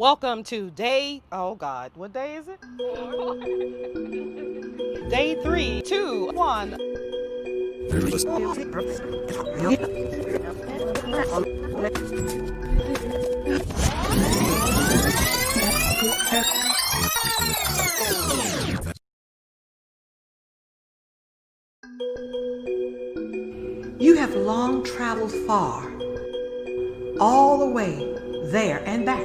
Welcome to what day is it? Day 3, 2, 1. You have long traveled far, all the way there and back.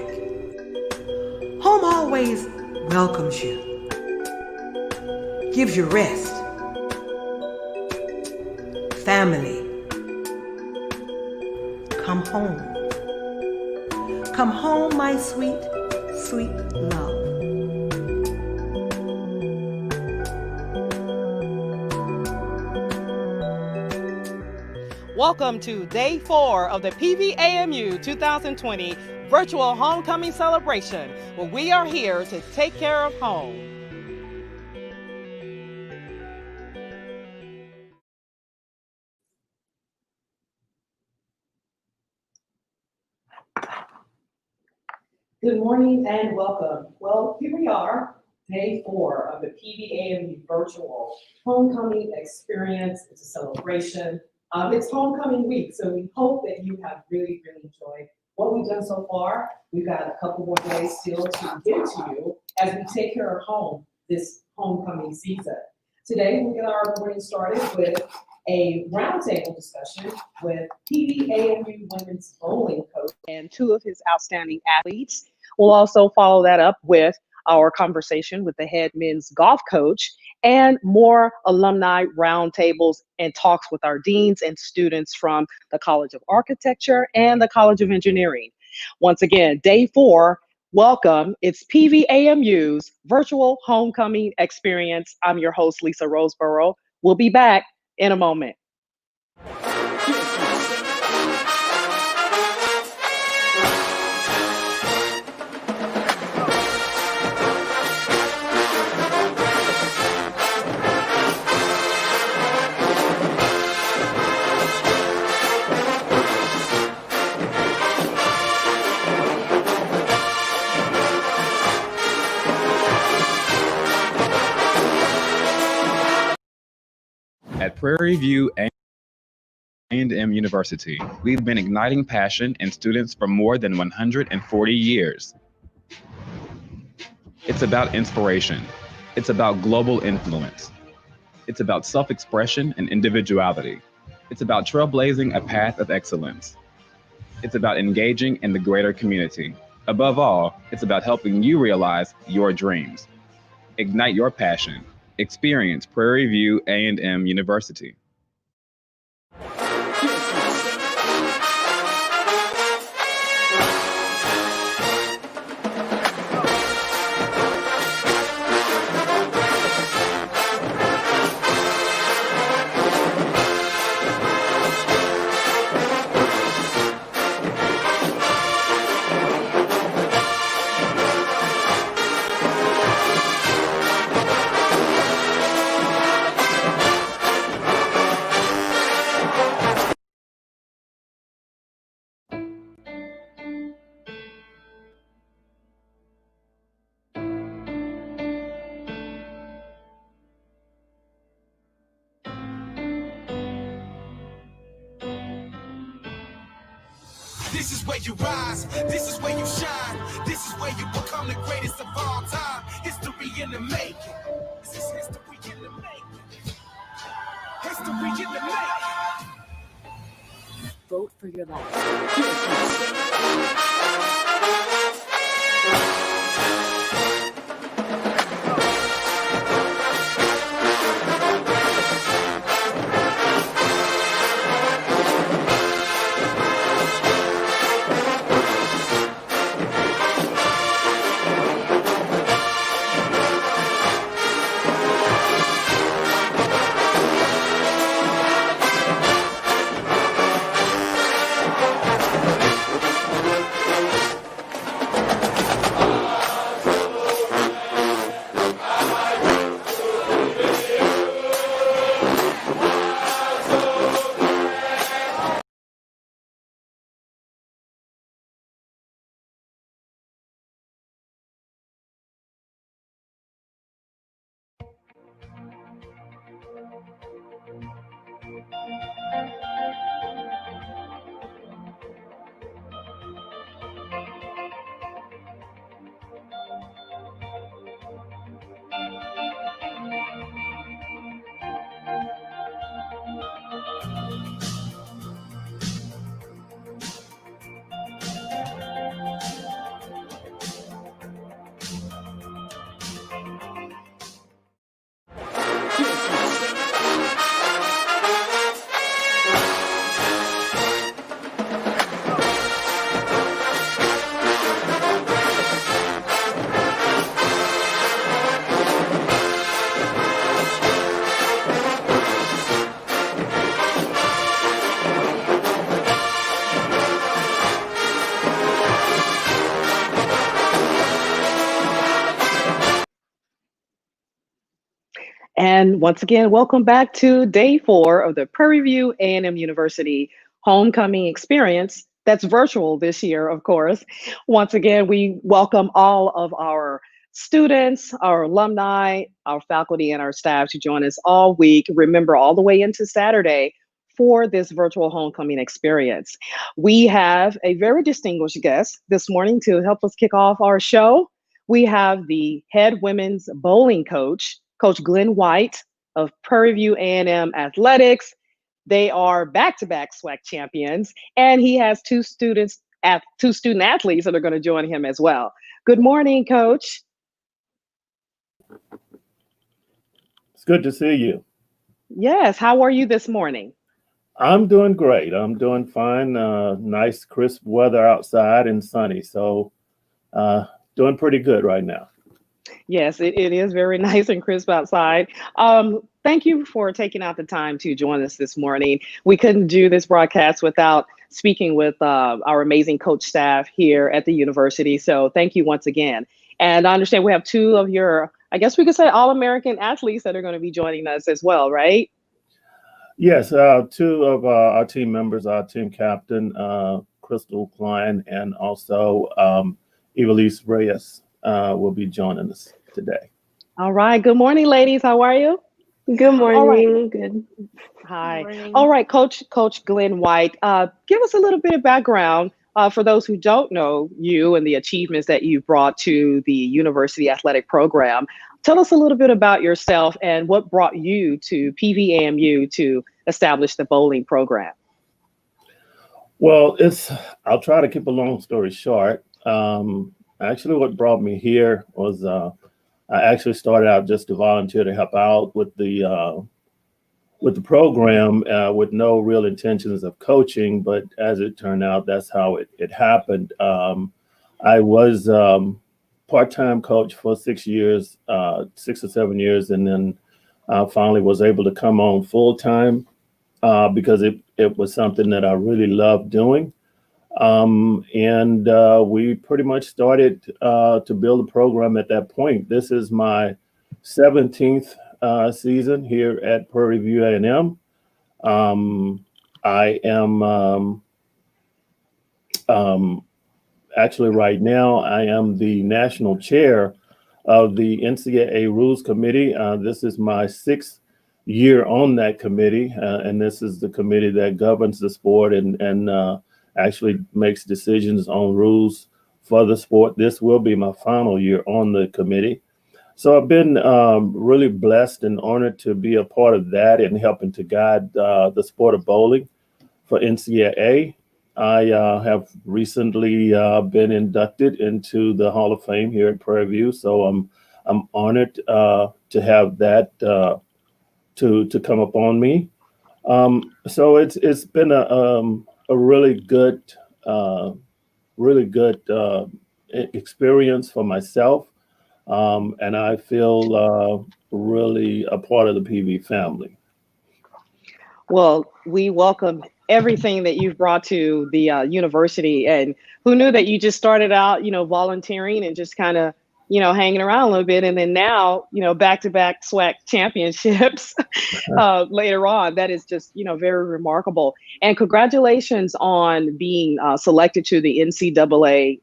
Home always welcomes you, gives you rest, family. Come home. Come home, my sweet, sweet love. Welcome to Day 4 of the PVAMU 2020 Virtual Homecoming Celebration, where we are here to take care of home. Good morning and welcome. Well, here we are, Day 4 of the PVAMU Virtual Homecoming Experience. It's a celebration. It's homecoming week, so we hope that you have really enjoyed what we've done so far. We've got a couple more days still to get to you as we take care of home this homecoming season. Today, we get our morning started with a roundtable discussion with PVAMU women's bowling coach and two of his outstanding athletes. We'll also follow that up with our conversation with the head men's golf coach and more alumni roundtables and talks with our deans and students from the College of Architecture and the College of Engineering. Once again, Day 4, welcome. It's PVAMU's Virtual Homecoming Experience. I'm your host, Lisa Roseborough. We'll be back in a moment. At Prairie View A&M University, we've been igniting passion in students for more than 140 years. It's about inspiration. It's about global influence. It's about self-expression and individuality. It's about trailblazing a path of excellence. It's about engaging in the greater community. Above all, it's about helping you realize your dreams. Ignite your passion. Experience Prairie View A&M University. This is where you rise, this is where you shine, this is where you become the greatest of all time. History in the making. This is history in the making. History in the making. Vote for your life. And once again, welcome back to day 4 of the Prairie View A&M University Homecoming Experience. That's virtual this year, of course. Once again, we welcome all of our students, our alumni, our faculty, and our staff to join us all week. Remember, all the way into Saturday for this virtual homecoming experience. We have a very distinguished guest this morning to help us kick off our show. We have the head women's bowling coach, Coach Glenn White of Prairie View A&M Athletics. They are back-to-back SWAC champions, and he has two student athletes that are going to join him as well. Good morning, Coach. It's good to see you. Yes, how are you this morning? I'm doing great. I'm doing fine. Nice, crisp weather outside and sunny. So doing pretty good right now. Yes, it is very nice and crisp outside. Thank you for taking out the time to join us this morning. We couldn't do this broadcast without speaking with our amazing coach staff here at the university. So thank you once again. And I understand we have two of your, I guess we could say, All-American athletes that are going to be joining us as well, right? Yes, two of our team members, our team captain, Crystal Klein, and also Evelise Reyes will be joining us today. All right. Good morning, ladies. How are you? Good morning. All right. Good. Hi. Good morning. All right, Coach Glenn White, give us a little bit of background for those who don't know you and the achievements that you brought to the university athletic program. Tell us a little bit about yourself and what brought you to PVAMU to establish the bowling program. Well, I'll try to keep a long story short. Actually, what brought me here was I actually started out just to volunteer to help out with the program with no real intentions of coaching. But as it turned out, that's how it happened. I was part-time coach for 6 years, 6 or 7 years, and then finally was able to come on full-time because it was something that I really loved doing. And we pretty much started to build a program at that point. This is my 17th season here at Prairie View A&M. I am actually right now, I am the national chair of the NCAA Rules Committee. This is my 6th year on that committee, and this is the committee that governs the sport and actually makes decisions on rules for the sport. This will be my final year on the committee. So I've been really blessed and honored to be a part of that and helping to guide the sport of bowling for NCAA. I have recently been inducted into the Hall of Fame here at Prairie View, so I'm honored to have that to come upon me. So it's been a really good experience for myself, and I feel really a part of the PV family. Well, we welcome everything that you've brought to the university, and who knew that you just started out, volunteering and just kind of, hanging around a little bit. And then now, back-to-back SWAC championships later on. That is just, very remarkable. And congratulations on being selected to the NCAA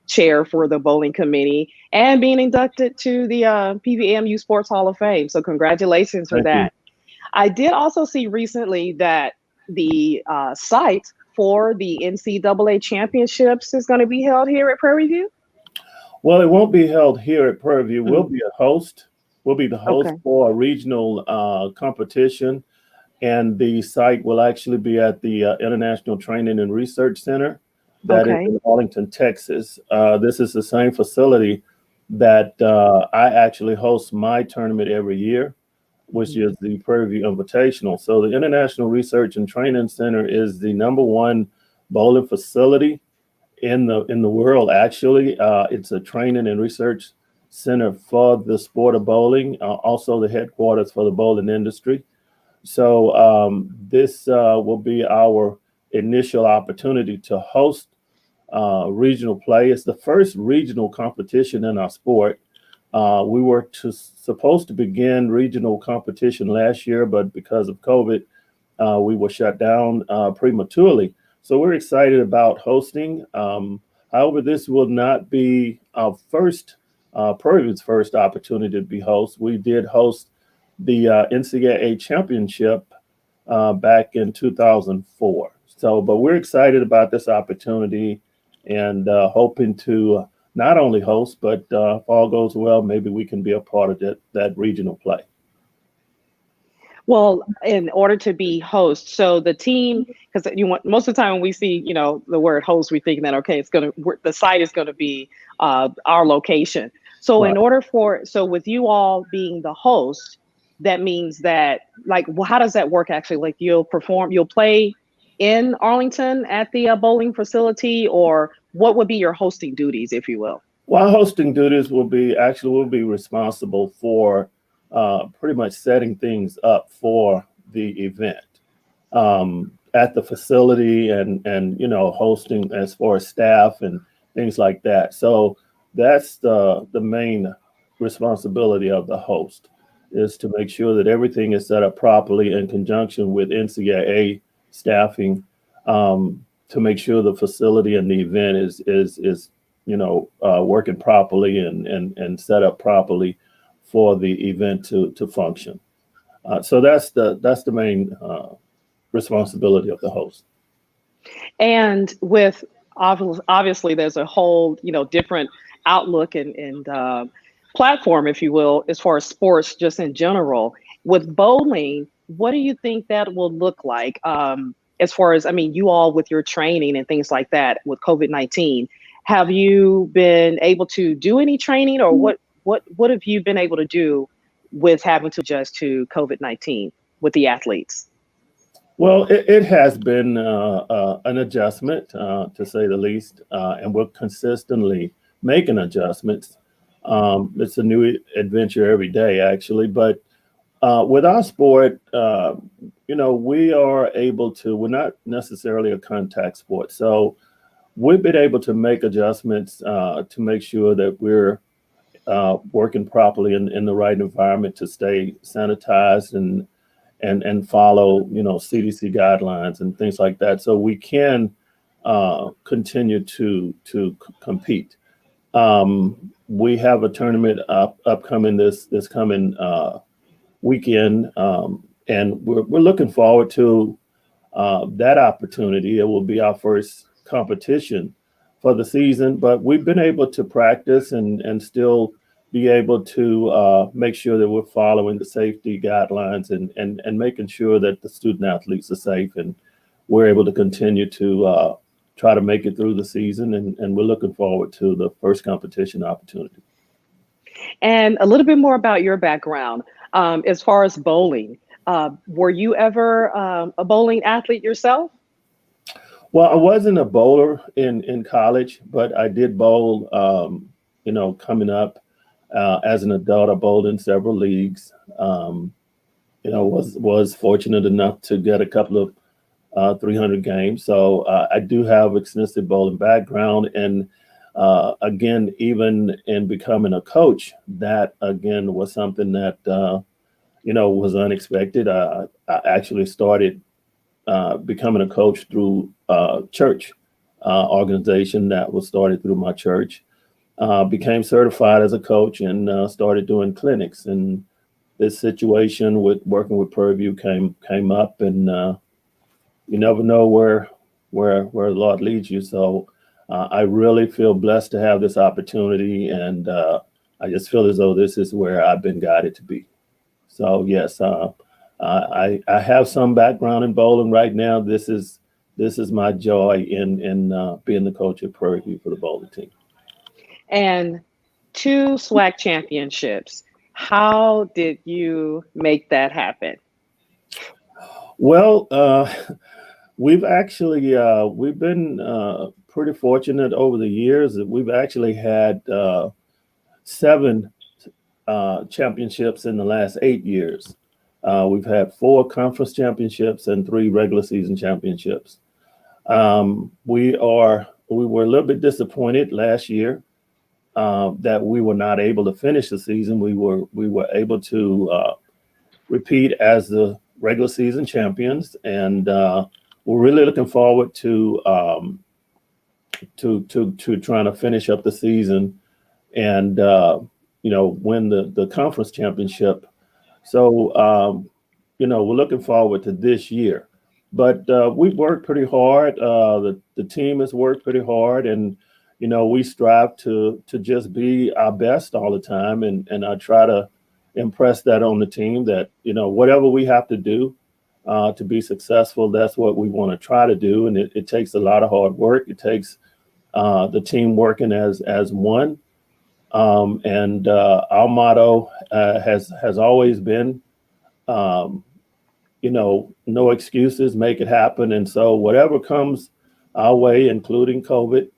chair for the bowling committee and being inducted to the PVAMU Sports Hall of Fame. So congratulations for that. I did also see recently that the site for the NCAA championships is going to be held here at Prairie View. Well, it won't be held here at Prairie View. We'll Mm, be a host. We'll be the host okay. for a regional competition, and the site will actually be at the International Training and Research Center that is Okay. in Arlington, Texas. This is the same facility that I actually host my tournament every year, which Mhm. is the Prairie View Invitational. So the International Research and Training Center is the number one bowling facility in the world. Actually, it's a training and research center for the sport of bowling, also the headquarters for the bowling industry. So this will be our initial opportunity to host regional play. It's the first regional competition in our sport. We were supposed to begin regional competition last year, but because of COVID, we were shut down prematurely. So we're excited about hosting. However, this will not be our first, Prairie View's first opportunity to be host. We did host the NCAA championship back in 2004. So, but we're excited about this opportunity and hoping to not only host, but if all goes well, maybe we can be a part of that regional play. Well, in order to be host, so the team, because you want most of the time when we see, the word host, we think that okay, the site is gonna be our location. So Right. in order so with you all being the host, that means that like, well, how does that work actually? Like you'll play in Arlington at the bowling facility, or what would be your hosting duties, if you will? While hosting duties we'll be responsible for pretty much setting things up for the event at the facility and hosting as far as staff and things like that. So that's the main responsibility of the host is to make sure that everything is set up properly in conjunction with NCAA staffing to make sure the facility and the event is working properly and set up properly for the event to function. So that's the main responsibility of the host. And with obviously, there's a whole different outlook and platform, if you will, as far as sports just in general. With bowling, what do you think that will look like? As far as, I mean, you all with your training and things like that with COVID-19, have you been able to do any training, or what have you been able to do with having to adjust to COVID-19 with the athletes? Well, it has been an adjustment, to say the least, and we're consistently making adjustments. It's a new adventure every day, actually. But with our sport, we are able to, we're not necessarily a contact sport. So we've been able to make adjustments to make sure that we're working properly in the right environment to stay sanitized and follow CDC guidelines and things like that, so we can continue to compete. We have a tournament upcoming this coming weekend, and we're looking forward to that opportunity. It will be our first competition for the season, but we've been able to practice and still be able to make sure that we're following the safety guidelines and making sure that the student athletes are safe, and we're able to continue to try to make it through the season, and we're looking forward to the first competition opportunity. And a little bit more about your background as far as bowling. Were you ever a bowling athlete yourself? Well, I wasn't a bowler in college, but I did bowl, coming up as an adult. I bowled in several leagues. Was fortunate enough to get a couple of 300 games. So I do have extensive bowling background. And again, even in becoming a coach, that again was something that, was unexpected. I actually started becoming a coach through church organization that was started through my church. Became certified as a coach and started doing clinics. And this situation with working with Prairie View came up, and you never know where the Lord leads you. So I really feel blessed to have this opportunity, and I just feel as though this is where I've been guided to be. So yes, I have some background in bowling right now. This is my joy in being the coach at Prairie View for the bowling team. And 2 SWAC championships. How did you make that happen? Well, we've actually we've been pretty fortunate over the years. We've actually had 7 championships in the last 8 years. We've had 4 conference championships and 3 regular season championships. We were a little bit disappointed last year that we were not able to finish the season. We were able to repeat as the regular season champions, and we're really looking forward to trying to finish up the season and win the conference championship. So we're looking forward to this year. But we've worked pretty hard. The team has worked pretty hard, and we strive to just be our best all the time, and I try to impress that on the team that whatever we have to do to be successful, that's what we want to try to do, and it takes a lot of hard work. It takes the team working as one, and our motto has always been no excuses, make it happen. And so whatever comes our way, including COVID,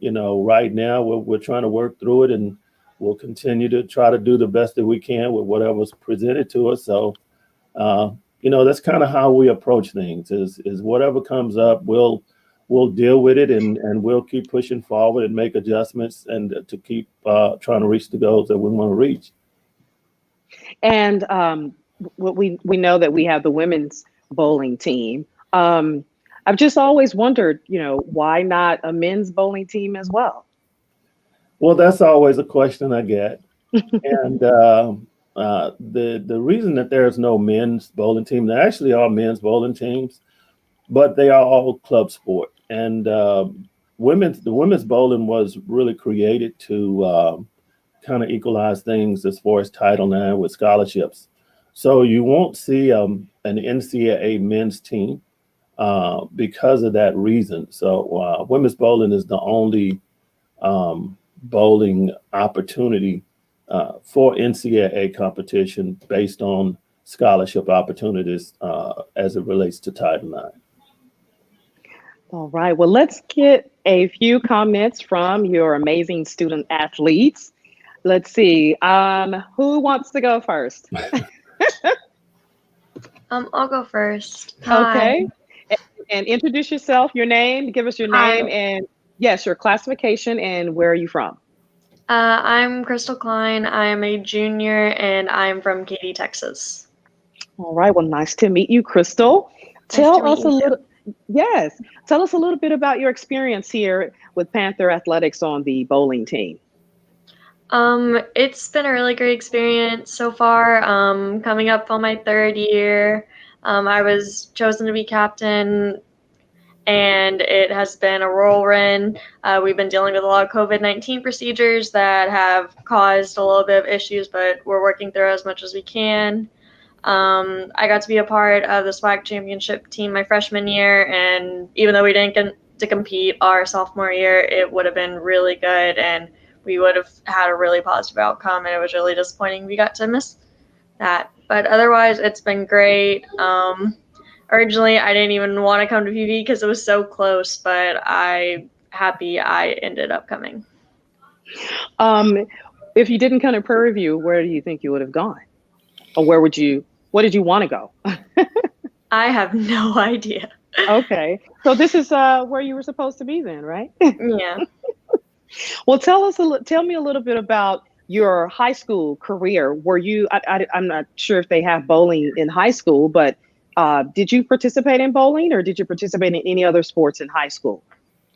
right now we're trying to work through it, and we'll continue to try to do the best that we can with whatever's presented to us. So, that's kind of how we approach things is whatever comes up, we'll deal with it, and we'll keep pushing forward and make adjustments and to keep trying to reach the goals that we want to reach. And we know that we have the women's bowling team. I've just always wondered, why not a men's bowling team as well? Well, that's always a question I get. And the reason that there's no men's bowling team, there actually are men's bowling teams, but they are all club sport. And the women's bowling was really created to kind of equalize things as far as Title IX with scholarships. So you won't see an NCAA men's team because of that reason. So women's bowling is the only bowling opportunity for NCAA competition based on scholarship opportunities as it relates to Title IX. All right. Well, let's get a few comments from your amazing student athletes. Let's see. Who wants to go first? I'll go first. Hi. Okay. And introduce yourself, your name, give us your name, and yes, your classification and where are you from? I'm Crystal Klein. I'm a junior and I'm from Katy, Texas. All right. Well, nice to meet you, Crystal. Tell us a little bit about your experience here with Panther Athletics on the bowling team. It's been a really great experience so far. Coming up on my 3rd year, I was chosen to be captain, and it has been a whirlwind. We've been dealing with a lot of COVID-19 procedures that have caused a little bit of issues, but we're working through as much as we can. I got to be a part of the SWAC championship team my freshman year, and even though we didn't get to compete our sophomore year, it would have been really good, and we would have had a really positive outcome, and it was really disappointing we got to miss that. But otherwise, it's been great. Originally, I didn't even want to come to PV because it was so close, but I'm happy I ended up coming. If you didn't come to Prairie View, where do you think you would have gone? Or what did you want to go? I have no idea. Okay. So this is where you were supposed to be then, right? Yeah. Well, tell me a little bit about your high school career. Were you, I'm not sure if they have bowling in high school, but did you participate in bowling or did you participate in any other sports in high school?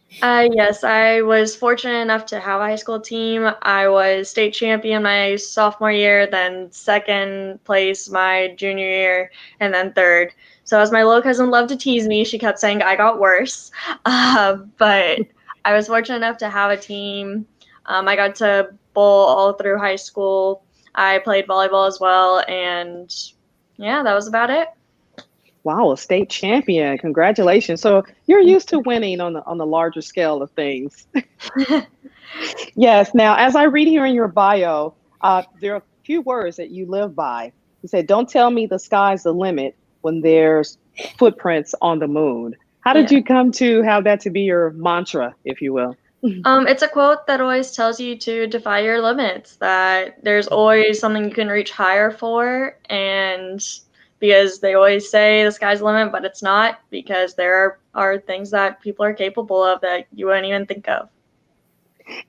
Yes, I was fortunate enough to have a high school team. I was state champion my sophomore year, then second place my junior year, and then third. So as my little cousin loved to tease me, she kept saying I got worse. But I was fortunate enough to have a team. I got to bowl all through high school. I played volleyball as well, and yeah, that was about it. Wow, a state champion. Congratulations. So you're used to winning on the larger scale of things. Yes. Now, as I read here in your bio, there are a few words that you live by. You said, "Don't tell me the sky's the limit when there's footprints on the moon." How did Yeah. you come to have that to be your mantra, if you will? It's a quote that always tells you to defy your limits, that there's always something you can reach higher for, and because they always say the sky's the limit, but it's not, because there are things that people are capable of that you wouldn't even think of.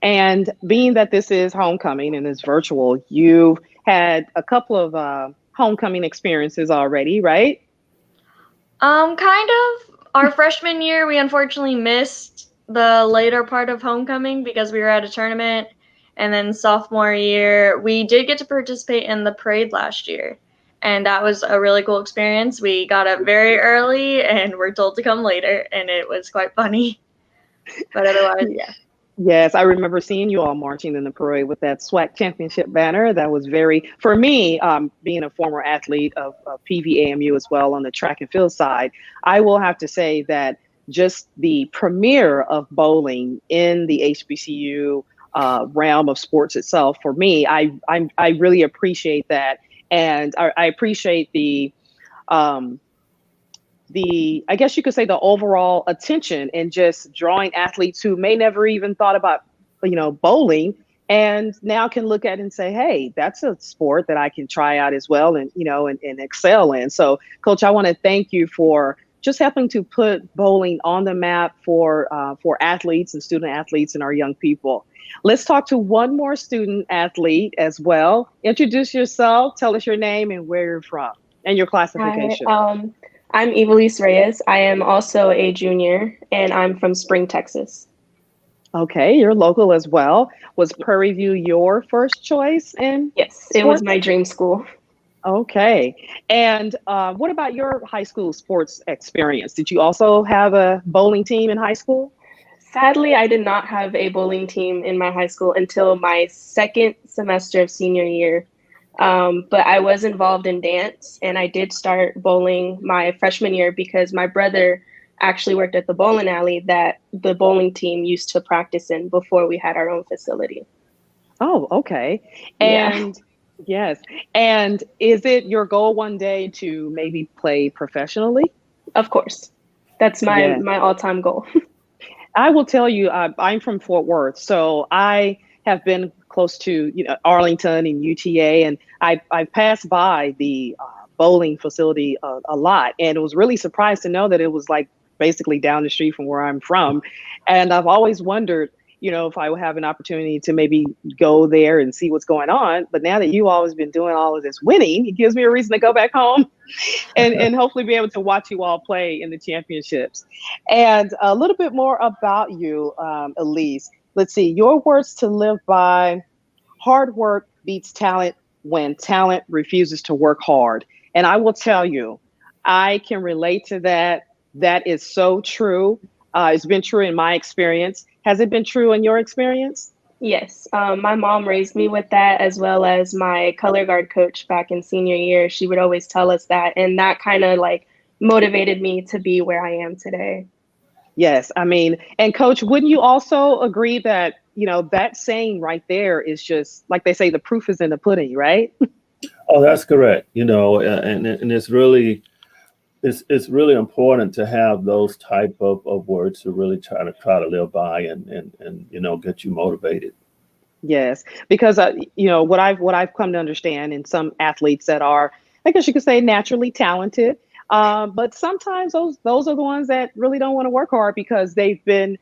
And being that this is homecoming and it's virtual, you've had a couple of homecoming experiences already, right? Kind of. Our freshman year, we unfortunately missed the later part of homecoming because we were at a tournament. And then sophomore year, we did get to participate in the parade last year. And that was a really cool experience. We got up very early and were told to come later, and it was quite funny. But otherwise, yeah. Yes, I remember seeing you all marching in the parade with that SWAC championship banner. That was very, for me, being a former athlete of PVAMU as well on the track and field side, I will have to say that just the premiere of bowling in the HBCU realm of sports itself, for me, I really appreciate that. And I appreciate um, I guess you could say the overall attention and just drawing athletes who may never even thought about, bowling and now can look at it and say, hey, that's a sport that I can try out as well and, and excel in. So Coach, I want to thank you for just helping to put bowling on the map for athletes and student athletes and our young people. Let's talk to one more student athlete as well. Introduce yourself, tell us your name and where you're from and your Hi, classification. I'm Evelise Reyes. I am also a junior, and I'm from Spring, Texas. Okay, you're local as well. Was Prairie View your first choice in Yes, it was sports? my dream school. Okay. And what about your high school sports experience? Did you also have a bowling team in high school? Sadly, I did not have a bowling team in my high school until my second semester of senior year. But I was involved in dance, and I did start bowling my freshman year because my brother actually worked at the bowling alley that the bowling team used to practice in before we had our own facility. Oh, okay. Yeah, And yes. And is it your goal one day to maybe play professionally? of course. That's my Yeah. my all-time goal. I will tell you, I'm from Fort Worth, so I have been close to Arlington and UTA, and I passed by the bowling facility a lot, and it was really surprised to know that it was like basically down the street from where I'm from, and I've always wondered, if I would have an opportunity to maybe go there and see what's going on. But now that you always been doing all of this winning, it gives me a reason to go back home and hopefully be able to watch you all play in the championships. And a little bit more about you, Elise. Let's see, your words to live by: hard work beats talent when talent refuses to work hard. And I will tell you, I can relate to that. That is so true. It's been true in my experience. Has it been true in your experience? Yes, my mom raised me with that, as well as my color guard coach back in senior year. She would always tell us that, and that kind of like motivated me to be where I am today. Yes, I mean, and coach, wouldn't you also agree that, that saying right there is just like they say, the proof is in the pudding, right? Oh, that's correct. And it's really important to have those type of words to really try to live by and get you motivated. Yes, because what I've come to understand in some athletes that are, I guess you could say, naturally talented, but sometimes those are the ones that really don't want to work hard because they've been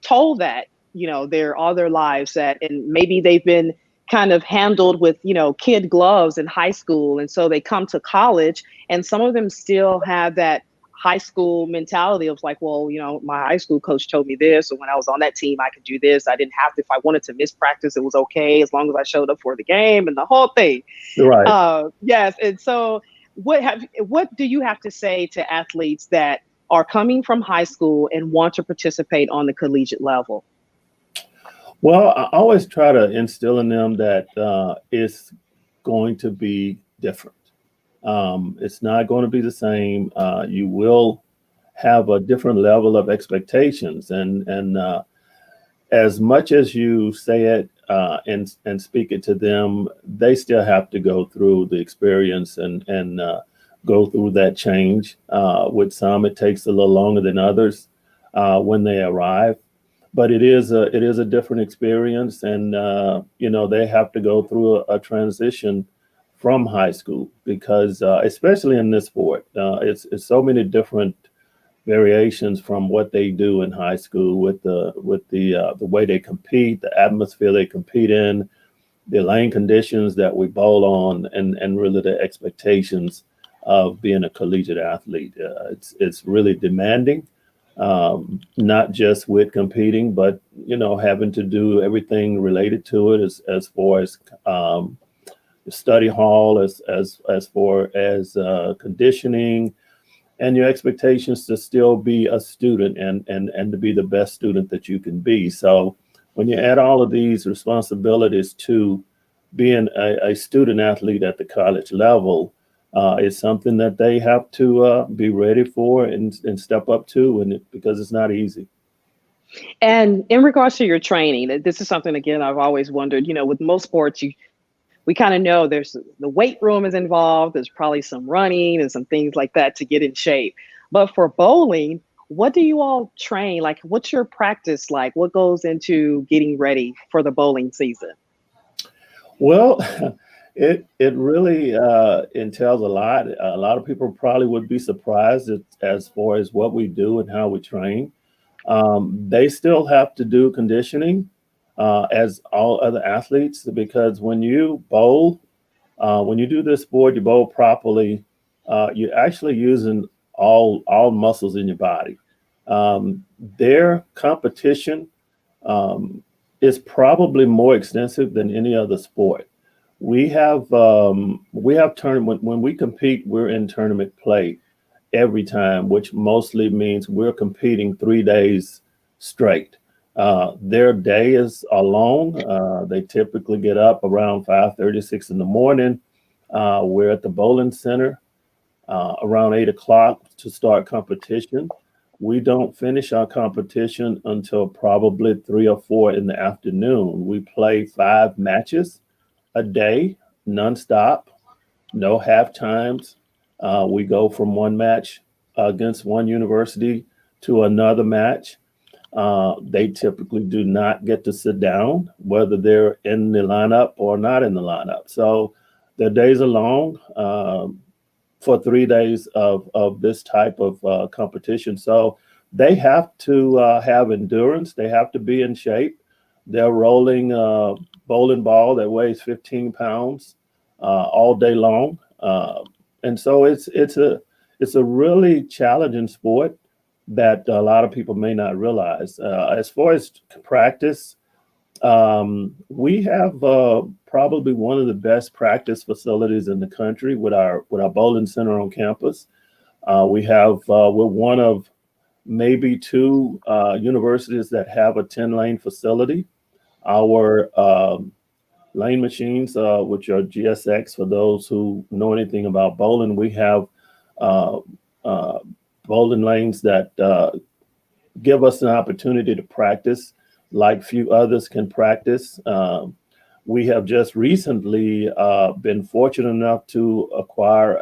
told that their all their lives that, and maybe they've been kind of handled with kid gloves in high school, and so they come to college, and some of them still have that high school mentality of like, well, my high school coach told me this, or when I was on that team, I could do this. I didn't have to, if I wanted to miss practice, it was okay as long as I showed up for the game and the whole thing. Right. Yes. And so what do you have to say to athletes that are coming from high school and want to participate on the collegiate level? Well, I always try to instill in them that it's going to be different. It's not going to be the same. You will have a different level of expectations, and as much as you say it and speak it to them, they still have to go through the experience and go through that change. With some, it takes a little longer than others when they arrive. But it is a different experience, and they have to go through a transition from high school because especially in this sport, it's so many different variations from what they do in high school with the way they compete, the atmosphere they compete in, the lane conditions that we bowl on, and really the expectations of being a collegiate athlete. It's really demanding. Not just with competing, but having to do everything related to it as far as study hall, as far as conditioning, and your expectations to still be a student and to be the best student that you can be. So when you add all of these responsibilities to being a student athlete at the college level, it's something that they have to be ready for and step up to, because it's not easy. And in regards to your training, this is something, again, I've always wondered, with most sports, we kind of know there's the weight room is involved. There's probably some running and some things like that to get in shape. But for bowling, what do you all train? Like, what's your practice like? What goes into getting ready for the bowling season? Well, it really entails a lot. A lot of people probably would be surprised as far as what we do and how we train. They still have to do conditioning as all other athletes, because when you bowl, when you do this sport, you bowl properly, you're actually using all muscles in your body. Their competition is probably more extensive than any other sport. We have tournament when we compete, we're in tournament play every time, which mostly means we're competing 3 days straight. Their day is long. They typically get up around 5:36 in the morning. We're at the bowling center around 8 o'clock to start competition. We don't finish our competition until probably 3 or 4 in the afternoon. We play 5 matches a day, nonstop, no half times. We go from one match against one university to another match. They typically do not get to sit down, whether they're in the lineup or not in the lineup. So their days are long for 3 days of this type of competition. So they have to have endurance. They have to be in shape. They're rolling a bowling ball that weighs 15 pounds all day long. And so it's a really challenging sport that a lot of people may not realize. As far as practice, we have probably one of the best practice facilities in the country with our bowling center on campus. We're one of maybe 2 universities that have a 10-lane facility. Our lane machines, which are GSX, for those who know anything about bowling, we have bowling lanes that give us an opportunity to practice like few others can practice. We have just recently been fortunate enough to acquire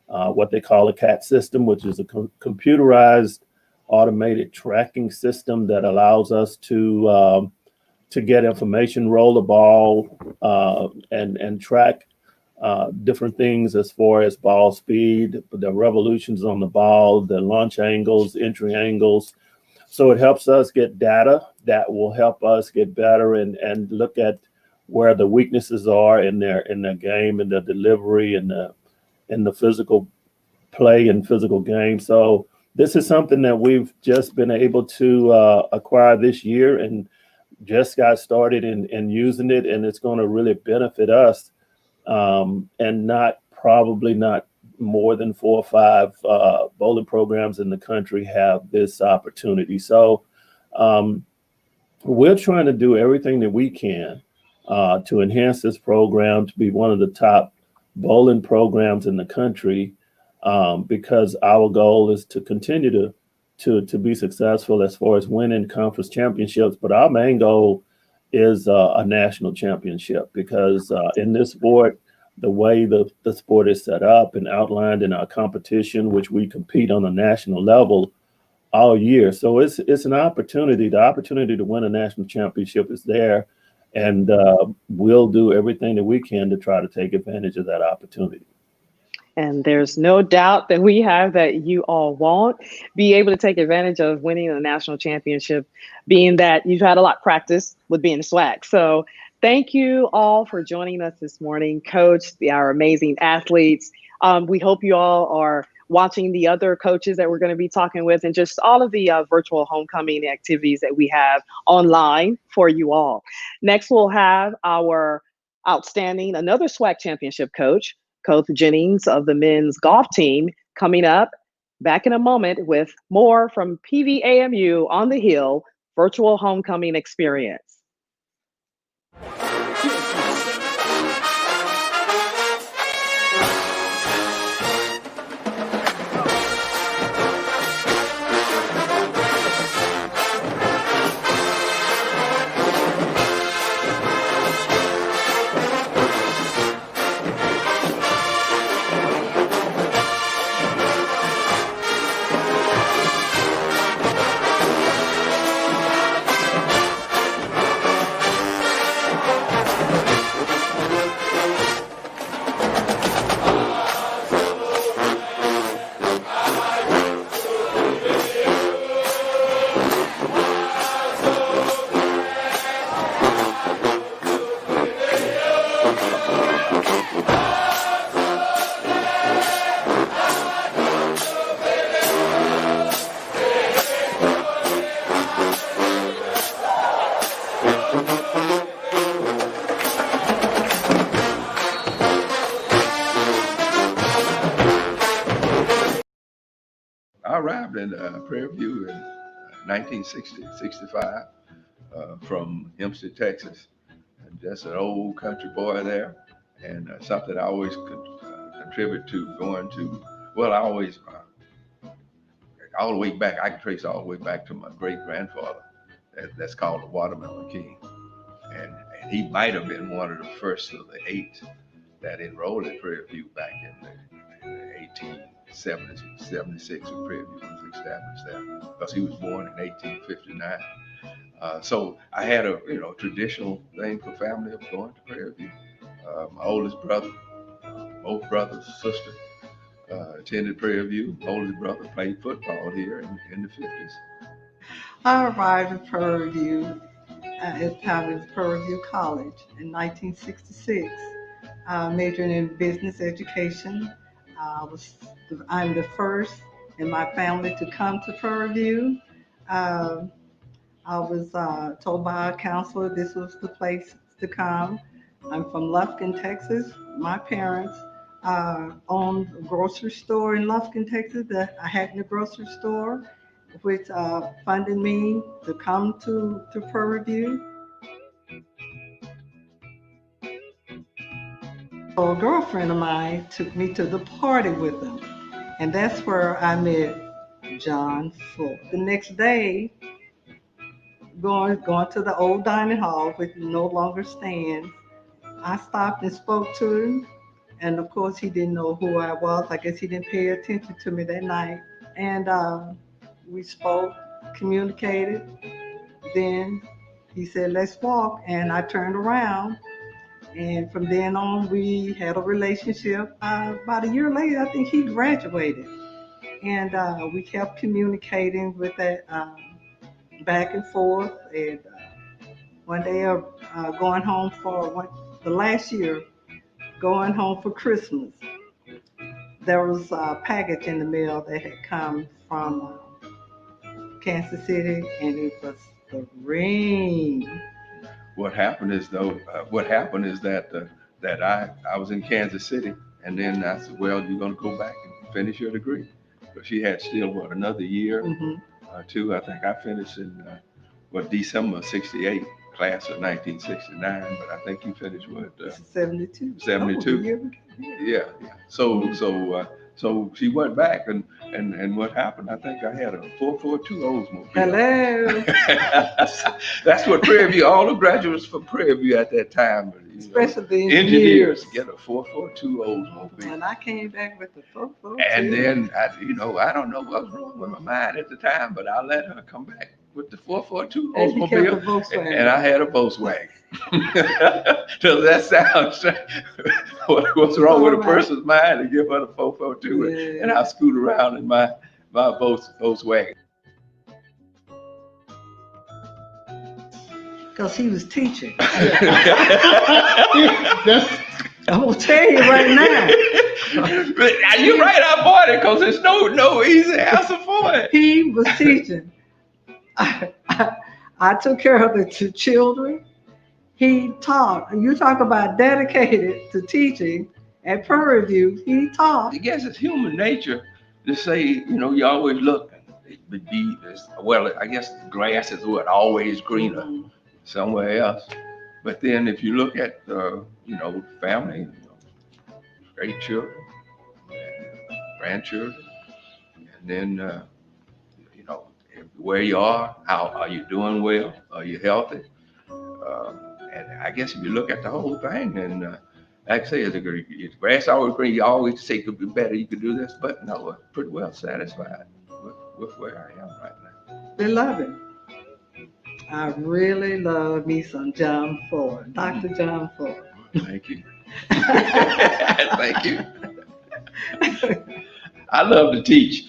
what they call a CAT system, which is a computerized automated tracking system that allows us to get information, roll the ball, and track different things as far as ball speed, the revolutions on the ball, the launch angles, entry angles. So it helps us get data that will help us get better and look at where the weaknesses are in their game and the delivery and the physical play in physical games. So this is something that we've just been able to acquire this year and just got started in using it, and it's going to really benefit us. And probably not more than 4 or 5 bowling programs in the country have this opportunity. So we're trying to do everything that we can to enhance this program to be one of the top bowling programs in the country, because our goal is to continue to be successful as far as winning conference championships. But our main goal is a national championship, because in this sport, the way the sport is set up and outlined in our competition, which we compete on a national level all year. So it's an opportunity. The opportunity to win a national championship is there, and we'll do everything that we can to try to take advantage of that opportunity. And there's no doubt that we have that you all won't be able to take advantage of winning a national championship, being that you've had a lot of practice with being a SWAC. So thank you all for joining us this morning, Coach, our amazing athletes. We hope you all are watching the other coaches that we're going to be talking with, and just all of the virtual homecoming activities that we have online for you all. Next, we'll have our outstanding, another SWAC championship coach, Coach Jennings of the men's golf team, coming up back in a moment with more from PVAMU on the Hill virtual homecoming experience. I arrived in Prairie View in 1965 from Hempstead, Texas. And just an old country boy there, and something I always could contribute to going to. Well, I always, all the way back, I can trace all the way back to my great grandfather. That's called the Watermelon King. And he might have been one of the first of the 8 that enrolled at Prairie View back in the 1876 when Prairie View was established there, because he was born in 1859. So I had a traditional thing for family of going to Prairie View. My oldest brother, both brothers, sister, attended Prairie View. My oldest brother played football here in the 50s. I arrived at Prairie View at the time it was Prairie View College in 1966, majoring in business education. I'm the first in my family to come to Prairie View. I was told by our counselor this was the place to come. I'm from Lufkin, Texas. My parents owned a grocery store in Lufkin, Texas, that I had in the grocery store, which funded me to come to Prairie View. So a girlfriend of mine took me to the party with them, and that's where I met John Fulk. The next day, going to the old dining hall, which no longer stands, I stopped and spoke to him, and of course he didn't know who I was. I guess he didn't pay attention to me that night. And we spoke, communicated. Then he said, "Let's walk," and I turned around. And from then on, we had a relationship. About a year later, I think he graduated. And we kept communicating with that back and forth. And one day, going home the last year, going home for Christmas, there was a package in the mail that had come from Kansas City, and it was the ring. What happened is that I was in Kansas City, and then I said, well, you're going to go back and finish your degree. But she had still another year, two. I think I finished in December of '68, class of 1969. But I think you finished with 72. 72. Yeah. So she went back, and what happened? I think I had a 442 Oldsmobile. Hello. That's what Prairie View, all the graduates from Prairie View at that time, especially the engineers, get a 442 Oldsmobile. And I came back with the 442. And then I don't know what was wrong with my mind at the time, but I let her come back with the 442 Oldsmobile, and I had a Volkswagen. Does that sound strange? What's wrong with a person's mind to give her the 442 and I scoot around in my Volkswagen? Because he was teaching. I'm gonna tell you right now. You're right, I bought it because there's no easy answer for it. He was teaching. I took care of the children. He taught. You talk about dedicated to teaching at Prairie View. He taught. I guess it's human nature to say, you always look. Well, I guess grass is always greener somewhere else. But then if you look at family, great children, and grandchildren, and then where you are, how are you doing? Well, are you healthy? And I guess if you look at the whole thing, and like I say, it's grass always green. You always say it could be better. You could do this, but no, I'm pretty well satisfied with where I am right now. They love it. I really love me some John Ford, Dr. John Ford. Thank you. Thank you. I love to teach.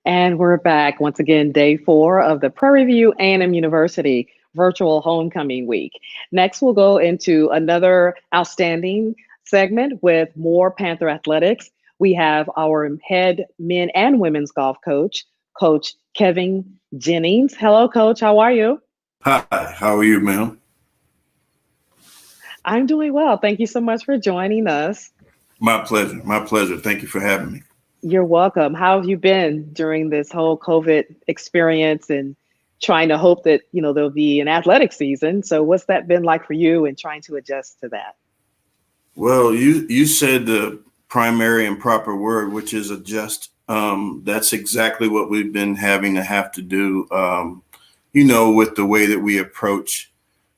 And we're back once again, day 4 of the Prairie View A&M University Virtual Homecoming Week. Next, we'll go into another outstanding segment with more Panther athletics. We have our head men and women's golf coach, Coach Kevin Jennings. Hello, Coach. How are you? Hi. How are you, ma'am? I'm doing well. Thank you so much for joining us. My pleasure. My pleasure. Thank you for having me. You're welcome. How have you been during this whole COVID experience and trying to hope that, there'll be an athletic season? So what's that been like for you and trying to adjust to that? Well, you said the primary and proper word, which is adjust. That's exactly what we've been having to have to do, with the way that we approach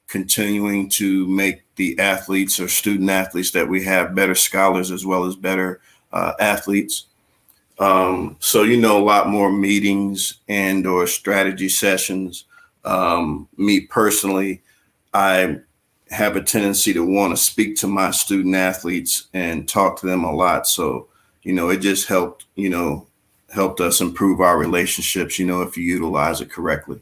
continuing to make the athletes or student athletes that we have better scholars as well as better athletes. So, a lot more meetings and or strategy sessions. Me personally, I have a tendency to want to speak to my student athletes and talk to them a lot. So, it just helped us improve our relationships, if you utilize it correctly.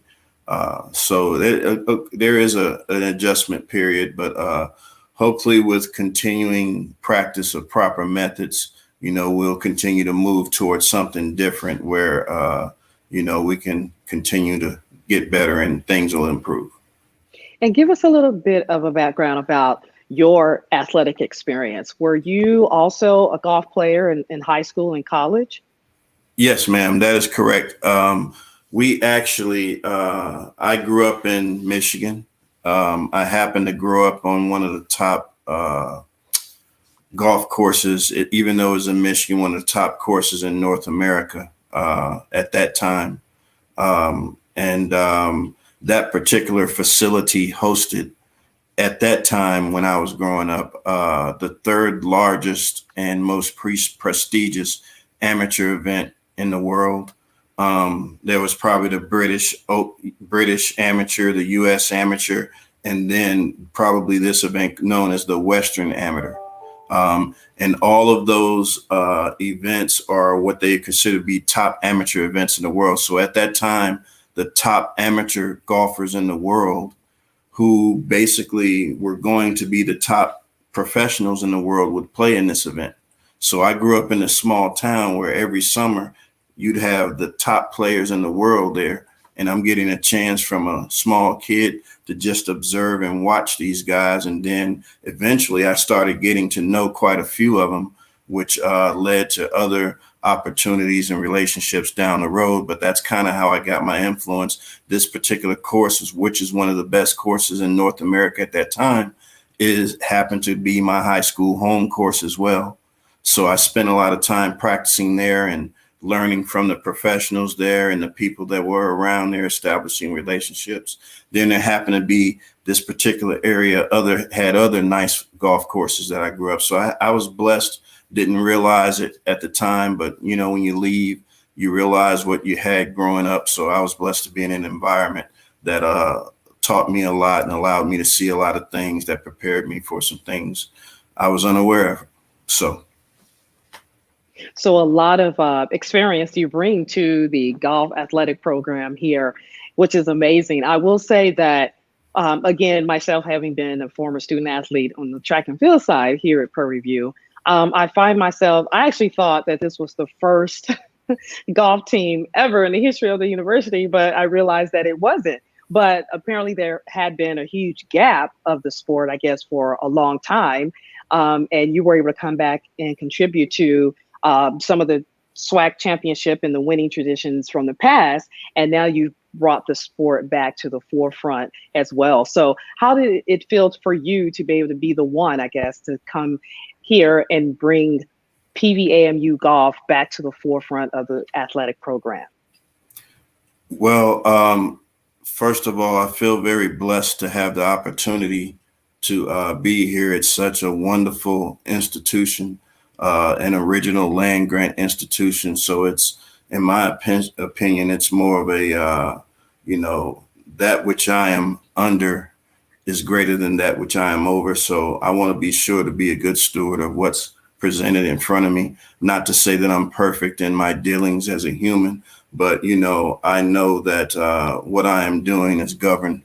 So there is an adjustment period, but hopefully with continuing practice of proper methods, we'll continue to move towards something different where, we can continue to get better and things will improve. And give us a little bit of a background about your athletic experience. Were you also a golf player in high school and college? Yes, ma'am, that is correct. We actually, I grew up in Michigan. I happened to grow up on one of the top golf courses, even though it was in Michigan, one of the top courses in North America at that time. And that particular facility hosted at that time when I was growing up, the third largest and most prestigious amateur event in the world. There was probably the British amateur, the U.S. amateur, and then probably this event known as the Western Amateur. And all of those events are what they consider to be top amateur events in the world. So at that time, the top amateur golfers in the world who basically were going to be the top professionals in the world would play in this event. So I grew up in a small town where every summer you'd have the top players in the world there. And I'm getting a chance from a small kid to just observe and watch these guys. And then eventually I started getting to know quite a few of them, which led to other opportunities and relationships down the road. But that's kind of how I got my influence. This particular course, which is one of the best courses in North America at that time, happened to be my high school home course as well. So I spent a lot of time practicing there and learning from the professionals there and the people that were around there, establishing relationships. Then there happened to be this particular area had other nice golf courses that I grew up. So I was blessed, didn't realize it at the time, but you know, when you leave, you realize what you had growing up. So I was blessed to be in an environment that taught me a lot and allowed me to see a lot of things that prepared me for some things I was unaware of. So a lot of experience you bring to the golf athletic program here, which is amazing. I will say that, again, myself having been a former student athlete on the track and field side here at Prairie View, I actually thought that this was the first golf team ever in the history of the university, but I realized that it wasn't. But apparently there had been a huge gap of the sport, I guess, for a long time. And you were able to come back and contribute to some of the SWAC championship and the winning traditions from the past. And now you brought the sport back to the forefront as well. So how did it feel for you to be able to be the one, I guess, to come here and bring PVAMU golf back to the forefront of the athletic program? Well, first of all, I feel very blessed to have the opportunity to be here at such a wonderful institution, an original land grant institution. So it's, in my opinion, it's more of a, that which I am under is greater than that which I am over. So I want to be sure to be a good steward of what's presented in front of me. Not to say that I'm perfect in my dealings as a human, but, I know that what I am doing is governed,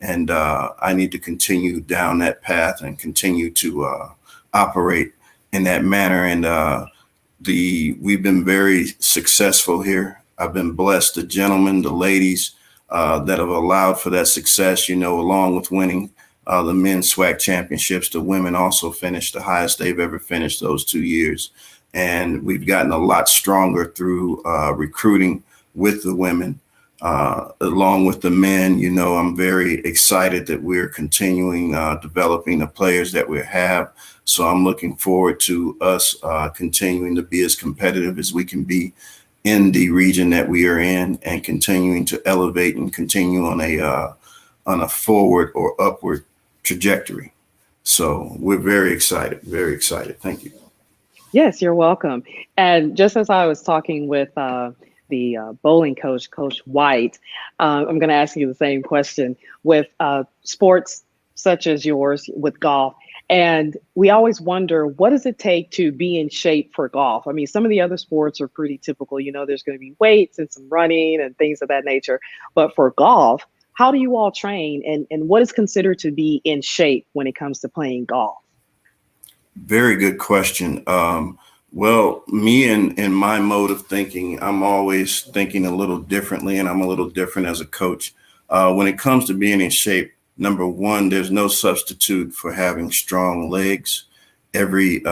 and I need to continue down that path and continue to operate in that manner. And we've been very successful here. I've been blessed. The gentlemen, the ladies that have allowed for that success, along with winning the men's SWAC championships, the women also finished the highest they've ever finished those 2 years. And we've gotten a lot stronger through recruiting with the women, along with the men. I'm very excited that we're continuing developing the players that we have. So I'm looking forward to us continuing to be as competitive as we can be in the region that we are in, and continuing to elevate and continue on a forward or upward trajectory. So we're very excited, very excited. Thank you. Yes, you're welcome. And just as I was talking with the bowling coach, Coach White, I'm going to ask you the same question with sports such as yours, with golf. And we always wonder, what does it take to be in shape for golf? I mean, some of the other sports are pretty typical. There's going to be weights and some running and things of that nature. But for golf, how do you all train, and what is considered to be in shape when it comes to playing golf? Very good question. Well, me and my mode of thinking, I'm always thinking a little differently, and I'm a little different as a coach. When it comes to being in shape, number one, there's no substitute for having strong legs. Every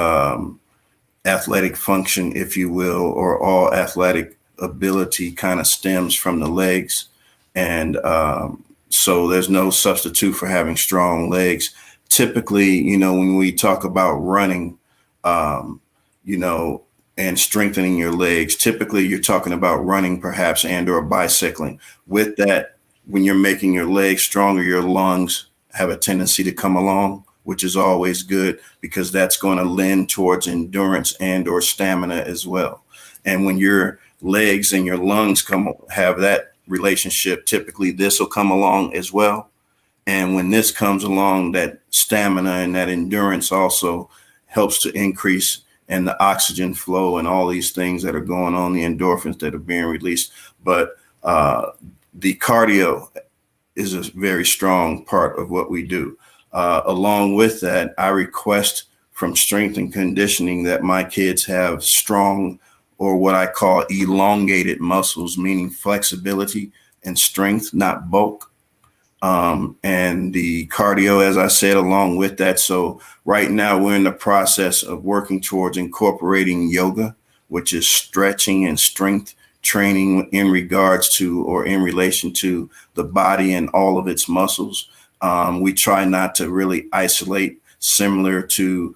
athletic function, if you will, or all athletic ability kind of stems from the legs. And so there's no substitute for having strong legs. Typically, when we talk about running, and strengthening your legs, typically you're talking about running perhaps and or bicycling. With that, when you're making your legs stronger, your lungs have a tendency to come along, which is always good because that's going to lend towards endurance and or stamina as well. And when your legs and your lungs have that relationship, typically this will come along as well. And when this comes along, that stamina and that endurance also helps to increase, and the oxygen flow and all these things that are going on, the endorphins that are being released. But the cardio is a very strong part of what we do. Along with that, I request from strength and conditioning that my kids have strong, or what I call elongated muscles, meaning flexibility and strength, not bulk. And the cardio, as I said, along with that. So right now we're in the process of working towards incorporating yoga, which is stretching and strength training in regards to, or in relation to, the body and all of its muscles. We try not to really isolate, similar to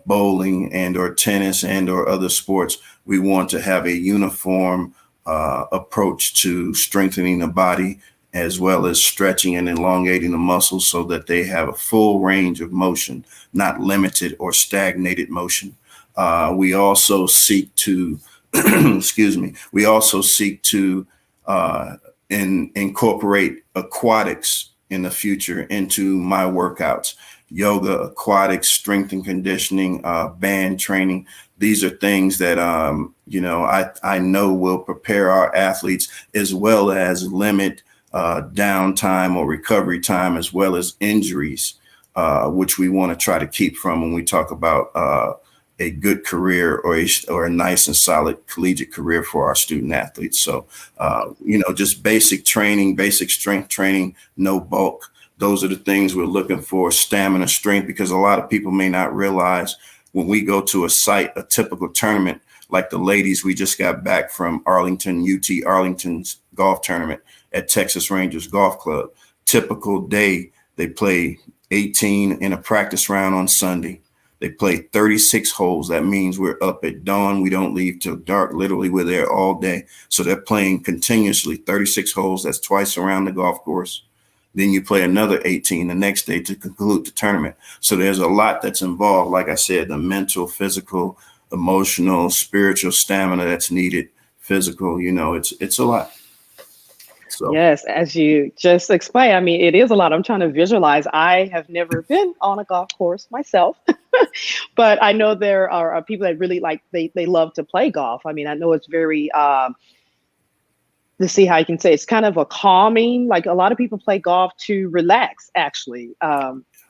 bowling and or tennis and or other sports. We want to have a uniform approach to strengthening the body, as well as stretching and elongating the muscles so that they have a full range of motion, not limited or stagnated motion. We also seek to, excuse me, we also seek to incorporate aquatics in the future into my workouts. Yoga, aquatics, strength and conditioning, band training. These are things that, I know will prepare our athletes, as well as limit downtime or recovery time, as well as injuries, which we want to try to keep from when we talk about a good career or a nice and solid collegiate career for our student athletes. So, just basic training, basic strength training, no bulk. Those are the things we're looking for. Stamina, strength, because a lot of people may not realize when we go to a site, a typical tournament, like the ladies, we just got back from Arlington, UT Arlington's golf tournament at Texas Rangers Golf Club. Typical day, they play 18 in a practice round on Sunday. They play 36 holes. That means we're up at dawn. We don't leave till dark. Literally, we're there all day. So they're playing continuously 36 holes. That's twice around the golf course. Then you play another 18 the next day to conclude the tournament. So there's a lot that's involved. Like I said, the mental, physical, emotional, spiritual stamina that's needed, physical, it's a lot. So. Yes, as you just explained, I mean, it is a lot. I'm trying to visualize. I have never been on a golf course myself, but I know there are people that really they love to play golf. I mean, I know it's very, let's see how you can say, it's kind of a calming, like a lot of people play golf to relax, actually.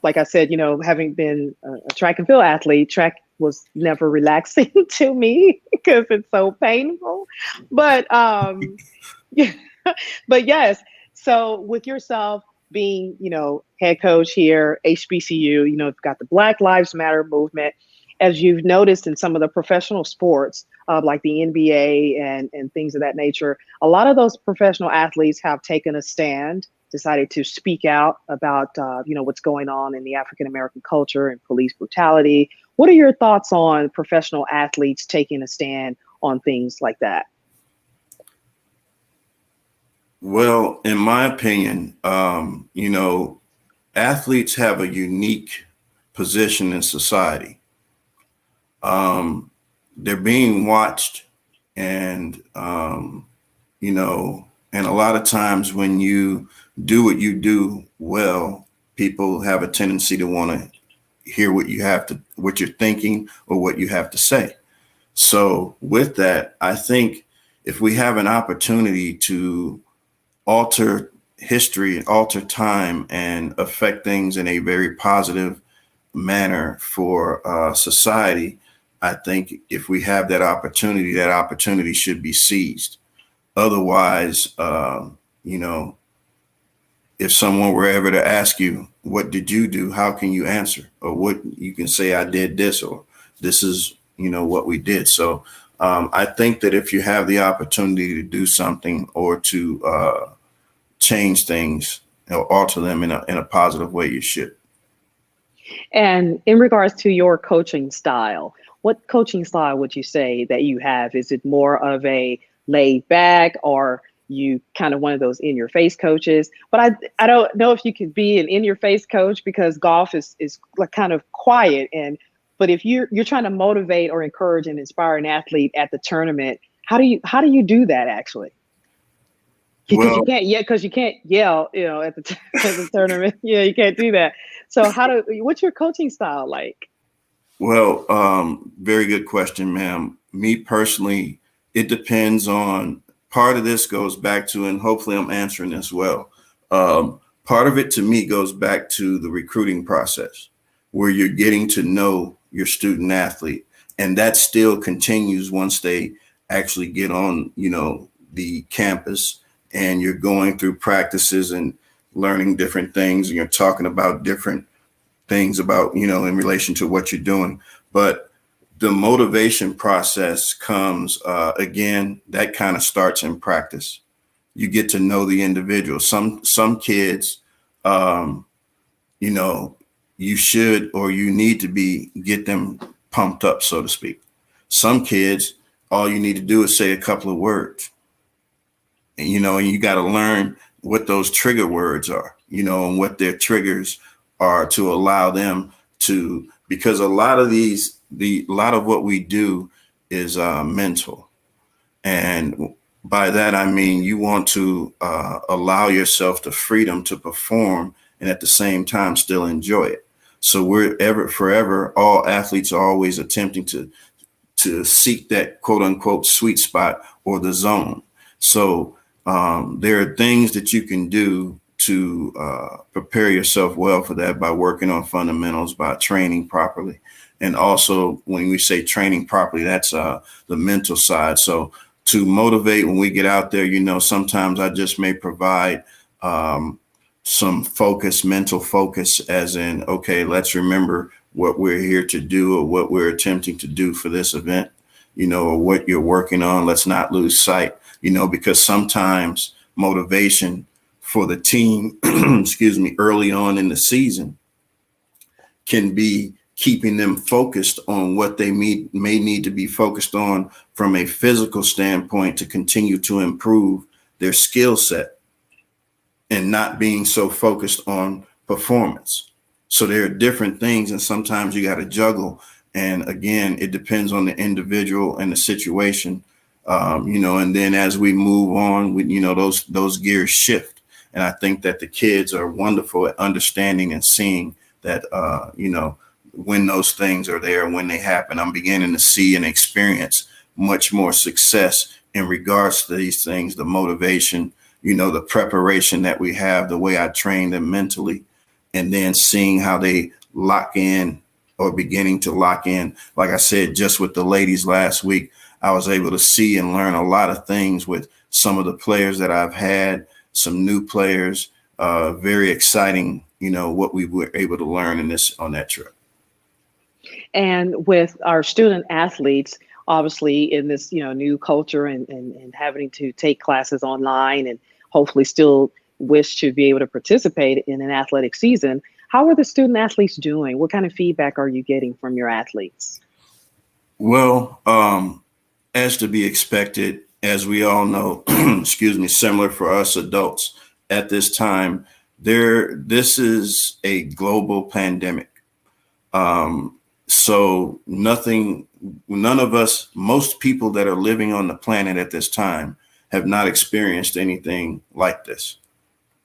Like I said, having been a track and field athlete, track was never relaxing to me because it's so painful. But yeah. But yes, so with yourself being, head coach here, HBCU, you've got the Black Lives Matter movement, as you've noticed in some of the professional sports, like the NBA and things of that nature, a lot of those professional athletes have taken a stand, decided to speak out about, what's going on in the African-American culture and police brutality. What are your thoughts on professional athletes taking a stand on things like that? Well, in my opinion, athletes have a unique position in society. They're being watched, and, and a lot of times when you do what you do well, people have a tendency to want to hear what you're thinking or what you have to say. So with that, I think if we have an opportunity to alter history, alter time, and affect things in a very positive manner for society, I think if we have that opportunity should be seized. Otherwise, if someone were ever to ask you, what did you do? How can you answer? Or what you can say, I did this, or this is, what we did. So I think that if you have the opportunity to do something or to change things or alter them in a positive way, you should. And in regards to your coaching style, what coaching style would you say that you have? Is it more of a laid back, or you kind of one of those in your face coaches. But I don't know if you could be an in your face coach, because golf is like kind of quiet. But if you're trying to motivate or encourage and inspire an athlete at the tournament, how do you do that actually? Because Well, you can't yell, at at the tournament. Yeah, you can't do that. So what's your coaching style like? well, very good question, ma'am. Me personally, it depends on, part of this goes back to, and hopefully I'm answering this well. Part of it to me goes back to the recruiting process, where you're getting to know your student athlete, and that still continues once they actually get on, the campus, and you're going through practices and learning different things, and you're talking about different things about, in relation to what you're doing. But the motivation process comes, again, that kind of starts in practice. You get to know the individual. Some kids, you should, or you need to get them pumped up, so to speak. Some kids, all you need to do is say a couple of words, and you got to learn what those trigger words are, and what their triggers are, to allow them to, because a lot of what we do is mental. And by that, I mean, you want to allow yourself the freedom to perform and at the same time still enjoy it. So forever, all athletes are always attempting to seek that quote unquote sweet spot or the zone. So there are things that you can do to prepare yourself well for that, by working on fundamentals, by training properly. And also, when we say training properly, that's the mental side. So to motivate when we get out there, sometimes I just may provide some focus, mental focus, as in, okay, let's remember what we're here to do, or what we're attempting to do for this event, or what you're working on. Let's not lose sight, because sometimes motivation for the team, excuse me, early on in the season can be keeping them focused on what they may need to be focused on from a physical standpoint to continue to improve their skill set, and not being so focused on performance. So there are different things, and sometimes you got to juggle. And again, it depends on the individual and the situation, and then as we move on, those gears shift. And I think that the kids are wonderful at understanding and seeing that, when those things are there, when they happen, I'm beginning to see and experience much more success in regards to these things, the motivation, the preparation that we have, the way I train them mentally, and then seeing how they lock in, or beginning to lock in. Like I said, just with the ladies last week, I was able to see and learn a lot of things with some of the players that I've had, some new players, very exciting, what we were able to learn on that trip. And with our student athletes, obviously in this, new culture, and having to take classes online, and hopefully still wish to be able to participate in an athletic season, how are the student athletes doing? What kind of feedback are you getting from your athletes? Well, as to be expected, as we all know, excuse me, similar for us adults at this time, this is a global pandemic. So none of us, most people that are living on the planet at this time, have not experienced anything like this.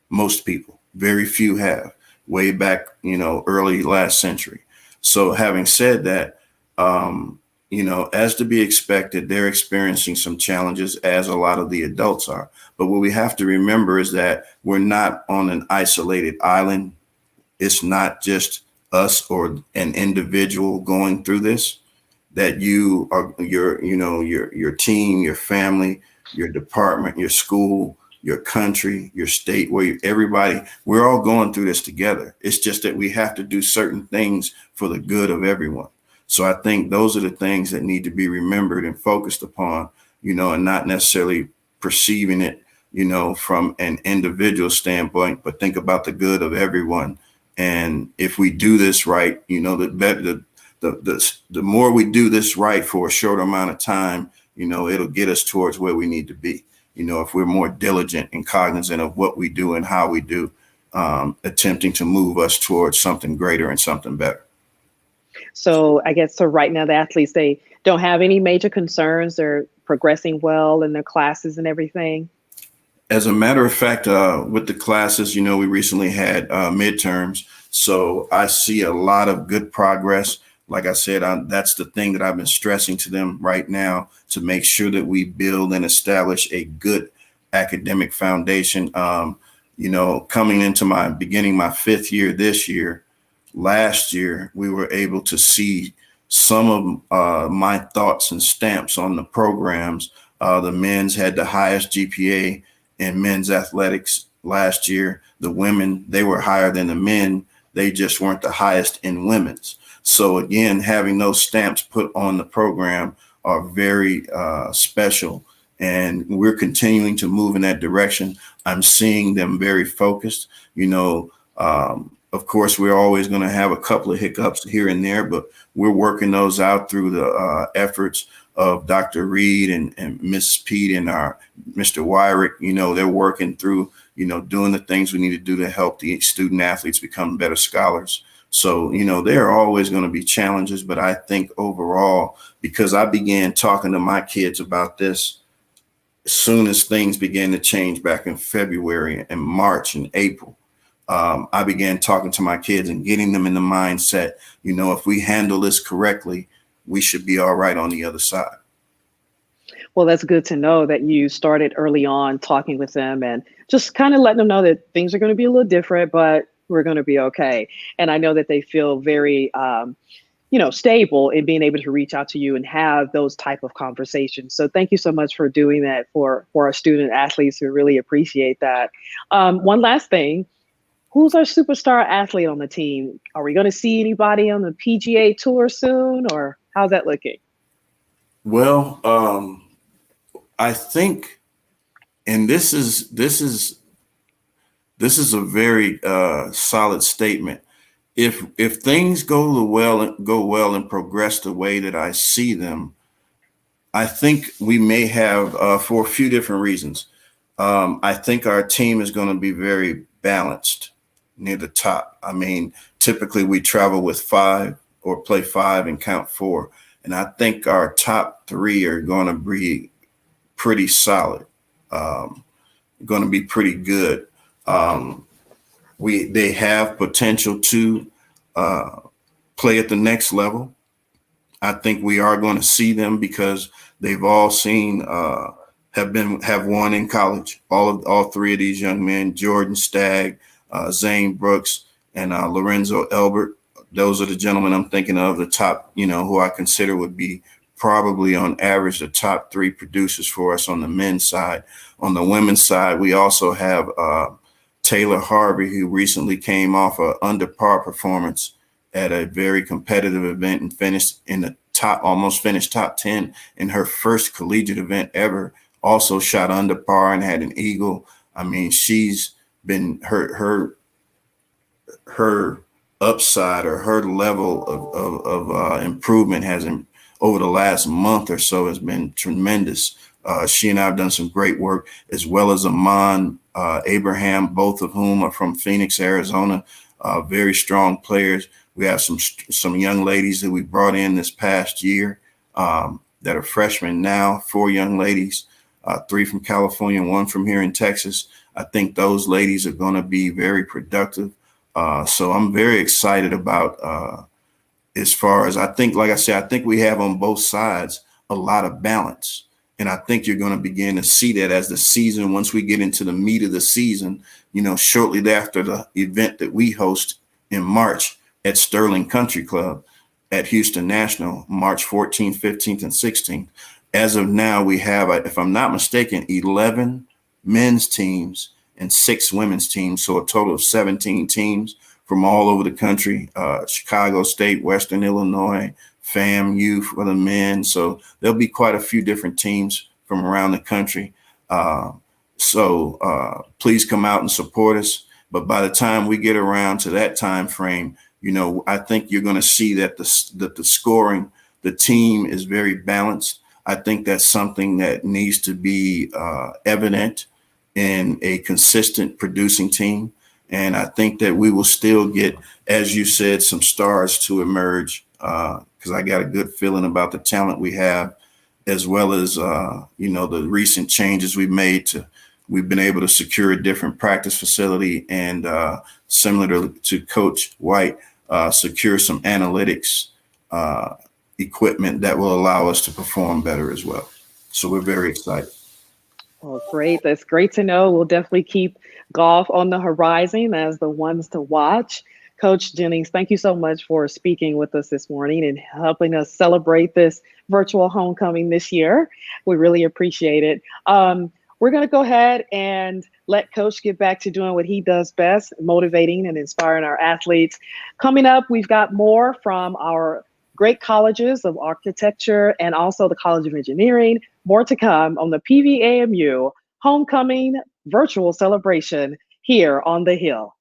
Most people, very few have, way back, early last century. So having said that, as to be expected, they're experiencing some challenges, as a lot of the adults are. But what we have to remember is that we're not on an isolated island. It's not just us or an individual going through this, that you are your team, your family, your department, your school, your country, your state, everybody, we're all going through this together. It's just that we have to do certain things for the good of everyone. So I think those are the things that need to be remembered and focused upon, and not necessarily perceiving it, from an individual standpoint, but think about the good of everyone. And if we do this right, the more we do this right for a short amount of time, it'll get us towards where we need to be. if we're more diligent and cognizant of what we do and how we do, attempting to move us towards something greater and something better. So I guess so right now the athletes, they don't have any major concerns. They're progressing well in their classes and everything. As a matter of fact, with the classes, we recently had midterms. So I see a lot of good progress. Like I said, that's the thing that I've been stressing to them right now, to make sure that we build and establish a good academic foundation. Coming into beginning my 5th year this year, last year, we were able to see some of my thoughts and stamps on the programs. The men's had the highest GPA in men's athletics last year. The women, they were higher than the men. They just weren't the highest in women's. So again, having those stamps put on the program are very special. And we're continuing to move in that direction. I'm seeing them very focused. Of course, we're always going to have a couple of hiccups here and there, but we're working those out through the efforts of Dr. Reed and Miss Pete and our Mr. Wyrick. They're working through, doing the things we need to do to help the student athletes become better scholars. So, there are always going to be challenges, but I think overall, because I began talking to my kids about this as soon as things began to change back in February and March and April, I began talking to my kids and getting them in the mindset, if we handle this correctly, we should be all right on the other side. Well, that's good to know that you started early on talking with them and just kind of letting them know that things are going to be a little different, but we're going to be okay. And I know that they feel very, stable in being able to reach out to you and have those type of conversations. So thank you so much for doing that for our student athletes. We really appreciate that. One last thing. Who's our superstar athlete on the team? Are we going to see anybody on the PGA Tour soon, or how's that looking? Well, I think, and this is a very solid statement. If things go well and progress the way that I see them, I think we may have for a few different reasons. I think our team is going to be very balanced near the top. I mean, typically we travel with 5 or play 5 and count 4. And I think our top 3 are going to be pretty solid, going to be pretty good. They have potential to play at the next level. I think we are going to see them because they've all seen, have won in college. All 3 of these young men, Jordan Stagg, Zane Brooks, and Lorenzo Elbert. Those are the gentlemen I'm thinking of, the top, who I consider would be probably on average the top 3 producers for us on the men's side. On the women's side, we also have Taylor Harvey, who recently came off an under par performance at a very competitive event and finished in the almost finished top 10 in her first collegiate event ever. Also shot under par and had an eagle. I mean, she's been her upside or her level of improvement over the last month or so has been tremendous. She and I have done some great work, as well as Amon Abraham, both of whom are from Phoenix, Arizona, very strong players. We have some young ladies that we brought in this past year that are freshmen now, 4 young ladies, 3 from California, 1 from here in Texas. I think those ladies are going to be very productive. So I'm very excited about as far as I think we have on both sides a lot of balance. And I think you're going to begin to see that as the season, once we get into the meat of the season, shortly after the event that we host in March at Sterling Country Club at Houston National, March 14th, 15th, and 16th. As of now, we have, if I'm not mistaken, 11 men's teams and 6 women's teams. So a total of 17 teams from all over the country, Chicago State, Western Illinois, FAMU for the men. So there'll be quite a few different teams from around the country. So please come out and support us. But by the time we get around to that time frame, I think you're going to see that the scoring, the team is very balanced. I think that's something that needs to be evident in a consistent producing team. And I think that we will still get, as you said, some stars to emerge, because I got a good feeling about the talent we have, as well as, the recent changes we've made we've been able to secure a different practice facility and similar to Coach White, secure some analytics equipment that will allow us to perform better as well. So we're very excited. Well, great. That's great to know. We'll definitely keep golf on the horizon as the ones to watch. Coach Jennings, thank you so much for speaking with us this morning and helping us celebrate this virtual homecoming this year. We really appreciate it. We're going to go ahead and let Coach get back to doing what he does best, motivating and inspiring our athletes. Coming up, we've got more from our great colleges of architecture and also the College of Engineering. More to come on the PVAMU Homecoming Virtual Celebration here on the Hill.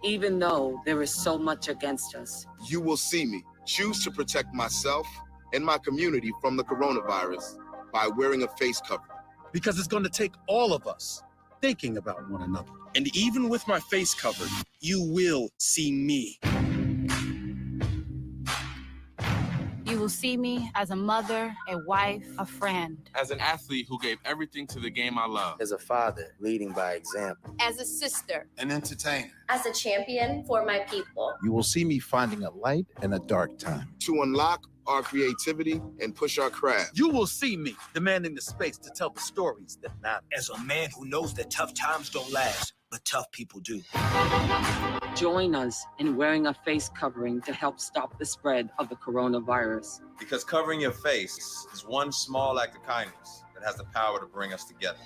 Even though there is so much against us, you will see me choose to protect myself and my community from the coronavirus by wearing a face covering. Because it's going to take all of us thinking about one another. And even with my face covered, you will see me. You will see me as a mother, a wife, a friend. As an athlete who gave everything to the game I love. As a father, leading by example. As a sister. An entertainer. As a champion for my people. You will see me finding a light in a dark time. To unlock our creativity and push our craft. You will see me demanding the space to tell the stories that matter. As a man who knows that tough times don't last, but tough people do. Join us in wearing a face covering to help stop the spread of the coronavirus. Because covering your face is one small act of kindness that has the power to bring us together.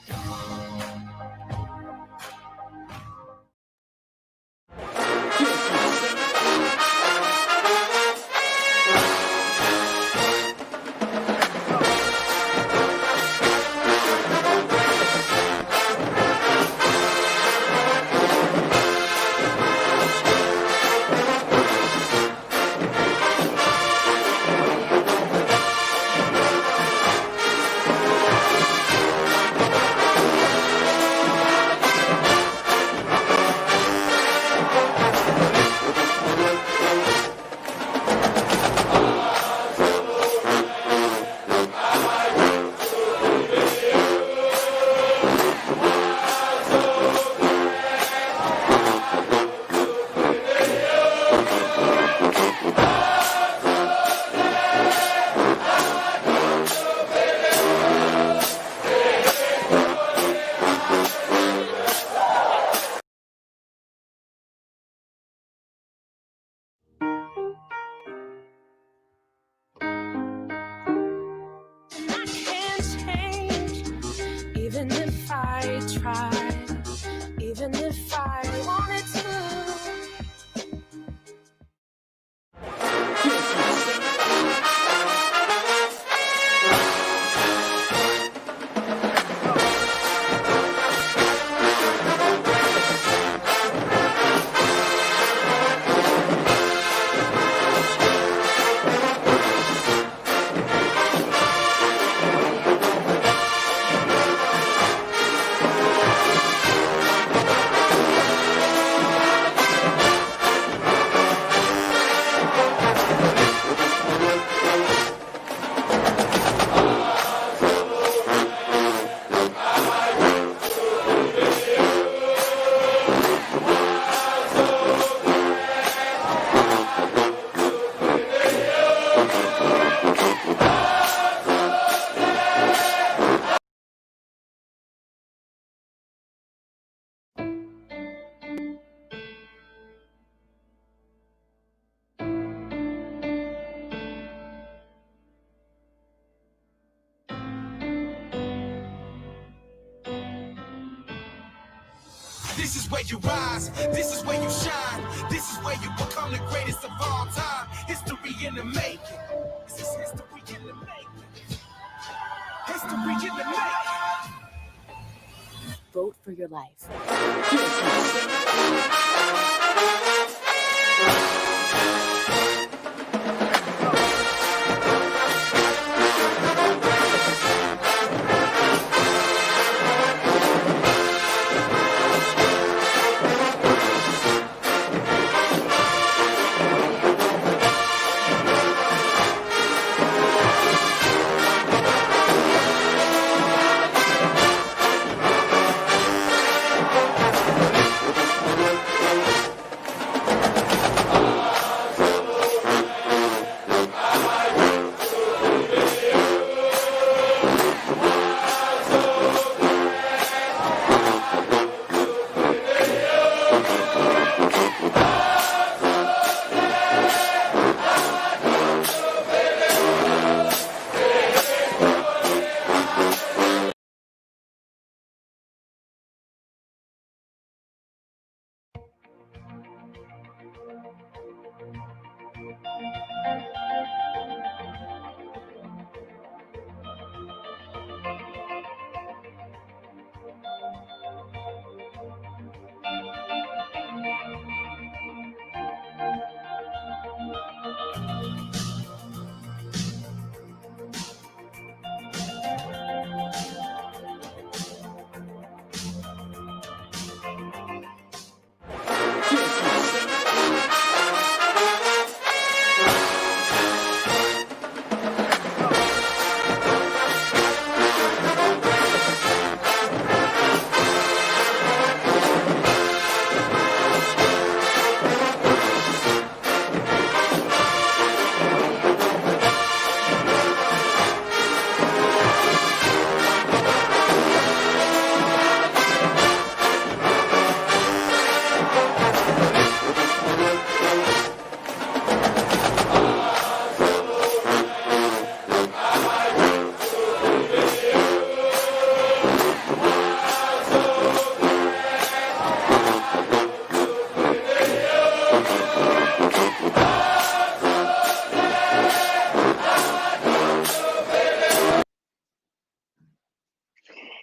This is where you rise. This is where you shine. This is where you become the greatest of all time. History in the making. This is history in the making. History in the making. Vote for your life.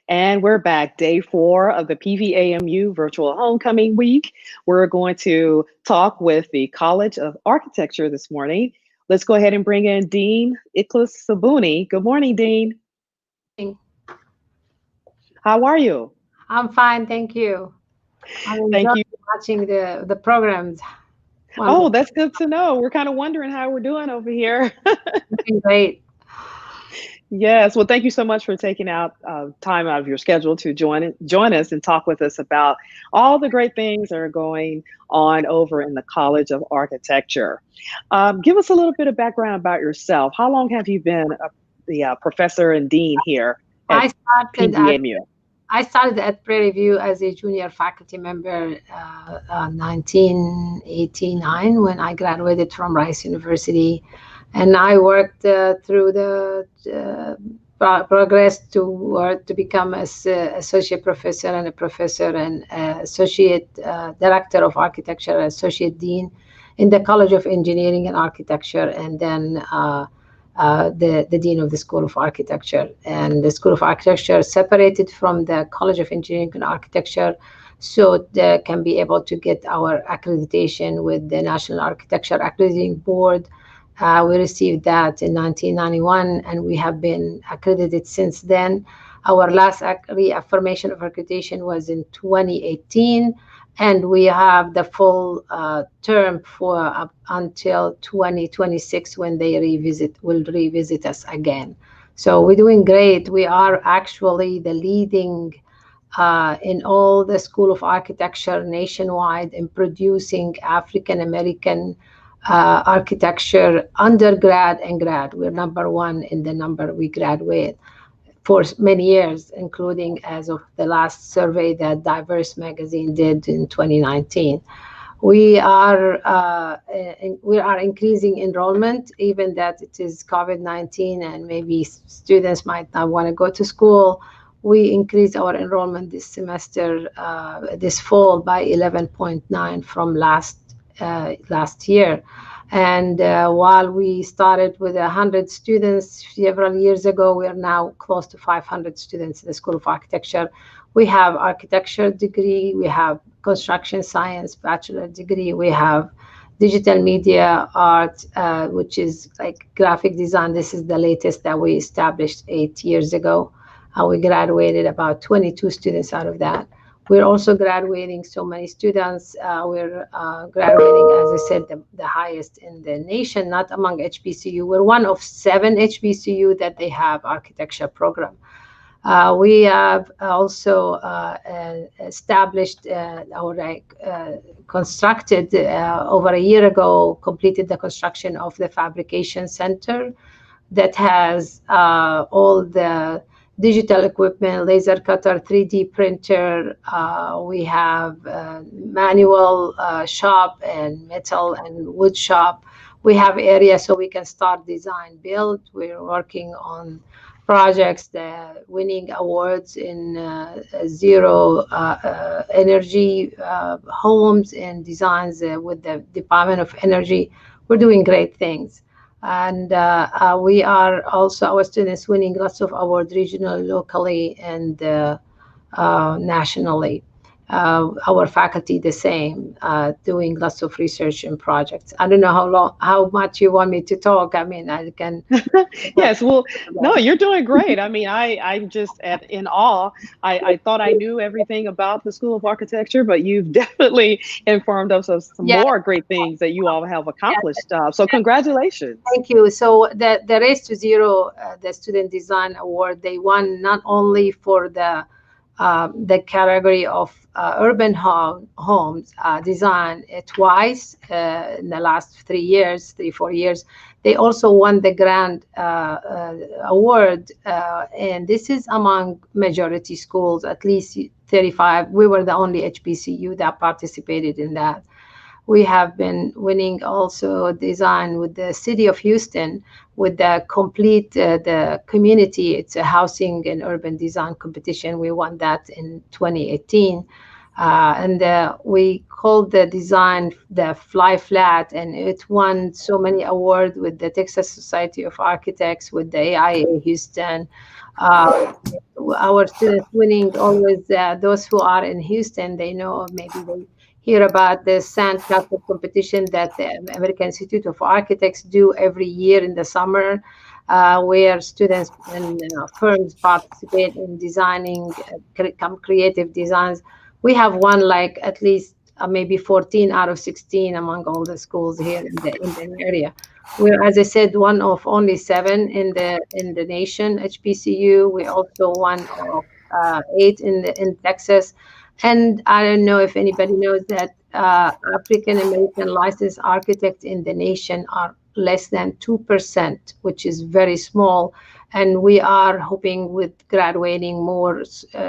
And we're back, day 4 of the PVAMU Virtual Homecoming Week. We're going to talk with the College of Architecture this morning. Let's go ahead and bring in Dean Iklas Sabuni. Good morning, Dean. How are you? I'm fine, thank you. I'm Thank you. watching the programs. Oh, that's good to know. We're kind of wondering how we're doing over here. Great. Yes, well, thank you so much for taking out time out of your schedule to join us and talk with us about all the great things that are going on over in the College of Architecture. Give us a little bit of background about yourself. How long have you been the professor and dean here at PVAMU? I started at Prairie View as a junior faculty member 1989 when I graduated from Rice University. And I worked through the progress to become an associate professor and a professor and associate director of architecture, associate dean in the College of Engineering and Architecture, and then the dean of the School of Architecture. And the School of Architecture separated from the College of Engineering and Architecture so they can be able to get our accreditation with the National Architecture Accrediting Board. We received that in 1991, and we have been accredited since then. Our last reaffirmation of accreditation was in 2018, and we have the full term for until 2026 when they will revisit us again. So we're doing great. We are actually the leading in all the School of Architecture nationwide in producing African American architecture undergrad and grad. We're #1 in the number we graduate for many years, including as of the last survey that Diverse Magazine did in 2019. We are increasing enrollment, even that it is COVID-19 and maybe students might not want to go to school. we increased our enrollment this semester, this fall, by 11.9 from last year. And while we started with 100 students several years ago, we are now close to 500 students in the School of Architecture. We have architecture degree, we have construction science bachelor degree, we have digital media art, which is like graphic design. This is the latest that we established 8 years ago. We graduated about 22 students out of that. We're also graduating so many students. We're graduating, as I said, the highest in the nation, not among HBCU. We're one of 7 HBCU that they have architecture program. We have also established constructed over a year ago, completed the construction of the fabrication center that has all the digital equipment, laser cutter, 3D printer. We have manual shop and metal and wood shop. We have areas so we can start design build. We're working on projects that winning awards in zero energy homes and designs with the Department of Energy. We're doing great things. And we are also, our students winning lots of awards regionally, locally, and nationally. Our faculty the same, doing lots of research and projects. I don't know how much you want me to talk. I mean, I can. Yes, well, no, you're doing great. I mean, I'm just in awe. I thought I knew everything about the School of Architecture, but you've definitely informed us of some more great things that you all have accomplished. So congratulations. Thank you. So the Race to Zero, the Student Design Award, they won not only for the category of urban homes design twice in the last 3-4 years. They also won the Grand Award, and this is among majority schools, at least 35. We were the only HBCU that participated in that. We have been winning also design with the city of Houston with the complete the community. It's a housing and urban design competition. We won that in 2018. And we called the design the Fly Flat, and it won so many awards with the Texas Society of Architects, with the AIA Houston. Our students winning always, those who are in Houston, they know, maybe they hear about the sandcastle competition that the American Institute of Architects do every year in the summer, where students and firms participate in designing creative designs. We have won like at least maybe 14 out of 16 among all the schools here in the area. We're, as I said, one of only 7 in the nation, HBCU. We also one of 8 in Texas. And I don't know if anybody knows that African American licensed architects in the nation are less than 2%, which is very small. And we are hoping with graduating more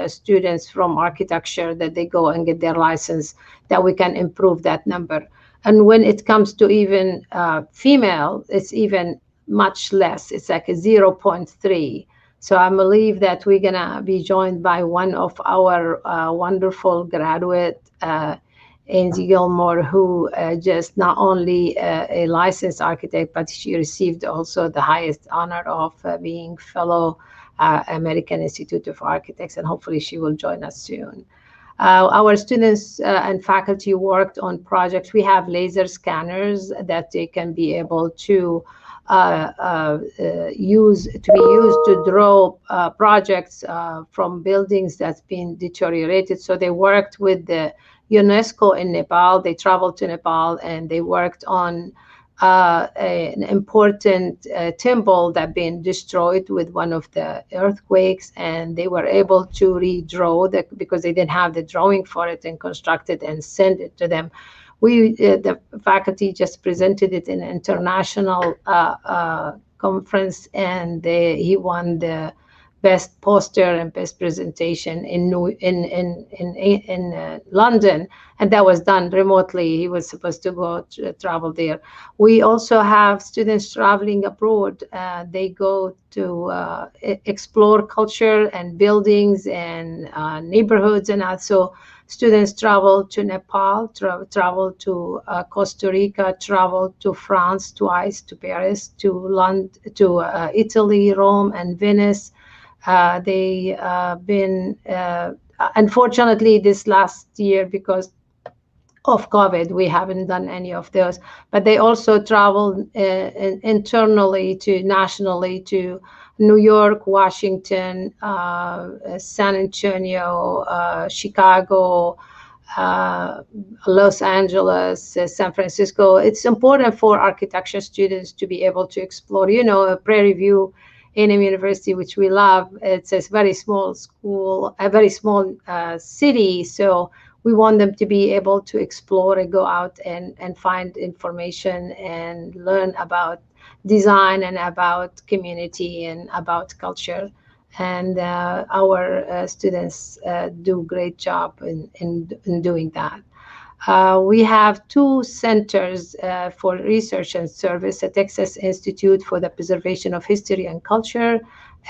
students from architecture that they go and get their license, that we can improve that number. And when it comes to even female, it's even much less. It's like a 0.3. So I believe that we're going to be joined by one of our wonderful graduate, Angie Gilmore, who just not only a licensed architect, but she received also the highest honor of being fellow American Institute of Architects, and hopefully she will join us soon. Our students and faculty worked on projects. We have laser scanners that they can be able to used to draw projects from buildings that's been deteriorated. So they worked with the UNESCO in Nepal. They traveled to Nepal and they worked on an important temple that been destroyed with one of the earthquakes, and they were able to redraw that because they didn't have the drawing for it, and construct it and send it to them. The faculty just presented it in an international conference, and he won the best poster and best presentation in London, and that was done remotely. He was supposed to go travel there. We also have students traveling abroad. They go to explore culture and buildings and neighborhoods, and also students travel to Nepal, travel to Costa Rica, travel to France twice, to Paris, to London, to Italy, Rome, and Venice. They been, unfortunately, this last year, because of COVID, we haven't done any of those. But they also travel internally to nationally to New York, Washington, San Antonio, Chicago, Los Angeles, San Francisco. It's important for architecture students to be able to explore. Prairie View A&M University, which we love, it's a very small school, a very small city. So we want them to be able to explore and go out and find information and learn about design and about community and about culture. And our students do a great job in doing that. We have two centers for research and service, the Texas Institute for the Preservation of History and Culture,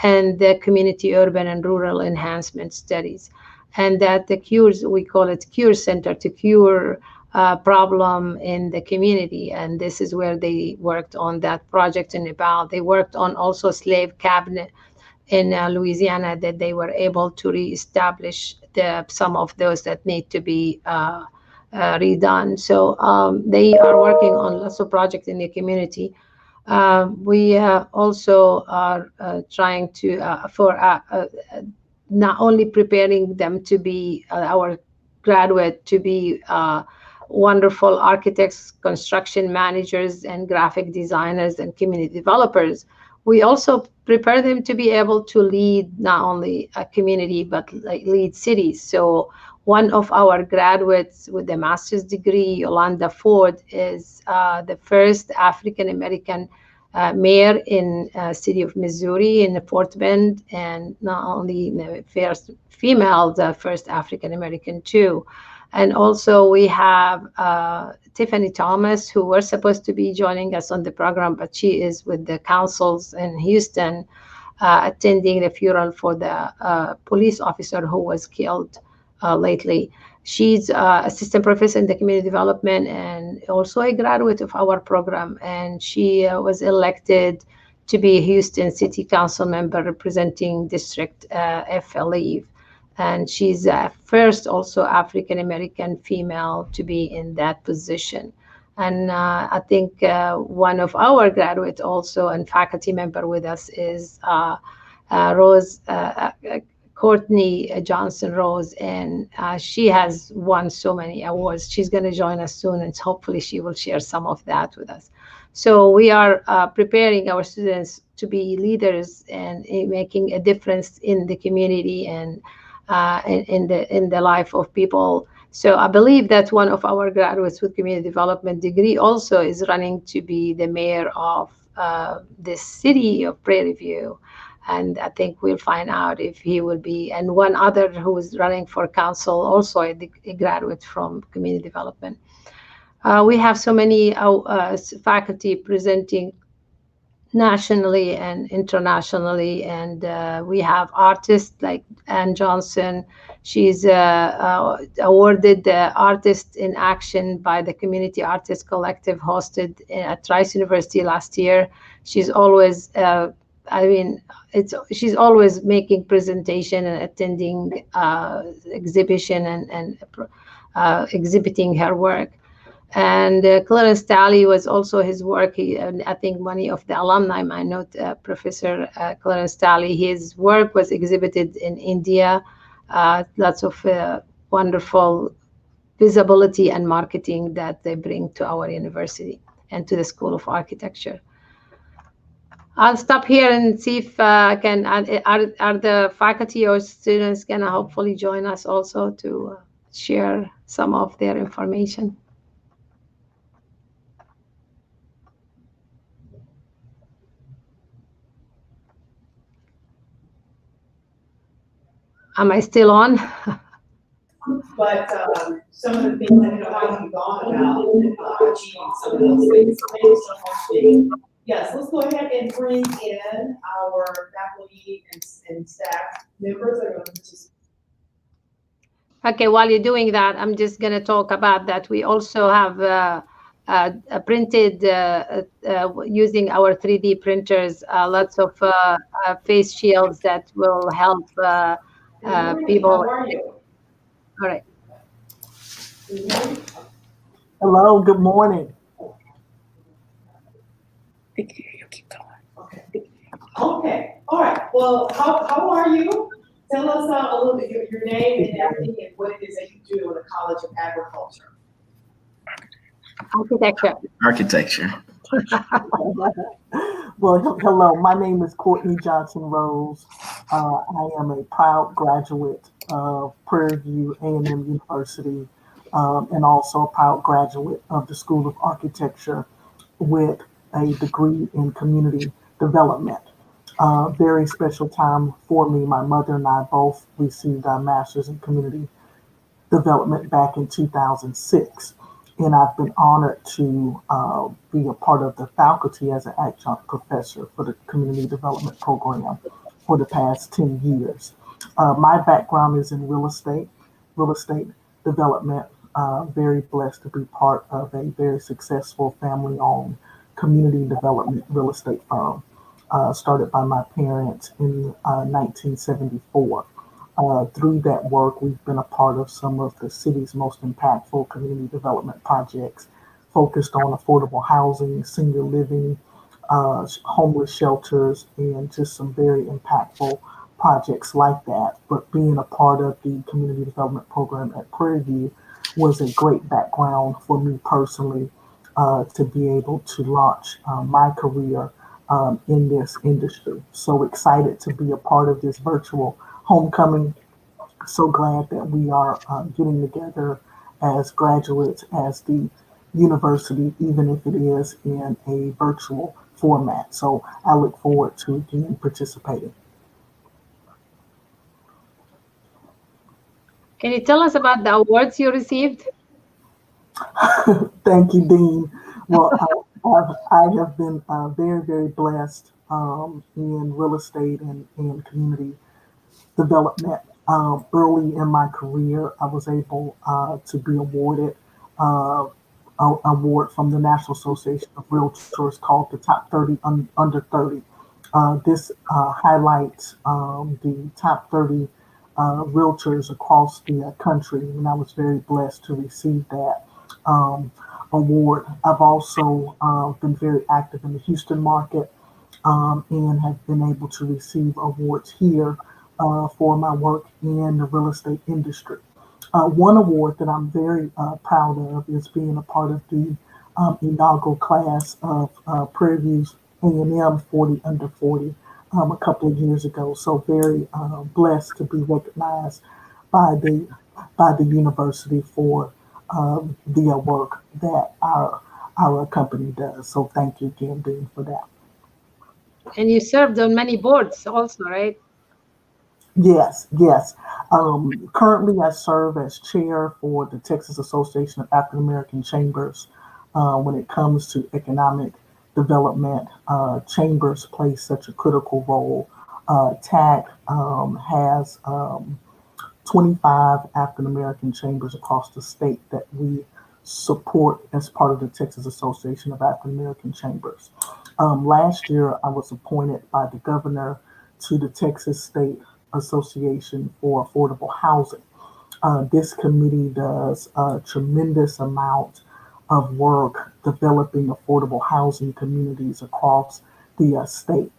and the Community Urban and Rural Enhancement Studies. And that the cures, we call it Cure Center, to cure problem in the community. And this is where they worked on that project in Nepal. They worked on also slave cabinet in Louisiana, that they were able to reestablish some of those that need to be redone. So they are working on lots of projects in the community. We also are trying to not only preparing them to be our graduate to be wonderful architects, construction managers, and graphic designers and community developers. We also prepare them to be able to lead not only a community, but lead cities. So one of our graduates with a master's degree, Yolanda Ford, is the first African-American mayor in city of Missouri in Fort Bend, and not only the first female, the first African-American too. And also we have Tiffany Thomas, who was supposed to be joining us on the program, but she is with the councils in Houston, attending the funeral for the police officer who was killed lately. She's assistant professor in the community development and also a graduate of our program. And she was elected to be a Houston City Council member representing District F, I believe. And she's first also African-American female to be in that position. And I think one of our graduates also and faculty member with us is Rose Courtney Johnson Rose, and she has won so many awards. She's going to join us soon, and hopefully she will share some of that with us. So we are preparing our students to be leaders and making a difference in the community and in the life of people. So I believe that one of our graduates with community development degree also is running to be the mayor of the city of Prairie View. And I think we'll find out if he will be, and one other who is running for council, also a graduate from community development. We have so many faculty presenting nationally and internationally, and we have artists like Ann Johnson. She's awarded the Artist in Action by the Community Artists Collective, hosted at Rice University last year. She's always she's always making presentation and attending exhibition and exhibiting her work. And Clarence Talley was also his work. I think many of the alumni might know Professor Clarence Talley. His work was exhibited in India. Lots of wonderful visibility and marketing that they bring to our university and to the School of Architecture. I'll stop here and see if are the faculty or students gonna hopefully join us also to share some of their information. Am I still on? But some of the things that how you've gone about achieving some of those things. So thank you so much, Dave. Yes, let's go ahead and bring in our faculty and staff members that are going to participate. Okay, while you're doing that, I'm just going to talk about that. We also have printed using our 3D printers, lots of face shields that will help people. How are you? All right. Hello, good morning. You keep going. Okay. All right. Well, how are you? Tell us a little bit your name and everything and what it is that you do in the College of Agriculture. Architecture. Well, hello. My name is Courtney Johnson Rose. I am a proud graduate of Prairie View A&M University, and also a proud graduate of the School of Architecture with a degree in community development. Very special time for me. My mother and I both received our master's in community development back in 2006. And I've been honored to be a part of the faculty as an adjunct professor for the community development program for the past 10 years. My background is in real estate development. Very blessed to be part of a very successful family-owned community development real estate firm. Started by my parents in 1974. Through that work, we've been a part of some of the city's most impactful community development projects focused on affordable housing, senior living, homeless shelters, and just some very impactful projects like that. But being a part of the community development program at Prairie View was a great background for me personally to be able to launch my career in this industry. So excited to be a part of this virtual homecoming. So glad that we are getting together as graduates, as the university, even if it is in a virtual format. So I look forward to again participating. Can you tell us about the awards you received? Thank you, Dean. Well, I have been very, very blessed in real estate and community development. Early in my career, I was able to be awarded an award from the National Association of Realtors called the Top 30 Under 30. This highlights the top 30 realtors across the country, and I was very blessed to receive that award. I've also been very active in the Houston market and have been able to receive awards here for my work in the real estate industry. One award that I'm very proud of is being a part of the inaugural class of Prairie View's A&M 40 Under 40 a couple of years ago. So very blessed to be recognized by the university for the work that our company does. So thank you again, Dean, for that. And you served on many boards also, right? Yes. Currently, I serve as chair for the Texas Association of African American Chambers. When it comes to economic development, chambers play such a critical role. TAC has 25 African American chambers across the state that we support as part of the Texas Association of African American Chambers. Last year, I was appointed by the governor to the Texas State Association for Affordable Housing. This committee does a tremendous amount of work developing affordable housing communities across the state.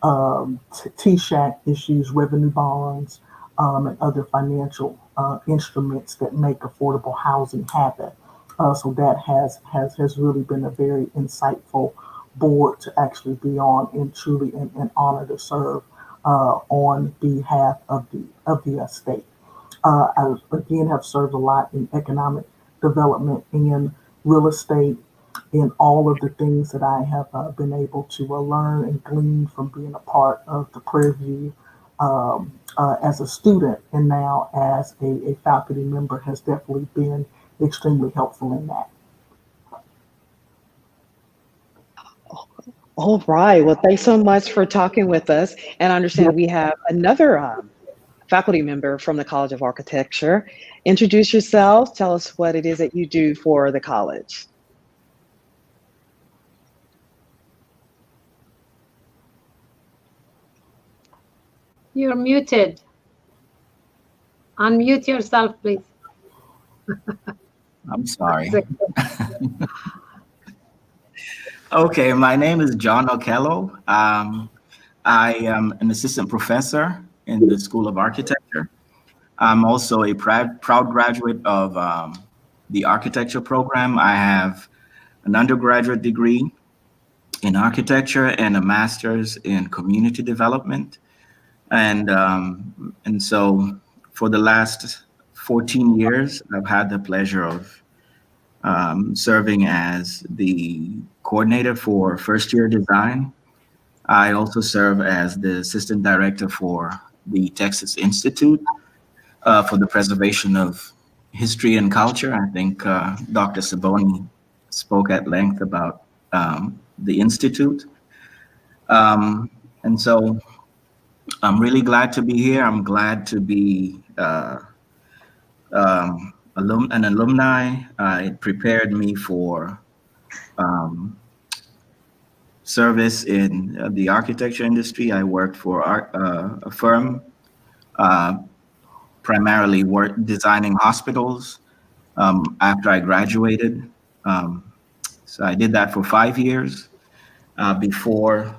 TSHAC issues revenue bonds and other financial instruments that make affordable housing happen. So that has really been a very insightful board to actually be on, and truly an honor to serve on behalf of the state. I again have served a lot in economic development and real estate, in all of the things that I have been able to learn and glean from being a part of the Prairie View as a student and now as a faculty member has definitely been extremely helpful in that. All right. Well, thanks so much for talking with us. And I understand we have another faculty member from the College of Architecture. Introduce yourself. Tell us what it is that you do for the college. You're muted. Unmute yourself, please. I'm sorry. Okay, my name is John Okello. I am an assistant professor in the School of Architecture. I'm also a proud graduate of the architecture program. I have an undergraduate degree in architecture and a master's in community development. And so for the last 14 years, I've had the pleasure of serving as the coordinator for first year design. I also serve as the assistant director for the Texas Institute for the Preservation of History and Culture. I think Dr. Saboni spoke at length about the Institute. And so I'm really glad to be here. I'm glad to be an alumni. It prepared me for service in the architecture industry. I worked for a firm primarily designing hospitals after I graduated. So I did that for 5 years before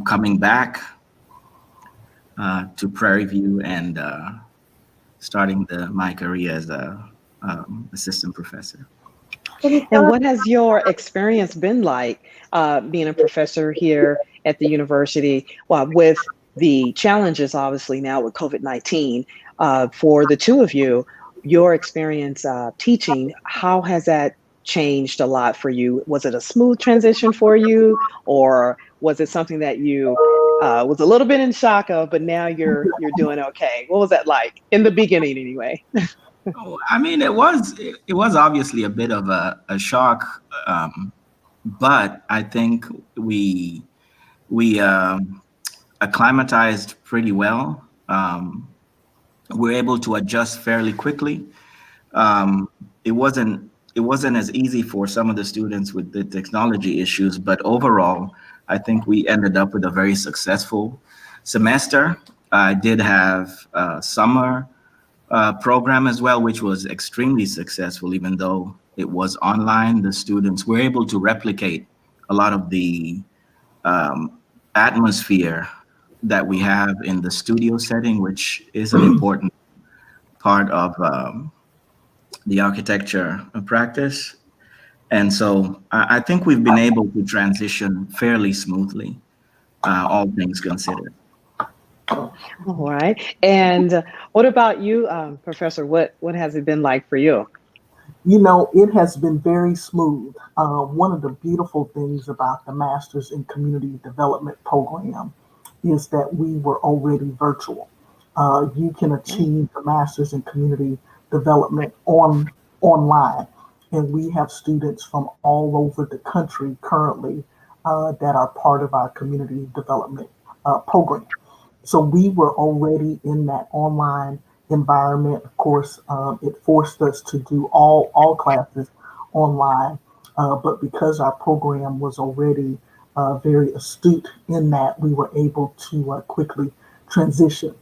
coming back to Prairie View and starting my career as a assistant professor. And what has your experience been like being a professor here at the university? Well, with the challenges, obviously, now with COVID-19, for the two of you, your experience teaching, how has that changed a lot for you? Was it a smooth transition for you, or was it something that you was a little bit in shock of, but now you're doing okay? What was that like in the beginning, anyway? I mean, it was obviously a bit of a shock, but I think we acclimatized pretty well. We're able to adjust fairly quickly. It wasn't as easy for some of the students with the technology issues, but overall, I think we ended up with a very successful semester. I did have summer program as well, which was extremely successful, even though it was online. The students were able to replicate a lot of the atmosphere that we have in the studio setting, which is an important part of the architecture practice. And so I think we've been able to transition fairly smoothly, all things considered. All right. And what about you, Professor? What has it been like for you? You know, it has been very smooth. One of the beautiful things about the Masters in Community Development program is that we were already virtual. You can achieve the Masters in Community Development online. And we have students from all over the country currently that are part of our community development program. So we were already in that online environment. Of course, it forced us to do all classes online, but because our program was already very astute in that, we were able to quickly transition.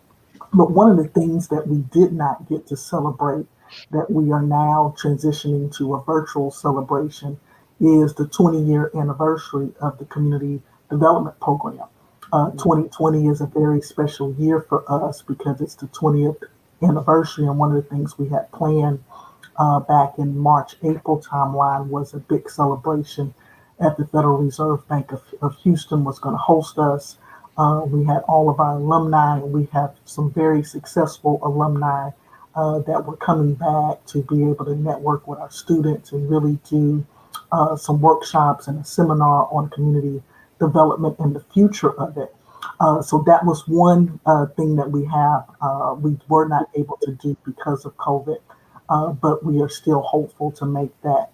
But one of the things that we did not get to celebrate that we are now transitioning to a virtual celebration is the 20-year anniversary of the community development program. 2020 is a very special year for us because it's the 20th anniversary, and one of the things we had planned back in March, April timeline was a big celebration at the Federal Reserve Bank of Houston was going to host us. We had all of our alumni, and we have some very successful alumni that were coming back to be able to network with our students and really do some workshops and a seminar on community development and the future of it. So that was one thing that we were not able to do because of COVID, but we are still hopeful to make that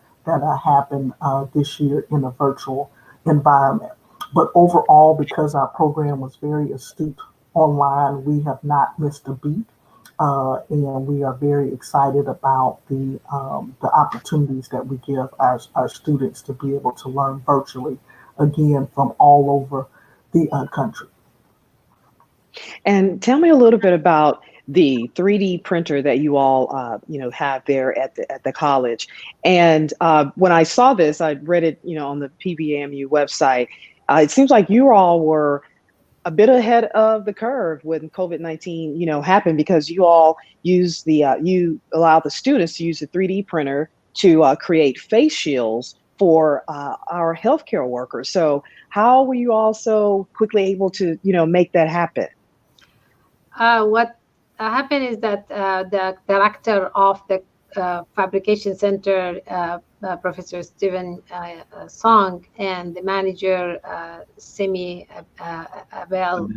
happen this year in a virtual environment. But overall, because our program was very astute online, we have not missed a beat. And we are very excited about the opportunities that we give our students to be able to learn virtually, again, from all over the country. And tell me a little bit about the 3D printer that you all, have there at the college. And when I saw this, I read it, on the PVAMU website. It seems like you all were a bit ahead of the curve when COVID-19, happened, because you all use you allow the students to use the 3D printer to create face shields for our healthcare workers. So how were you all so quickly able to, make that happen? What happened is that the director of the fabrication center, Professor Stephen Song, and the manager, Semi Abel,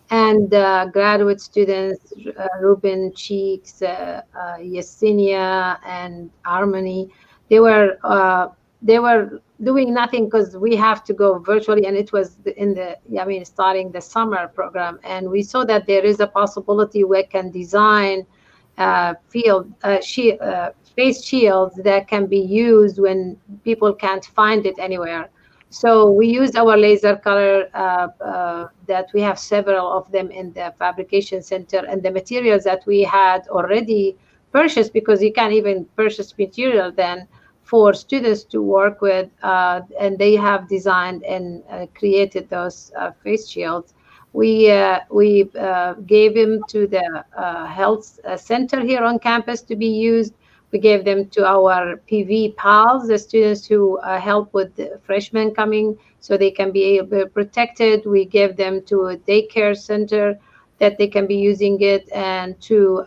and graduate students, Ruben Cheeks, Yesenia, and Harmony, they were doing nothing because we have to go virtually, and it was starting the summer program, and we saw that there is a possibility we can design face shields that can be used when people can't find it anywhere. So we used our laser color that we have several of them in the fabrication center, and the materials that we had already purchased, because you can't even purchase material then for students to work with, and they have designed and created those face shields. We gave them to the health center here on campus to be used. We gave them to our PV pals, the students who help with the freshmen coming, so they can be protected. We gave them to a daycare center that they can be using it, and to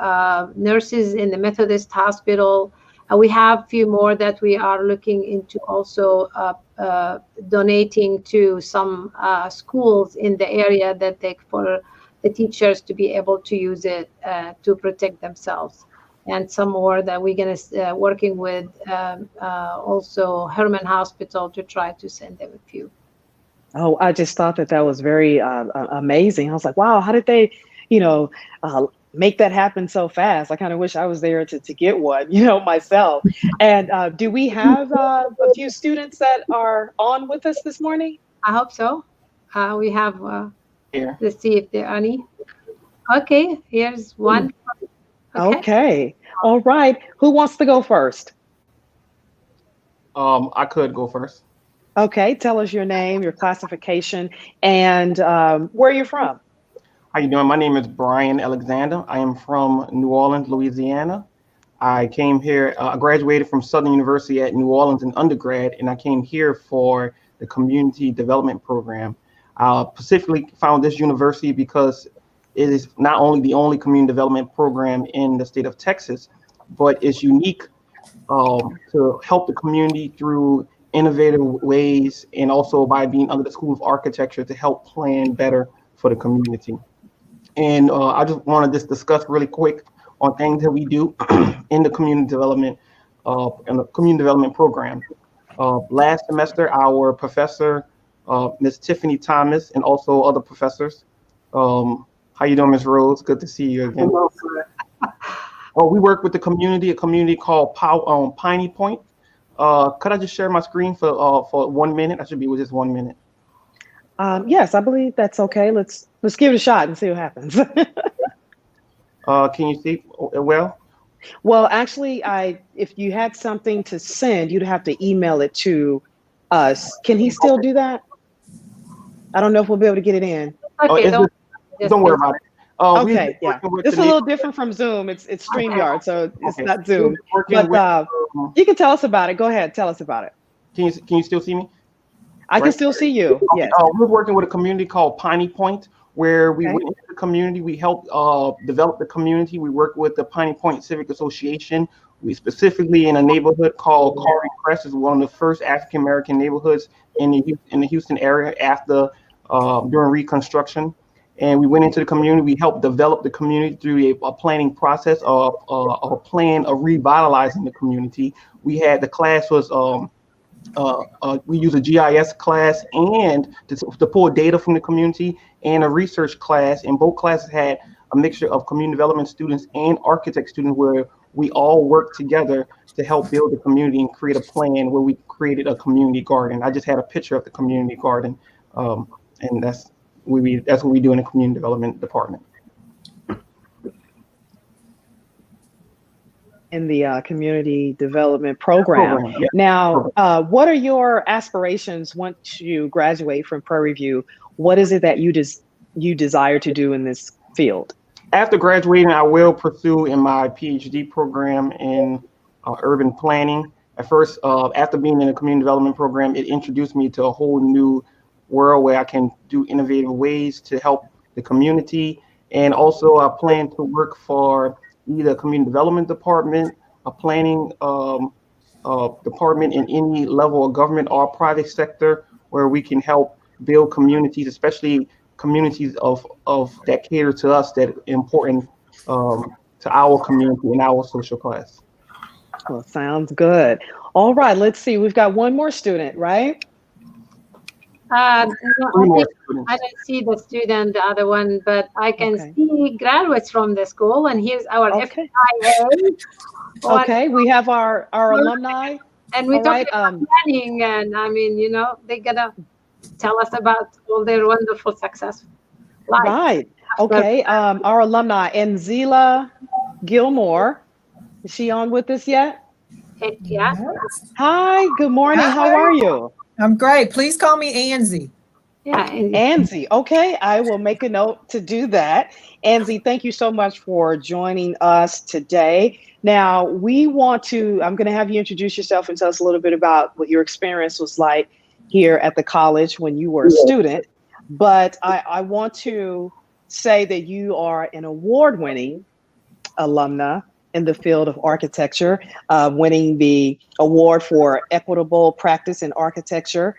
nurses in the Methodist Hospital. We have a few more that we are looking into, also donating to some schools in the area for the teachers to be able to use it to protect themselves. And some more that we're going to working with also Herman Hospital to try to send them a few. Oh, I just thought that was very amazing. I was like, wow, how did they, make that happen so fast? I kind of wish I was there to get one, myself. And do we have a few students that are on with us this morning? I hope so. We have, let's see if there are any. Okay, here's one. Okay. All right. Who wants to go first? I could go first. Okay. Tell us your name, your classification, and where you're from. How you doing? My name is Brian Alexander. I am from New Orleans, Louisiana. I came here, I graduated from Southern University at New Orleans in undergrad, and I came here for the community development program. I specifically found this university because it is not only the only community development program in the state of Texas, but it's unique to help the community through innovative ways, and also by being under the School of Architecture to help plan better for the community. And I just want to discuss really quick on things that we do in the community development program. Last semester, our professor, Ms. Tiffany Thomas, and also other professors. How you doing, Ms. Rose? Good to see you again. Hello, sir. We work with a community called Piney Point. Could I just share my screen for 1 minute? I should be with just 1 minute. Yes, I believe that's okay. Let's give it a shot and see what happens. Can you see well? Well, actually, if you had something to send, you'd have to email it to us. Can he still do that? I don't know if we'll be able to get it in. Okay, don't worry about it. Okay, yeah. It's a little different from Zoom. It's StreamYard, so it's not Zoom. But you can tell us about it. Go ahead, tell us about it. Can you still see me? I can still see you. Okay. Yes. We're working with a community called Piney Point, where we went into the community. We help develop the community. We work with the Piney Point Civic Association. We specifically in a neighborhood called Carving Crest, is one of the first African American neighborhoods in the Houston area after during Reconstruction. And we went into the community. We helped develop the community through a planning process of a plan of revitalizing the community. We had the class was we use a GIS class and to pull data from the community, and a research class. And both classes had a mixture of community development students and architect students, where we all worked together to help build the community and create a plan where we created a community garden. I just had a picture of the community garden, and that's what we do in the community development department. In the community development program. Yeah. Now, what are your aspirations once you graduate from Prairie View? What is it that you desire to do in this field? After graduating, I will pursue in my PhD program in urban planning. At first, after being in a community development program, it introduced me to a whole new world where I can do innovative ways to help the community. And also I plan to work for either a community development department, a planning department in any level of government or private sector, where we can help build communities, especially communities of that cater to us, that are important to our community and our social class. Well, sounds good. All right, let's see. We've got one more student, right? I don't see the student, the other one, but I can see graduates from the school, and here's our FIA. Okay, we have our alumni. And we talk about planning, and I mean, you know, they're gonna tell us about all their wonderful success. Right. Okay. Our alumni, Enzila Gilmore. Is she on with us yet? Yeah. Hi. Good morning. Hi. How are you? I'm great. Please call me Anzie. Yeah, Anzie. Okay, I will make a note to do that. Anzie, thank you so much for joining us today. Now, I'm going to have you introduce yourself and tell us a little bit about what your experience was like here at the college when you were a student. But I want to say that you are an award-winning alumna in the field of architecture, winning the award for equitable practice in architecture.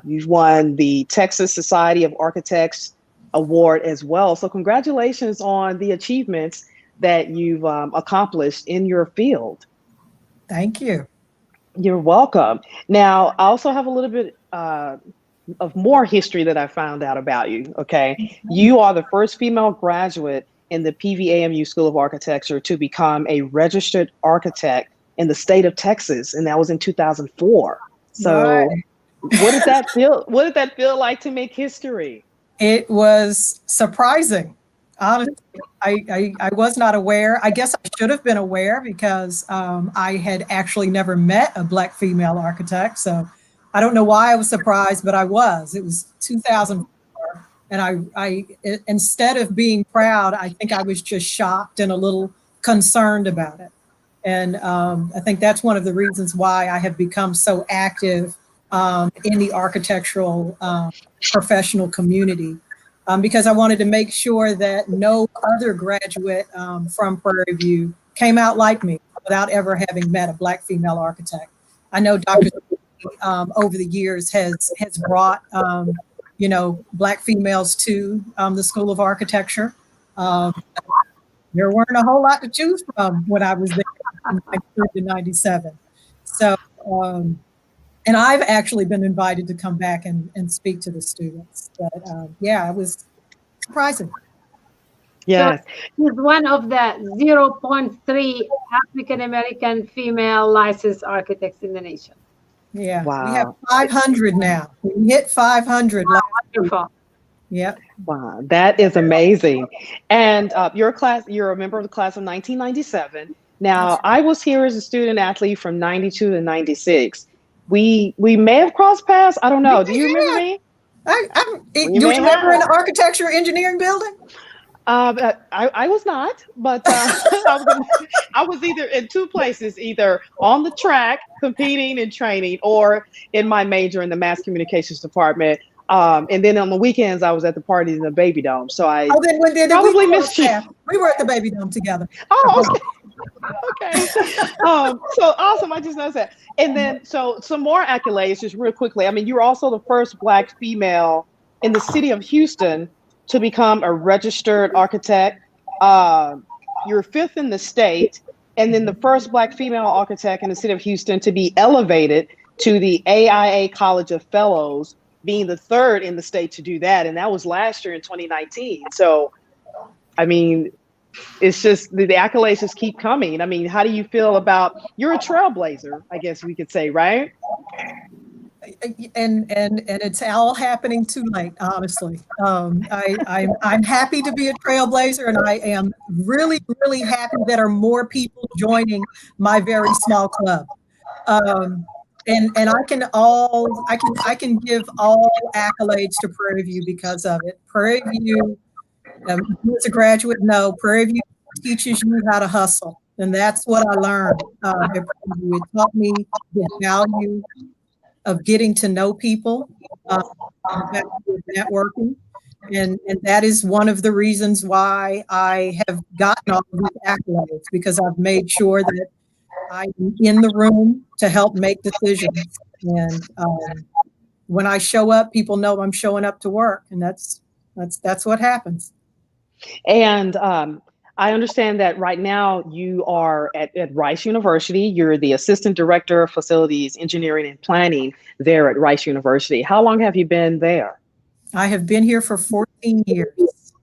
You've won the Texas Society of Architects Award as well. So congratulations on the achievements that you've accomplished in your field. Thank you. You're welcome. Now, I also have a little bit of more history that I found out about you, okay? You are the first female graduate in the PVAMU School of Architecture to become a registered architect in the state of Texas, and that was in 2004. So Right. what did that feel? What did that feel like to make history? It was surprising. Honestly, I was not aware. I guess I should have been aware because I had actually never met a Black female architect. So I don't know why I was surprised, but I was. It was 2004. And I instead of being proud, I think I was just shocked and a little concerned about it. And I think that's one of the reasons why I have become so active in the architectural professional community, because I wanted to make sure that no other graduate from Prairie View came out like me without ever having met a Black female architect. I know Dr. over the years has brought Black females to the School of Architecture. There weren't a whole lot to choose from when I was there in 93 to 97. So, and I've actually been invited to come back and speak to the students. But it was surprising. Yes. So she's one of the 0.3 African American female licensed architects in the nation. Yeah. Wow. We have 500 now. We hit 500. Wow, wonderful. Yep. Wow, that is amazing. And you're a member of the class of 1997. Now, I was here as a student athlete from 92 to 96. We may have crossed paths. I don't know. Do you remember me? Do you remember in the architecture engineering building? I was not, but I was either in two places, either on the track competing and training, or in my major in the mass communications department. And then on the weekends, I was at the parties in the Baby Dome. So I probably missed you. We were at the Baby Dome together. Oh, okay. Okay. So awesome. I just noticed that. And then, so some more accolades, just real quickly. I mean, you're also the first Black female in the city of Houston to become a registered architect. You're fifth in the state, and then the first Black female architect in the city of Houston to be elevated to the AIA College of Fellows, being the third in the state to do that. And that was last year in 2019. So, I mean, it's just the accolades just keep coming. I mean, how do you feel about, you're a trailblazer, I guess we could say, right? And it's all happening too late, honestly. I'm happy to be a trailblazer, and I am really, really happy that are more people joining my very small club. And I can give all accolades to Prairie View because of it. Prairie View, as a graduate, no, Prairie View teaches you how to hustle, and that's what I learned at Prairie View. It taught me the value of getting to know people, networking, and that is one of the reasons why I have gotten all of these accolades, because I've made sure that I'm in the room to help make decisions. And when I show up, people know I'm showing up to work, and that's what happens. And I understand that right now you are at Rice University. You're the Assistant Director of Facilities Engineering and Planning there at Rice University. How long have you been there? I have been here for 14 years.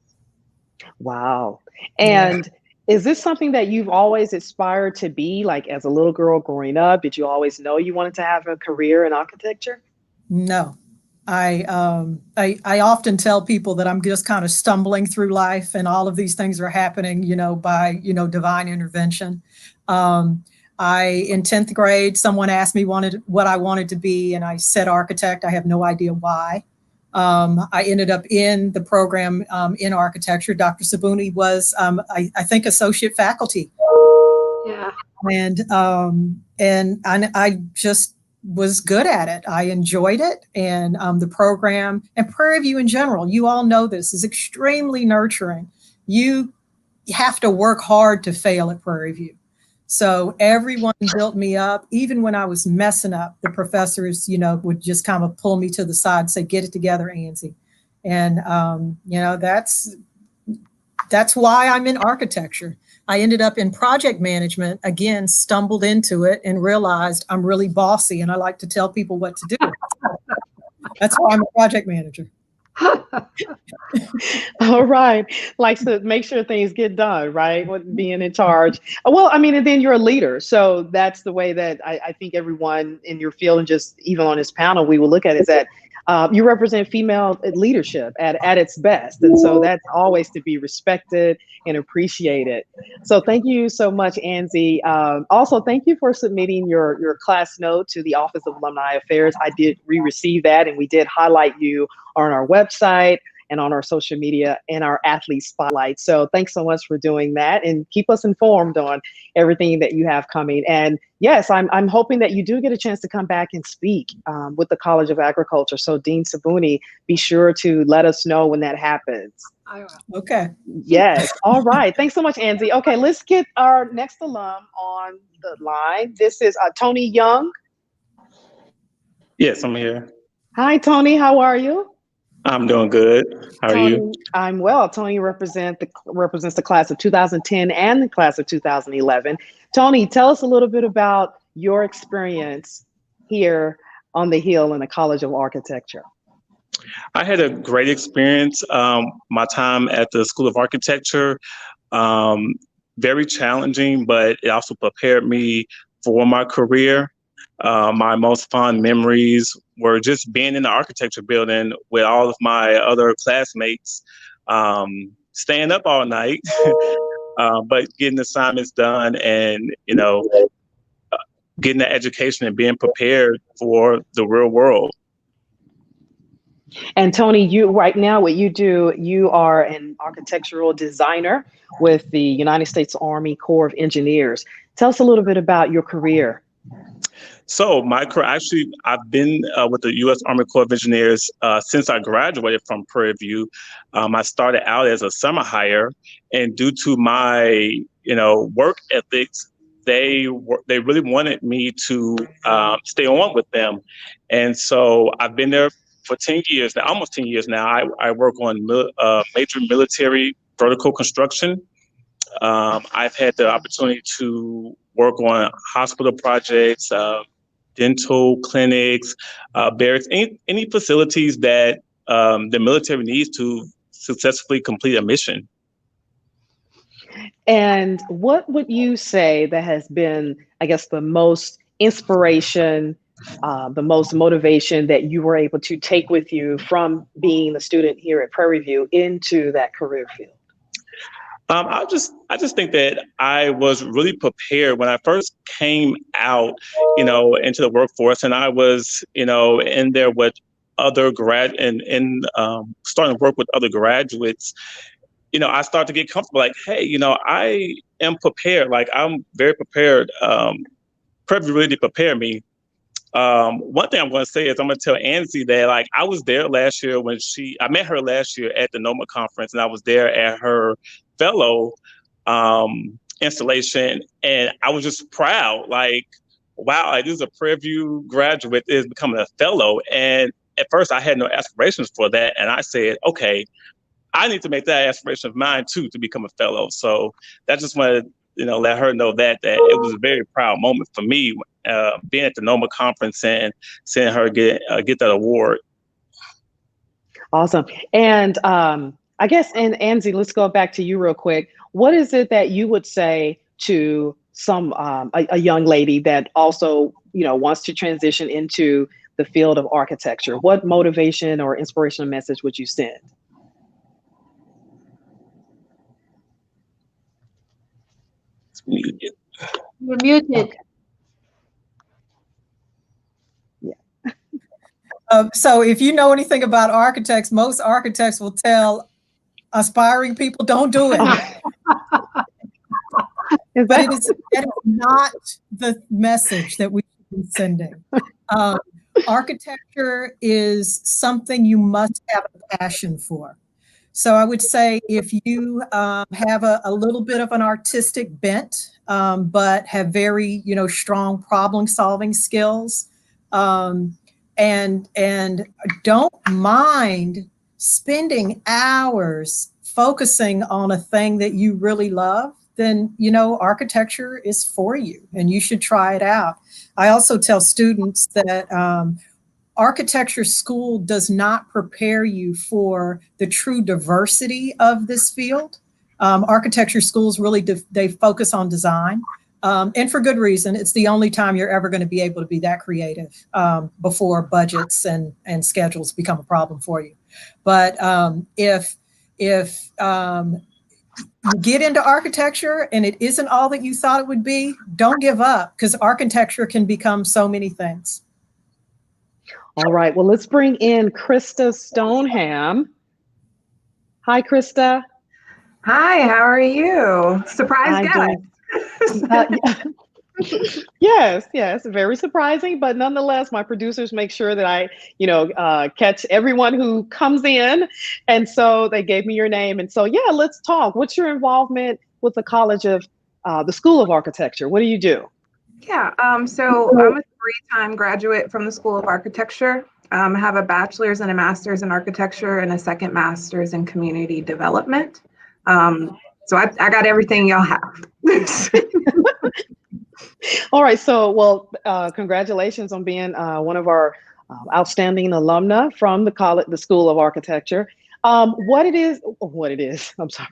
Wow. And is this something that you've always aspired to be, like as a little girl growing up? Did you always know you wanted to have a career in architecture? No. I often tell people that I'm just kind of stumbling through life, and all of these things are happening, by, divine intervention. In 10th grade, someone asked me what I wanted to be, and I said architect. I have no idea why. I ended up in the program in architecture. Dr. Sabuni was, I think, associate faculty. Yeah. And I just was good at it. I enjoyed it. And the program and Prairie View in general, you all know this, is extremely nurturing. You have to work hard to fail at Prairie View. So everyone built me up. Even when I was messing up, the professors, would just kind of pull me to the side and say, get it together, Anzi. And, that's why I'm in architecture. I ended up in project management, again, stumbled into it and realized I'm really bossy and I like to tell people what to do. That's why I'm a project manager. All right. Likes to make sure things get done, right? With being in charge. Well, I mean, and then you're a leader. So that's the way that I think everyone in your field, and just even on this panel, we will look at, is that you represent female leadership at its best. And so that's always to be respected and appreciated. So thank you so much, Anzi. Also, thank you for submitting your class note to the Office of Alumni Affairs. We received that, and we did highlight you on our website and on our social media and our athlete spotlight. So thanks so much for doing that, and keep us informed on everything that you have coming. And yes, I'm hoping that you do get a chance to come back and speak with the College of Agriculture. So Dean Sabuni, be sure to let us know when that happens. I will. Okay. Yes. All right. Thanks so much, Anzi. Okay, let's get our next alum on the line. This is Tony Young. Yes, I'm here. Hi, Tony. How are you? I'm doing good. How are you? I'm well. Tony represents the class of 2010 and the class of 2011. Tony, tell us a little bit about your experience here on the Hill in the College of Architecture. I had a great experience. My time at the School of Architecture, very challenging, but it also prepared me for my career. My most fond memories were just being in the architecture building with all of my other classmates, staying up all night, but getting assignments done and, getting the education and being prepared for the real world. And Tony, you right now, what you do, you are an architectural designer with the United States Army Corps of Engineers. Tell us a little bit about your career. So my career, actually, I've been with the U.S. Army Corps of Engineers since I graduated from Prairie View. I started out as a summer hire, and due to my, work ethics, they really wanted me to stay on with them. And so I've been there for 10 years now, almost 10 years now, I work on major military vertical construction. I've had the opportunity to work on hospital projects, dental clinics, barracks, any facilities that the military needs to successfully complete a mission. And what would you say that has been, I guess, the most inspiration, the most motivation that you were able to take with you from being a student here at Prairie View into that career field? I just think that I was really prepared when I first came out, into the workforce, and I was, in there with other starting to work with other graduates. I started to get comfortable. Like, hey, I am prepared. Like, I'm very prepared. Prairie View really prepared me. One thing I'm going to say is I'm going to tell Anzi that, like, I was there last year I met her last year at the NOMA conference, and I was there at her fellow installation, and I was just proud. Like, wow, like, this is a Prairie View graduate is becoming a fellow. And at first I had no aspirations for that. And I said, okay, I need to make that aspiration of mine too, to become a fellow. So that just wanted to, let her know that it was a very proud moment for me, being at the NOMA conference and seeing her get that award. Awesome. And I guess, and Anzi, let's go back to you real quick. What is it that you would say to a young lady that also, wants to transition into the field of architecture? What motivation or inspirational message would you send? You're muted. Okay. So if you know anything about architects, most architects will tell aspiring people, don't do it. But that is not the message that we should be sending. Architecture is something you must have a passion for. So I would say if you have a little bit of an artistic bent, but have very, strong problem solving skills, and don't mind spending hours focusing on a thing that you really love, then, architecture is for you and you should try it out. I also tell students that architecture school does not prepare you for the true diversity of this field. Architecture schools really, they focus on design. And for good reason. It's the only time you're ever going to be able to be that creative before budgets and schedules become a problem for you. But if you get into architecture and it isn't all that you thought it would be, don't give up, because architecture can become so many things. All right. Well, let's bring in Krista Stoneham. Hi, Krista. Hi, how are you? Surprise guest. Yes, very surprising, but nonetheless, my producers make sure that I, catch everyone who comes in, and so they gave me your name, and so let's talk. What's your involvement with the College of the School of Architecture? What do you do? Yeah, so I'm a 3-time graduate from the School of Architecture. I have a bachelor's and a master's in architecture and a second master's in community development. So I got everything y'all have. All right. So, congratulations on being one of our outstanding alumna from the School of Architecture. What it is, I'm sorry.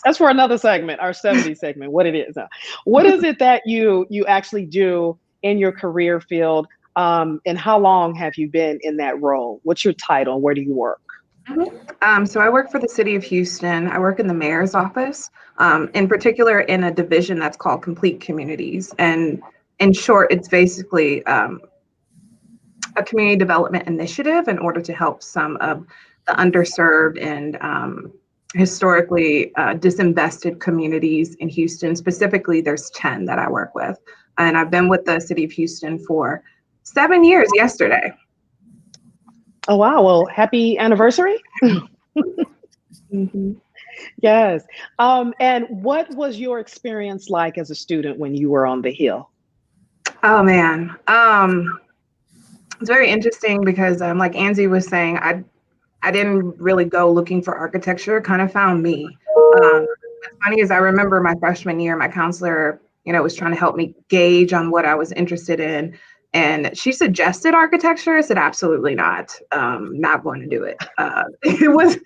That's for another segment, our 70s segment, what it is. What is it that you actually do in your career field? And how long have you been in that role? What's your title? Where do you work? So I work for the city of Houston. I work in the mayor's office, in particular in a division that's called Complete Communities. And in short, it's basically a community development initiative in order to help some of the underserved and historically disinvested communities in Houston. Specifically, there's 10 that I work with. And I've been with the city of Houston for 7 years yesterday. Oh, wow. Well, happy anniversary. Mm-hmm. Yes. And what was your experience like as a student when you were on the Hill? Oh, man. It's very interesting because, like Angie was saying, I didn't really go looking for architecture, kind of found me. What's funny is I remember my freshman year, my counselor, was trying to help me gauge on what I was interested in. And she suggested architecture. I said, absolutely not. Not going to do it. It was,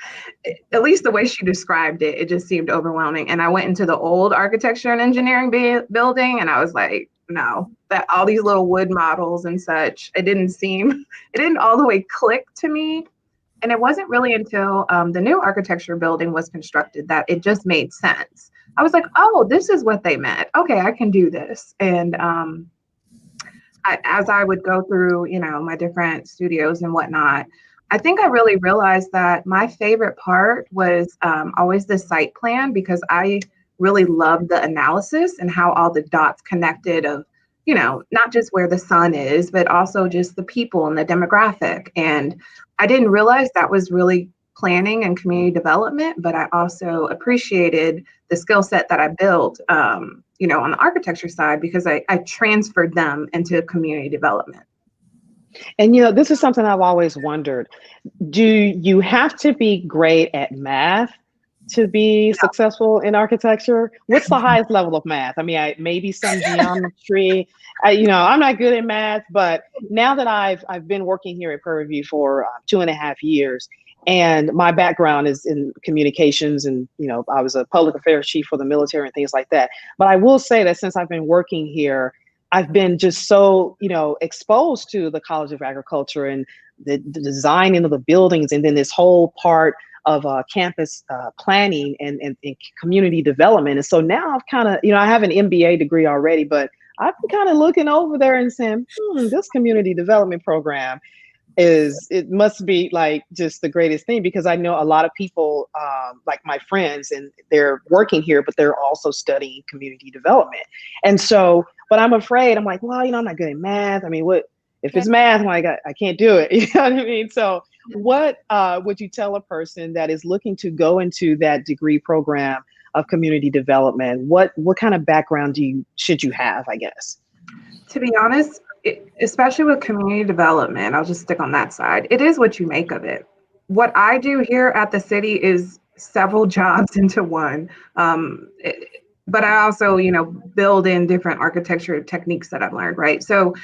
at least the way she described it, it just seemed overwhelming. And I went into the old architecture and engineering building, and I was like, no, that all these little wood models and such, it didn't all the way click to me. And it wasn't really until the new architecture building was constructed that it just made sense. I was like, oh, this is what they meant. Okay, I can do this. And as I would go through, my different studios and whatnot, I think I really realized that my favorite part was always the site plan, because I really loved the analysis and how all the dots connected of, not just where the sun is, but also just the people and the demographic. And I didn't realize that was really planning and community development, but I also appreciated the skill set that I built, on the architecture side, because I transferred them into community development. And, this is something I've always wondered. Do you have to be great at math to be successful in architecture? What's the highest level of math? I mean, maybe some geometry. I'm not good at math, but now that I've been working here at Prairie View for 2.5 years, and my background is in communications, and I was a public affairs chief for the military and things like that. But I will say that since I've been working here, I've been just so exposed to the College of Agriculture and the designing of the buildings, and then this whole part of campus planning and community development. And so now I've kind of, I have an MBA degree already, but I've been kind of looking over there and saying, this community development program it must be like just the greatest thing, because I know a lot of people, like my friends, and they're working here, but they're also studying community development. And so, but I'm afraid, I'm like, well, I'm not good at math. I mean, what if it's math? I'm like, I can't do it. You know what I mean? So what would you tell a person that is looking to go into that degree program of community development? What kind of background should you have, I guess? To be honest, especially with community development, I'll just stick on that side. It is what you make of it. What I do here at the city is several jobs into one. But I also, build in different architecture techniques that I've learned, right? So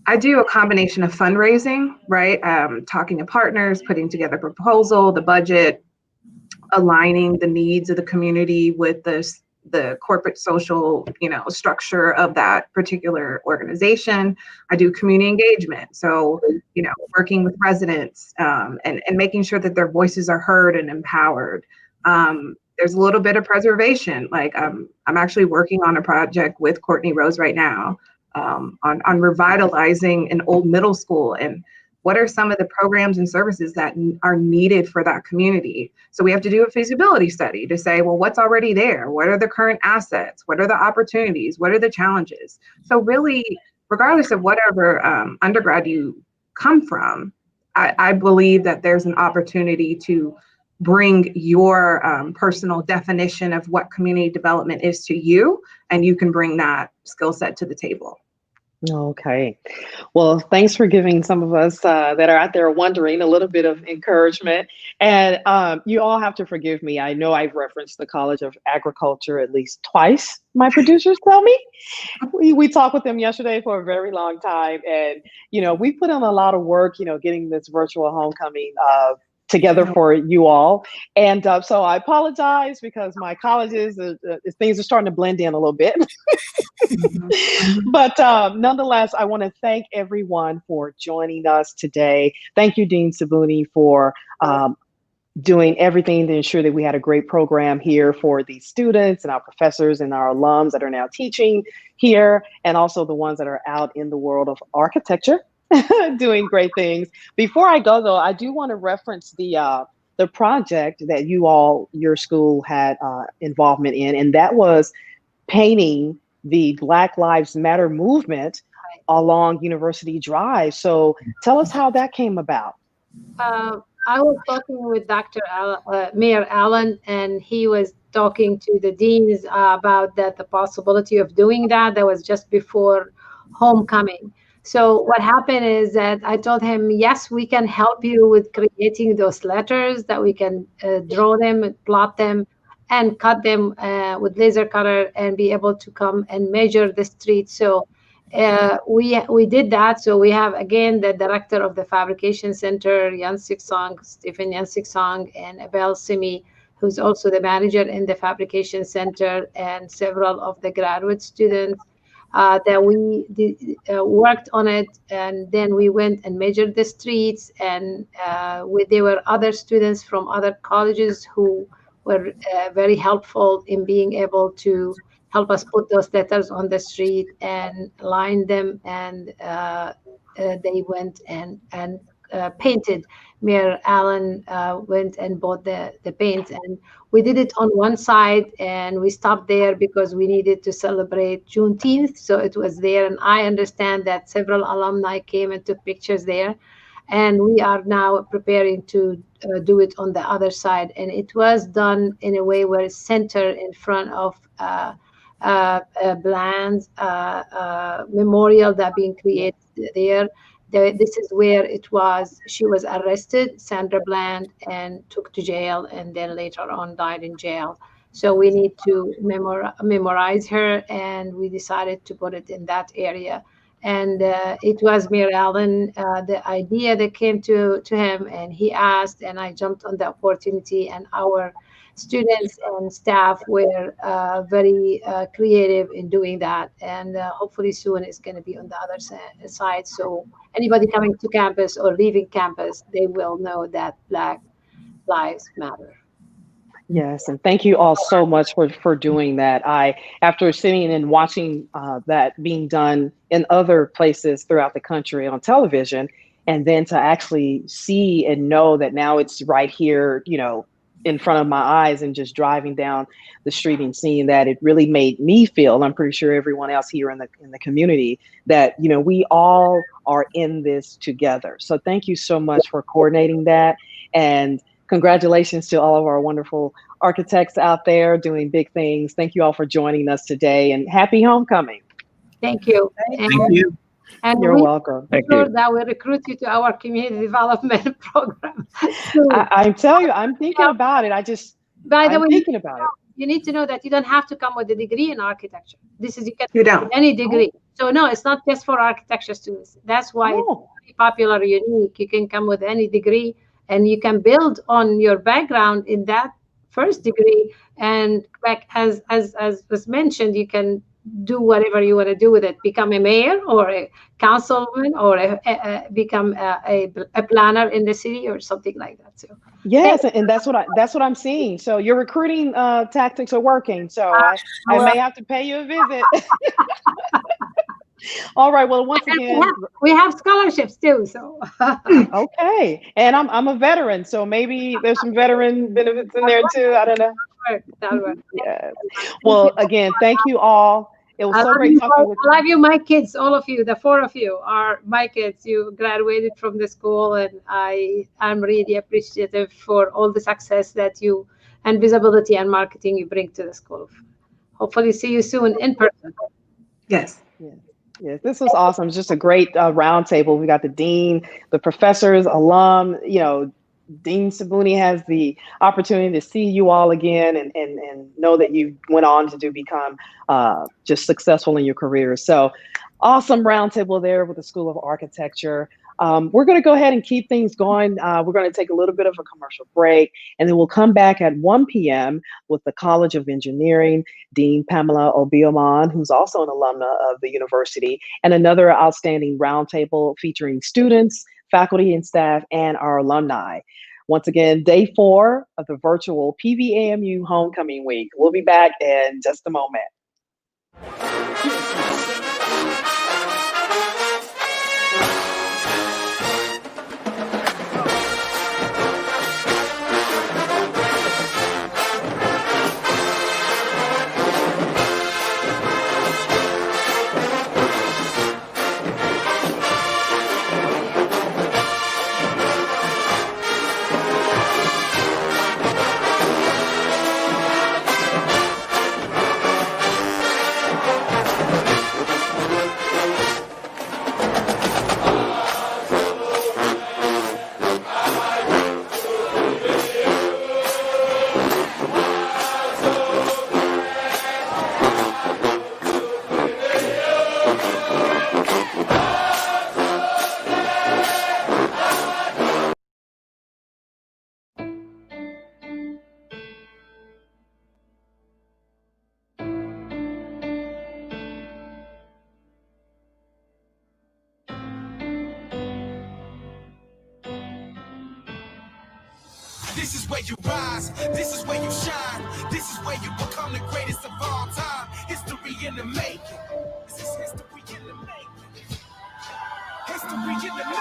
I do a combination of fundraising, right? Talking to partners, putting together a proposal, the budget, aligning the needs of the community with the corporate social, structure of that particular organization. I do community engagement. So, working with residents and making sure that their voices are heard and empowered. There's a little bit of preservation. Like I'm actually working on a project with Courtney Rose right now on revitalizing an old middle school, and what are some of the programs and services that are needed for that community. So we have to do a feasibility study to say, well, what's already there? What are the current assets? What are the opportunities? What are the challenges? So really, regardless of whatever undergrad you come from, I believe that there's an opportunity to bring your personal definition of what community development is to you, and you can bring that skill set to the table. Okay. Well, thanks for giving some of us that are out there wondering a little bit of encouragement. And you all have to forgive me. I know I've referenced the College of Agriculture at least twice, my producers tell me. We talked with them yesterday for a very long time. And, we put in a lot of work, getting this virtual homecoming together for you all. And so I apologize, because my colleges, things are starting to blend in a little bit. But nonetheless, I want to thank everyone for joining us today. Thank you, Dean Sabuni, for doing everything to ensure that we had a great program here for the students and our professors and our alums that are now teaching here, and also the ones that are out in the world of architecture doing great things. Before I go, though, I do want to reference the project that your school had involvement in, and that was painting the Black Lives Matter movement along University Drive. So tell us how that came about. I was talking with Dr. Mayor Allen, and he was talking to the deans about the possibility of doing that. That was just before homecoming. So what happened is that I told him, yes, we can help you with creating those letters, that we can draw them, plot them, and cut them with laser cutter and be able to come and measure the street. So we did that. So we have, again, the director of the fabrication center, Stephen Yansik-Song, and Abel Simi, who's also the manager in the fabrication center, and several of the graduate students that we worked on it. And then we went and measured the streets, and there were other students from other colleges who were very helpful in being able to help us put those letters on the street and line them. And they went and painted. Mayor Allen went and bought the paint, and we did it on one side, and we stopped there because we needed to celebrate Juneteenth. So it was there, and I understand that several alumni came and took pictures there. And we are now preparing to do it on the other side. And it was done in a way where it's centered in front of Bland's memorial that being created there. This is where she was arrested, Sandra Bland, and took to jail, and then later on died in jail. So we need to memorize her, and we decided to put it in that area. And it was Mayor Allen, the idea that came to him, and he asked, and I jumped on the opportunity, and our students and staff were very creative in doing that. And hopefully soon it's going to be on the other side. So anybody coming to campus or leaving campus, they will know that Black Lives Matter. Yes, and thank you all so much for doing that. After sitting and watching that being done in other places throughout the country on television, and then to actually see and know that now it's right here, in front of my eyes, and just driving down the street and seeing that, it really made me feel, and I'm pretty sure everyone else here in the community, that we all are in this together. So thank you so much for coordinating that, and congratulations to all of our wonderful architects out there doing big things. Thank you all for joining us today, and happy homecoming. Thank you. Thank you. And You're welcome. Thank you. That we recruit you to our community development program. I tell you, I'm thinking about it. By the way, thinking about it. You need to know that you don't have to come with a degree in architecture. You don't. Any degree. So no, it's not just for architecture students. That's why it's very popular, unique. You can come with any degree, and you can build on your background in that first degree. And like as was mentioned, you can do whatever you want to do with it. Become a mayor or a councilman, or become a planner in the city or something like that. So yes, and that's what I'm seeing. So your recruiting tactics are working. So I may have to pay you a visit. All right. Well, once again, we have scholarships too. So okay, and I'm a veteran, so maybe there's some veteran benefits in there too. I don't know. Yes. Well, again, thank you all. It was so great talking with you. I love you, my kids, all of you. The four of you are my kids. You graduated from the school, and I'm really appreciative for all the success that you and visibility and marketing you bring to the school. Hopefully see you soon in person. Yes. Yes, this was awesome. It's just a great roundtable. We got the dean, the professors, alum. Dean Sabuni has the opportunity to see you all again, and know that you went on to become just successful in your career. So awesome roundtable there with the School of Architecture. We're going to go ahead and keep things going. We're going to take a little bit of a commercial break, and then we'll come back at 1 p.m. with the College of Engineering, Dean Pamela Obiomon, who's also an alumna of the university, and another outstanding roundtable featuring students, faculty and staff, and our alumni. Once again, day 4 of the virtual PVAMU Homecoming Week. We'll be back in just a moment. This is where you rise. This is where you shine. This is where you become the greatest of all time. History in the making. This is history in the making. History in the making.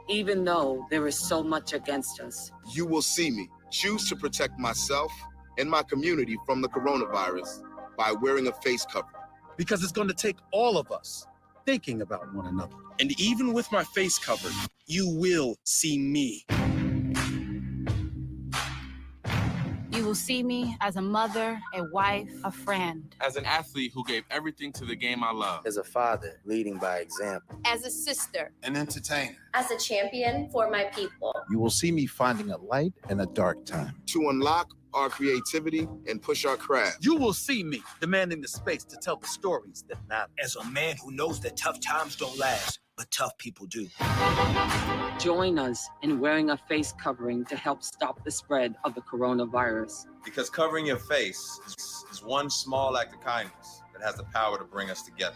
Even though there is so much against us, You will see me choose to protect myself and my community from the coronavirus by wearing a face covering. Because it's going to take all of us thinking about one another. And even with my face covered, you will see me. You will see me as a mother, a wife, a friend. As an athlete who gave everything to the game I love. As a father, leading by example. As a sister. An entertainer. As a champion for my people. You will see me finding a light in a dark time. To unlock our creativity and push our craft. You will see me demanding the space to tell the stories that matter. As a man who knows that tough times don't last, but tough people do. join us in wearing a face covering to help stop the spread of the coronavirus. Because covering your face is one small act of kindness that has the power to bring us together.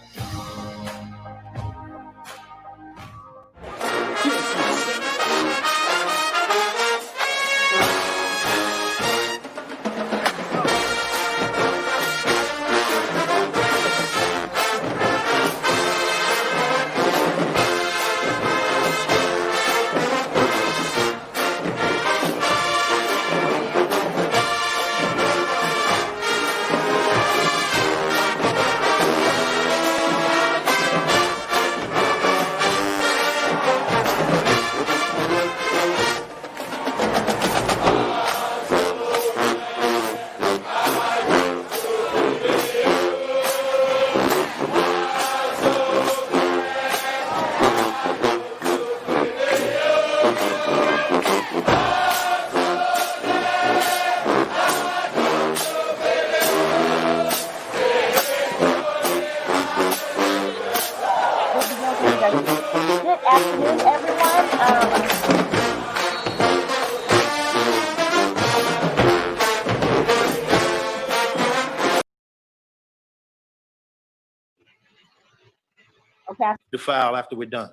Okay. The file after we're done.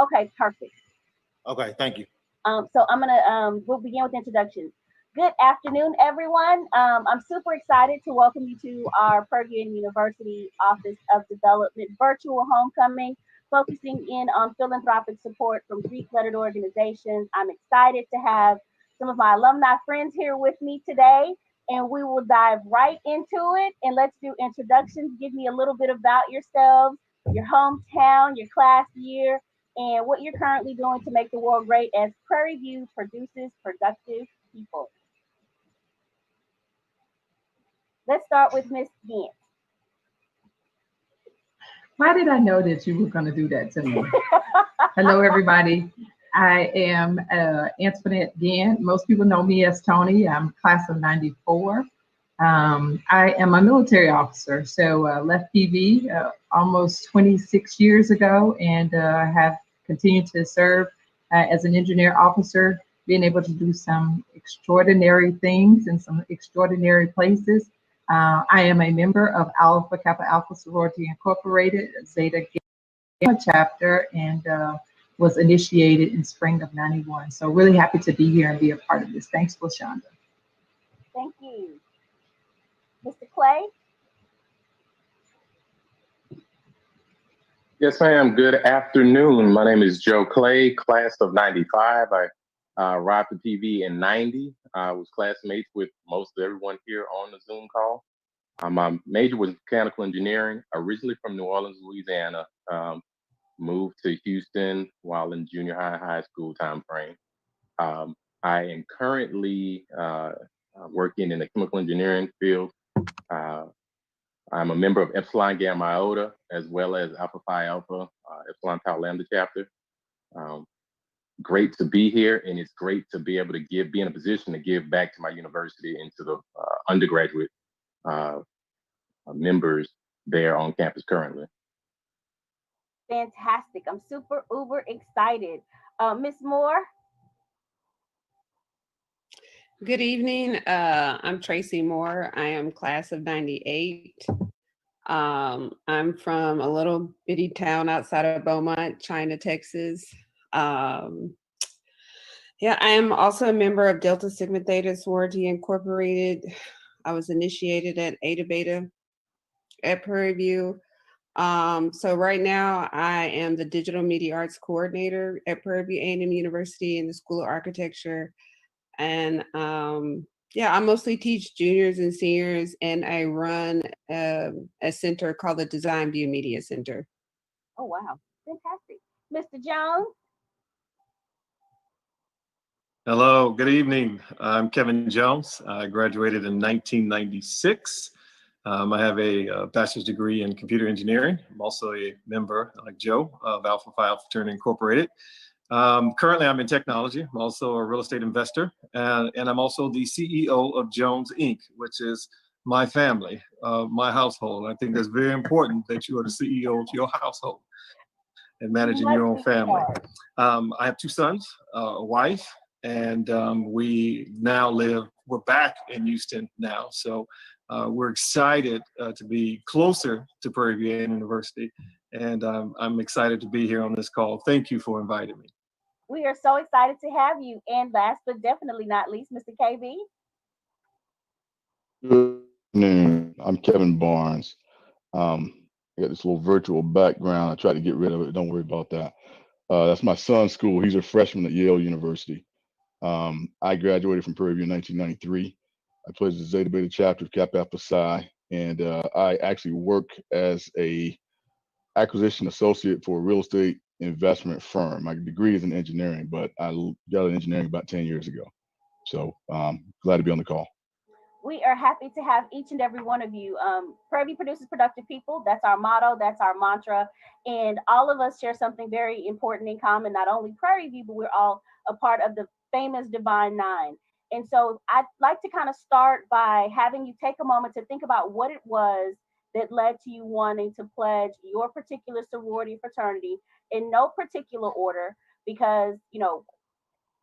Okay, perfect. Okay, thank you. So I'm gonna we'll begin with introductions. Good afternoon, everyone. I'm super excited to welcome you to our Purdue University Office of Development virtual homecoming, focusing in on philanthropic support from Greek-lettered organizations. I'm excited to have some of my alumni friends here with me today, and we will dive right into it. And let's do introductions. Give me a little bit about yourselves, your hometown, your class year, and what you're currently doing to make the world great as Prairie View produces productive people. Let's start with Miss Gant. Why did I know that you were going to do that to me? Hello, everybody. I am Antoinette Gant. Most people know me as Tony. I'm class of '94. I am a military officer, so left PV almost 26 years ago, and have continued to serve as an engineer officer, being able to do some extraordinary things in some extraordinary places. I am a member of Alpha Kappa Alpha Sorority Incorporated, Zeta Gamma chapter, and was initiated in spring of '91. So really happy to be here and be a part of this. Thanks, LaShonda. Thank you. Mr. Clay? Yes, ma'am. Good afternoon. My name is Joe Clay, class of 95. I arrived at PV in 90. I was classmates with most of everyone here on the Zoom call. My major was mechanical engineering, originally from New Orleans, Louisiana. Moved to Houston while in junior high school time frame. I am currently working in the chemical engineering field. I'm a member of Epsilon Gamma Iota, as well as Alpha Phi Alpha, Epsilon Tau Lambda chapter. Great to be here, and it's great to be able to be in a position to give back to my university and to the undergraduate members there on campus currently. Fantastic. I'm super uber excited. Ms. Moore? Good evening. I'm Tracy Moore. I am class of 98. I'm from a little bitty town outside of Beaumont, China, Texas. Yeah, I am also a member of Delta Sigma Theta Sorority Incorporated. I was initiated at Eta Beta at Prairie View. So right now I am the Digital Media Arts Coordinator at Prairie View A&M University in the School of Architecture. And yeah, I mostly teach juniors and seniors, and I run a center called the Design View Media Center. Oh, wow. Fantastic. Mr. Jones? Hello, good evening. I'm Kevin Jones. I graduated in 1996. I have a bachelor's degree in computer engineering. I'm also a member, like Joe, of Alpha Phi Alpha Fraternity Incorporated. Currently, I'm in technology. I'm also a real estate investor, and I'm also the CEO of Jones Inc., which is my family, my household. I think that's very important that you are the CEO of your household and managing your own family. I have two sons, a wife, and we now we're back in Houston now. So we're excited to be closer to Prairie View University, and I'm excited to be here on this call. Thank you for inviting me. We are so excited to have you. And last but definitely not least, Mr. KB. Good afternoon. I'm Kevin Barnes. I got this little virtual background. I tried to get rid of it. Don't worry about that. That's my son's school. He's a freshman at Yale University. I graduated from Prairie View in 1993. I pledged the Zeta Beta chapter of Kappa Alpha Psi, and I actually work as a acquisition associate for a real estate investment firm. My degree is in engineering, but I got an engineering about 10 years ago. So glad to be on the call. We are happy to have each and every one of you. Prairie View produces productive people. That's our motto. That's our mantra. And all of us share something very important in common. Not only Prairie View, but we're all a part of the famous Divine Nine. And so I'd like to kind of start by having you take a moment to think about what it was that led to you wanting to pledge your particular sorority fraternity in no particular order, because, you know,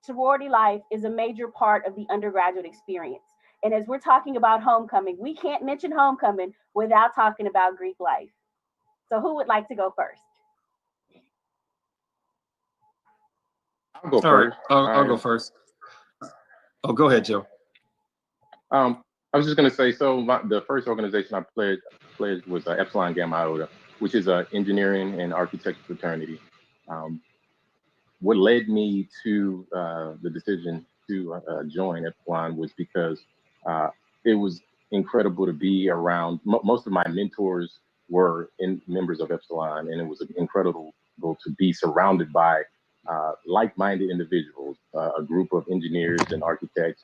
sorority life is a major part of the undergraduate experience. And as we're talking about homecoming, we can't mention homecoming without talking about Greek life. So who would like to go first? I'll go All first. right, I'll go first. Oh, go ahead, Joe. I was just going to say, so the first organization I pledged was Epsilon Gamma Iota, which is an engineering and architecture fraternity. What led me to the decision to join Epsilon was because it was incredible to be around. Most of my mentors were members of Epsilon, and it was incredible to be surrounded by like-minded individuals, a group of engineers and architects,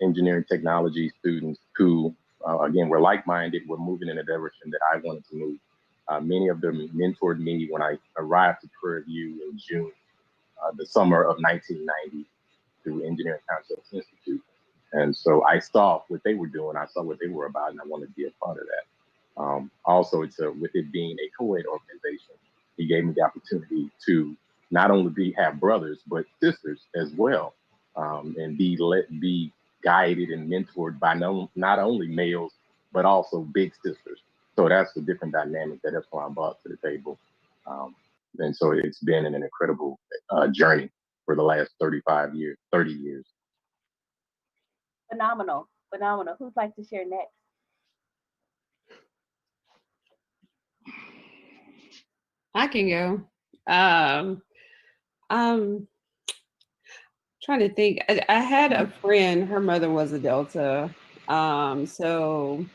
engineering technology students who, again, were like-minded, were moving in a direction that I wanted to move. Many of them mentored me when I arrived to Prairie View in June, the summer of 1990, through Engineering Concepts Institute. And so I saw what they were doing, I saw what they were about, and I wanted to be a part of that. Also, with it being a co-ed organization, he gave me the opportunity to not only have brothers, but sisters as well, and be guided and mentored by not only males, but also big sisters. So that's the different dynamic that Epsilon brought to the table. And so it's been an incredible journey for the last 30 years. Phenomenal, phenomenal. Who'd like to share next? I can go. I'm trying to think. I had a friend, her mother was a Delta. So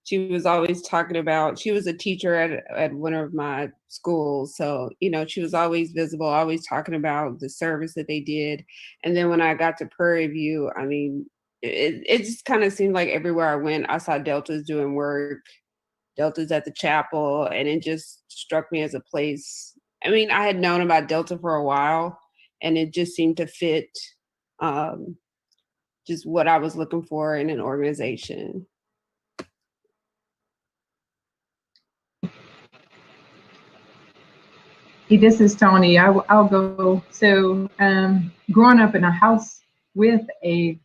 she was always talking about, she was a teacher at one of my schools. So, you know, she was always visible, always talking about the service that they did. And then when I got to Prairie View, I mean, it just kind of seemed like everywhere I went, I saw Deltas doing work, Deltas at the chapel, and it just struck me as a place. I mean, I had known about Delta for a while, and it just seemed to fit just what I was looking for in an organization. This is Tony. I'll go. So growing up in a house with a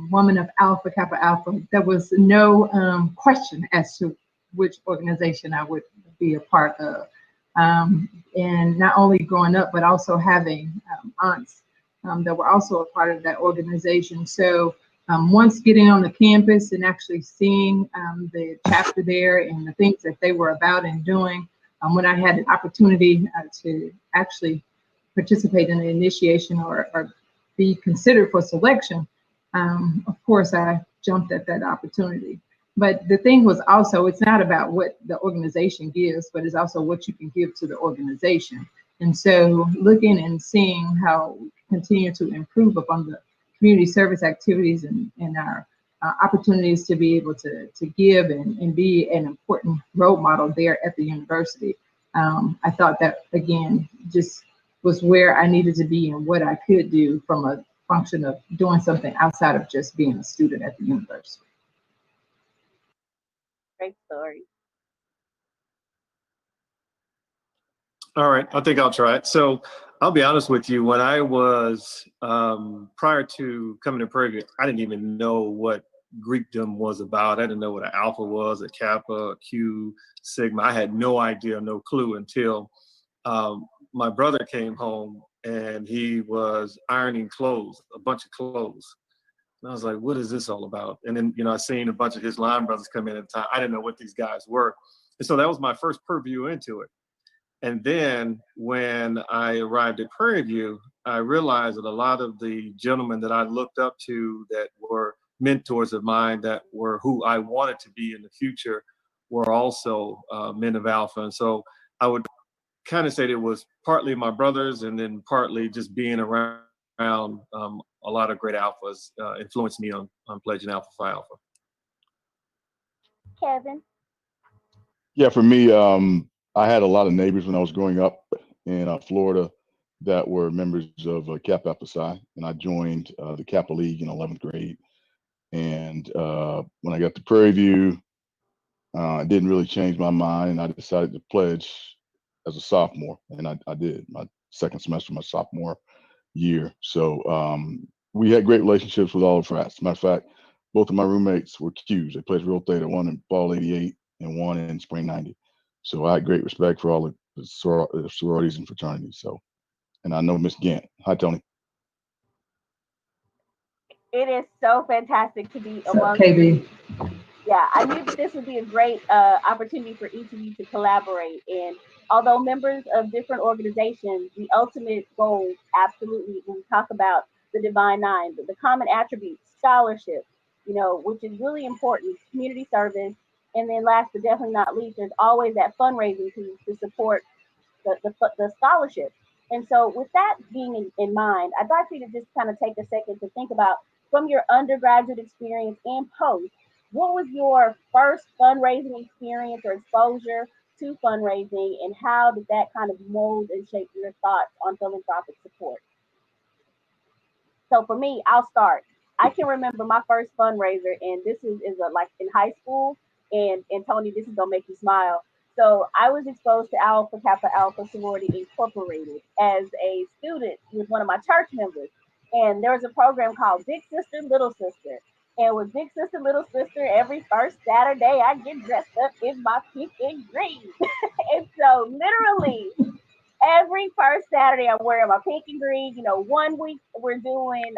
woman of Alpha Kappa Alpha, there was no question as to which organization I would be a part of. And not only growing up, but also having aunts that were also a part of that organization. So once getting on the campus and actually seeing the chapter there and the things that they were about and doing, when I had an opportunity to actually participate in the initiation or be considered for selection, of course, I jumped at that opportunity. But the thing was also, it's not about what the organization gives, but it's also what you can give to the organization. And so looking and seeing how we continue to improve upon the community service activities and our opportunities to be able to give and be an important role model there at the university. I thought that, again, just was where I needed to be and what I could do from a function of doing something outside of just being a student at the university. Great story. All right, I think I'll try it. So I'll be honest with you, when I was, prior to coming to Prairie View, I didn't even know what Greekdom was about. I didn't know what an alpha was, a kappa, a Q, sigma. I had no idea, no clue until my brother came home and he was ironing clothes, a bunch of clothes. And I was like, what is this all about? And then, you know, I seen a bunch of his line brothers come in at the time. I didn't know what these guys were. And so that was my first purview into it. And then when I arrived at Prairie View, I realized that a lot of the gentlemen that I looked up to that were mentors of mine, that were who I wanted to be in the future, were also men of Alpha. And so I would kind of say that it was partly my brothers and then partly just being around a lot of great alphas influenced me on pledging Alpha Phi Alpha. Kevin? Yeah, for me, I had a lot of neighbors when I was growing up in Florida that were members of Kappa Alpha Psi, and I joined the Kappa League in 11th grade. And when I got to Prairie View, it didn't really change my mind, and I decided to pledge as a sophomore, and I did my second semester, my sophomore year. So we had great relationships with all the frats. Matter of fact, both of my roommates were Qs. They pledged Real Theta, one in fall '88 and one in spring '90. So I had great respect for all the sororities and fraternities. So, and I know Miss Gant. Hi, Tony. It is so fantastic to be among KB. Yeah, I knew that this would be a great opportunity for each of you to collaborate. And although members of different organizations, the ultimate goal, absolutely, when we talk about the Divine Nine, the common attributes, scholarship, you know, which is really important, community service, and then last but definitely not least, there's always that fundraising piece to support the scholarship. And so with that being in mind, I'd like for you to just kind of take a second to think about, from your undergraduate experience and post, what was your first fundraising experience or exposure to fundraising, and how did that kind of mold and shape your thoughts on philanthropic support? So for me, I'll start. I can remember my first fundraiser, and this is like in high school, and Tony, this is gonna make you smile. So I was exposed to Alpha Kappa Alpha Sorority Incorporated as a student with one of my church members. And there was a program called Big Sister, Little Sister. And with Big Sister, Little Sister, every first Saturday, I get dressed up in my pink and green. And so literally every first Saturday, I'm wearing my pink and green. You know, 1 week we're doing,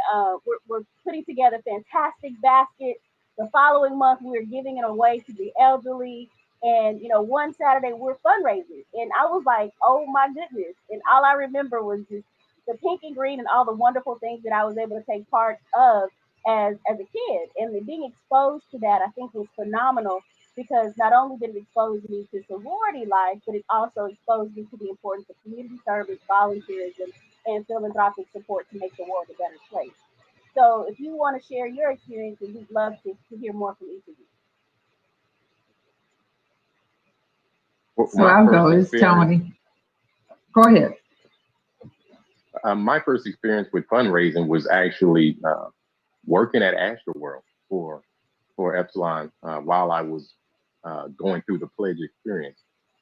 we're putting together fantastic baskets. The following month, we're giving it away to the elderly. And one Saturday we're fundraising, and I was like, oh my goodness! And all I remember was just the pink and green and all the wonderful things that I was able to take part of as a kid, and being exposed to that I think was phenomenal, because not only did it expose me to sorority life, but it also exposed me to the importance of community service, volunteerism, and philanthropic support to make the world a better place. So if you want to share your experiences, we'd love to hear more from each of you. So I'll go. It's Tony. Go ahead. My first experience with fundraising was actually working at Astroworld for Epsilon while I was going through the pledge experience.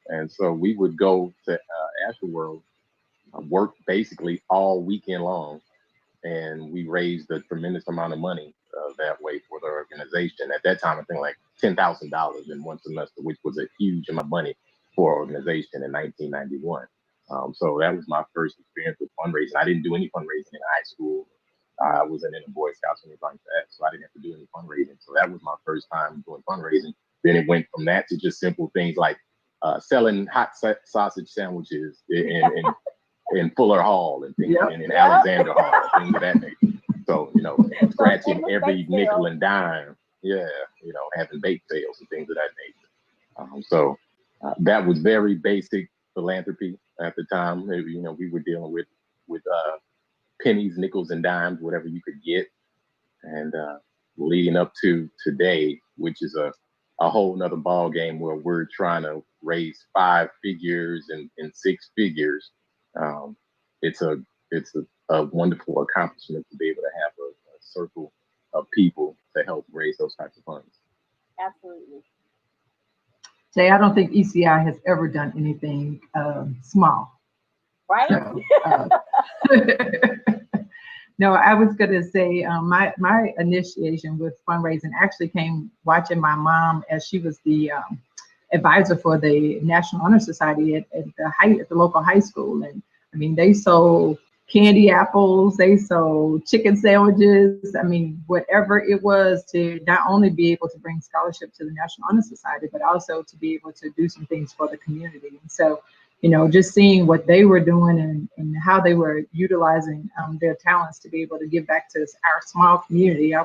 And so we would go to Astroworld, work basically all weekend long, and we raised a tremendous amount of money that way for the organization. At that time, I think like $10,000 in one semester, which was a huge amount of money for an organization in 1991. So that was my first experience with fundraising. I didn't do any fundraising in high school. I wasn't in the Boy Scouts or anything like that, so I didn't have to do any fundraising. So that was my first time doing fundraising. Then it went from that to just simple things like selling hot sausage sandwiches in Fuller Hall and things, and in Alexander Hall, things of that nature. So, scratching every nickel and dime. Yeah, having bake sales and things of that nature. So that was very basic philanthropy at the time. We were dealing with pennies, nickels, and dimes, whatever you could get. And leading up to today, which is a whole nother ball game where we're trying to raise 5 figures and 6 figures. It's a wonderful accomplishment to be able to have a circle of people to help raise those types of funds. Absolutely. Jay, I don't think ECI has ever done anything small. Right? So, no, I was going to say my initiation with fundraising actually came watching my mom as she was the advisor for the National Honor Society at the local high school. And I mean, they sold candy apples, they sold chicken sandwiches. I mean, whatever it was to not only be able to bring scholarship to the National Honor Society, but also to be able to do some things for the community. And so, just seeing what they were doing and how they were utilizing their talents to be able to give back to our small community, I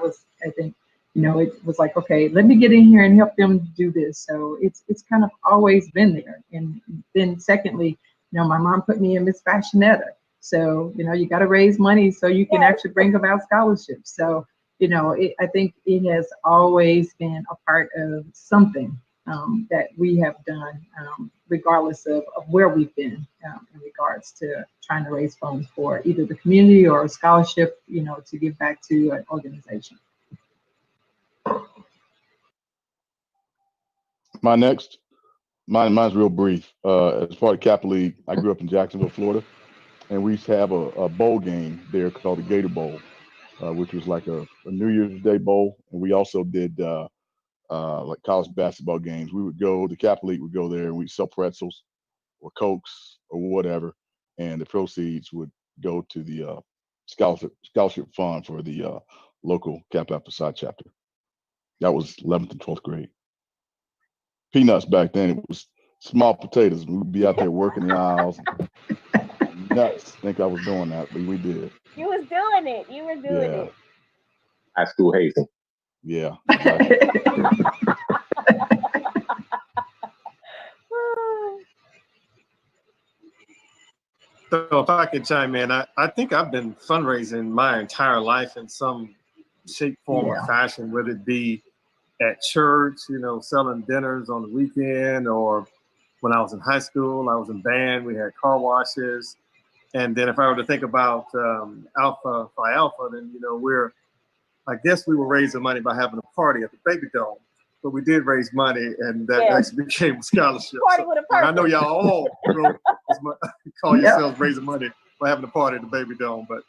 think, it was like, okay, let me get in here and help them do this. So it's kind of always been there. And then secondly, my mom put me in Miss Fashionetta. So, you got to raise money so you can actually bring about scholarships. So, I think it has always been a part of something that we have done, regardless of where we've been in regards to trying to raise funds for either the community or a scholarship, to give back to an organization. Mine's real brief. As part of Cap League, I grew up in Jacksonville, Florida, and we used to have a bowl game there called the Gator Bowl, which was like a New Year's Day bowl. And we also did like college basketball games. We would go, the Cap League would go there, and we'd sell pretzels or Cokes or whatever, and the proceeds would go to the scholarship fund for the local Kappa Alpha Psi chapter. That was 11th and 12th grade. Peanuts back then, it was small potatoes. We'd be out there working the aisles. Nuts think I was doing that, but we did. You was doing it. You were doing it. High school hazing. Yeah. Exactly. So if I could chime in, I think I've been fundraising my entire life in some shape, form, or fashion, whether it be at church, selling dinners on the weekend, or when I was in high school, I was in band, we had car washes. And then if I were to think about Alpha Phi Alpha, then, I guess we were raising money by having a party at the Baby Dome. But we did raise money, and that actually became a scholarship. Party with a purpose. I know y'all all call yourselves raising money by having a party at the Baby Dome, but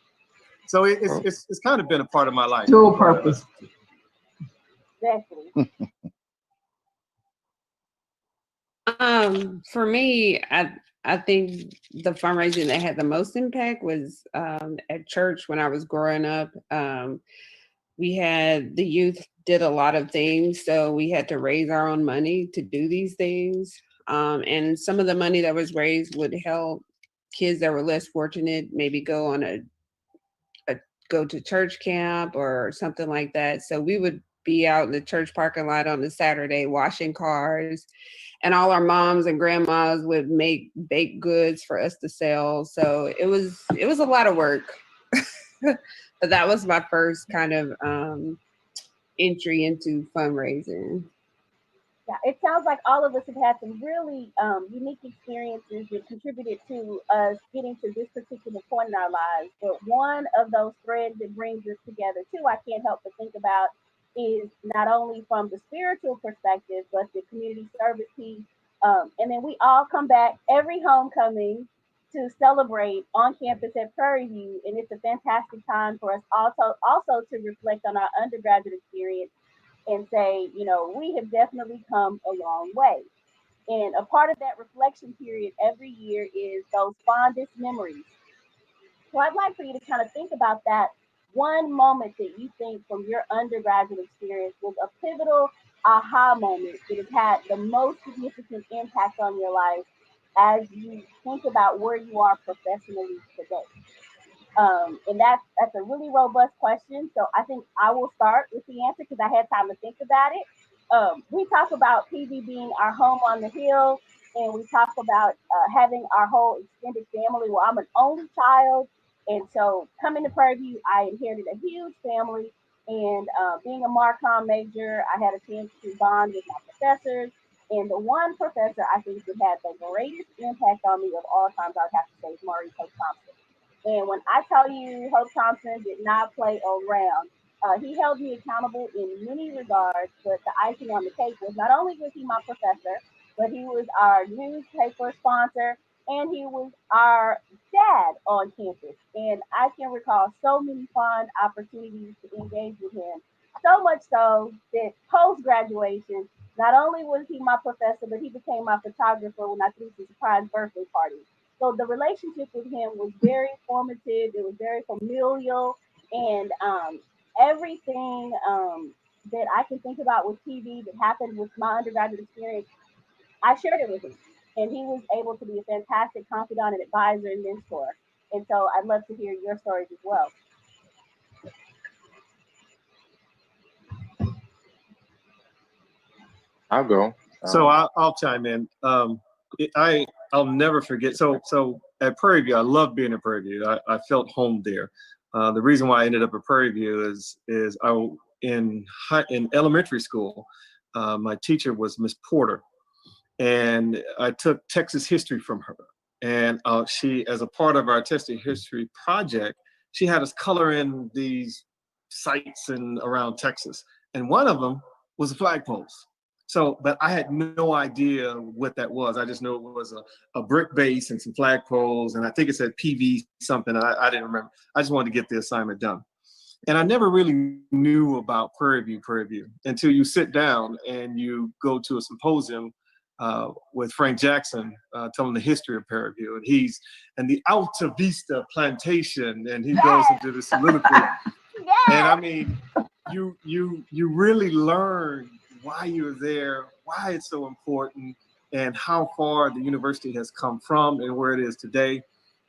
so it's kind of been a part of my life. Dual purpose. Exactly. For me, I think the fundraising that had the most impact was at church when I was growing up. we had the youth did a lot of things, so we had to raise our own money to do these things. And some of the money that was raised would help kids that were less fortunate maybe go on a go to church camp or something like that. So we would be out in the church parking lot on a Saturday washing cars, and all our moms and grandmas would make baked goods for us to sell. So it was a lot of work. But that was my first kind of entry into fundraising. Yeah, it sounds like all of us have had some really unique experiences that contributed to us getting to this particular point in our lives. But one of those threads that brings us together too, I can't help but think about, is not only from the spiritual perspective, but the community service piece. And then we all come back every homecoming to celebrate on campus at Prairie View. And it's a fantastic time for us also to reflect on our undergraduate experience and say, you know, we have definitely come a long way. And a part of that reflection period every year is those fondest memories. So I'd like for you to kind of think about that one moment that you think from your undergraduate experience was a pivotal aha moment that has had the most significant impact on your life as you think about where you are professionally today. And that's a really robust question. So I think I will start with the answer because I had time to think about it. We talk about PV being our home on the hill, and we talk about having our whole extended family. Well, I'm an only child, and so coming to Prairie View, I inherited a huge family. And being a Marcom major, I had a chance to bond with my professors. And the one professor I think that had the greatest impact on me of all times, I would have to say, is Maurice Hope Thompson. And when I tell you Hope Thompson did not play around, he held me accountable in many regards, but the icing on the cake was not only was he my professor, but he was our newspaper sponsor, and he was our dad on campus. And I can recall so many fond opportunities to engage with him, so much so that post-graduation, not only was he my professor, but he became my photographer when I threw some surprise birthday parties. So the relationship with him was very formative. It was very familial, and everything that I can think about with TV that happened with my undergraduate experience, I shared it with him, and he was able to be a fantastic confidant and advisor and mentor. And so I'd love to hear your stories as well. I'll go. So I'll chime in. I'll never forget. So at Prairie View, I loved being at Prairie View. I felt home there. The reason why I ended up at Prairie View is in elementary school, my teacher was Miss Porter, and I took Texas history from her. And she, as a part of our Texas history project, she had us color in these sites around Texas, and one of them was the flagpoles. So, but I had no idea what that was. I just knew it was a brick base and some flagpoles, and I think it said PV something. I didn't remember. I just wanted to get the assignment done. And I never really knew about Prairie View until you sit down and you go to a symposium with Frank Jackson telling the history of Prairie View, and he's the Alta Vista plantation, and he goes into the soliloquy. And I mean, you really learn why you're there, why it's so important, and how far the university has come from and where it is today.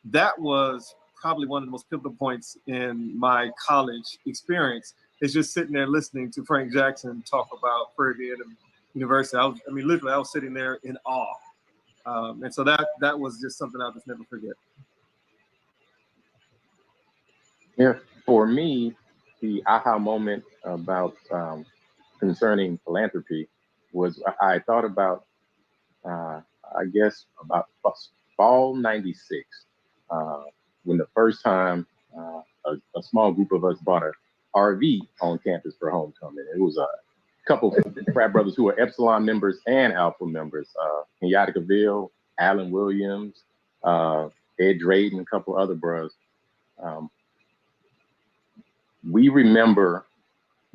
That was probably one of the most pivotal points in my college experience, is just sitting there listening to Frank Jackson talk about Prairie View University. Literally, I was sitting there in awe. And so that was just something I'll just never forget. Yeah, for me, the aha moment about concerning philanthropy was I thought about, I guess, about fall '96, when the first time a small group of us bought an RV on campus for homecoming. It was a couple of frat brothers who were Epsilon members and Alpha members, Kenyatta Gaville, Alan Williams, Ed Drayden, a couple other bros. We remember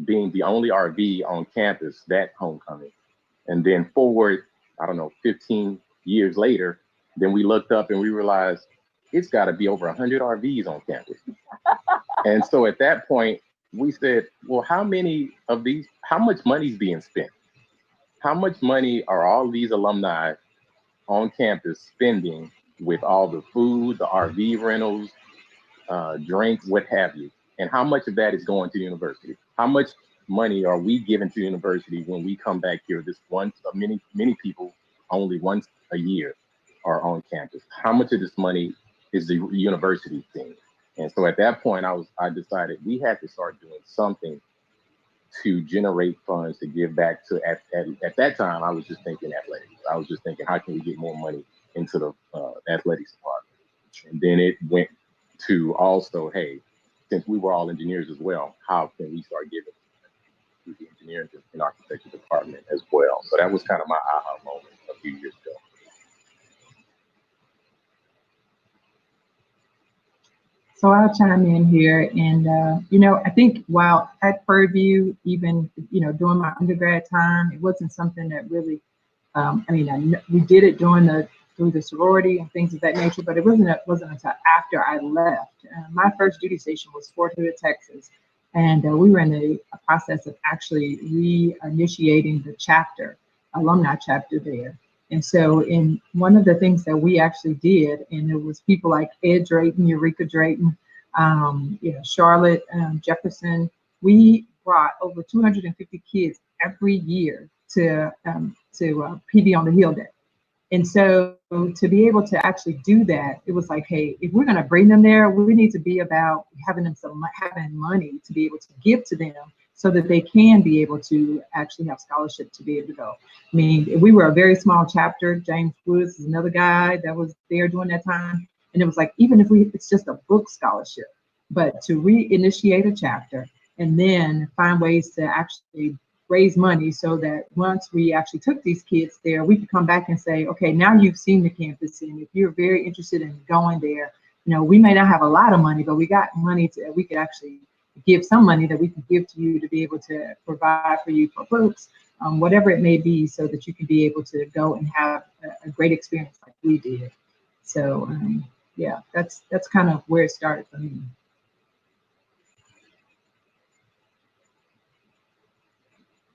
being the only RV on campus that homecoming. And then forward, 15 years later, then we looked up and we realized it's got to be over 100 RVs on campus. And so at that point, we said, well, how much money's being spent? How much money are all these alumni on campus spending with all the food, the RV rentals, drink, what have you? And how much of that is going to the university? How much money are we giving to the university when we come back here? This once, many people only once a year are on campus. How much of this money is the university thing? And so at that point, I decided we had to start doing something to generate funds to give back to. At that time, I was just thinking athletics. I was just thinking, how can we get more money into the athletics department? And then it went to also, hey, since we were all engineers as well, how can we start giving to the engineering and architecture department as well? So that was kind of my aha moment a few years ago. So I'll chime in here, and I think while at Prairie View, even during my undergrad time, it wasn't something that really. We did it through the sorority and things of that nature, but it wasn't until after I left. My first duty station was Fort Hood, Texas, and we were in a process of actually reinitiating the alumni chapter there. And so in one of the things that we actually did, and it was people like Ed Drayton, Eureka Drayton, Charlotte Jefferson, we brought over 250 kids every year to PD on the Hill Day. And so to be able to actually do that, it was like, hey, if we're going to bring them there, we need to be about having money to be able to give to them so that they can be able to actually have scholarship to be able to go. I mean, we were a very small chapter. James Woods is another guy that was there during that time. And it was like, even if it's just a book scholarship, but to reinitiate a chapter and then find ways to actually raise money so that once we actually took these kids there, we could come back and say, okay, now you've seen the campus, and if you're very interested in going there, we may not have a lot of money, but we got money we could actually give some money that we can give to you to be able to provide for you for books, whatever it may be, so that you can be able to go and have a great experience like we did. So yeah, that's kind of where it started for me.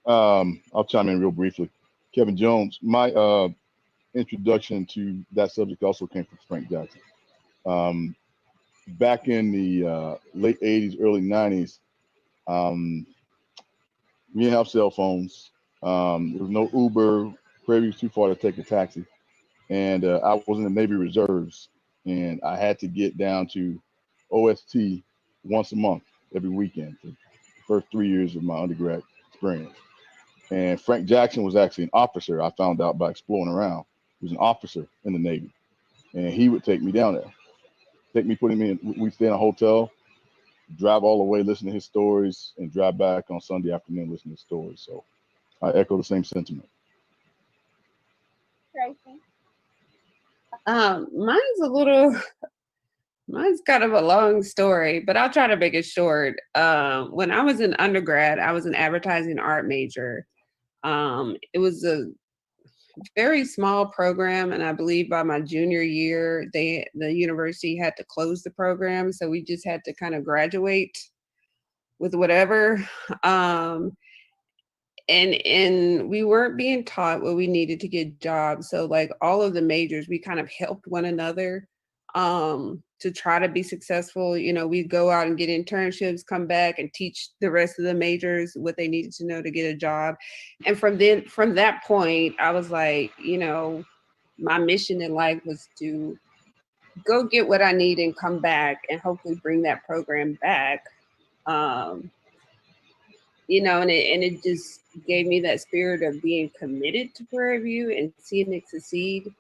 I'll chime in real briefly. Kevin Jones, my introduction to that subject also came from Frank Jackson. Back in the late 80s, early 90s, we didn't have cell phones. There was no Uber. Prairie View was too far to take a taxi. And I was in the Navy Reserves, and I had to get down to OST once a month, every weekend, for the first 3 years of my undergrad experience. And Frank Jackson was actually an officer. I found out by exploring around. He was an officer in the Navy, and he would take me down there. We'd stay in a hotel, drive all the way, listen to his stories, and drive back on Sunday afternoon, listen to his stories. So I echo the same sentiment. Tracy? Mine's kind of a long story, but I'll try to make it short. When I was in undergrad, I was an advertising art major. It was a very small program, and I believe by my junior year, the university had to close the program, so we just had to kind of graduate with whatever. And we weren't being taught what we needed to get jobs. So like all of the majors, we kind of helped one another to try to be successful. We'd go out and get internships, come back and teach the rest of the majors what they needed to know to get a job. And from that point, I was like, my mission in life was to go get what I need and come back and hopefully bring that program back. And it just gave me that spirit of being committed to Prairie View and seeing it succeed.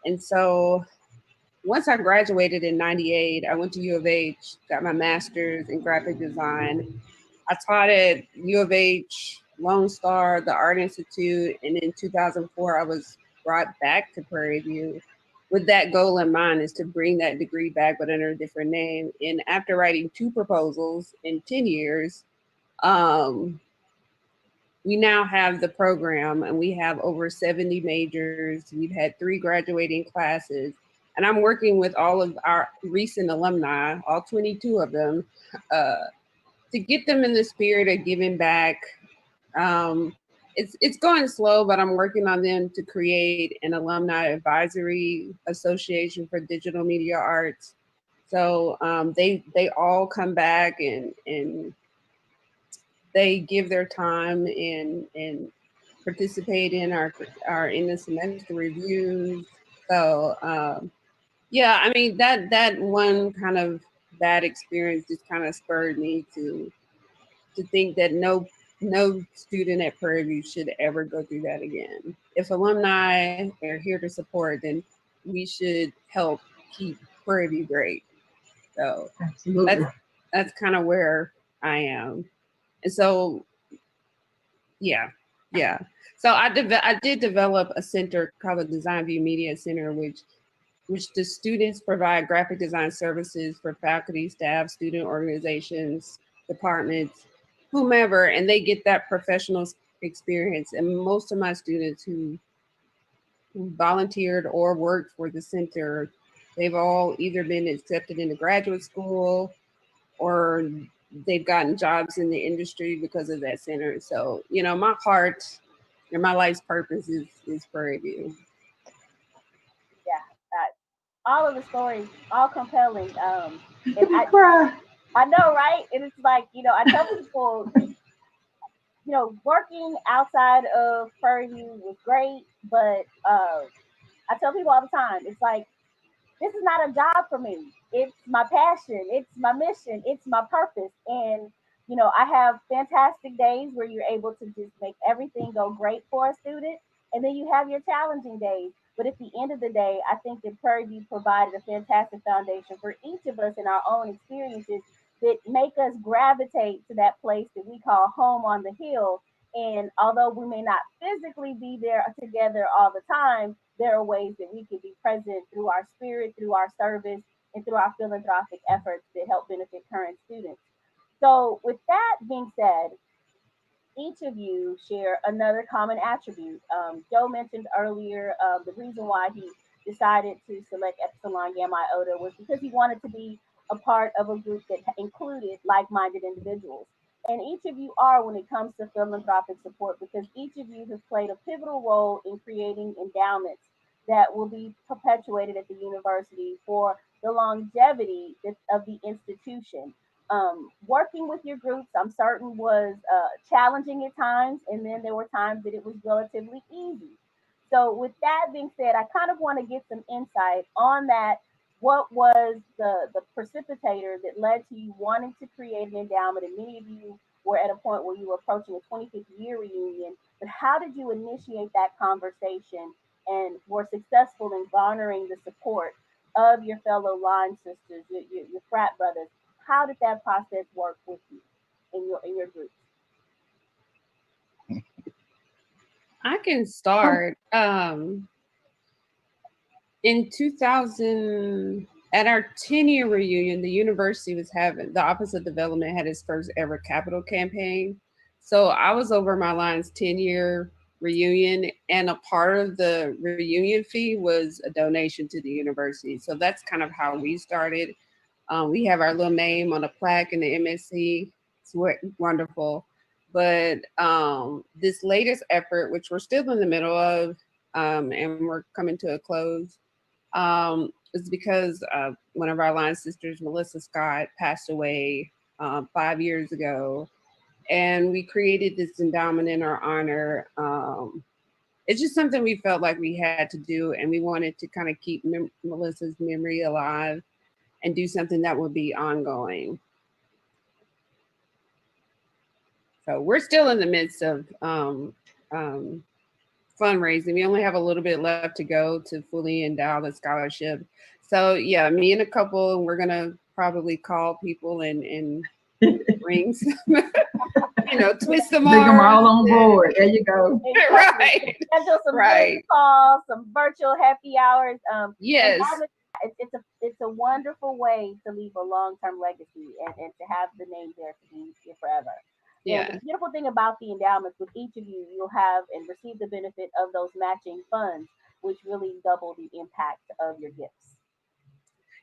And so once I graduated in '98, I went to U of H, got my master's in graphic design. I taught at U of H, Lone Star, the Art Institute, and in 2004, I was brought back to Prairie View with that goal in mind, is to bring that degree back, but under a different name. And after writing 2 proposals in 10 years, we now have the program, and we have over 70 majors. We've had 3 graduating classes. And I'm working with all of our recent alumni, all 22 of them, to get them in the spirit of giving back. It's going slow, but I'm working on them to create an alumni advisory association for digital media arts. So they all come back and they give their time and participate in our end of semester reviews. So yeah, I mean that one kind of bad experience just kind of spurred me to think that no student at Prairie View should ever go through that again. If alumni are here to support, then we should help keep Prairie View great. So Absolutely. That's kind of where I am. And so, yeah. So I did develop a center called the Design View Media Center, which the students provide graphic design services for faculty, staff, student organizations, departments, whomever, and they get that professional experience. And most of my students who volunteered or worked for the center, they've all either been accepted into graduate school or they've gotten jobs in the industry because of that center. So, you know, my heart and my life's purpose is Prairie View. Yeah, all of the stories, all compelling. And I know, right? And it's like, you know, I tell people, you know, working outside of Prairie View was great, but I tell people all the time, it's like, this is not a job for me. It's my passion. It's my mission. It's my purpose. And, you know, I have fantastic days where you're able to just make everything go great for a student. And then you have your challenging days. But at the end of the day, I think that Prairie View provided a fantastic foundation for each of us in our own experiences that make us gravitate to that place that we call home on the hill. And although we may not physically be there together all the time, there are ways that we can be present through our spirit, through our service, and through our philanthropic efforts that help benefit current students. So, with that being said, each of you share another common attribute. Joe mentioned earlier the reason why he decided to select Epsilon Gamma Iota was because he wanted to be a part of a group that included like-minded individuals. And each of you are when it comes to philanthropic support because each of you has played a pivotal role in creating endowments that will be perpetuated at the university for the longevity of the institution. Working with your groups, I'm certain was challenging at times, and then there were times that it was relatively easy. So, with that being said, I kind of want to get some insight on that. What was the precipitator that led to you wanting to create an endowment? And many of you were at a point where you were approaching a 25th year reunion, but how did you initiate that conversation and were successful in garnering the support of your fellow line sisters, your frat brothers? How did that process work with you in your group? I can start. In 2000, at our 10-year reunion, the university was having, the Office of Development had its first ever capital campaign. So I was over my line's 10-year reunion, and a part of the reunion fee was a donation to the university. So that's kind of how we started. We have our little name on a plaque in the MSC. It's wonderful. But this latest effort, which we're still in the middle of, and we're coming to a close, is because one of our line sisters, Melissa Scott, passed away 5 years ago. And we created this endowment in her honor. It's just something we felt like we had to do, and we wanted to kind of keep Melissa's memory alive and do something that would be ongoing. So we're still in the midst of fundraising. We only have a little bit left to go to fully endow the scholarship. So yeah, me and a couple, we're gonna probably call people and bring some, you know, twist them Bring them all arms on board. There you go. Right. Schedule some Zoom calls, some virtual happy hours. Yes. It's a wonderful way to leave a long-term legacy and to have the name there to be here forever. Yeah. And the beautiful thing about the endowments with each of you, you'll have and receive the benefit of those matching funds, which really double the impact of your gifts.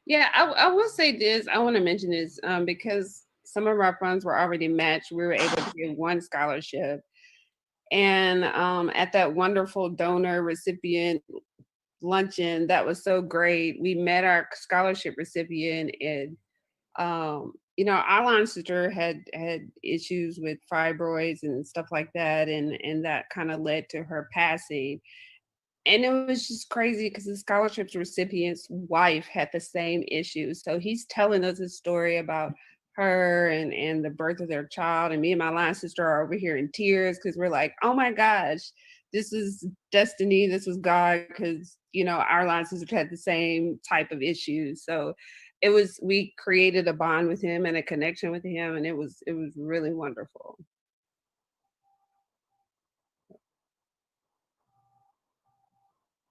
Yeah, I will say this. I want to mention this because some of our funds were already matched. We were able to get one scholarship. And at that wonderful donor recipient luncheon, that was so great. We met our scholarship recipient, and you know, our line sister had issues with fibroids and stuff like that, and that kind of led to her passing. And it was just crazy because the scholarship recipient's wife had the same issue. So he's telling us a story about her and the birth of their child. And me and my line sister are over here in tears because we're like, oh my gosh, this is destiny. This was God, because, you know, our line sister had the same type of issues. So we created a bond with him and a connection with him. And it was really wonderful.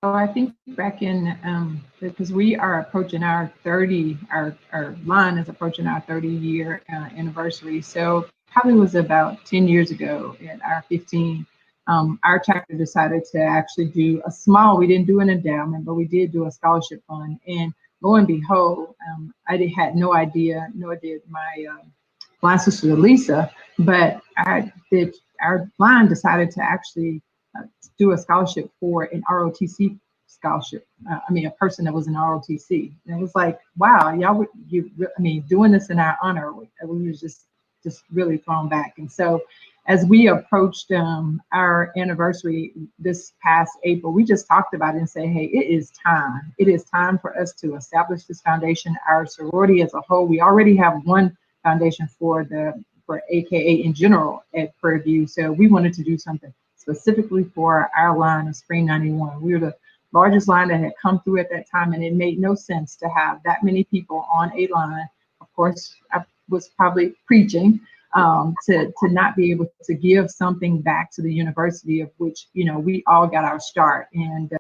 So I think back in, because we are approaching our line is approaching our 30-year anniversary. So probably was about 10 years ago at our 15, our chapter decided to actually do a small, we didn't do an endowment, but we did do a scholarship fund. And lo and behold, I had no idea, nor did my line sister Lisa, but our line decided to actually do a scholarship for an ROTC scholarship. A person that was in ROTC. And it was like, wow, y'all, doing this in our honor, we were just really thrown back. And so as we approached our anniversary this past April, we just talked about it and say, hey, it is time. It is time for us to establish this foundation. Our sorority as a whole, we already have one foundation for AKA in general at Prairie View. So we wanted to do something specifically for our line of Spring 91. We were the largest line that had come through at that time, and it made no sense to have that many people on a line. Of course, I was probably preaching to not be able to give something back to the university, of which, you know, we all got our start. And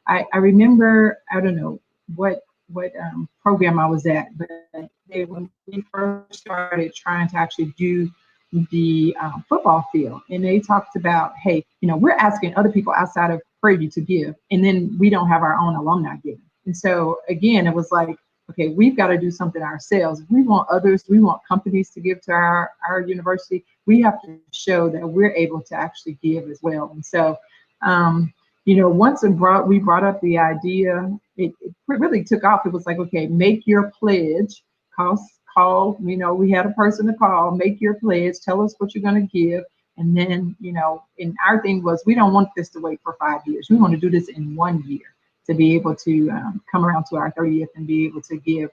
I remember, I don't know what program I was at, but when we first started trying to actually do the football field, and they talked about, hey, you know, we're asking other people outside of Prairie View to give, and then we don't have our own alumni giving. And so again, it was like, okay, we've got to do something ourselves. If we want companies to give to our university, we have to show that we're able to actually give as well. And so, you know, once we brought up the idea, it really took off. It was like, okay, make your pledge, call, you know, we had a person to call, make your pledge, tell us what you're going to give. And then, you know, and our thing was, we don't want this to wait for 5 years. We want to do this in 1 year to be able to come around to our 30th and be able to give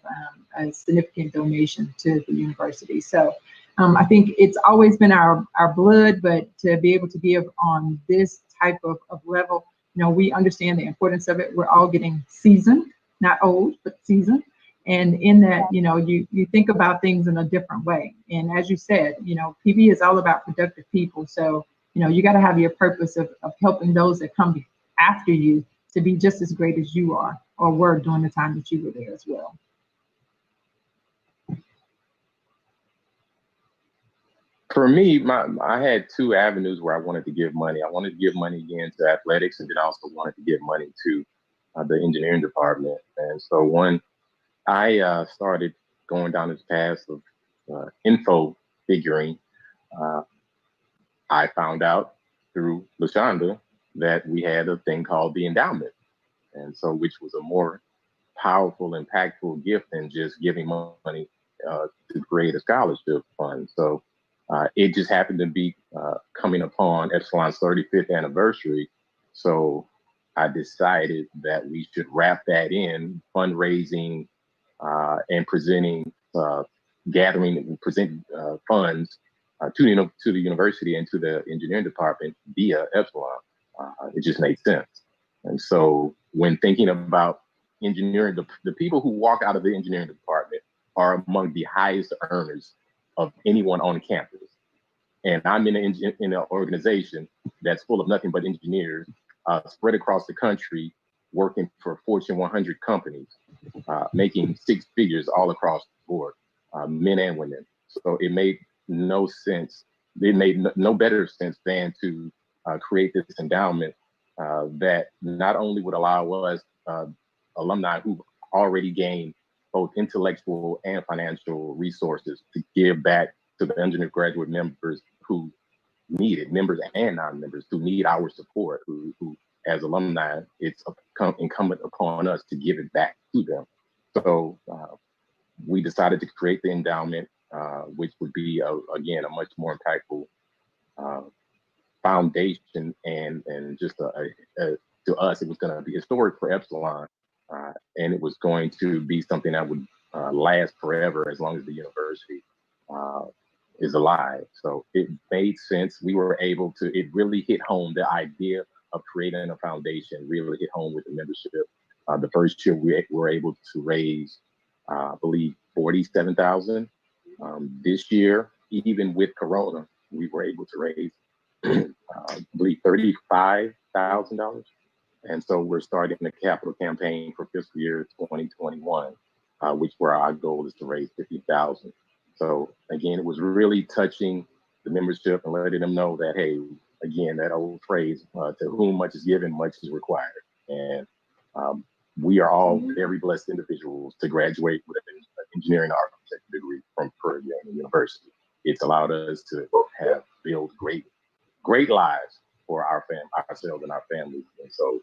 a significant donation to the university. So I think it's always been our blood, but to be able to give on this type of level, you know, we understand the importance of it. We're all getting seasoned, not old, but seasoned. And in that, you know, you think about things in a different way. And as you said, you know, PV is all about productive people. So, you know, you got to have your purpose of helping those that come after you to be just as great as you are or were during the time that you were there as well. For me, I had two avenues where I wanted to give money. I wanted to give money again to athletics, and then I also wanted to give money to the engineering department. And so I started going down this path of info figuring. I found out through LaShonda that we had a thing called the endowment. And so, which was a more powerful, impactful gift than just giving money to create a scholarship fund. So it just happened to be coming upon Epsilon's 35th anniversary. So I decided that we should wrap that in fundraising and presenting, gathering and presenting funds to the university and to the engineering department via Epsilon. It just made sense. And so when thinking about engineering, the people who walk out of the engineering department are among the highest earners of anyone on campus. And I'm in an organization that's full of nothing but engineers spread across the country, working for Fortune 100 companies, making six figures all across the board, men and women. So it made no sense. It made no better sense than to create this endowment that not only would allow us alumni who already gained both intellectual and financial resources to give back to the undergraduate members who need it, members and non-members who need our support, who as alumni, it's incumbent upon us to give it back to them. So we decided to create the endowment, which would be, again, a much more impactful foundation, and just to us, it was going to be historic for Epsilon, and it was going to be something that would last forever as long as the university is alive. So it made sense. We were able to, it really hit home, the idea of creating a foundation really hit home with the membership. The first year we were able to raise, I believe, $47,000. This year, even with Corona, we were able to raise, I believe, $35,000. And so we're starting the capital campaign for fiscal year 2021, which where our goal is to raise $50,000. So again, it was really touching the membership and letting them know that, hey, again, that old phrase, to whom much is given, much is required. And we are all very blessed individuals to graduate with an engineering architecture degree from Prairie View University. It's allowed us to build great lives for ourselves and our families. And so,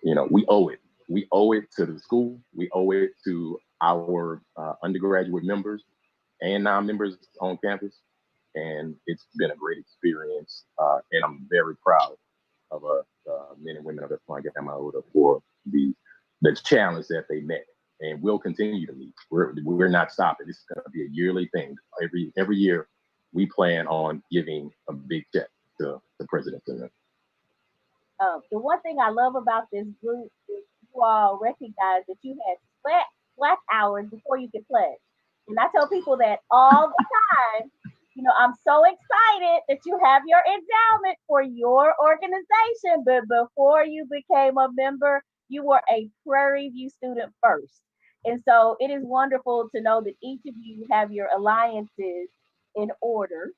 you know, we owe it. We owe it to the school. We owe it to our undergraduate members and non-members on campus. And it's been a great experience. And I'm very proud of men and women of Epsilon Gamma Iota for the challenge that they met, and we'll continue to meet. We're not stopping. This is going to be a yearly thing. Every year, we plan on giving a big check to the president. The one thing I love about this group is you all recognize that you had slack hours before you could pledge. And I tell people that all the time. You know, I'm so excited that you have your endowment for your organization, but before you became a member, you were a Prairie View student first. And so it is wonderful to know that each of you have your alliances in order.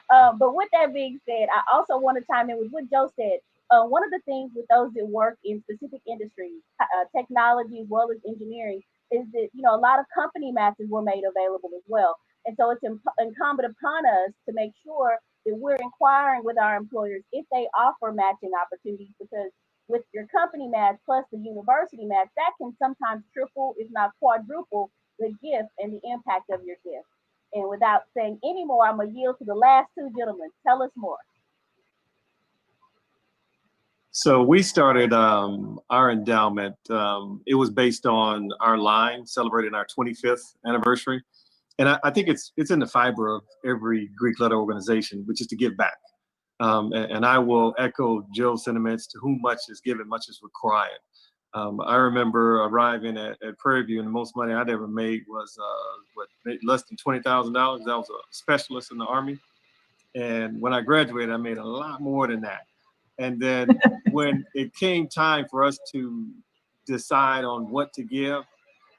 But with that being said, I also want to chime in with what Joe said. One of the things with those that work in specific industries, technology as well as engineering, is that, you know, a lot of company matches were made available as well. And so it's incumbent upon us to make sure that we're inquiring with our employers if they offer matching opportunities, because with your company match plus the university match, that can sometimes triple, if not quadruple, the gift and the impact of your gift. And without saying any more, I'm going to yield to the last two gentlemen. Tell us more. So we started our endowment. It was based on our line celebrating our 25th anniversary. And I think it's in the fiber of every Greek letter organization, which is to give back. And I will echo Joe's sentiments: to whom much is given, much is required. I remember arriving at Prairie View, and the most money I'd ever made was less than $20,000. I was a specialist in the Army. And when I graduated, I made a lot more than that. And then when it came time for us to decide on what to give,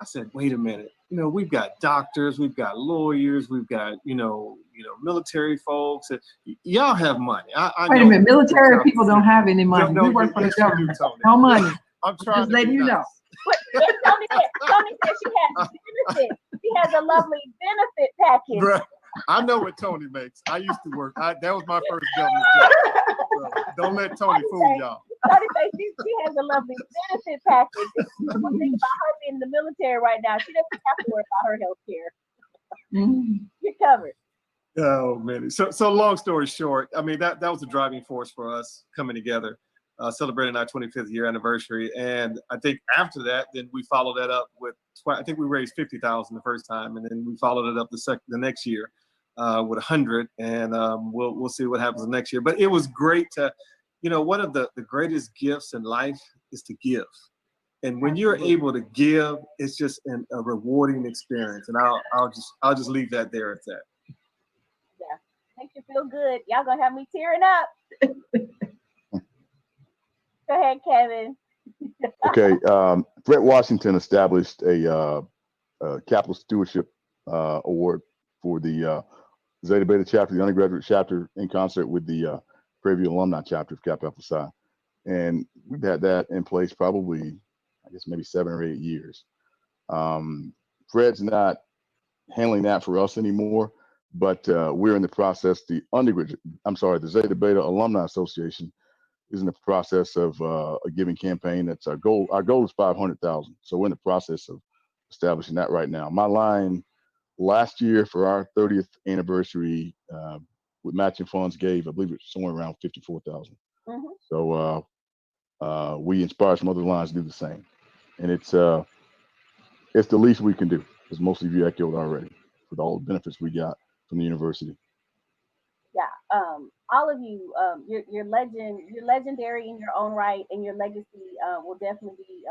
I said, wait a minute. You know, we've got doctors, we've got lawyers, we've got, you know, military folks. Y'all have money. Wait a minute, military people don't have any money. We work for the government. No money. I'm trying to let you know. Tony said she has benefits. She has a lovely benefit package. Bruh, I know what Tony makes. I used to work. That was my first government job. So don't let Tony fool y'all. Tony says she has a lovely benefit package. One thing about her being in the military right now, she doesn't have to worry about her health care. You're covered. Oh man. So long story short, I mean that was the driving force for us coming together, celebrating our 25th year anniversary. And I think after that, then we followed that up with, I think we raised $50,000 the first time, and then we followed it up the next year with 100, and we'll see what happens the next year. But it was great to, you know, one of the greatest gifts in life is to give. And when you're able to give, it's just a rewarding experience. And I'll just leave that there at that. Yeah, makes you feel good. Y'all gonna have me tearing up. Go ahead, Kevin. Okay, Brett Washington established a capital stewardship award for the Zeta Beta chapter, the undergraduate chapter, in concert with the Prairie View alumni chapter of Kappa Alpha Psi. And we've had that in place probably, I guess, maybe 7 or 8 years. Fred's not handling that for us anymore, but we're in the process. The Zeta Beta Alumni Association is in the process of a giving campaign. That's our goal. Our goal is 500,000. So we're in the process of establishing that right now. My line last year for our 30th anniversary with matching funds gave, I believe it's somewhere around 54,000. Mm-hmm. So we inspire some other lines to do the same, and it's the least we can do, as most of you echoed already, with all the benefits we got from the university. Yeah, all of you, you're legendary in your own right, and your legacy will definitely be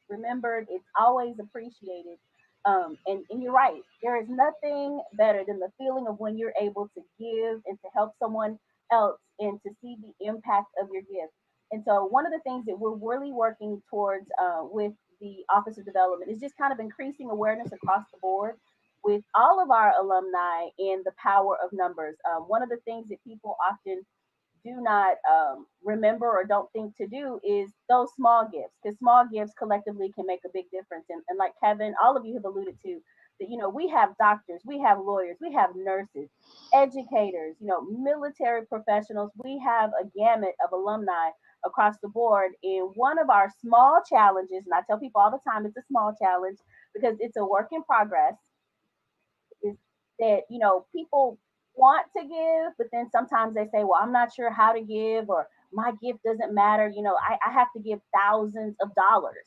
remembered. It's always appreciated. And you're right. There is nothing better than the feeling of when you're able to give and to help someone else and to see the impact of your gift. And so one of the things that we're really working towards with the Office of Development is just kind of increasing awareness across the board with all of our alumni and the power of numbers. One of the things that people often do not remember or don't think to do is those small gifts, because small gifts collectively can make a big difference. And like Kevin, all of you have alluded to, that, you know, we have doctors, we have lawyers, we have nurses, educators, you know, military professionals. We have a gamut of alumni across the board. And one of our small challenges, and I tell people all the time, it's a small challenge because it's a work in progress, is that, you know, people want to give, but then sometimes they say, well, I'm not sure how to give, or my gift doesn't matter. You know, I have to give thousands of dollars.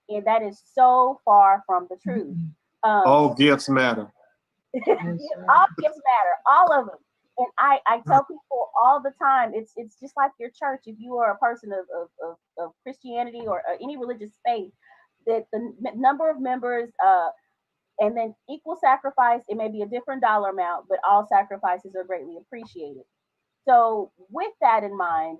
And that is so far from the truth. All gifts matter. All gifts matter, all of them. And I tell people all the time, it's just like your church. If you are a person of Christianity or any religious faith, that the number of members, and then equal sacrifice, it may be a different dollar amount, but all sacrifices are greatly appreciated. So with that in mind,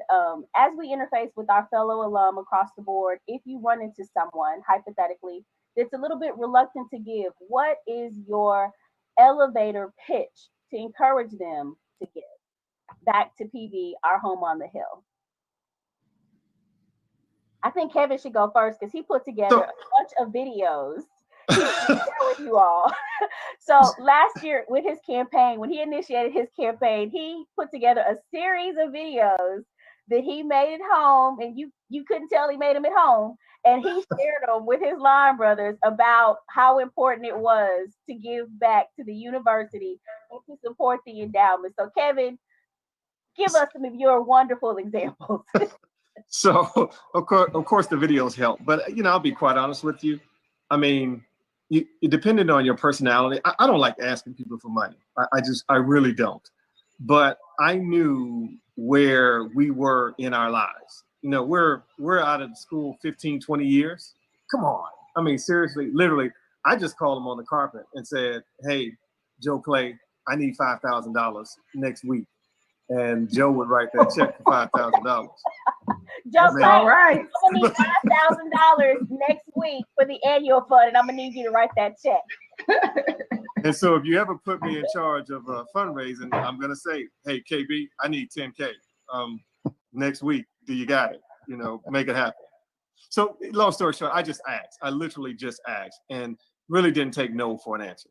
as we interface with our fellow alum across the board, if you run into someone, hypothetically, that's a little bit reluctant to give, what is your elevator pitch to encourage them to give back to PV, our home on the hill? I think Kevin should go first because he put together a bunch of videos to share with you all. So last year with his campaign, when he initiated his campaign, he put together a series of videos that he made at home, and you couldn't tell he made them at home, and he shared them with his line brothers about how important it was to give back to the university and to support the endowment. So Kevin, give us some of your wonderful examples. So of course the videos help, but you know, I'll be quite honest with you. I mean, depending on your personality, I don't like asking people for money. I really don't. But I knew where we were in our lives. You know, we're out of school 15, 20 years. Come on. I mean, seriously, literally, I just called him on the carpet and said, hey, Joe Clay, I need $5,000 next week. And Joe would write that check for $5,000. Joe Clay, all right. I'm gonna need $5,000 next week for the annual fund, and I'm gonna need you to write that check. And so if you ever put me in charge of fundraising, I'm gonna say, hey, KB, I need 10K next week. Do you got it? You know, make it happen. So long story short, I just asked. I literally just asked and really didn't take no for an answer.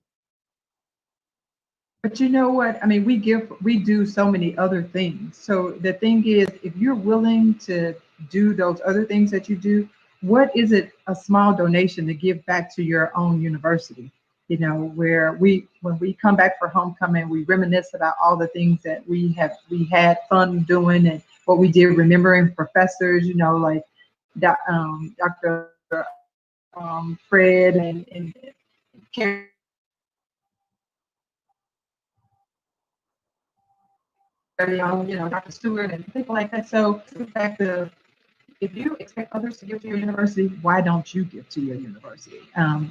But you know what? I mean, we do so many other things. So the thing is, if you're willing to do those other things that you do, what is it a small donation to give back to your own university? You know, where when we come back for homecoming, we reminisce about all the things that we had fun doing and what we did, remembering professors, you know, like Dr. Fred and Karen. You know, Dr. Stewart and people like that. So the fact of, if you expect others to give to your university, why don't you give to your university?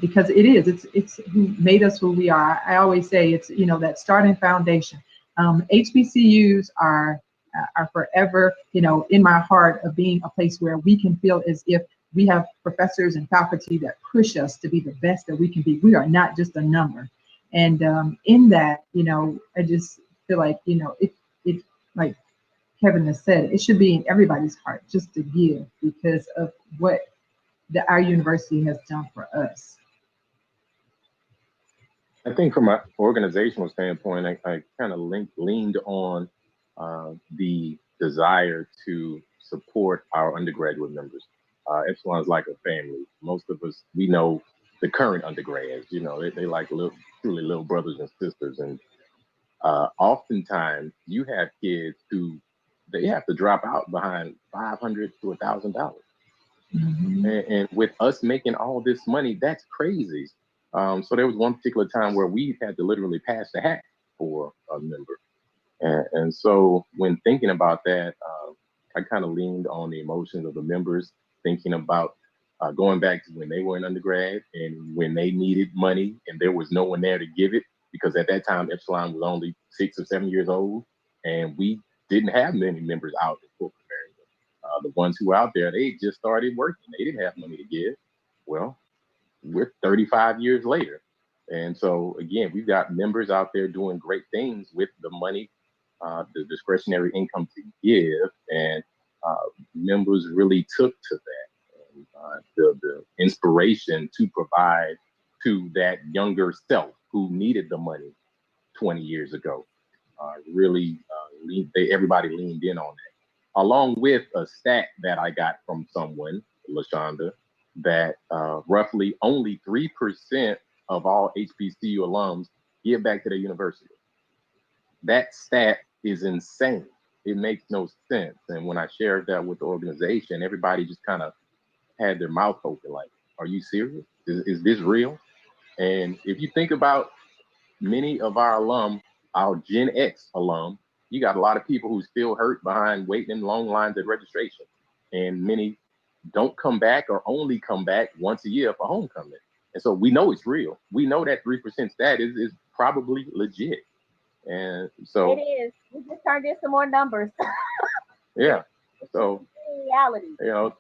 Because it's who made us who we are. I always say it's, you know, that starting foundation. HBCUs are forever, you know, in my heart of being a place where we can feel as if we have professors and faculty that push us to be the best that we can be. We are not just a number. And in that, you know, I just feel like, you know, it like Kevin has said, it should be in everybody's heart just to give because of what our university has done for us. I think from an organizational standpoint, I kind of leaned on the desire to support our undergraduate members. Epsilon is like a family. Most of us, we know the current undergrads, you know, they like truly little brothers and sisters. And oftentimes you have kids who they have to drop out behind $500 to $1,000. And with us making all this money, that's crazy. So there was one particular time where we had to literally pass the hat for a member. And so when thinking about that, I kind of leaned on the emotions of the members, thinking about going back to when they were in undergrad and when they needed money and there was no one there to give it, because at that time, Epsilon was only 6 or 7 years old and we didn't have many members out in corporate America. The ones who were out there, they just started working. They didn't have money to give. Well, we're 35 years later. And so again, we've got members out there doing great things with the money, the discretionary income to give, and members really took to that. And, the inspiration to provide to that younger self who needed the money 20 years ago, everybody leaned in on that. Along with a stat that I got from someone, LaShonda, that roughly only 3% of all HBCU alums give back to their university. That stat is insane. It makes no sense. And when I shared that with the organization, everybody just kind of had their mouth open, like, are you serious? Is this real? And if you think about many of our alum, our Gen X alum, you got a lot of people who still hurt behind waiting in long lines at registration. And many don't come back or only come back once a year for homecoming. And so we know it's real. We know that 3% stat is probably legit. And so it is. We just turned in some more numbers. Yeah. So reality. You know,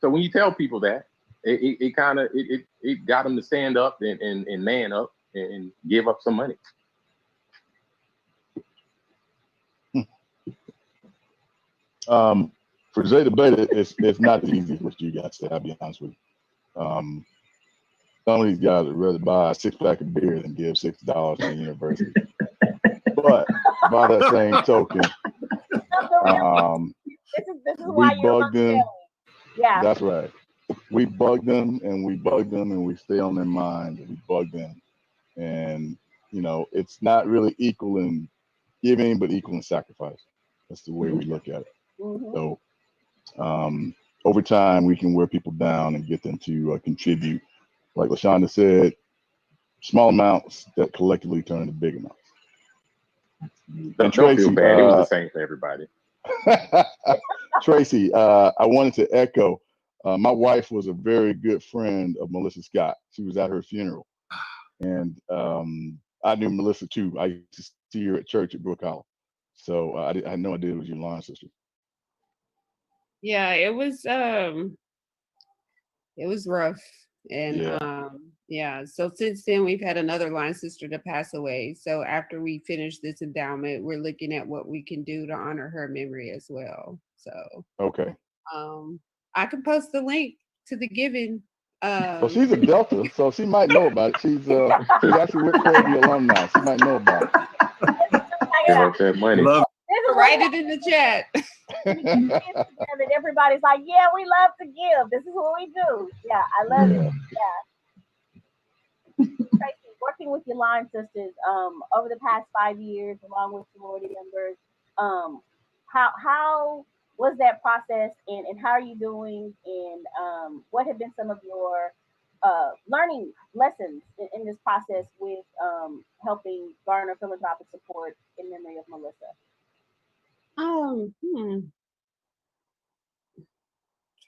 so when you tell people that, it kind of it got them to stand up and man up and give up some money. For Zeta Beta, it's not as easy as what you guys say, I'll be honest with you. Some of these guys would rather buy a 6-pack of beer than give $6 to the university. But by that same token, this is we bug them. Yeah, that's right. We bug them and we bug them and we stay on their mind and we bug them. And, you know, it's not really equal in giving, but equal in sacrifice. That's the way we look at it. So over time, we can wear people down and get them to contribute. Like LaShonda said, small amounts that collectively turn into big amounts. Don't feel bad. It was the same for everybody. Tracy, I wanted to echo. My wife was a very good friend of Melissa Scott. She was at her funeral. And I knew Melissa too. I used to see her at church at Brook Hollow. So I had no idea it was your line sister. Yeah, it was rough. And yeah, so since then we've had another line sister to pass away. So after we finish this endowment, we're looking at what we can do to honor her memory as well. So okay. I can post the link to the giving. Well, she's a Delta, so she might know about it. She's actually with Prairie View alumni. She might know about it. Give up that money. Write it in the chat. And everybody's like, yeah, we love to give. This is what we do. Yeah, I love it. Yeah. Tracy, working with your line sisters over the past 5 years, along with sorority members, how was that process, and how are you doing, and what have been some of your learning lessons in this process with helping garner philanthropic support in memory of Melissa?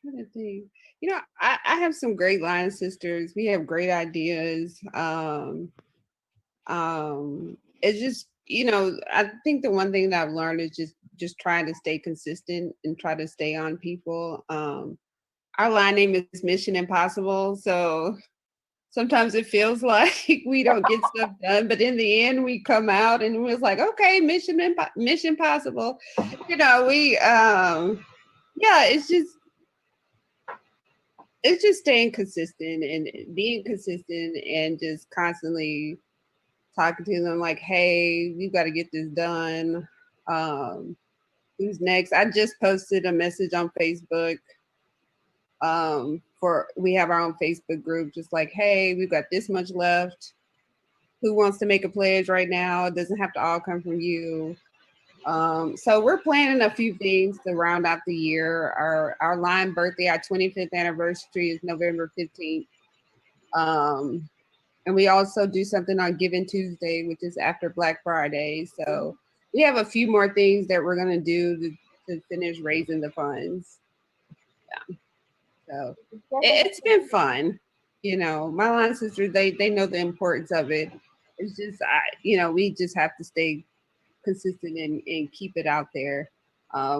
Trying to think. You know, I have some great line sisters. We have great ideas. It's just, you know, I think the one thing that I've learned is just trying to stay consistent and try to stay on people. Our line name is Mission Impossible, so sometimes it feels like we don't get stuff done, but in the end we come out and it was like, okay, Mission Possible. You know, we yeah, it's just staying consistent and being consistent and just constantly talking to them like, hey, you got to get this done. Who's next? I just posted a message on Facebook. We have our own Facebook group, just like, hey, we've got this much left. Who wants to make a pledge right now? It doesn't have to all come from you. So we're planning a few things to round out the year. Our line birthday, our 25th anniversary is November 15th. And we also do something on Giving Tuesday, which is after Black Friday. So we have a few more things that we're gonna do to finish raising the funds. Yeah. So it's been fun. You know, my line sisters, they know the importance of it. It's just, we just have to stay consistent and keep it out there.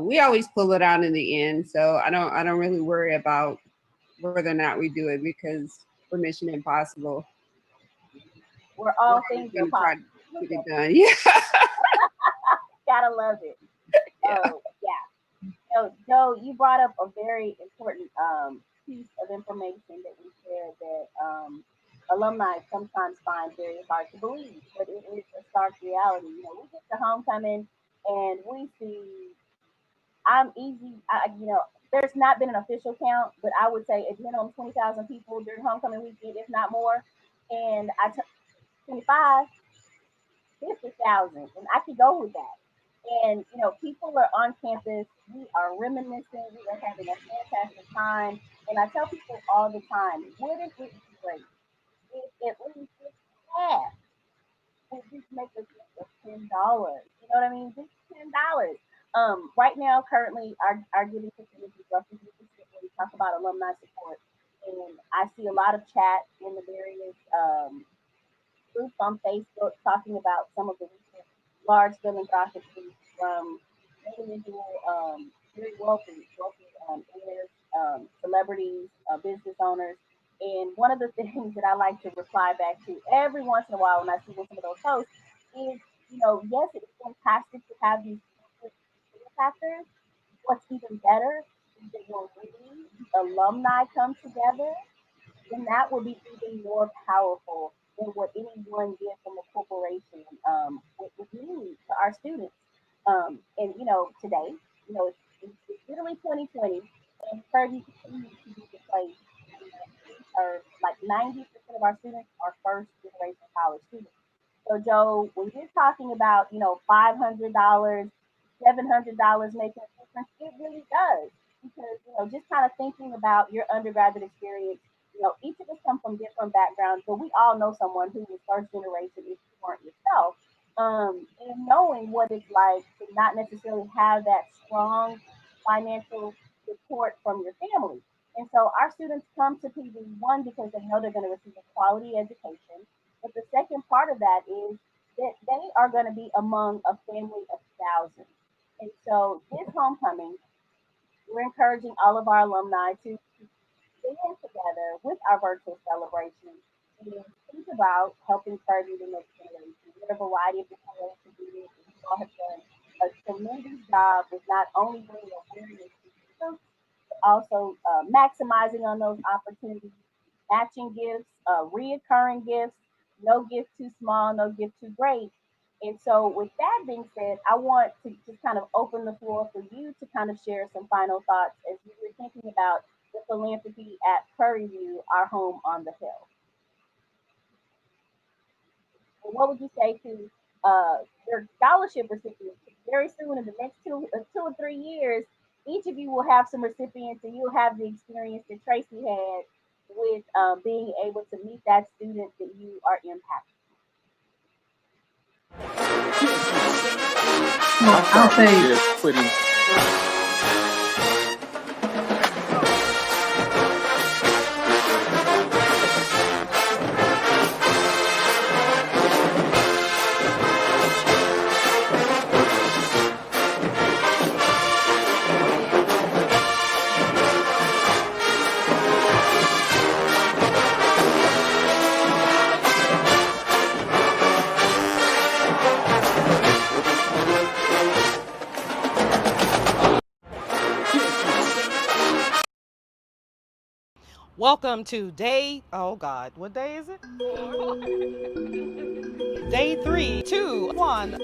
We always pull it out in the end. So I don't really worry about whether or not we do it because we're Mission Impossible. We're all things are possible. Get it done. Yeah. Gotta love it. Yeah. Oh, yeah. So, Joe, you brought up a very important piece of information that we shared that alumni sometimes find very hard to believe, but it is a stark reality. You know, we get to homecoming and we see, there's not been an official count, but I would say a minimum 20,000 people during homecoming weekend, if not more. And 25, 50,000, and I could go with that. And, people are on campus, we are reminiscing, we are having a fantastic time. And I tell people all the time, wouldn't it be great if at least half would just make a gift of $10? You know what I mean? Just $10. Right now, currently, our giving percentage is roughly 50% when we talk about alumni support. And I see a lot of chat in the various groups on Facebook talking about some of the recent large philanthropic groups from individual, very wealthy heirs, celebrities, business owners. And one of the things that I like to reply back to every once in a while when I see some of those posts is, yes, it's fantastic to have these factors. What's even better is that when we, the alumni, come together, then that will be even more powerful than what anyone gets from a corporation would mean to our students. And today, it's literally 2020, and Fergie continues to be the place. Are like 90% of our students are first generation college students. So Joe, when you're talking about $500, $700 making a difference, it really does. Because just kind of thinking about your undergraduate experience, each of us come from different backgrounds, but we all know someone who was first generation if you weren't yourself. And knowing what it's like to not necessarily have that strong financial support from your family. And so our students come to PV, one, because they know they're going to receive a quality education. But the second part of that is that they are going to be among a family of thousands. And so this homecoming, we're encouraging all of our alumni to stand together with our virtual celebration and think about helping further the next generation. There are a variety of different ways to do it. You all have done a tremendous job with not only bringing awareness to youth, but also maximizing on those opportunities, matching gifts, reoccurring gifts, no gift too small, no gift too great. And so with that being said, I want to just kind of open the floor for you to kind of share some final thoughts as we were thinking about the philanthropy at Prairie View, our home on the hill. And what would you say to your scholarship recipients? Very soon, in the next 2 or 3 years, each of you will have some recipients, and you'll have the experience that Tracy had with being able to meet that student that you are impacting. I'll say putting Welcome to oh God, what day is it? Day 3, 2, 1.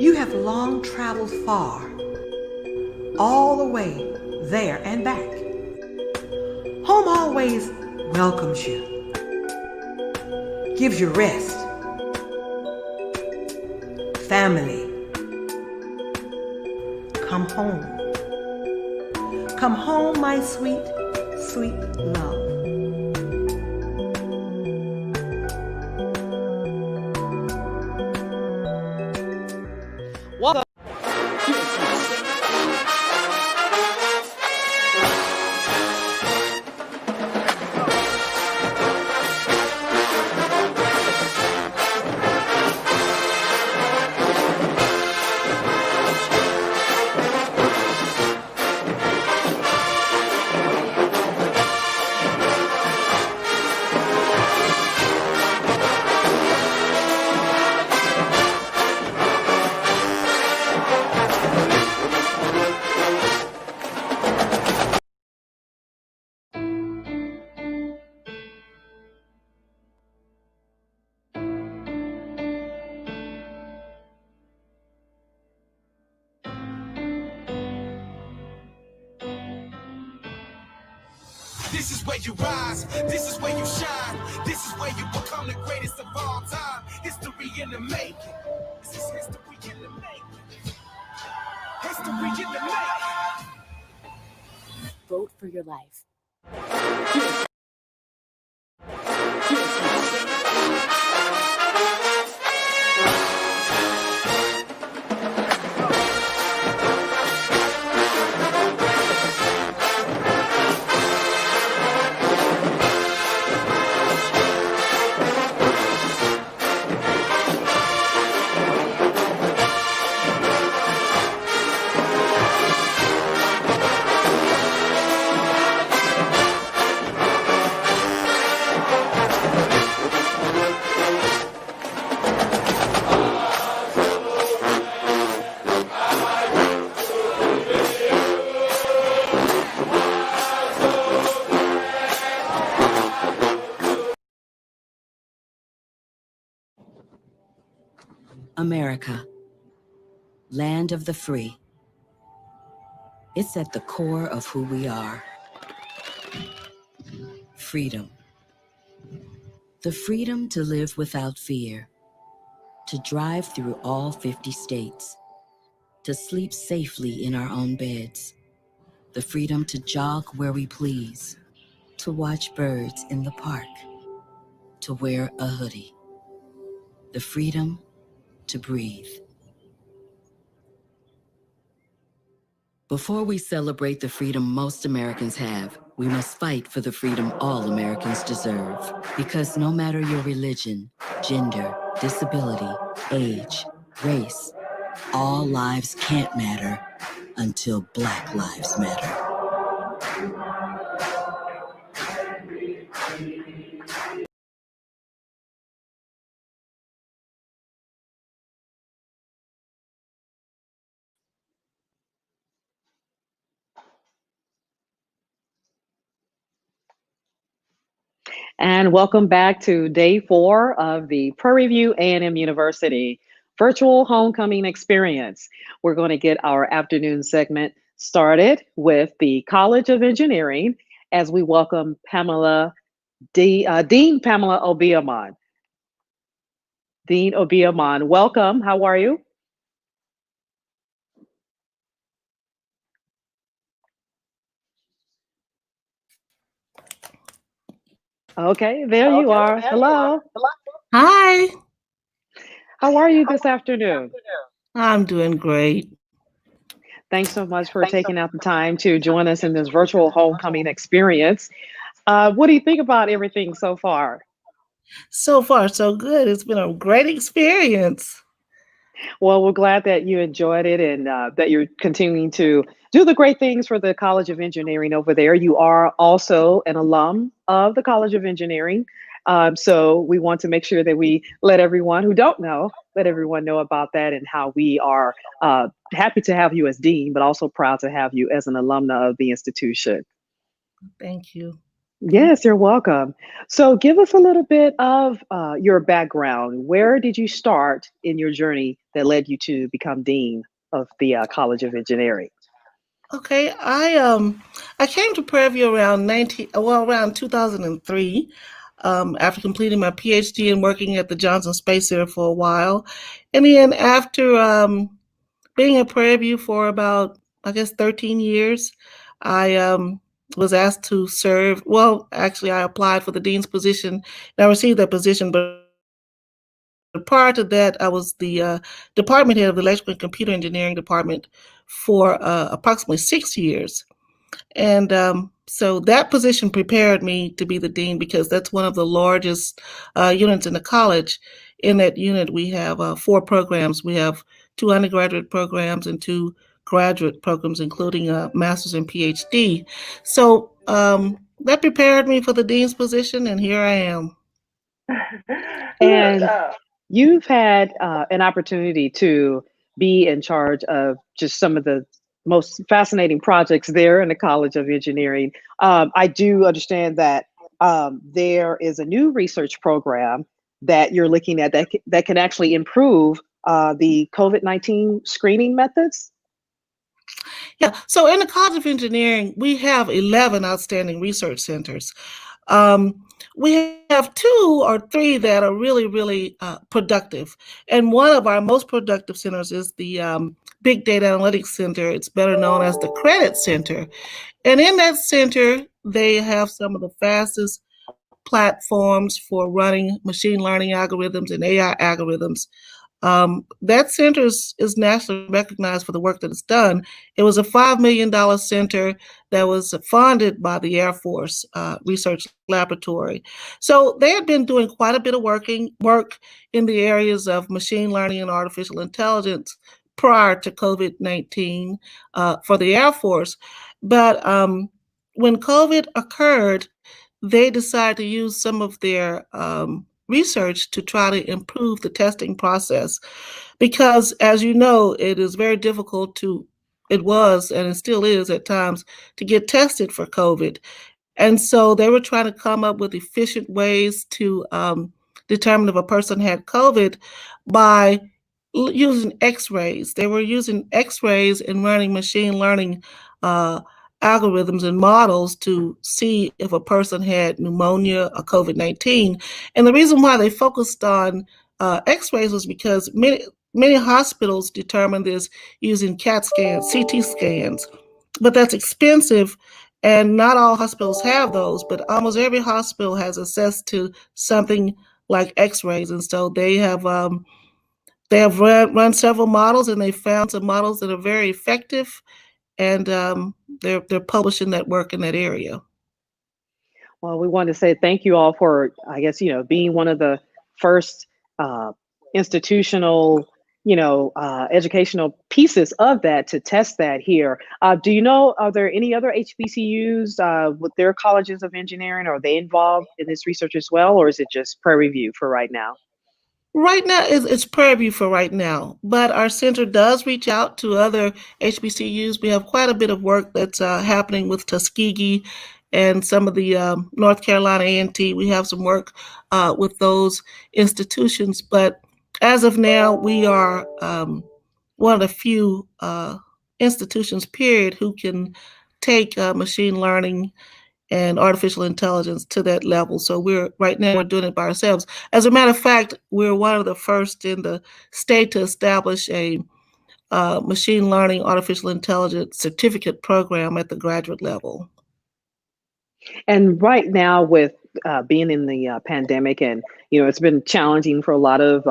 You have long traveled far, all the way there and back. Home always welcomes you, gives you rest, family. Come home. Come home, my sweet, sweet love. Welcome. This is where you rise, this is where you shine, this is where you become the greatest of all time. History in the making. This is history in the making. History in the making. Vote for your life. America, land of the free. It's at the core of who we are. Freedom. The freedom to live without fear, to drive through all 50 states, to sleep safely in our own beds, the freedom to jog where we please, to watch birds in the park, to wear a hoodie, the freedom to breathe. Before we celebrate the freedom most Americans have, we must fight for the freedom all Americans deserve. Because no matter your religion, gender, disability, age, race, all lives can't matter until Black lives matter. And welcome back to day 4 of the Prairie View A&M University virtual homecoming experience. We're going to get our afternoon segment started with the College of Engineering as we welcome Dean Pamela Obiamon. Dean Obiamon, welcome. How are you? Okay, there you are. Hello. Hi, How are you this afternoon? I'm doing great. Thanks so much for taking out the time to join us in this virtual homecoming experience. What do you think about everything so far? So far, so good. It's been a great experience. Well, we're glad that you enjoyed it and that you're continuing to do the great things for the College of Engineering over there. You are also an alum of the College of Engineering. So we want to make sure that we let everyone who don't know, let everyone know about that and how we are happy to have you as dean, but also proud to have you as an alumna of the institution. Thank you. Yes, you're welcome. So, give us a little bit of your background. Where did you start in your journey that led you to become dean of the College of Engineering? Okay, I came to Prairie View around 2003, after completing my PhD and working at the Johnson Space Center for a while, and then after being at Prairie View for about, I guess, 13 years, I was asked to serve. Well, actually, I applied for the dean's position and I received that position, but prior to that, I was the department head of the Electrical and Computer Engineering Department for approximately 6 years. And so that position prepared me to be the dean because that's one of the largest units in the college. In that unit, we have 4 programs. We have 2 undergraduate programs and 2 graduate programs, including a master's and PhD. So that prepared me for the dean's position, and here I am. And you've had an opportunity to be in charge of just some of the most fascinating projects there in the College of Engineering. I do understand that there is a new research program that you're looking at that can actually improve the COVID-19 screening methods. Yeah, so in the College of Engineering, we have 11 outstanding research centers. Um, we have 2 or 3 that are really, really productive. And one of our most productive centers is the Big Data Analytics Center. It's better known as the Credit Center. And in that center, they have some of the fastest platforms for running machine learning algorithms and AI algorithms. That center is nationally recognized for the work that it's done. It was a $5 million center that was funded by the Air Force Research Laboratory. So they had been doing quite a bit of work in the areas of machine learning and artificial intelligence prior to COVID-19 for the Air Force. But when COVID occurred, they decided to use some of their research to try to improve the testing process because, as you know, it is very difficult it was and it still is at times to get tested for COVID. And so they were trying to come up with efficient ways to determine if a person had COVID by using x-rays. They were using x-rays and running machine learning algorithms and models to see if a person had pneumonia or COVID-19. And the reason why they focused on x-rays was because many hospitals determine this using CAT scans, CT scans, but that's expensive. And not all hospitals have those, but almost every hospital has access to something like x-rays. And so they have run several models, and they found some models that are very effective, and they're publishing that work in that area. Well, we want to say thank you all for, I guess, being one of the first institutional, educational pieces of that to test that here. Do you know, are there any other HBCUs with their colleges of engineering? Are they involved in this research as well, or is it just Prairie View for right now? Right now, it's Prairie View for right now, but our center does reach out to other HBCUs. We have quite a bit of work that's happening with Tuskegee and some of the North Carolina A&T. We have some work with those institutions, but as of now, we are one of the few institutions, period, who can take machine learning and artificial intelligence to that level. So we're doing it by ourselves. As a matter of fact, we're one of the first in the state to establish a machine learning artificial intelligence certificate program at the graduate level. And right now, with being in the pandemic, and it's been challenging for a lot of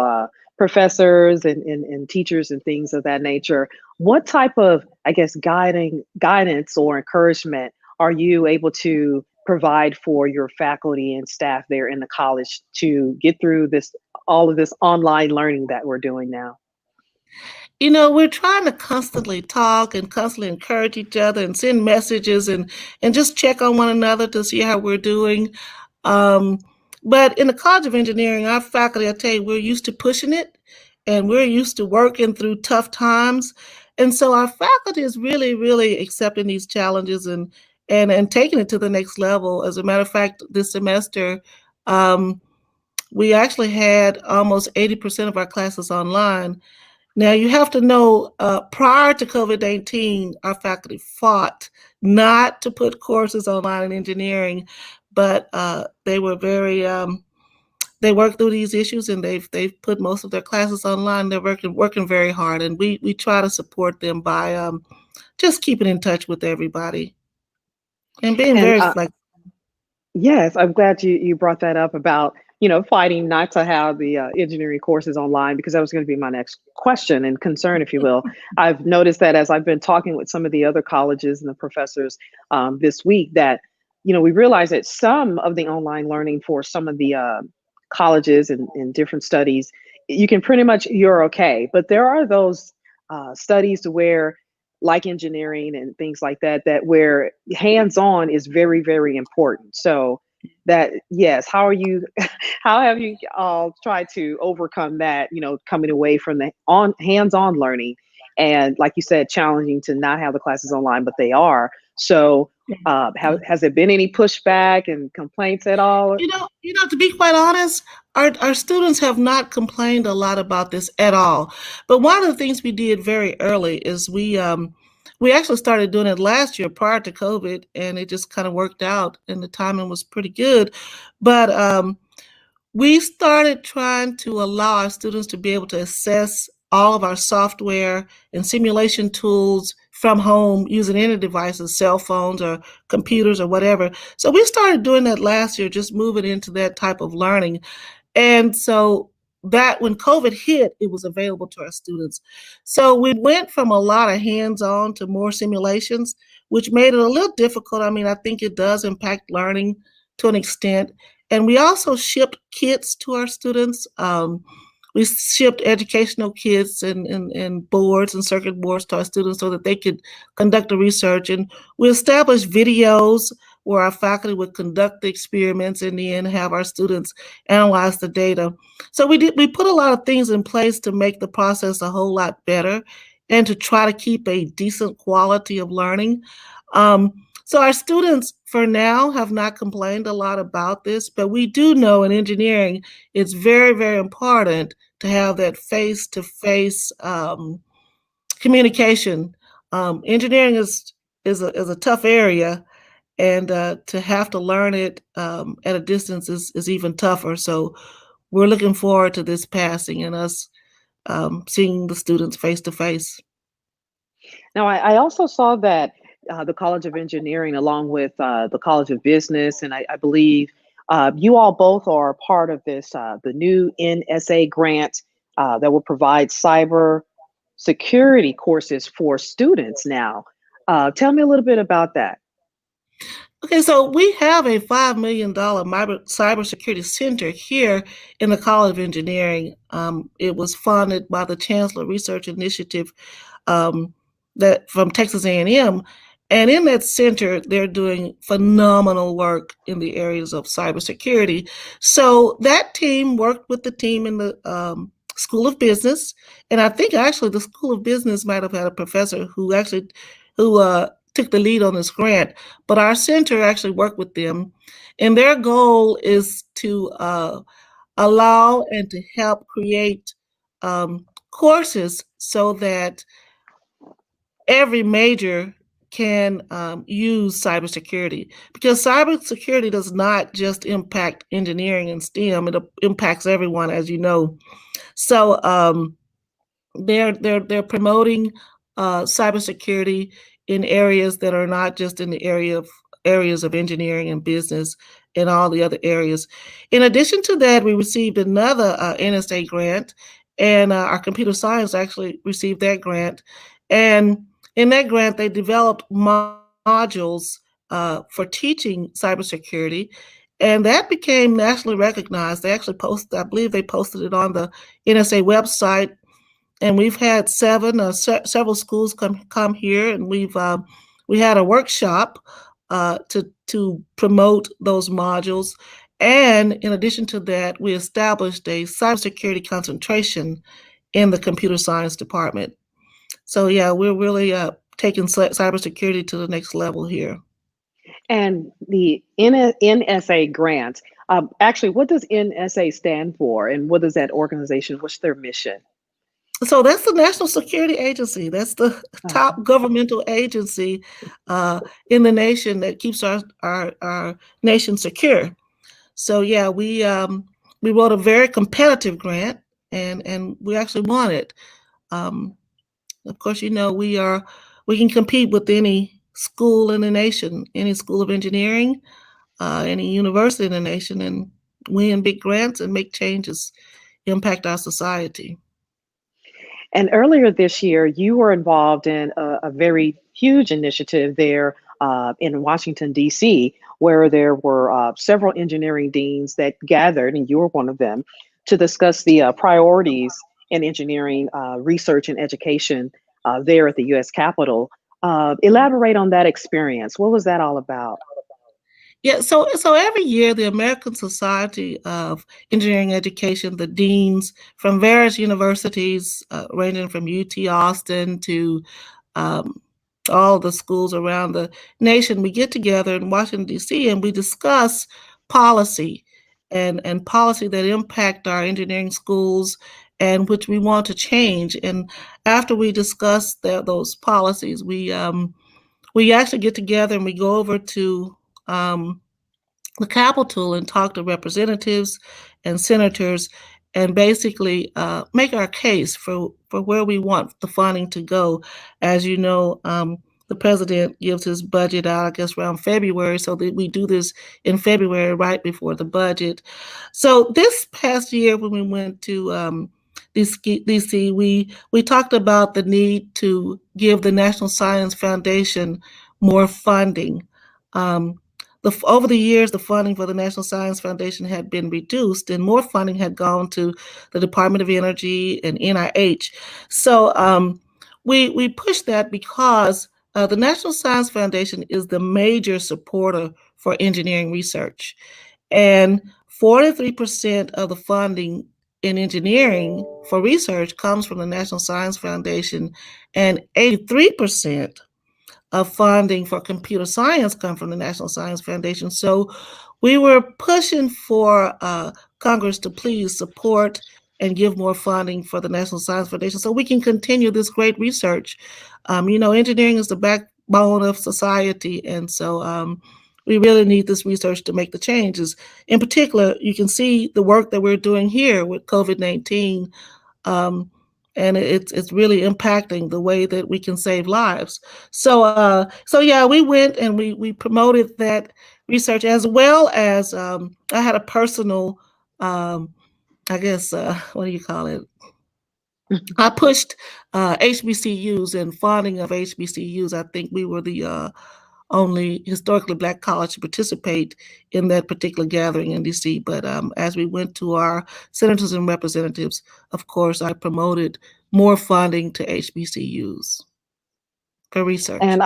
professors and teachers and things of that nature. What type of, I guess, guidance or encouragement are you able to provide for your faculty and staff there in the college to get through all of this online learning that we're doing now? We're trying to constantly talk and constantly encourage each other and send messages and just check on one another to see how we're doing. But in the College of Engineering, our faculty, I tell you, we're used to pushing it and we're used to working through tough times. And so our faculty is really, really accepting these challenges and taking it to the next level. As a matter of fact, this semester, we actually had almost 80% of our classes online. Now, you have to know, prior to COVID-19, our faculty fought not to put courses online in engineering, but they were very, they worked through these issues and they've put most of their classes online. They're working very hard, and we try to support them by just keeping in touch with everybody and being And very flexible. yes, I'm glad you brought that up about, fighting not to have the engineering courses online, because that was going to be my next question and concern, if you will. I've noticed that as I've been talking with some of the other colleges and the professors this week, that, we realize that some of the online learning for some of the colleges and different studies, you can pretty much, you're okay. But there are those studies to where, like engineering and things like that, that where hands-on is very, very important. So that, yes, how have you all tried to overcome that, coming away from the hands-on learning, and like you said, challenging to not have the classes online, but they are. So has there been any pushback and complaints at all? To be quite honest, our students have not complained a lot about this at all. But one of the things we did very early is we actually started doing it last year prior to COVID, and it just kind of worked out, and the timing was pretty good. But we started trying to allow our students to be able to assess all of our software and simulation tools from home using any devices, cell phones or computers or whatever. So we started doing that last year, just moving into that type of learning. And so that when COVID hit, it was available to our students. So we went from a lot of hands-on to more simulations, which made it a little difficult. I mean, I think it does impact learning to an extent. And we also shipped kits to our students. We shipped educational kits and boards and circuit boards to our students so that they could conduct the research. And we established videos where our faculty would conduct the experiments and then have our students analyze the data. So we put a lot of things in place to make the process a whole lot better and to try to keep a decent quality of learning. So our students for now have not complained a lot about this, but we do know in engineering, it's very, very important to have that face-to-face communication. Engineering is a tough area, and to have to learn it at a distance is even tougher. So we're looking forward to this passing and us seeing the students face to face. Now, I also saw that the College of Engineering, along with the College of Business, and I believe you all both are part of this, the new NSA grant that will provide cyber security courses for students now. Tell me a little bit about that. Okay, so we have a $5 million cybersecurity center here in the College of Engineering. It was funded by the Chancellor Research Initiative that from Texas A&M. And in that center, they're doing phenomenal work in the areas of cybersecurity. So that team worked with the team in the School of Business. And I think actually the School of Business might have had a professor who took the lead on this grant, but our center actually worked with them. And their goal is to allow and to help create courses so that every major can use cybersecurity, because cybersecurity does not just impact engineering and STEM, it impacts everyone, as you know. So they're promoting cybersecurity in areas that are not just in the areas of engineering and business and all the other areas. In addition to that, we received another NSA grant, and our computer science actually received that grant. And in that grant, they developed modules for teaching cybersecurity, and that became nationally recognized. They actually posted, I believe they posted it on the NSA website. and we've had several schools come here, and we had a workshop to promote those modules. And in addition to that, we established a cybersecurity concentration in the computer science department. So yeah, we're really taking cybersecurity to the next level here. And the NSA grant, actually, what does NSA stand for, and what is that organization? What's their mission? So that's the National Security Agency. That's the top governmental agency in the nation that keeps our nation secure. So yeah, we wrote a very competitive grant, and we actually won it. Of course, you know, we can compete with any school in the nation, any school of engineering, any university in the nation, and win big grants and make changes, impact our society. And earlier this year, you were involved in a very huge initiative there in Washington, D.C., where there were several engineering deans that gathered, and you were one of them, to discuss the priorities in engineering research and education there at the U.S. Capitol. Elaborate on that experience. What was that all about? Yeah, so every year the American Society of Engineering Education, the deans from various universities, ranging from UT Austin to all the schools around the nation, we get together in Washington, D.C., and we discuss policy and policy that impact our engineering schools and which we want to change. And after we discuss those policies, we actually get together and we go over to the Capitol and talk to representatives and senators and basically make our case for where we want the funding to go. As you know, the president gives his budget out, I guess, around February, so that we do this in February, right before the budget. So this past year when we went to DC, we talked about the need to give the National Science Foundation more funding. Over the years, the funding for the National Science Foundation had been reduced, and more funding had gone to the Department of Energy and NIH. So we pushed that because the National Science Foundation is the major supporter for engineering research, and 43% of the funding in engineering for research comes from the National Science Foundation, and 83% of funding for computer science come from the National Science Foundation. So we were pushing for Congress to please support and give more funding for the National Science Foundation so we can continue this great research. You know, engineering is the backbone of society, and so we really need this research to make the changes. In particular, you can see the work that we're doing here with COVID-19, and it's really impacting the way that we can save lives. So yeah, we went and we promoted that research, as well as I had a personal, I guess, what do you call it? I pushed HBCUs and funding of HBCUs. I think we were the only historically Black college to participate in that particular gathering in DC. But as we went to our senators and representatives, of course, I promoted more funding to HBCUs for research. And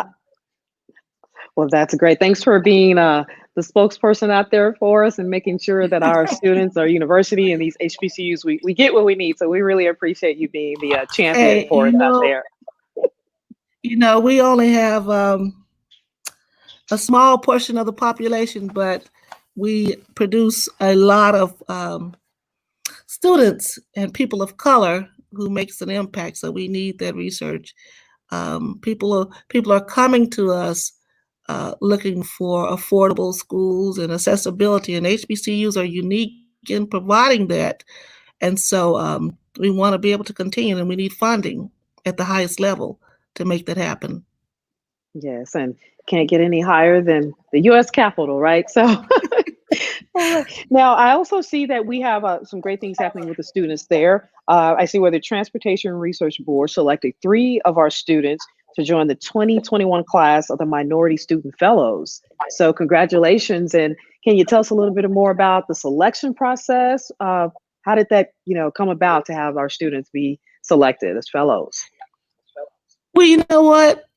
well, that's great. Thanks for being the spokesperson out there for us and making sure that our students, our university, and these HBCUs, we get what we need. So we really appreciate you being the champion for us out there. You know, we only have a small portion of the population, but we produce a lot of students and people of color who makes an impact. So we need that research. People are coming to us looking for affordable schools and accessibility, and HBCUs are unique in providing that. And so we want to be able to continue, and we need funding at the highest level to make that happen. Yes, and can't get any higher than the U.S. Capitol, right? So now I also see that we have some great things happening with the students there. I see where the Transportation Research Board selected 3 of our students to join the 2021 class of the Minority Student Fellows. So congratulations. And can you tell us a little bit more about the selection process? How did that, come about to have our students be selected as fellows? Well, you know what?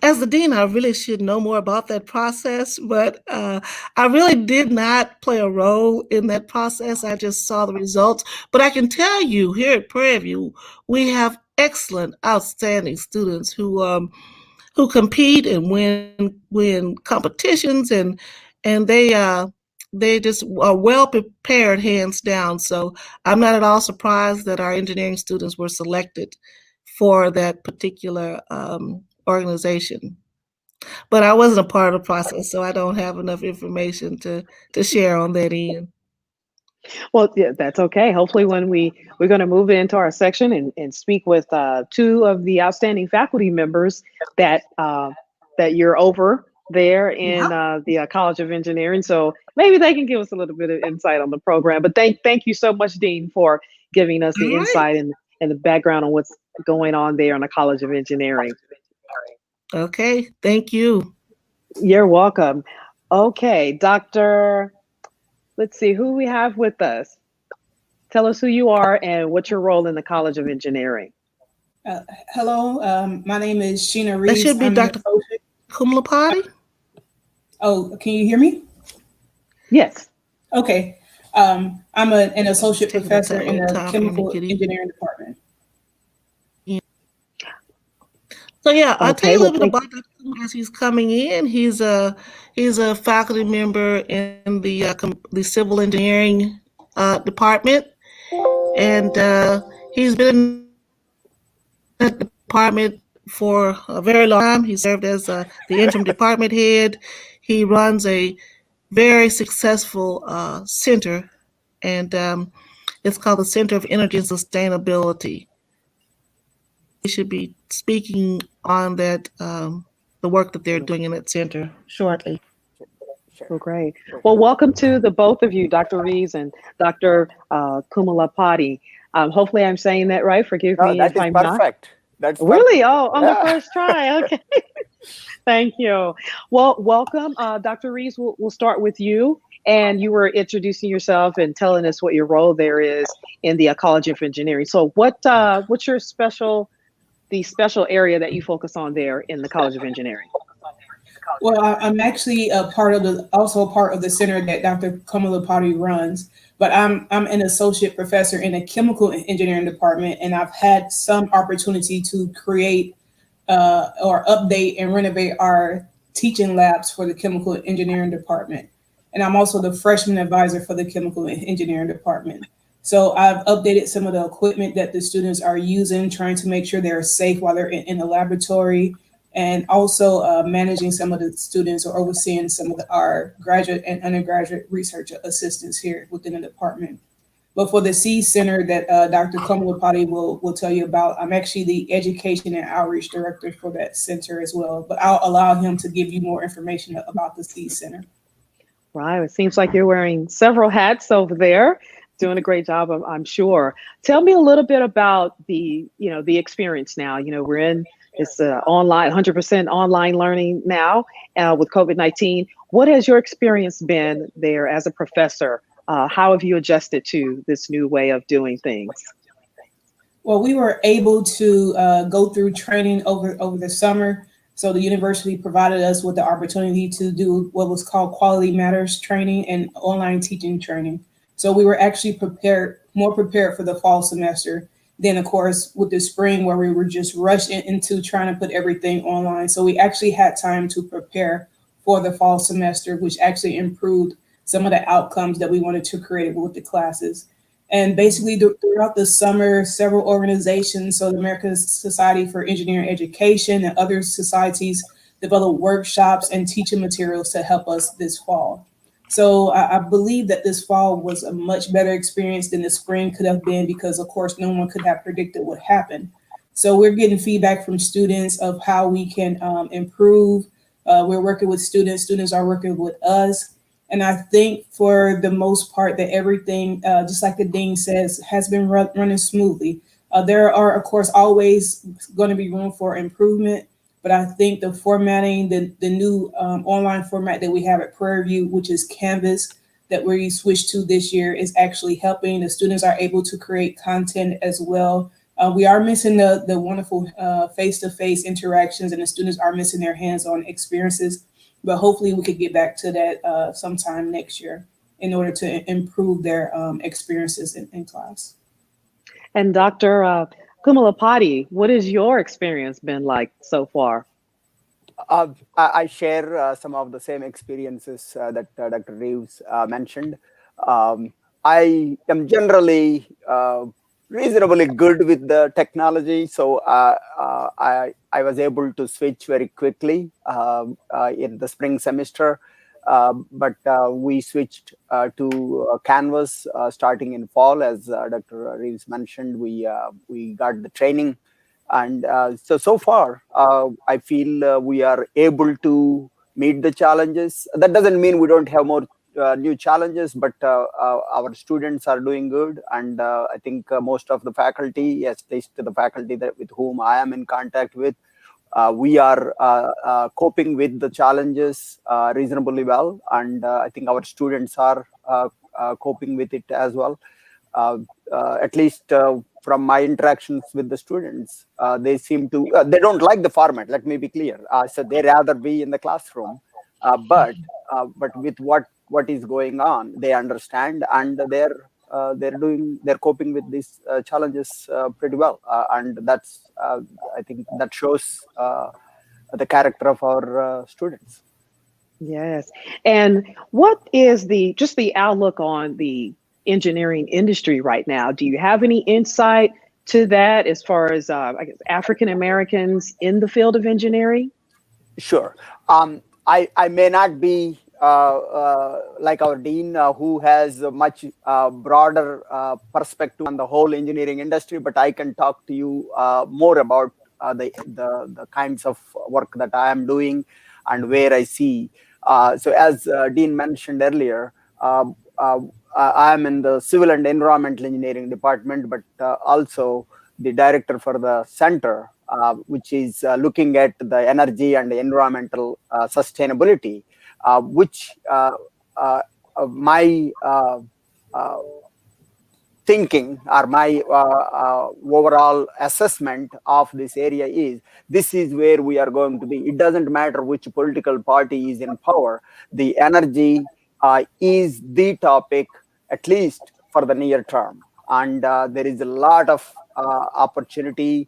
As the dean, I really should know more about that process, but I really did not play a role in that process. I just saw the results. But I can tell you here at Prairie View, we have excellent, outstanding students who compete and win competitions, and they just are well prepared, hands down. So I'm not at all surprised that our engineering students were selected for that particular organization. But I wasn't a part of the process, so I don't have enough information to share on that end. Well, yeah, that's okay. Hopefully, when we're going to move into our section and speak with two of the outstanding faculty members that that you're over there in the College of Engineering. So maybe they can give us a little bit of insight on the program. But thank you so much, Dean, for giving us the insight and the background on what's going on there in the College of Engineering. Okay, thank you. You're welcome. Okay, Dr. Let's see who we have with us. Tell us who you are and what's your role in the College of Engineering. Hello, my name is Sheena Reeves. That should be Dr. Kumlapati. Oh, can you hear me? Yes. Okay. I'm an associate professor in the chemical engineering department. So yeah, I'll tell you a little bit about Dr. as he's coming in. He's a faculty member in the civil engineering department, and he's been in that department for a very long time. He served as the interim department head. He runs a very successful center, and it's called the Center of Energy and Sustainability. He should be speaking on that, the work that they're doing in that center shortly. Oh, great. Well, welcome to the both of you, Dr. Reeves and Dr. Kumlapati. Hopefully I'm saying that right. Forgive me if I'm not. Perfect. That's really? perfect. Oh, on the first try. Okay. Thank you. Well, welcome. Dr. Reeves, we'll start with you. And you were introducing yourself and telling us what your role there is in the College of Engineering. So what's your special area that you focus on there in the College of Engineering? Well, I'm actually also a part of the center that Dr. Kumlapati runs, but I'm an associate professor in the chemical engineering department, and I've had some opportunity to create or update and renovate our teaching labs for the chemical engineering department. And I'm also the freshman advisor for the chemical engineering department. So I've updated some of the equipment that the students are using, trying to make sure they're safe while they're in the laboratory, and also managing some of the students or overseeing some of our graduate and undergraduate research assistants here within the department. But for the C Center that Dr. Kumlapati will tell you about, I'm actually the education and outreach director for that center as well. But I'll allow him to give you more information about the C Center. Right. It seems like you're wearing several hats over there. Doing a great job, I'm sure. Tell me a little bit about the experience now. We're in this online, 100% online learning now with COVID-19. What has your experience been there as a professor? How have you adjusted to this new way of doing things? Well, we were able to go through training over the summer. So the university provided us with the opportunity to do what was called Quality Matters training and online teaching training. So we were actually more prepared for the fall semester than, of course, with the spring where we were just rushed into trying to put everything online. So we actually had time to prepare for the fall semester, which actually improved some of the outcomes that we wanted to create with the classes. And basically throughout the summer, several organizations, so the American Society for Engineering Education and other societies developed workshops and teaching materials to help us this fall. So I believe that this fall was a much better experience than the spring could have been because, of course, no one could have predicted what happened. So we're getting feedback from students of how we can improve. We're working with students. Students are working with us. And I think for the most part that everything, just like the dean says, has been running smoothly. There are, of course, always going to be room for improvement. But I think the formatting, the new online format that we have at Prairie View, which is Canvas, that we switched to this year, is actually helping. The students are able to create content as well We are missing the wonderful face-to-face interactions, and the students are missing their hands-on experiences. But hopefully, we could get back to that sometime next year in order to improve their experiences in class. And Dr. Kumalapati, what has your experience been like so far? I share some of the same experiences that Dr. Reeves mentioned. I am generally reasonably good with the technology, so I was able to switch very quickly in the spring semester. But we switched to Canvas starting in fall, as Dr. Reeves mentioned. We got the training, and so far I feel we are able to meet the challenges. That doesn't mean we don't have more new challenges, but our students are doing good, and I think most of the faculty, at least the faculty that with whom I am in contact with, we are coping with the challenges reasonably well, and I think our students are coping with it as well. At least from my interactions with the students, they seem to, they don't like the format, let me be clear. So they rather be in the classroom, but with what is going on, they understand, and they're coping with these challenges pretty well. And that's, I think that shows the character of our students. Yes. And what is just the outlook on the engineering industry right now? Do you have any insight to that as far as I guess African Americans in the field of engineering? Sure. I may not be like our dean, who has a much broader perspective on the whole engineering industry, but I can talk to you more about the kinds of work that I am doing and where I see. So as Dean mentioned earlier, I am in the Civil and Environmental Engineering department, but also the director for the center, which is looking at the energy and environmental sustainability, which my thinking or my overall assessment of this area is, this is where we are going to be. It doesn't matter which political party is in power. The energy is the topic, at least for the near term. And there is a lot of opportunity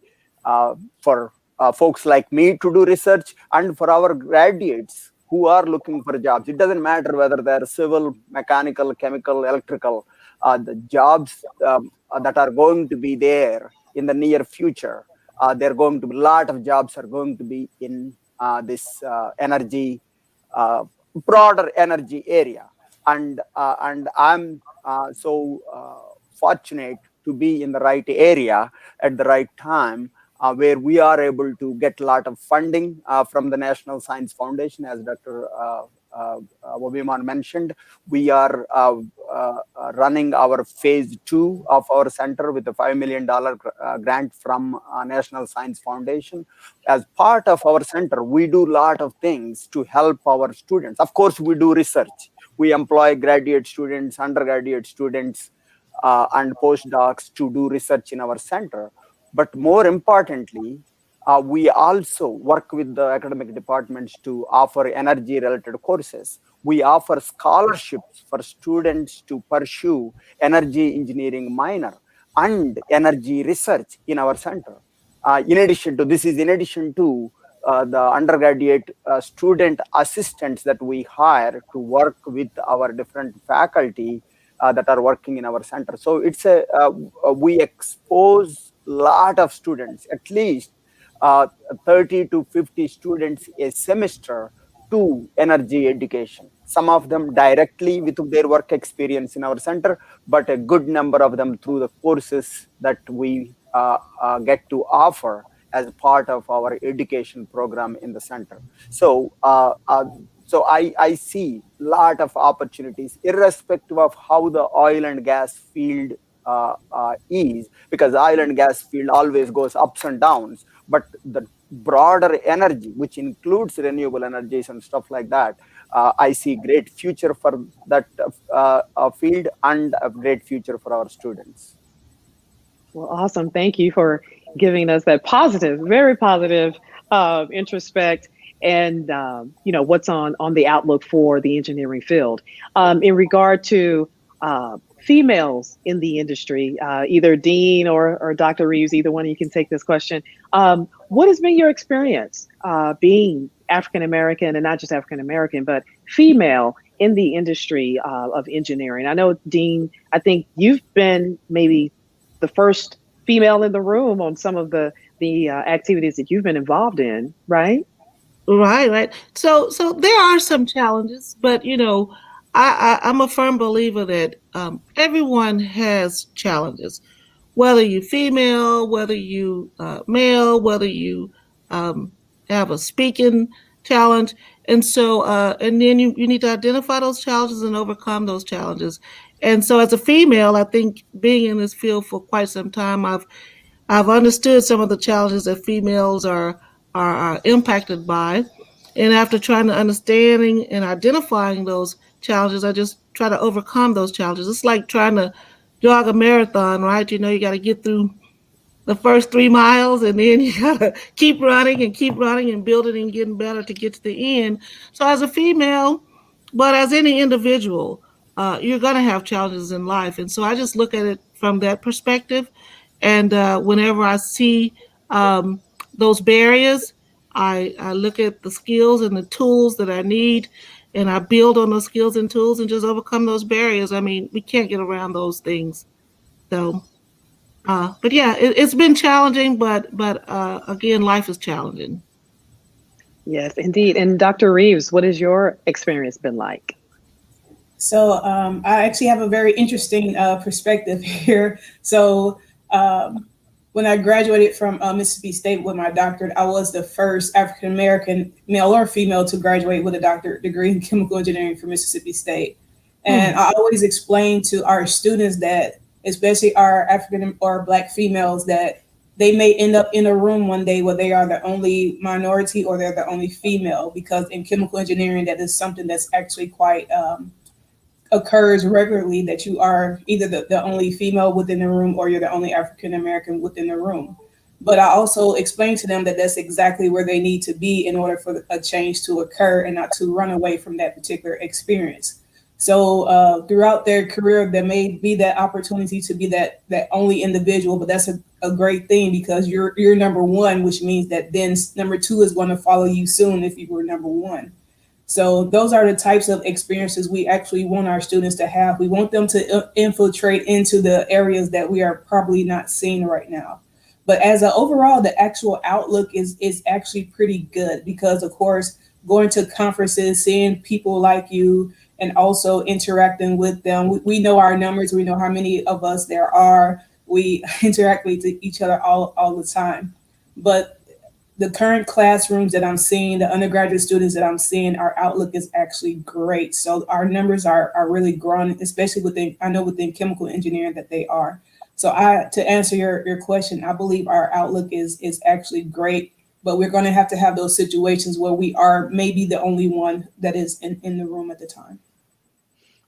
for folks like me to do research, and for our graduates who are looking for jobs. It doesn't matter whether they're civil, mechanical, chemical, electrical. The jobs that are going to be there in the near future, there are going to be a lot of jobs are going to be in this energy, broader energy area. And I'm so fortunate to be in the right area at the right time, where we are able to get a lot of funding from the National Science Foundation. As Dr. Wabiman mentioned, we are running our phase 2 of our center with a $5 million grant from National Science Foundation. As part of our center, we do a lot of things to help our students. Of course, we do research. We employ graduate students, undergraduate students, and postdocs to do research in our center. But more importantly, we also work with the academic departments to offer energy-related courses. We offer scholarships for students to pursue energy engineering minor and energy research in our center. In addition to the undergraduate student assistants that we hire to work with our different faculty that are working in our center. So it's we expose a lot of students, at least 30 to 50 students a semester, to energy education. Some of them directly with their work experience in our center, but a good number of them through the courses that we get to offer as part of our education program in the center. So I see a lot of opportunities, irrespective of how the oil and gas field is, because oil and gas field always goes ups and downs. But the broader energy, which includes renewable energies and stuff like that, I see great future for that field, and a great future for our students. Well, awesome. Thank you for giving us that positive, very positive introspect and what's on the outlook for the engineering field. In regard to females in the industry, either Dean or Dr. Reeves, either one of you can take this question. What has been your experience being African American, and not just African American, but female in the industry of engineering? I know, Dean, I think you've been maybe the first female in the room on some of the activities that you've been involved in, right? Right. So there are some challenges, but I'm a firm believer that everyone has challenges, whether you female, whether you male, whether you have a speaking challenge, and so and then you need to identify those challenges and overcome those challenges. And so, as a female, I think being in this field for quite some time, I've understood some of the challenges that females are impacted by, and after trying to understanding and identifying those challenges, I just try to overcome those challenges. It's like trying to jog a marathon, right? You got to get through the first 3 miles, and then you got to keep running and building and getting better to get to the end. So as a female, but as any individual, you're going to have challenges in life. And so I just look at it from that perspective. And whenever I see those barriers, I look at the skills and the tools that I need, and I build on those skills and tools and just overcome those barriers. I mean, we can't get around those things. So, but yeah, it's been challenging, but again, life is challenging. Yes, indeed. And Dr. Reeves, what has your experience been like? So I actually have a very interesting perspective here. So when I graduated from Mississippi State with my doctorate, I was the first African-American male or female to graduate with a doctorate degree in chemical engineering from Mississippi State. And I always explain to our students that, especially our African or Black females, that they may end up in a room one day where they are the only minority or they're the only female, because in chemical engineering, that is something that's actually quite occurs regularly, that you are either the only female within the room or you're the only African American within the room. But I also explain to them that that's exactly where they need to be in order for a change to occur and not to run away from that particular experience. So throughout their career, there may be that opportunity to be that only individual, but that's a great thing, because you're number one, which means that then number two is going to follow you soon if you were number one. So those are the types of experiences we actually want our students to have. We want them to infiltrate into the areas that we are probably not seeing right now. But as an overall, the actual outlook is actually pretty good, because of course, going to conferences, seeing people like you, and also interacting with them. We know our numbers, we know how many of us there are. We interact with each other all the time. But the current classrooms that I'm seeing, the undergraduate students that I'm seeing, our outlook is actually great. So our numbers are really growing, especially within chemical engineering that they are. So to answer your question, I believe our outlook is actually great, but we're going to have those situations where we are maybe the only one that is in the room at the time.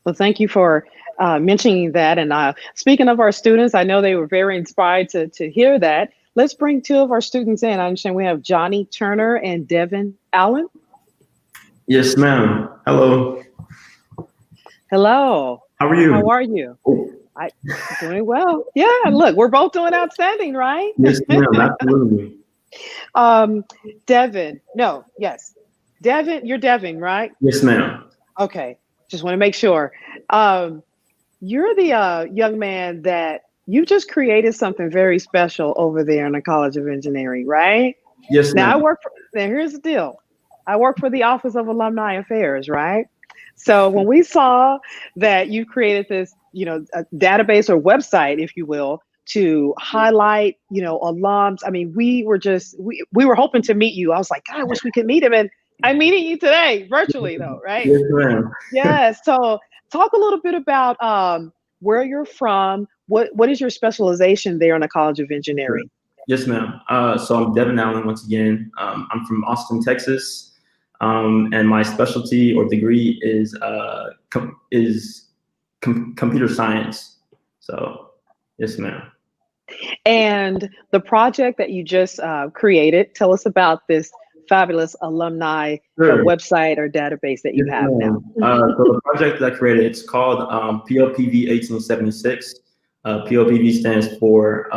Well, thank you for mentioning that. And speaking of our students, I know they were very inspired to hear that. Let's bring two of our students in. I understand we have Johnny Turner and Devin Allen. Yes, ma'am. Hello. Hello. How are you? How are you? I'm doing well. Yeah, look, we're both doing outstanding, right? Yes, ma'am. Absolutely. Devin, you're Devin, right? Yes, ma'am. Okay, just want to make sure. You're the young man that you just created something very special over there in the College of Engineering, right? Yes, ma'am. Now here's the deal. I work for the Office of Alumni Affairs, right? So when we saw that you created this, a database or website, if you will, to highlight, alums. I mean, we were hoping to meet you. I was like, God, I wish we could meet him. And I'm meeting you today, virtually though, right? Yes, ma'am. Yeah. So talk a little bit about where you're from. What is your specialization there in the College of Engineering? Yes, ma'am. So I'm Devin Allen once again. I'm from Austin, Texas, and my specialty or degree is computer science. So, yes, ma'am. And the project that you just created, tell us about this fabulous alumni Sure. website or database that you Yes, have now. ma'am. So the project that I created, it's called POPV 1876. POPV stands for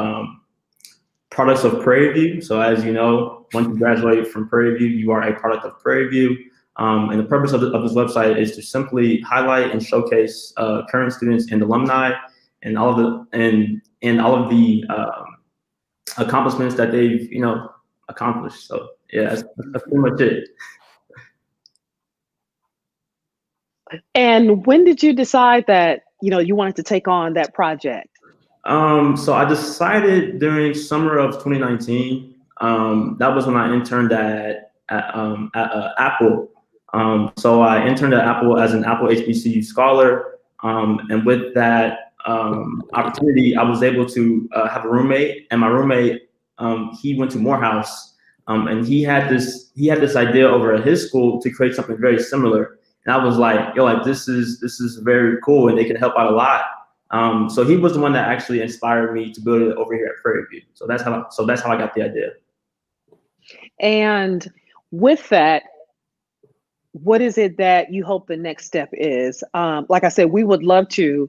Products of Prairie View. So as you know, once you graduate from Prairie View, you are a product of Prairie View. And the purpose of this website is to simply highlight and showcase current students and alumni and all of the accomplishments that they've accomplished. So yeah, that's pretty much it. And when did you decide that you wanted to take on that project? So I decided during summer of 2019. That was when I interned at Apple. So I interned at Apple as an Apple HBCU scholar, and with that opportunity, I was able to have a roommate. And my roommate, he went to Morehouse, and he had this idea over at his school to create something very similar. And I was like, yo, like this is very cool, and they can help out a lot. So he was the one that actually inspired me to build it over here at Prairie View. So that's how I got the idea. And with that, what is it that you hope the next step is? Like I said, we would love to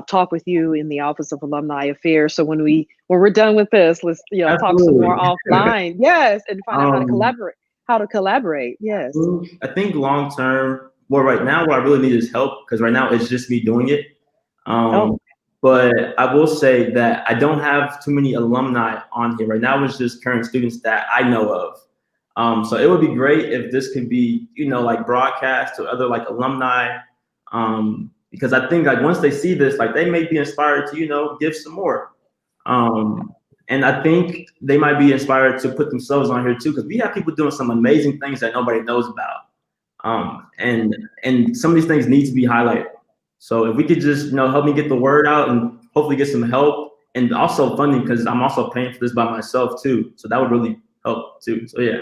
talk with you in the Office of Alumni Affairs. So when we're done with this, let's talk some more offline. Yes, and find out how to collaborate. Yes. I think long term, well, right now what I really need is help, because right now it's just me doing it. But I will say that I don't have too many alumni on here right now. It's just current students that I know of. So it would be great if this could be, like broadcast to other like alumni, because I think like once they see this, like they may be inspired to, give some more. And I think they might be inspired to put themselves on here too, because we have people doing some amazing things that nobody knows about. And some of these things need to be highlighted. So if we could just, help me get the word out and hopefully get some help, and also funding, because I'm also paying for this by myself too. So that would really help too. So yeah.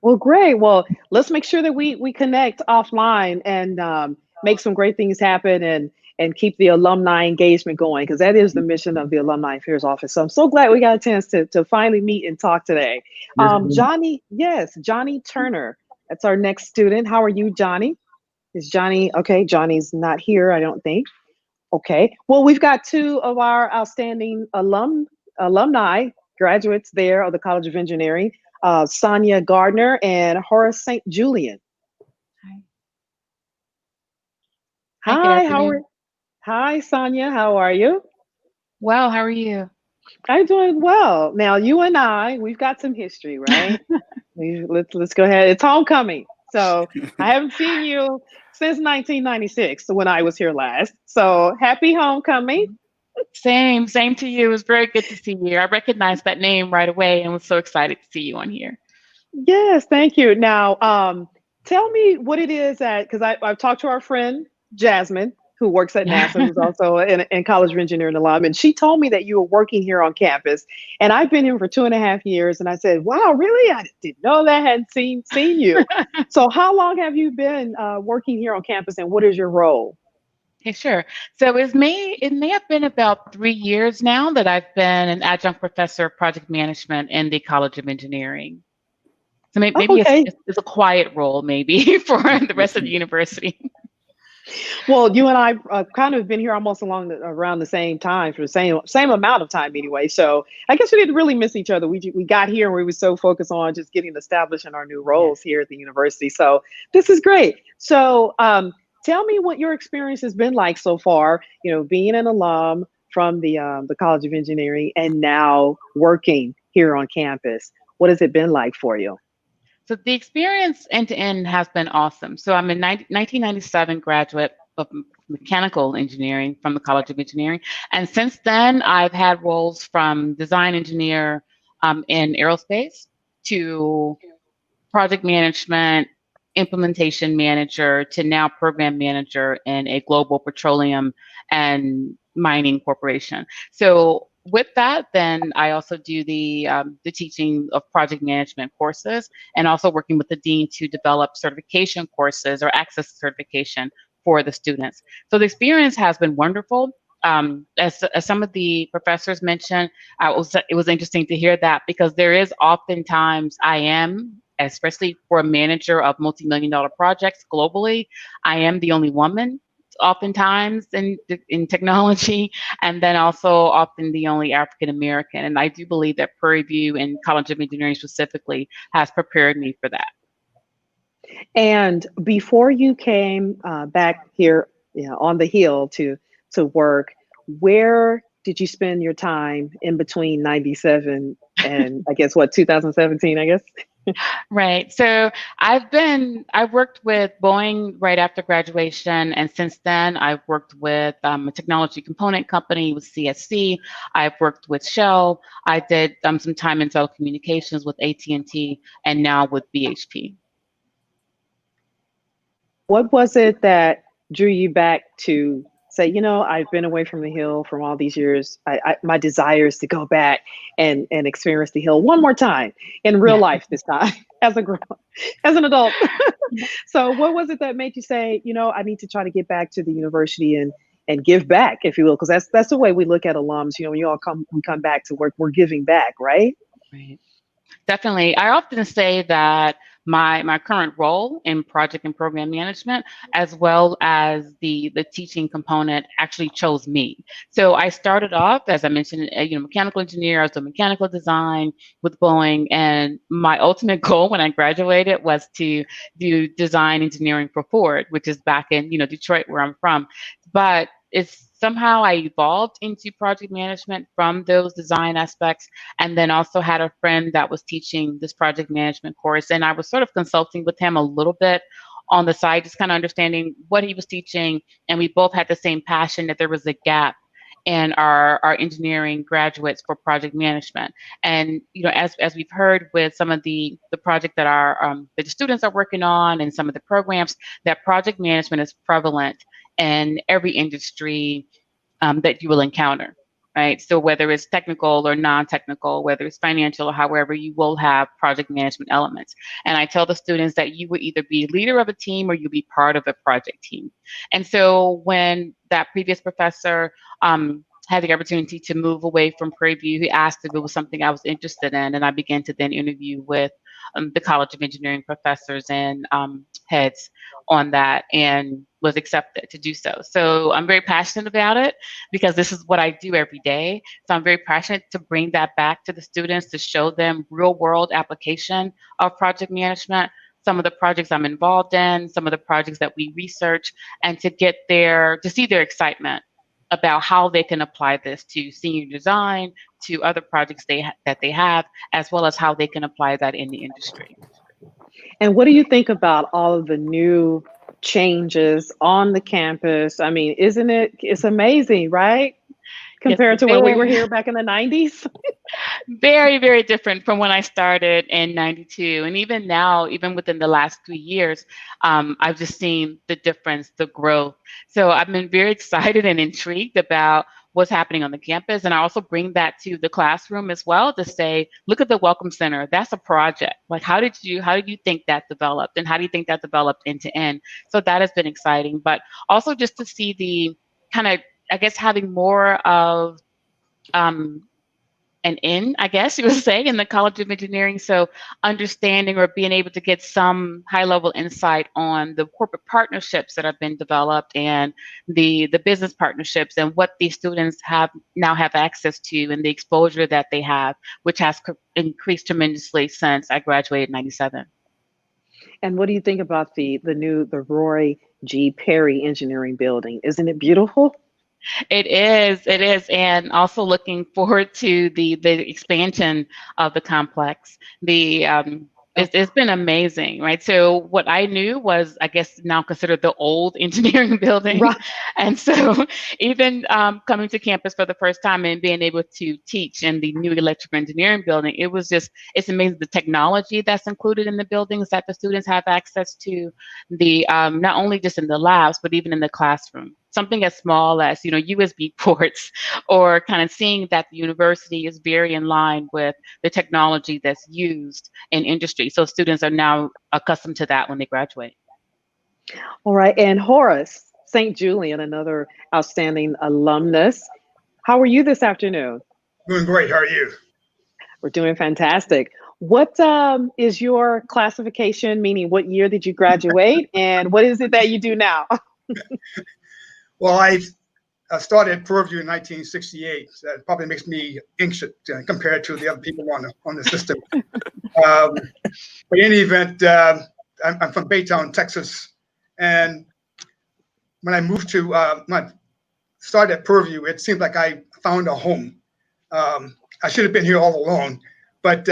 Well, great. Well, let's make sure that we connect offline and make some great things happen and keep the alumni engagement going, because that is the mission of the Alumni Affairs Office. So I'm so glad we got a chance to finally meet and talk today. Johnny Turner, that's our next student. How are you, Johnny? Is Johnny okay? Johnny's not here, I don't think. Okay. Well, we've got two of our outstanding alumni graduates there of the College of Engineering, Sonia Gardner and Horace St. Julian. Hi, Sonia. How are you? Well, how are you? I'm doing well. Now, you and we've got some history, right? Let's go ahead. It's homecoming. So I haven't seen you since 1996, when I was here last. So happy homecoming. Same to you. It was very good to see you. I recognized that name right away and was so excited to see you on here. Yes, thank you. Now, tell me what it is because I've talked to our friend, Jasmine, who works at NASA, who's also in College of Engineering alum, and she told me that you were working here on campus. And I've been here for 2.5 years, and I said, "Wow, really? I didn't know that. Hadn't seen you." So, how long have you been working here on campus, and what is your role? Okay, sure. So it may have been about 3 years now that I've been an adjunct professor of project management in the College of Engineering. So maybe it's a quiet role, maybe for the rest of the university. Well, you and I kind of been here almost around the same time, for the same amount of time anyway. So I guess we didn't really miss each other. We got here and we were so focused on just getting established in our new roles here at the university. So this is great. So tell me what your experience has been like so far, being an alum from the College of Engineering and now working here on campus. What has it been like for you? So the experience end to end has been awesome. So I'm a 1997 graduate of mechanical engineering from the College of Engineering. And since then, I've had roles from design engineer in aerospace to project management, implementation manager, to now program manager in a global petroleum and mining corporation. So with that, then I also do the teaching of project management courses, and also working with the dean to develop certification courses or access certification for the students. So the experience has been wonderful. As some of the professors mentioned, it was interesting to hear that, because there is oftentimes especially for a manager of multi-million-dollar projects globally, I am the only woman oftentimes in technology, and then also often the only African American. And I do believe that Prairie View and College of Engineering specifically has prepared me for that. And before you came back here, on the Hill to work, where did you spend your time in between 97 and I guess 2017, I guess? Right. So I worked with Boeing right after graduation, and since then I've worked with a technology component company with CSC. I've worked with Shell. I did some time in telecommunications with AT&T, and now with BHP. What was it that drew you back to say, I've been away from the Hill from all these years. My desire is to go back and experience the Hill one more time in real life this time as an adult. So what was it that made you say, I need to try to get back to the university and give back, if you will? Because that's the way we look at alums. When you all come back to work, we're giving back, right? Right. Definitely. I often say that my current role in project and program management, as well as the teaching component, actually chose me. So I started off, as I mentioned, a mechanical engineer. I was doing mechanical design with Boeing, and my ultimate goal when I graduated was to do design engineering for Ford, which is back in Detroit, where I'm from. But somehow I evolved into project management from those design aspects, and then also had a friend that was teaching this project management course, and I was sort of consulting with him a little bit on the side, just kind of understanding what he was teaching, and we both had the same passion that there was a gap in our engineering graduates for project management. And as we've heard with some of the project that the students are working on, and some of the programs, that project management is prevalent in every industry that you will encounter, right? So whether it's technical or non-technical, whether it's financial or however, you will have project management elements. And I tell the students that you will either be leader of a team or you'll be part of a project team. And so when that previous professor had the opportunity to move away from Prairie View, he asked if it was something I was interested in, and I began to then interview with the College of Engineering professors and heads on that, and was accepted to do so. So I'm very passionate about it, because this is what I do every day. So I'm very passionate to bring that back to the students, to show them real world application of project management, some of the projects I'm involved in, some of the projects that we research, and to see their excitement about how they can apply this to senior design, to other projects that they have, as well as how they can apply that in the industry. And what do you think about all of the new changes on the campus? I mean, it's amazing, right? Compared to when we were here back in the 90s? Very, very different from when I started in 92. And even now, even within the last 3 years, I've just seen the difference, the growth. So I've been very excited and intrigued about what's happening on the campus. And I also bring that to the classroom as well, to say, look at the Welcome Center. That's a project. Like, how did you think that developed? And how do you think that developed end to end? So that has been exciting. But also just to see the kind of, I guess, having more of I guess you would say, in the College of Engineering. So understanding or being able to get some high level insight on the corporate partnerships that have been developed, and the business partnerships, and what these students now have access to, and the exposure that they have, which has increased tremendously since I graduated in 97. And what do you think about the Roy G. Perry Engineering Building? Isn't it beautiful? It is, and also looking forward to the expansion of the complex. It's been amazing, right? So what I knew was, I guess, now considered the old engineering building, right. And so even coming to campus for the first time and being able to teach in the new electrical engineering building, it's amazing the technology that's included in the buildings that the students have access to, not only just in the labs, but even in the classroom. Something as small as, USB ports, or kind of seeing that the university is very in line with the technology that's used in industry. So students are now accustomed to that when they graduate. All right. And Horace, St. Julian, another outstanding alumnus. How are you this afternoon? Doing great. How are you? We're doing fantastic. What is your classification, meaning what year did you graduate, and what is it that you do now? Well, I started at Purview in 1968. So that probably makes me ancient compared to the other people on the system. But in any event, I'm from Baytown, Texas, and when I moved to started at Purview, it seemed like I found a home. I should have been here all along, but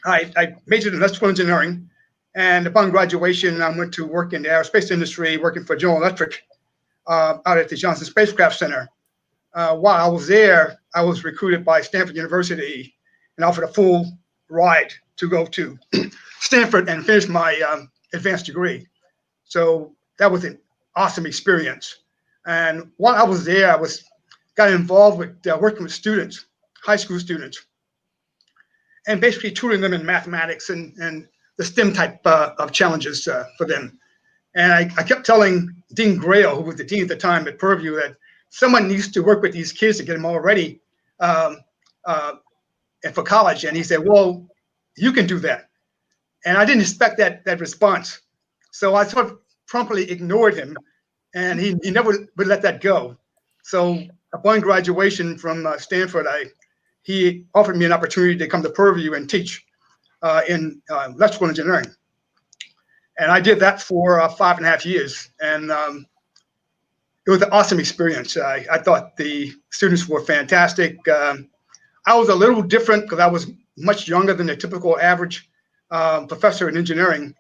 I majored in electrical engineering, and upon graduation, I went to work in the aerospace industry, working for General Electric out at the Johnson Spacecraft Center. While I was there, I was recruited by Stanford University and offered a full ride to go to Stanford and finish my advanced degree. So that was an awesome experience. And while I was there, I got involved with working with students, high school students, and basically tutoring them in mathematics and the STEM type of challenges for them. And I kept telling Dean Grail, who was the dean at the time at Purview, that someone needs to work with these kids to get them all ready for college. And he said, well, you can do that. And I didn't expect that response. So I sort of promptly ignored him, and he never would let that go. So upon graduation from Stanford, he offered me an opportunity to come to Purview and teach in electrical engineering. And I did that for 5.5 years. And it was an awesome experience. I thought the students were fantastic. I was a little different because I was much younger than the typical average professor in engineering.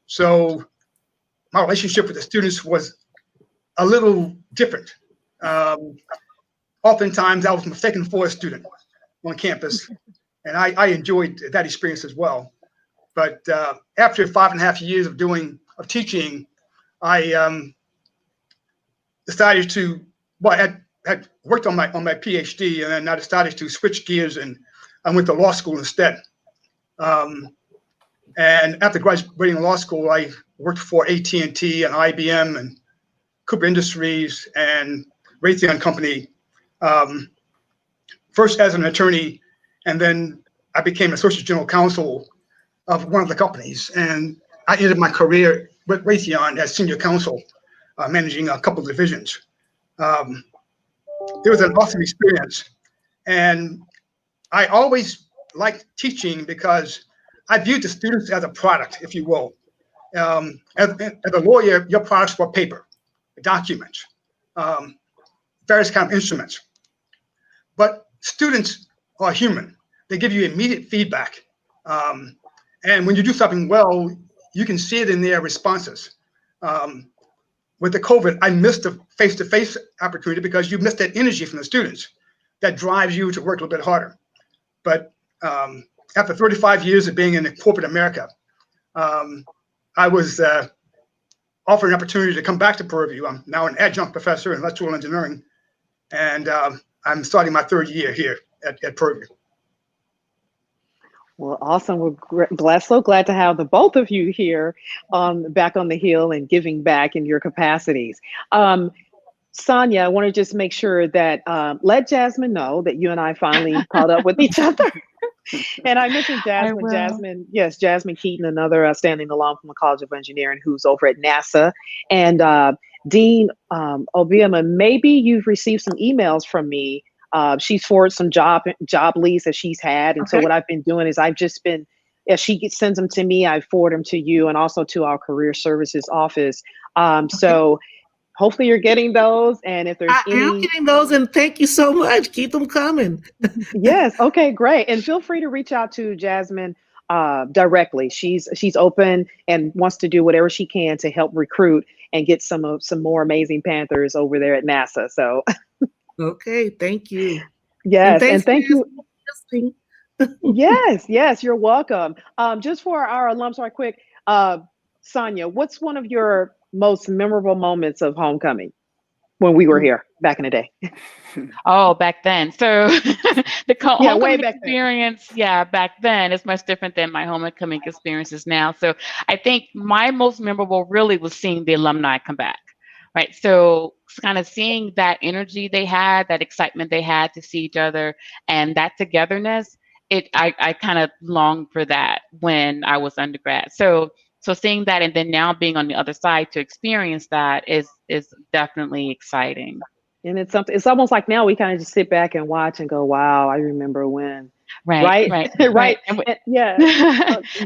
So my relationship with the students was a little different. Oftentimes I was mistaken for a student on campus, and I enjoyed that experience as well. But after 5.5 years of teaching, I decided to, well, I had worked on my PhD, and then I decided to switch gears, and I went to law school instead. And after graduating law school, I worked for AT&T and IBM and Cooper Industries and Raytheon Company, first as an attorney, and then I became associate general counsel of one of the companies. And I ended my career with Raytheon as senior counsel, managing a couple of divisions. It was an awesome experience. And I always liked teaching because I viewed the students as a product, if you will. As a lawyer, your products were paper, documents, various kind of instruments. But students are human. They give you immediate feedback. And when you do something well, you can see it in their responses. With the COVID, I missed the face-to-face opportunity because you missed that energy from the students that drives you to work a little bit harder. But after 35 years of being in corporate America, I was offered an opportunity to come back to Purview. I'm now an adjunct professor in electrical engineering, and I'm starting my 3rd year here at Purview. Well, awesome. We're so glad to have the both of you here back on the Hill and giving back in your capacities. Sonia, I want to just make sure that let Jasmine know that you and I finally caught up with each other. And I mentioned Jasmine. Yes, Jasmine Keaton, another outstanding alum from the College of Engineering who's over at NASA. And Dean Obiama, maybe you've received some emails from me. She's forwarded some job leads that she's had. And so what I've been doing is I've just been, as she sends them to me, I forward them to you and also to our career services office. So hopefully you're getting those. And if there's I am getting those, and thank you so much. Keep them coming. Yes. Okay, great. And feel free to reach out to Jasmine directly. She's open and wants to do whatever she can to help recruit and get some more amazing Panthers over there at NASA. So okay, thank you. Yes, and thank you. Yes, you're welcome. Just for our alums right quick, Sonia, what's one of your most memorable moments of homecoming when we were here back in the day? Oh, back then. So the homecoming back experience, back then is much different than my homecoming experiences now. So I think my most memorable really was seeing the alumni come back. right? So kind of seeing that energy they had, that excitement they had to see each other, and that togetherness, I kind of longed for that when I was undergrad. So seeing that, and then now being on the other side to experience that is definitely exciting. And it's something, it's almost like now we kind of just sit back and watch and go, wow, I remember when. Right. Right. And Yeah.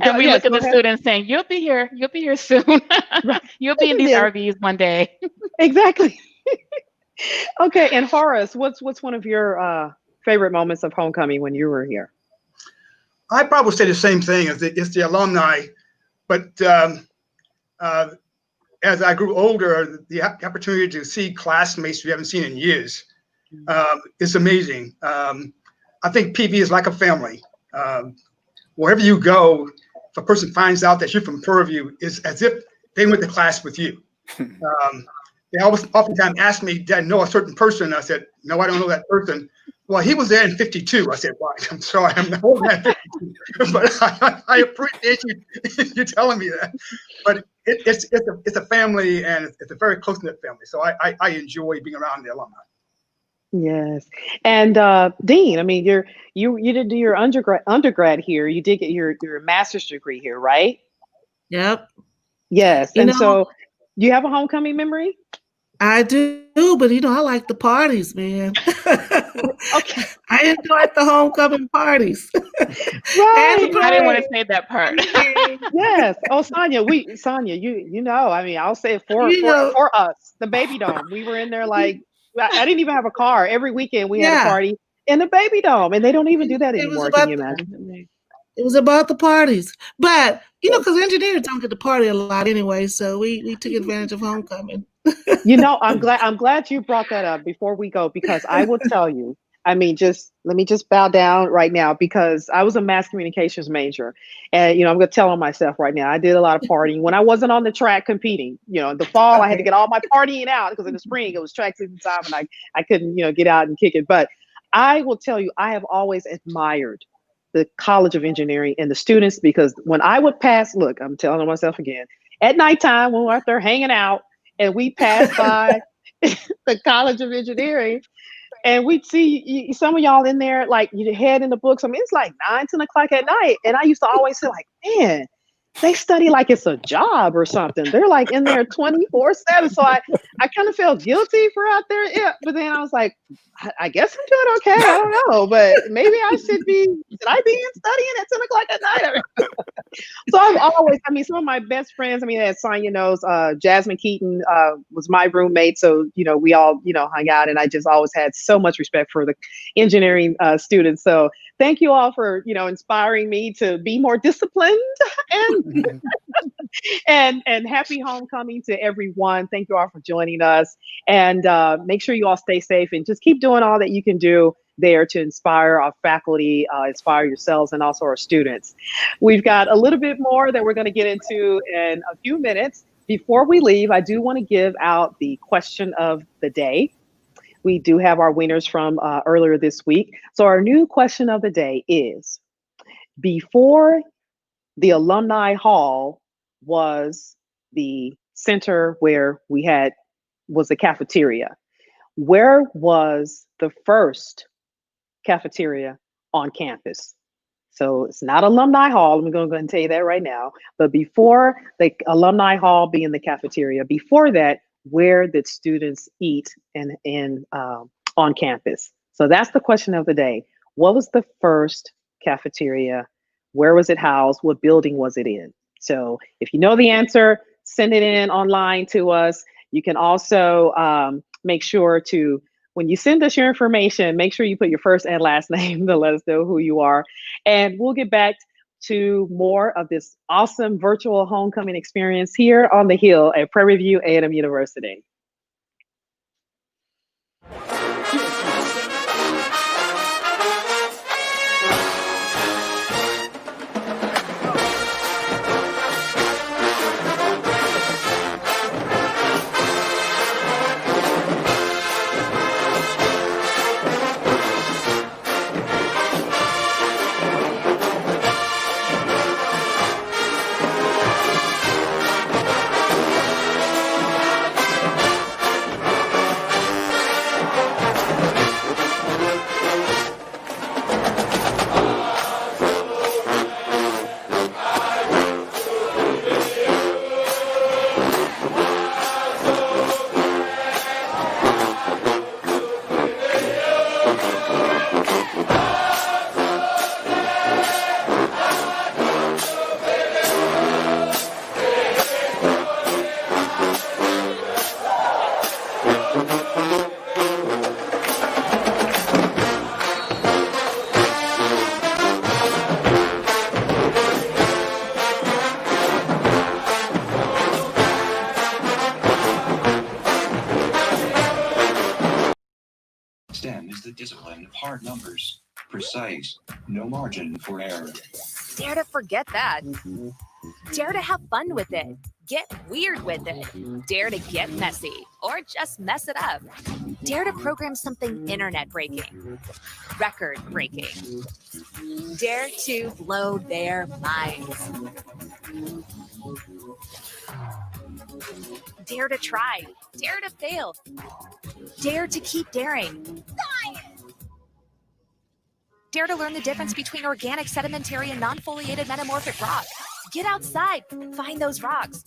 and we Yes, look at go the ahead. students saying, you'll be here soon. You'll be in these Yeah. RVs one day. Exactly. Okay. And Horace, what's one of your favorite moments of homecoming when you were here? I probably would say the same thing. It's the alumni, but as I grew older, the opportunity to see classmates we haven't seen in years is amazing. I think PV is like a family. Wherever you go, if a person finds out that you're from Purview, it's as if they went to class with you. They oftentimes ask me, "Did I know a certain person?" I said, "No, I don't know that person." Well, he was there in '52. I said, "Why? I'm sorry, I'm not older than '52." But I appreciate you telling me that. But it's a family, and it's a very close-knit family. So I enjoy being around the alumni. Yes. And Dean, I mean, you didn't do your undergrad here. You did get your master's degree here, right? Yep. Yes. You And know, so, do you have a homecoming memory? I do, but I like the parties, man. Okay. I enjoyed the homecoming parties. Right. I didn't want to say that part. Yes. Oh, Sonia, you know, I mean, I'll say it for us, the Baby Dome. We were in there like I didn't even have a car. Every weekend we had a party in the Baby Dome, and they don't even do that anymore. Can you imagine? It was about the parties, but because engineers don't get to party a lot anyway, so we took advantage of homecoming. I'm glad you brought that up before we go, because I will tell you, I mean, let me bow down right now, because I was a mass communications major, and I'm going to tell on myself right now. I did a lot of partying when I wasn't on the track competing. In the fall, I had to get all my partying out, because in the spring it was track season time, and I couldn't get out and kick it. But I will tell you, I have always admired the College of Engineering and the students, because when I would pass, look, I'm telling on myself again, at nighttime when we're out there hanging out, and we passed by the College of Engineering, and we'd see some of y'all in there, like you head in the books. I mean, it's like 9, 10 o'clock at night. And I used to always say, like, man, they study like it's a job or something. They're like in there 24/7. So I kind of felt guilty for out there. Yeah. But then I was like, I guess I'm doing okay. I don't know, but maybe I should be studying at 10 o'clock at night? So I've always, some of my best friends, as Sonia knows, Jasmine Keaton was my roommate. So, we all, hung out, and I just always had so much respect for the engineering students. So thank you all for, inspiring me to be more disciplined and happy homecoming to everyone. Thank you all for joining us, and make sure you all stay safe and just keep doing all that you can do there to inspire our faculty, inspire yourselves, and also our students. We've got a little bit more that we're going to get into in a few minutes. Before we leave, I do want to give out the question of the day. We do have our winners from earlier this week. So our new question of the day is, before the Alumni Hall was the center where was the cafeteria, where was the first cafeteria on campus? So it's not Alumni Hall. I'm going to go and tell you that right now. But before the Alumni Hall being the cafeteria, before that, where did students eat on campus? So that's the question of the day. What was the first cafeteria? Where was it housed? What building was it in? So if you know the answer, send it in online to us. You can also make sure to, when you send us your information, make sure you put your first and last name to let us know who you are. And we'll get back to more of this awesome virtual homecoming experience here on the Hill at Prairie View A&M University. STEM is the discipline of hard numbers, precise, no margin for error. Dare to forget that. Dare to have fun with it. Get weird with it. Dare to get messy or just mess it up. Dare to program something internet breaking, record breaking. Dare to blow their minds. Dare to try. Dare to fail. Dare to keep daring. Dare to learn the difference between organic, sedimentary, and non-foliated metamorphic rock. Get outside, find those rocks.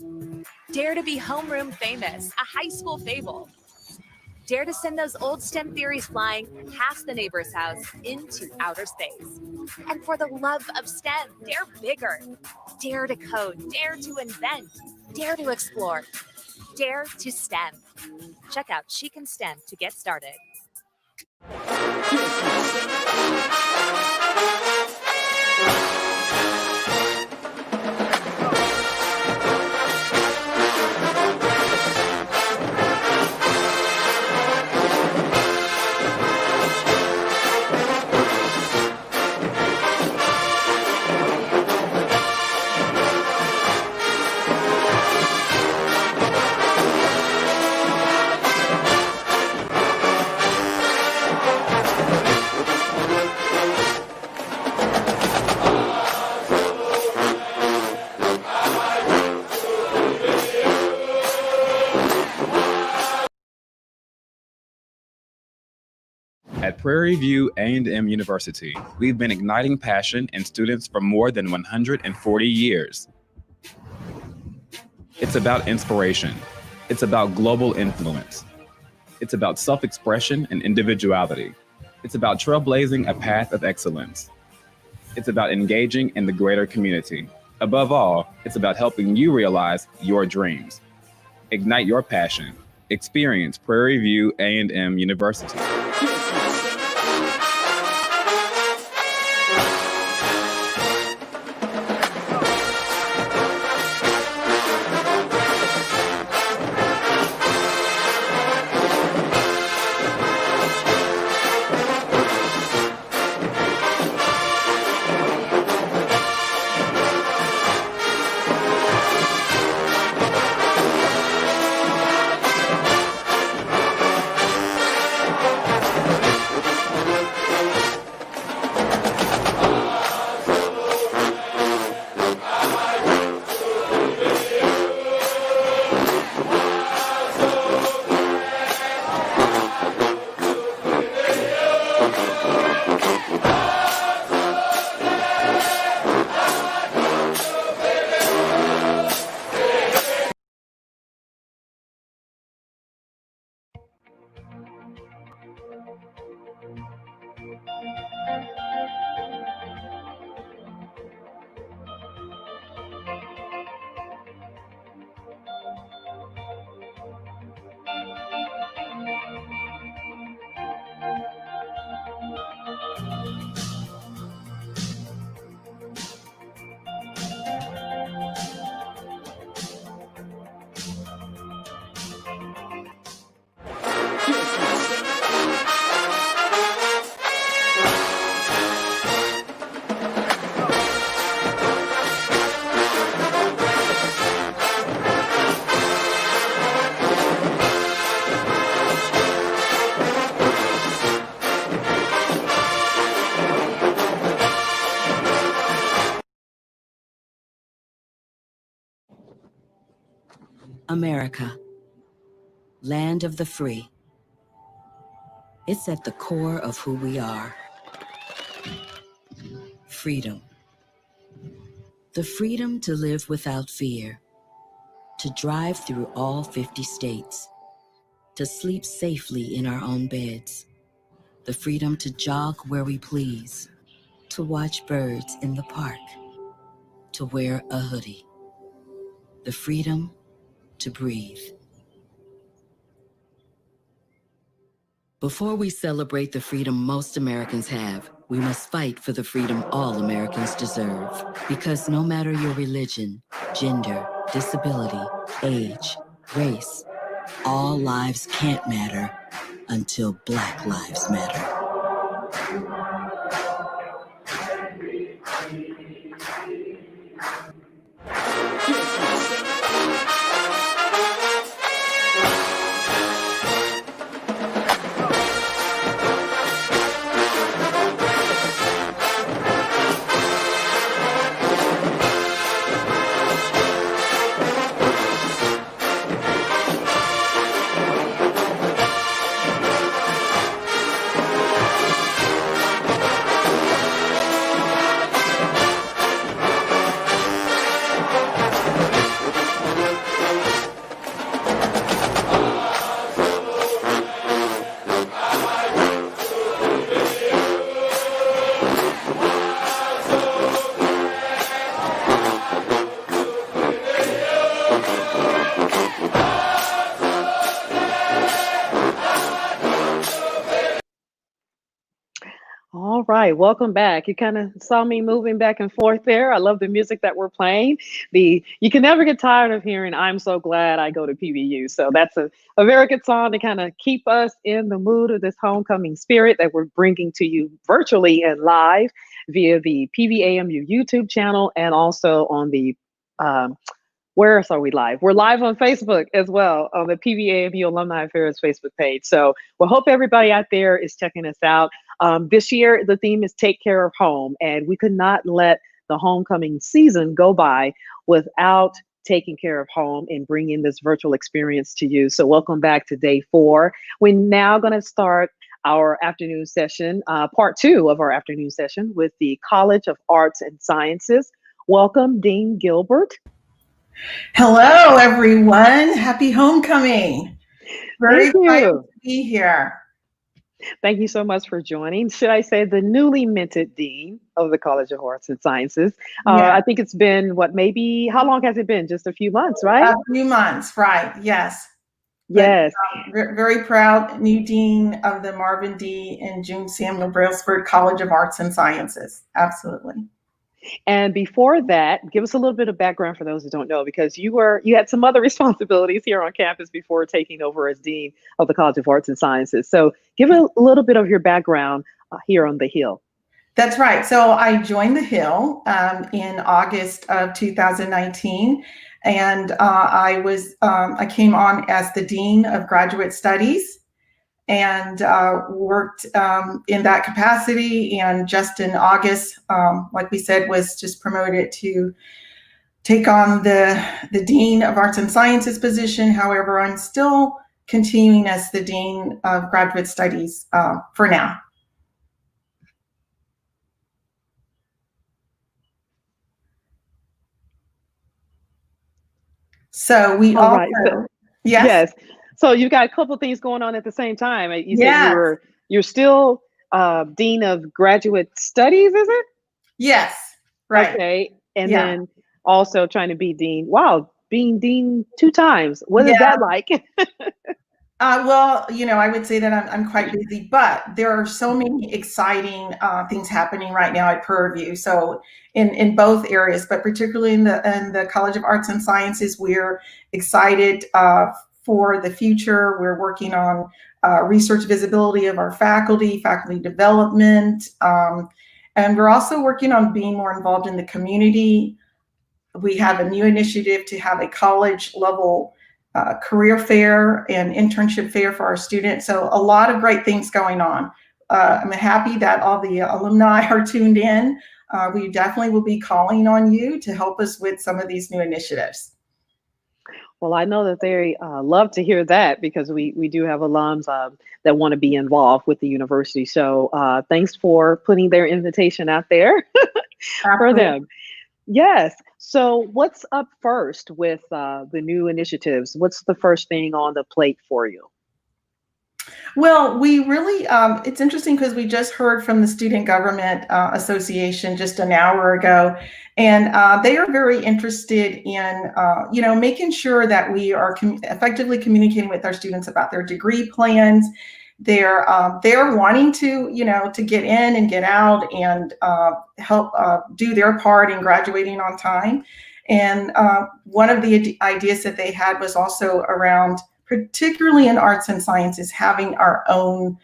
Dare to be homeroom famous, a high school fable. Dare to send those old STEM theories flying past the neighbor's house into outer space. And for the love of STEM, dare bigger. Dare to code, dare to invent, dare to explore, dare to STEM. Check out She Can STEM to get started. At Prairie View A&M University, we've been igniting passion in students for more than 140 years. It's about inspiration. It's about global influence. It's about self-expression and individuality. It's about trailblazing a path of excellence. It's about engaging in the greater community. Above all, it's about helping you realize your dreams. Ignite your passion. Experience Prairie View A&M University. America, land of the free. It's at the core of who we are. Freedom. The freedom to live without fear, to drive through all 50 states, to sleep safely in our own beds, the freedom to jog where we please, to watch birds in the park, to wear a hoodie, the freedom to breathe. Before we celebrate the freedom most Americans have, we must fight for the freedom all Americans deserve. Because no matter your religion, gender, disability, age, race, all lives can't matter until Black Lives Matter. All right, welcome back. You kind of saw me moving back and forth there. I love the music that we're playing. You can never get tired of hearing "I'm So Glad I Go to PVU." So that's a very good song to kind of keep us in the mood of this homecoming spirit that we're bringing to you virtually and live via the PVAMU YouTube channel and also on the where else are we live? We're live on Facebook as well, on the PVAMU Alumni Affairs Facebook page. So we hope everybody out there is checking us out. This year, the theme is Take Care of Home, and we could not let the homecoming season go by without taking care of home and bringing this virtual experience to you. So welcome back to day 4. We're now going to start our afternoon session, part 2 of our afternoon session with the College of Arts and Sciences. Welcome, Dean Gilbert. Hello, everyone. Happy homecoming. Very Thank excited you. to be here. Thank you so much for joining. Should I say the newly minted Dean of the College of Arts and Sciences? Yeah. I think it's been, how long has it been? Just a few months, right? A few months, right. Yes. Yes. But, very proud new Dean of the Marvin D. and June Samuel Brailsford College of Arts and Sciences. Absolutely. And before that, give us a little bit of background for those who don't know, because you had some other responsibilities here on campus before taking over as Dean of the College of Arts and Sciences. So give a little bit of your background here on the Hill. That's right. So I joined the Hill in August of 2019, and I came on as the Dean of Graduate Studies and worked in that capacity. And just in August, like we said, was just promoted to take on the Dean of Arts and Sciences position. However, I'm still continuing as the Dean of Graduate Studies for now. So we All also, right. So, yes. Yes. So you've got a couple things going on at the same time. You said Yes. you're still Dean of Graduate Studies, is it? Yes. Right. Okay. And Yeah. then also trying to be Dean. Wow, being Dean 2 times. What is Yeah. that like? Well, I would say that I'm quite busy, but there are so many exciting things happening right now at Prairie View. So in both areas, but particularly in the College of Arts and Sciences, we're excited for the future. We're working on research visibility of our faculty development, and we're also working on being more involved in the community. We have a new initiative to have a college level career fair and internship fair for our students. So a lot of great things going on. I'm happy that all the alumni are tuned in. We definitely will be calling on you to help us with some of these new initiatives. Well, I know that they love to hear that, because we do have alums that want to be involved with the university. So thanks for putting their invitation out there for them. Yes. So what's up first with the new initiatives? What's the first thing on the plate for you? Well, we really, it's interesting because we just heard from the Student Government Association just an hour ago, and they are very interested in, making sure that we are effectively communicating with our students about their degree plans. They're wanting to get in and get out and help do their part in graduating on time. And one of the ideas that they had was also around, particularly in arts and sciences, having our own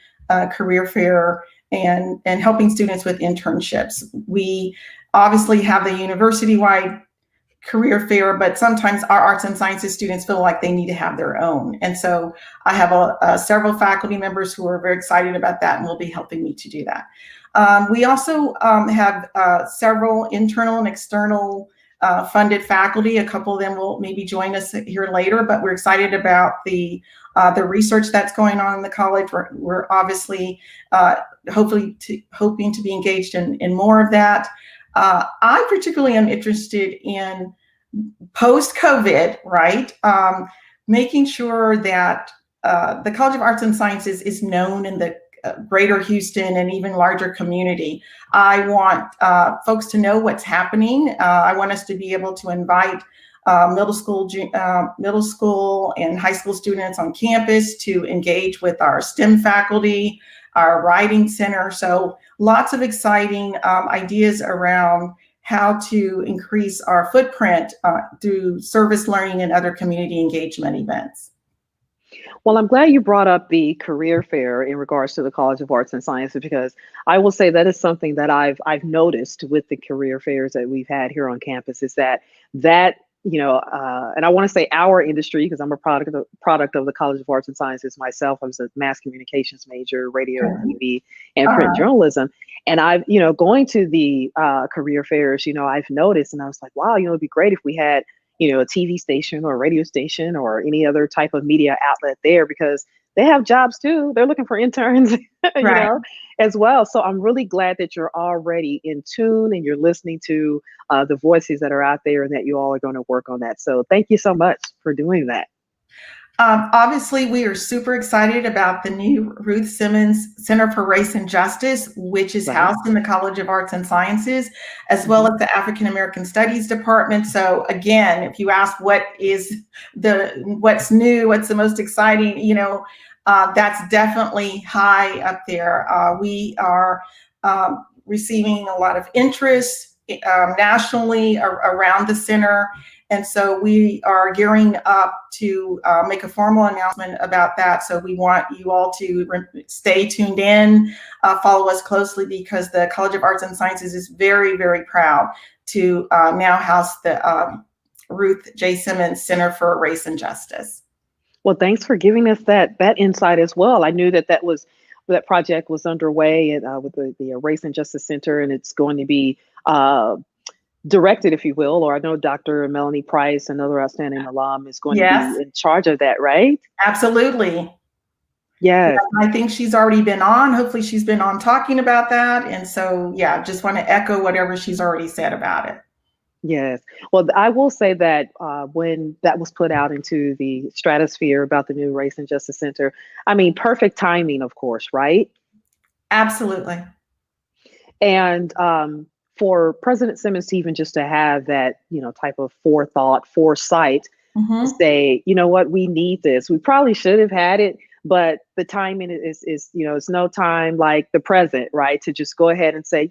career fair and helping students with internships. We obviously have the university-wide career fair, but sometimes our arts and sciences students feel like they need to have their own. And so I have several faculty members who are very excited about that and will be helping me to do that. We also have several internal and external funded faculty. A couple of them will maybe join us here later, but we're excited about the research that's going on in the college. We're obviously hoping to be engaged in more of that. I particularly am interested in post-COVID, right? Making sure that the College of Arts and Sciences is known in the greater Houston and even larger community. I want folks to know what's happening. I want us to be able to invite middle school and high school students on campus to engage with our STEM faculty, our writing center. So lots of exciting ideas around how to increase our footprint through service learning and other community engagement events. Well, I'm glad you brought up the career fair in regards to the College of Arts and Sciences, because I will say that is something that I've noticed with the career fairs that we've had here on campus, is that and I want to say our industry, because I'm a product of the College of Arts and Sciences myself. I was a mass communications major, radio, TV, and print journalism. And I've, going to the career fairs, I've noticed, and I was like, wow, it'd be great if we had, a TV station or a radio station or any other type of media outlet there, because they have jobs too. They're looking for interns, as well. So I'm really glad that you're already in tune and you're listening to the voices that are out there, and that you all are going to work on that. So thank you so much for doing that. Obviously, we are super excited about the new Ruth Simmons Center for Race and Justice, which is housed in the College of Arts and Sciences, as well as the African American Studies Department. So again, if you ask what's new, what's the most exciting, that's definitely high up there. We are receiving a lot of interest nationally around the center. And so we are gearing up to make a formal announcement about that. So we want you all to stay tuned in, follow us closely, because the College of Arts and Sciences is very, very proud to now house the Ruth J. Simmons Center for Race and Justice. Well, thanks for giving us that insight as well. I knew that project was underway with the Race and Justice Center, and it's going to be directed, if you will, or I know Dr. Melanie Price, another outstanding alum, is going to be in charge of that, right? Absolutely. Yes. Yeah, I think she's already been on. Hopefully she's been on talking about that. And so, just want to echo whatever she's already said about it. Yes. Well, I will say that when that was put out into the stratosphere about the new Race and Justice Center, perfect timing, of course, right? Absolutely. And for President Simmons to even just to have that, type of foresight, to say, you know what, we need this. We probably should have had it, but the timing is it's no time like the present, right? To just go ahead and say,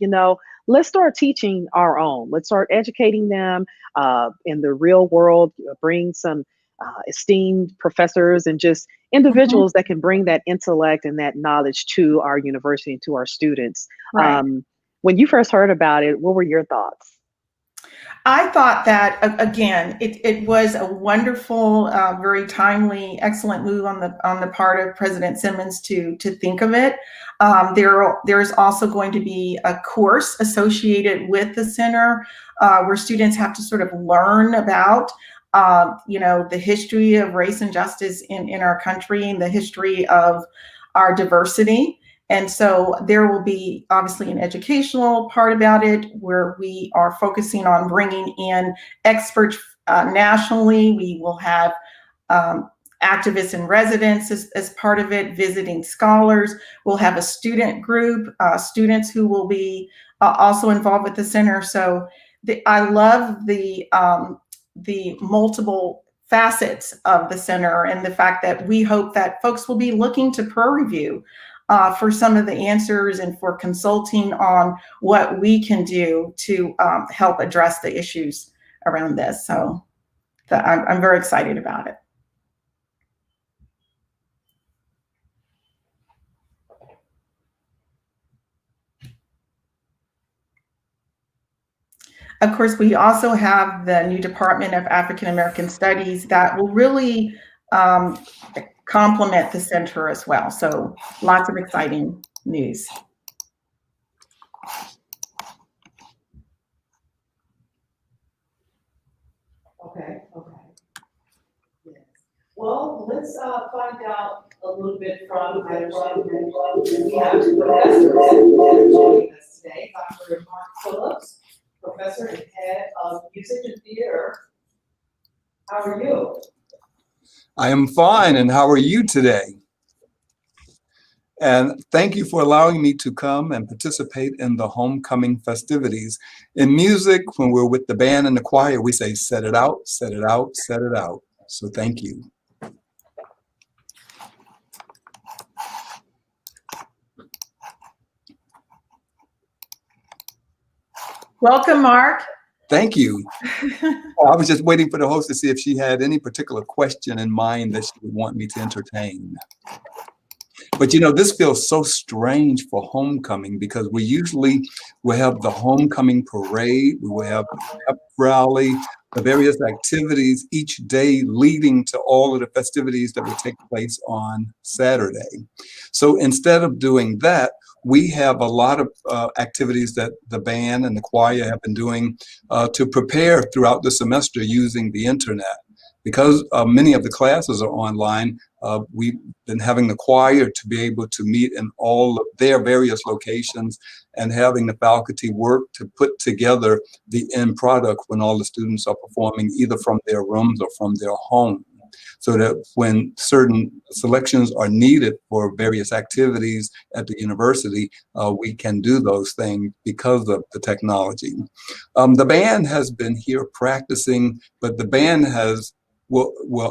let's start teaching our own. Let's start educating them in the real world, bring some esteemed professors and just individuals that can bring that intellect and that knowledge to our university and to our students. Right. When you first heard about it, what were your thoughts? I thought that, again, it was a wonderful, very timely, excellent move on the part of President Simmons to think of it. There's also going to be a course associated with the center where students have to sort of learn about the history of race and justice in our country and the history of our diversity. And so there will be obviously an educational part about it, where we are focusing on bringing in experts nationally. We will have activists in residence as part of it, visiting scholars. We'll have a student group, students who will be also involved with the center. So I love the multiple facets of the center and the fact that we hope that folks will be looking to Prairie View for some of the answers and for consulting on what we can do to help address the issues around this. So I'm very excited about it. Of course, we also have the new Department of African American Studies that will really complement the center as well. So lots of exciting news. Okay. Yes. Well, let's find out a little bit from, I understand we have two professors joining us today, Dr. Mark Phillips, professor and head of music and theater. How are you? I am fine, and how are you today? And thank you for allowing me to come and participate in the homecoming festivities. In music, when we're with the band and the choir, we say, set it out, set it out, set it out. So thank you. Welcome, Mark. Thank you. I was just waiting for the host to see if she had any particular question in mind that she would want me to entertain. But you know, this feels so strange for homecoming because we usually will have the homecoming parade, we will have the pep rally, the various activities each day leading to all of the festivities that will take place on Saturday. So instead of doing that, we have a lot of activities that the band and the choir have been doing to prepare throughout the semester using the internet. Because many of the classes are online, we've been having the choir to be able to meet in all of their various locations and having the faculty work to put together the end product when all the students are performing either from their rooms or from their home. So that when certain selections are needed for various activities at the university, we can do those things because of the technology. The band has been here practicing, but the band has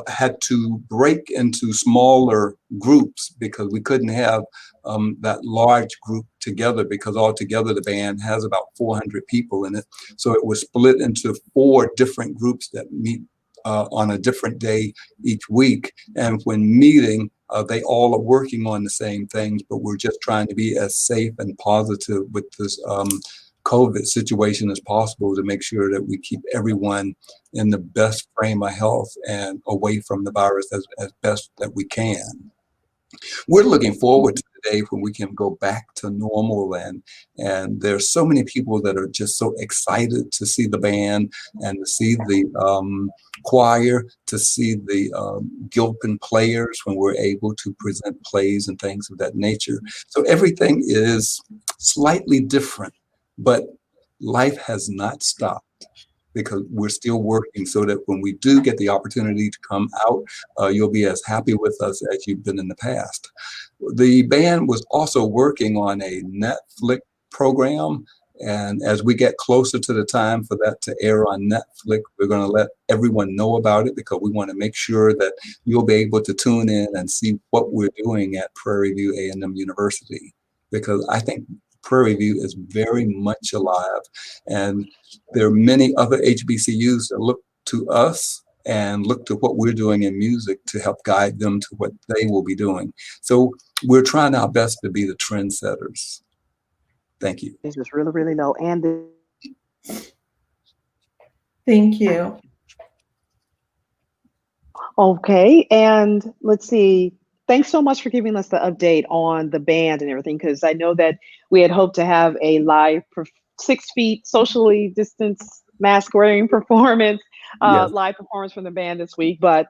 had to break into smaller groups because we couldn't have that large group together because altogether the band has about 400 people in it. So it was split into 4 different groups that meet on a different day each week. And when meeting, they all are working on the same things, but we're just trying to be as safe and positive with this COVID situation as possible to make sure that we keep everyone in the best frame of health and away from the virus as best that we can. We're looking forward to the day when we can go back to normal, and there's so many people that are just so excited to see the band and to see the choir, to see the Gilpin players when we're able to present plays and things of that nature. So everything is slightly different, but life has not stopped because we're still working so that when we do get the opportunity to come out, you'll be as happy with us as you've been in the past. The band was also working on a Netflix program, and as we get closer to the time for that to air on Netflix, we're going to let everyone know about it because we want to make sure that you'll be able to tune in and see what we're doing at Prairie View A&M University, because I think Prairie View is very much alive, and there are many other HBCUs that look to us and look to what we're doing in music to help guide them to what they will be doing. So we're trying our best to be the trendsetters. Thank you. This is really, really low. And thank you. Okay, and let's see. Thanks so much for giving us the update on the band and everything, because I know that we had hoped to have a live 6 feet socially distanced mask wearing performance, Yes. live performance from the band this week, but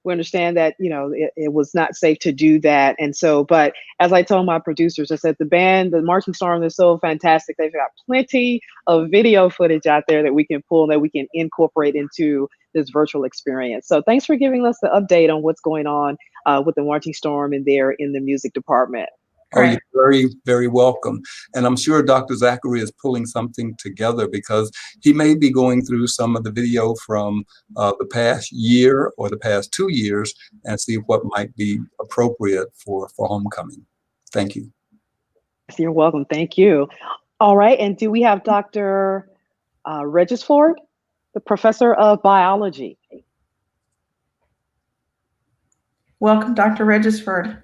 we understand that, it was not safe to do that. And so, but as I told my producers, I said, the Marching Storm is so fantastic. They've got plenty of video footage out there that we can pull, that we can incorporate into this virtual experience. So thanks for giving us the update on what's going on with the Marching Storm and there in the music department. Oh, you're very, very welcome. And I'm sure Dr. Zachary is pulling something together, because he may be going through some of the video from the past year or the past 2 years and see what might be appropriate for homecoming. Thank you. You're welcome. Thank you. All right. And do we have Dr. Regisford, the professor of biology? Welcome, Dr. Regisford.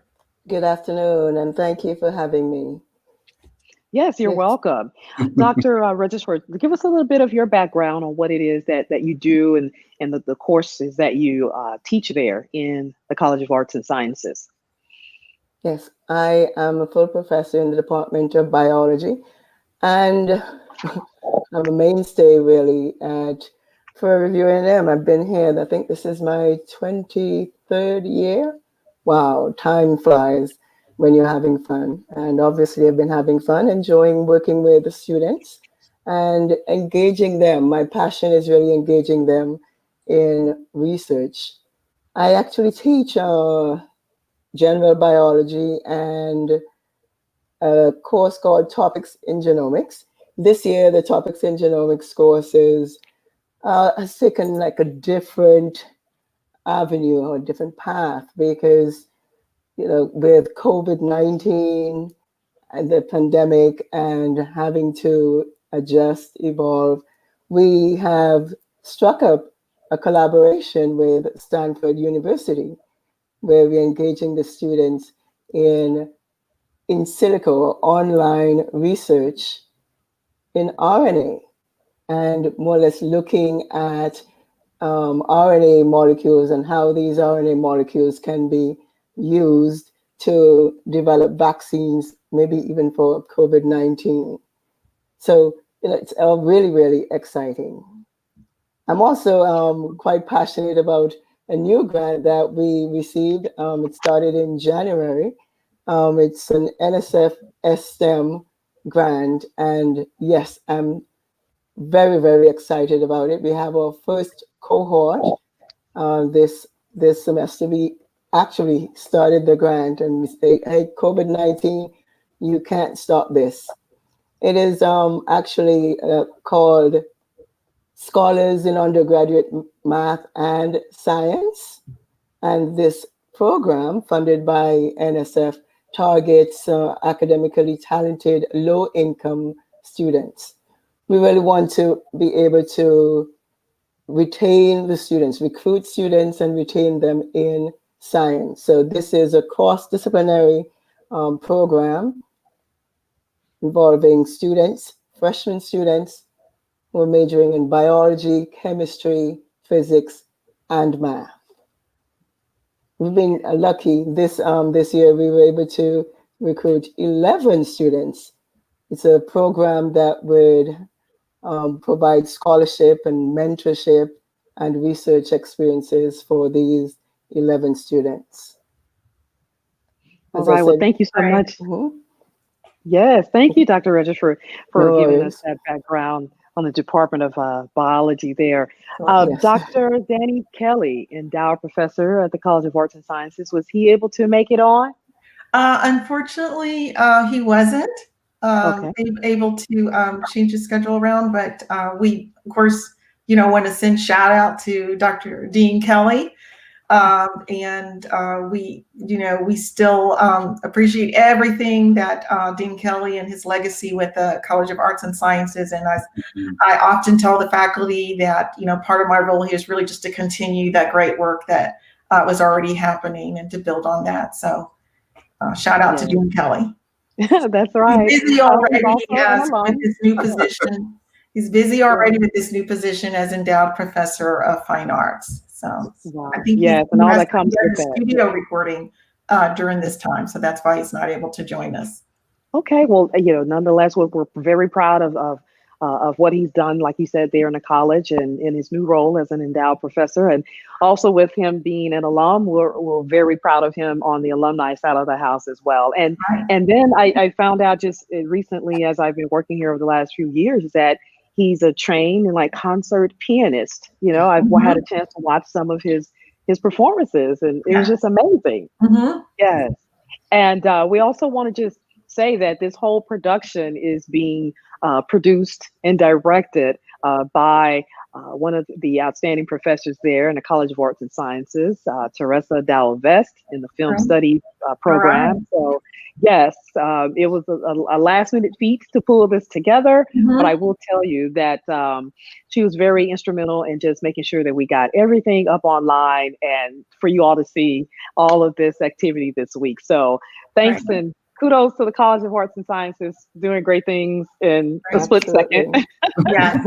Good afternoon, and thank you for having me. Yes, you're welcome. Dr. Regisford, give us a little bit of your background on what it is that you do and the courses that you teach there in the College of Arts and Sciences. Yes, I am a full professor in the Department of Biology, and I'm a mainstay really at Prairie View A&M. I've been here, I think this is my 23rd year. Wow, time flies when you're having fun. And obviously I've been having fun, enjoying working with the students and engaging them. My passion is really engaging them in research. I actually teach general biology and a course called Topics in Genomics. This year, the Topics in Genomics course has taken like a different avenue or a different path, because with COVID-19 and the pandemic and having to adjust, evolve, we have struck up a collaboration with Stanford University, where we're engaging the students in silico or online research in RNA, and more or less looking at RNA molecules and how these RNA molecules can be used to develop vaccines, maybe even for COVID-19. So it's really, really exciting. I'm also quite passionate about a new grant that we received. It started in January. It's an NSF STEM grant, and yes, I'm very, very excited about it. We have our first cohort this semester. We actually started the grant and we say, hey, COVID-19, you can't stop this. It is actually called Scholars in Undergraduate Math and Science. And this program, funded by NSF, targets academically talented, low-income students. We really want to be able to retain the students, recruit students and retain them in science. So this is a cross-disciplinary program involving students, freshman students who are majoring in biology, chemistry, physics, and math. We've been lucky this year. We were able to recruit 11 students. It's a program that would provide scholarship and mentorship and research experiences for these 11 students. All right, well, thank you so much. Yes, thank you, Dr. Regisford, for giving us that background on the Department of Biology there. Yes. Dr. Danny Kelly, endowed professor at the College of Arts and Sciences, was he able to make it on? Unfortunately, he wasn't able to change his schedule around, but we, of course, want to send shout out to Dr. Dean Kelly. And we still appreciate everything that Dean Kelly and his legacy with the College of Arts and Sciences. And I often tell the faculty that, part of my role here is really just to continue that great work that was already happening and to build on that. So shout out to Dean Kelly. That's right. He's busy already with his new position. He's busy already with this new position as endowed professor of fine arts. So I think and all that comes with that. Studio recording during this time, so that's why he's not able to join us. Okay, well, nonetheless, we're very proud of of what he's done, like you said, there in the college and in his new role as an endowed professor. And also with him being an alum, we're very proud of him on the alumni side of the house as well. And then I found out just recently, as I've been working here over the last few years, that he's a trained and like concert pianist. You know, I've had a chance to watch some of his performances, and it was just amazing. Yes. And we also want to just say that this whole production is being produced and directed by one of the outstanding professors there in the College of Arts and Sciences, Teresa Dalvest, in the film studies program. So yes, it was a last minute feat to pull this together, but I will tell you that she was very instrumental in just making sure that we got everything up online and for you all to see all of this activity this week. So thanks and kudos to the College of Arts and Sciences doing great things in a split second. Yeah.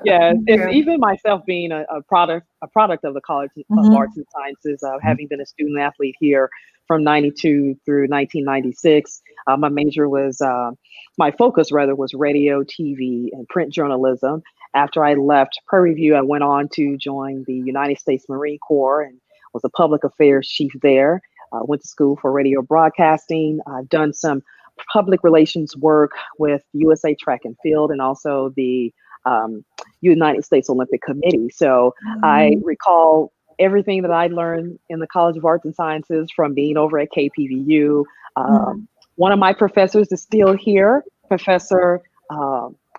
Yeah. And even myself being a product of the College of Arts and Sciences, having been a student athlete here from 92 through 1996. My major was, my focus rather was radio, TV, and print journalism. After I left Prairie View, I went on to join the United States Marine Corps and was a public affairs chief there. Went to school for radio broadcasting. I've done some public relations work with USA Track and Field and also the United States Olympic Committee. So I recall everything that I learned in the College of Arts and Sciences from being over at KPVU. One of my professors is still here, Professor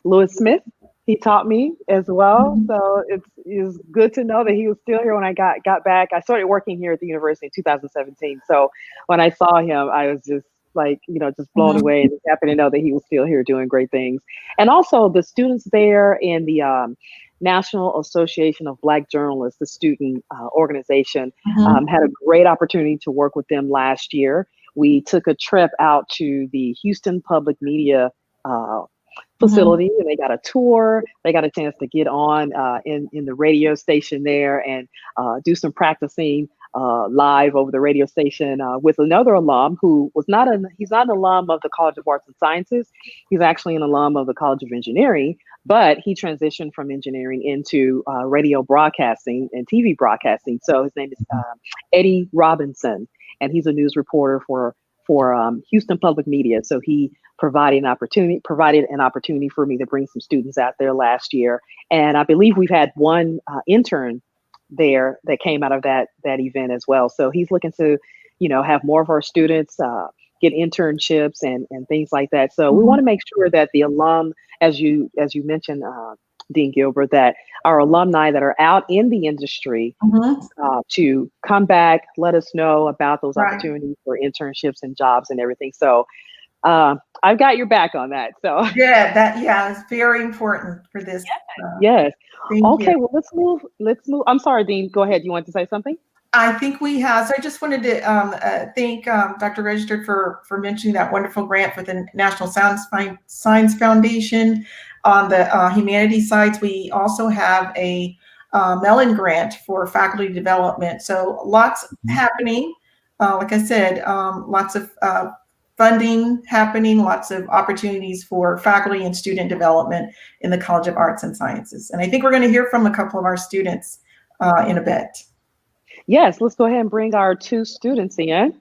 Lewis Smith. He taught me as well. So it's good to know that he was still here when I got back. I started working here at the university in 2017. So when I saw him, I was just like, you know, just blown away and happy to know that he was still here doing great things. And also the students there in the National Association of Black Journalists, the student organization, had a great opportunity to work with them last year. We took a trip out to the Houston Public Media facility and they got a tour. They got a chance to get on in the radio station there and do some practicing live over the radio station with another alum who was he's not an alum of the College of Arts and Sciences. He's actually an alum of the College of Engineering, but he transitioned from engineering into radio broadcasting and TV broadcasting. So his name is Eddie Robinson, and he's a news reporter for Houston Public Media. So he provided an opportunity for me to bring some students out there last year. And I believe we've had one intern there that came out of that event as well. So he's looking to, you know, have more of our students get internships and things like that. So we want to make sure that the alum, as you mentioned, Dean Gilbert, that our alumni that are out in the industry to come back, let us know about those opportunities for internships and jobs and everything. So I've got your back on that. So it's very important for this. Yes. Okay. You. Well, let's move. I'm sorry, Dean. Go ahead. You want to say something? I think we have. So I just wanted to thank Dr. Registered for mentioning that wonderful grant for the National Science Foundation. On the humanities sides, we also have a Mellon grant for faculty development. So lots happening. Like I said, lots of funding happening, lots of opportunities for faculty and student development in the College of Arts and Sciences. And I think we're going to hear from a couple of our students in a bit. Yes, let's go ahead and bring our two students in.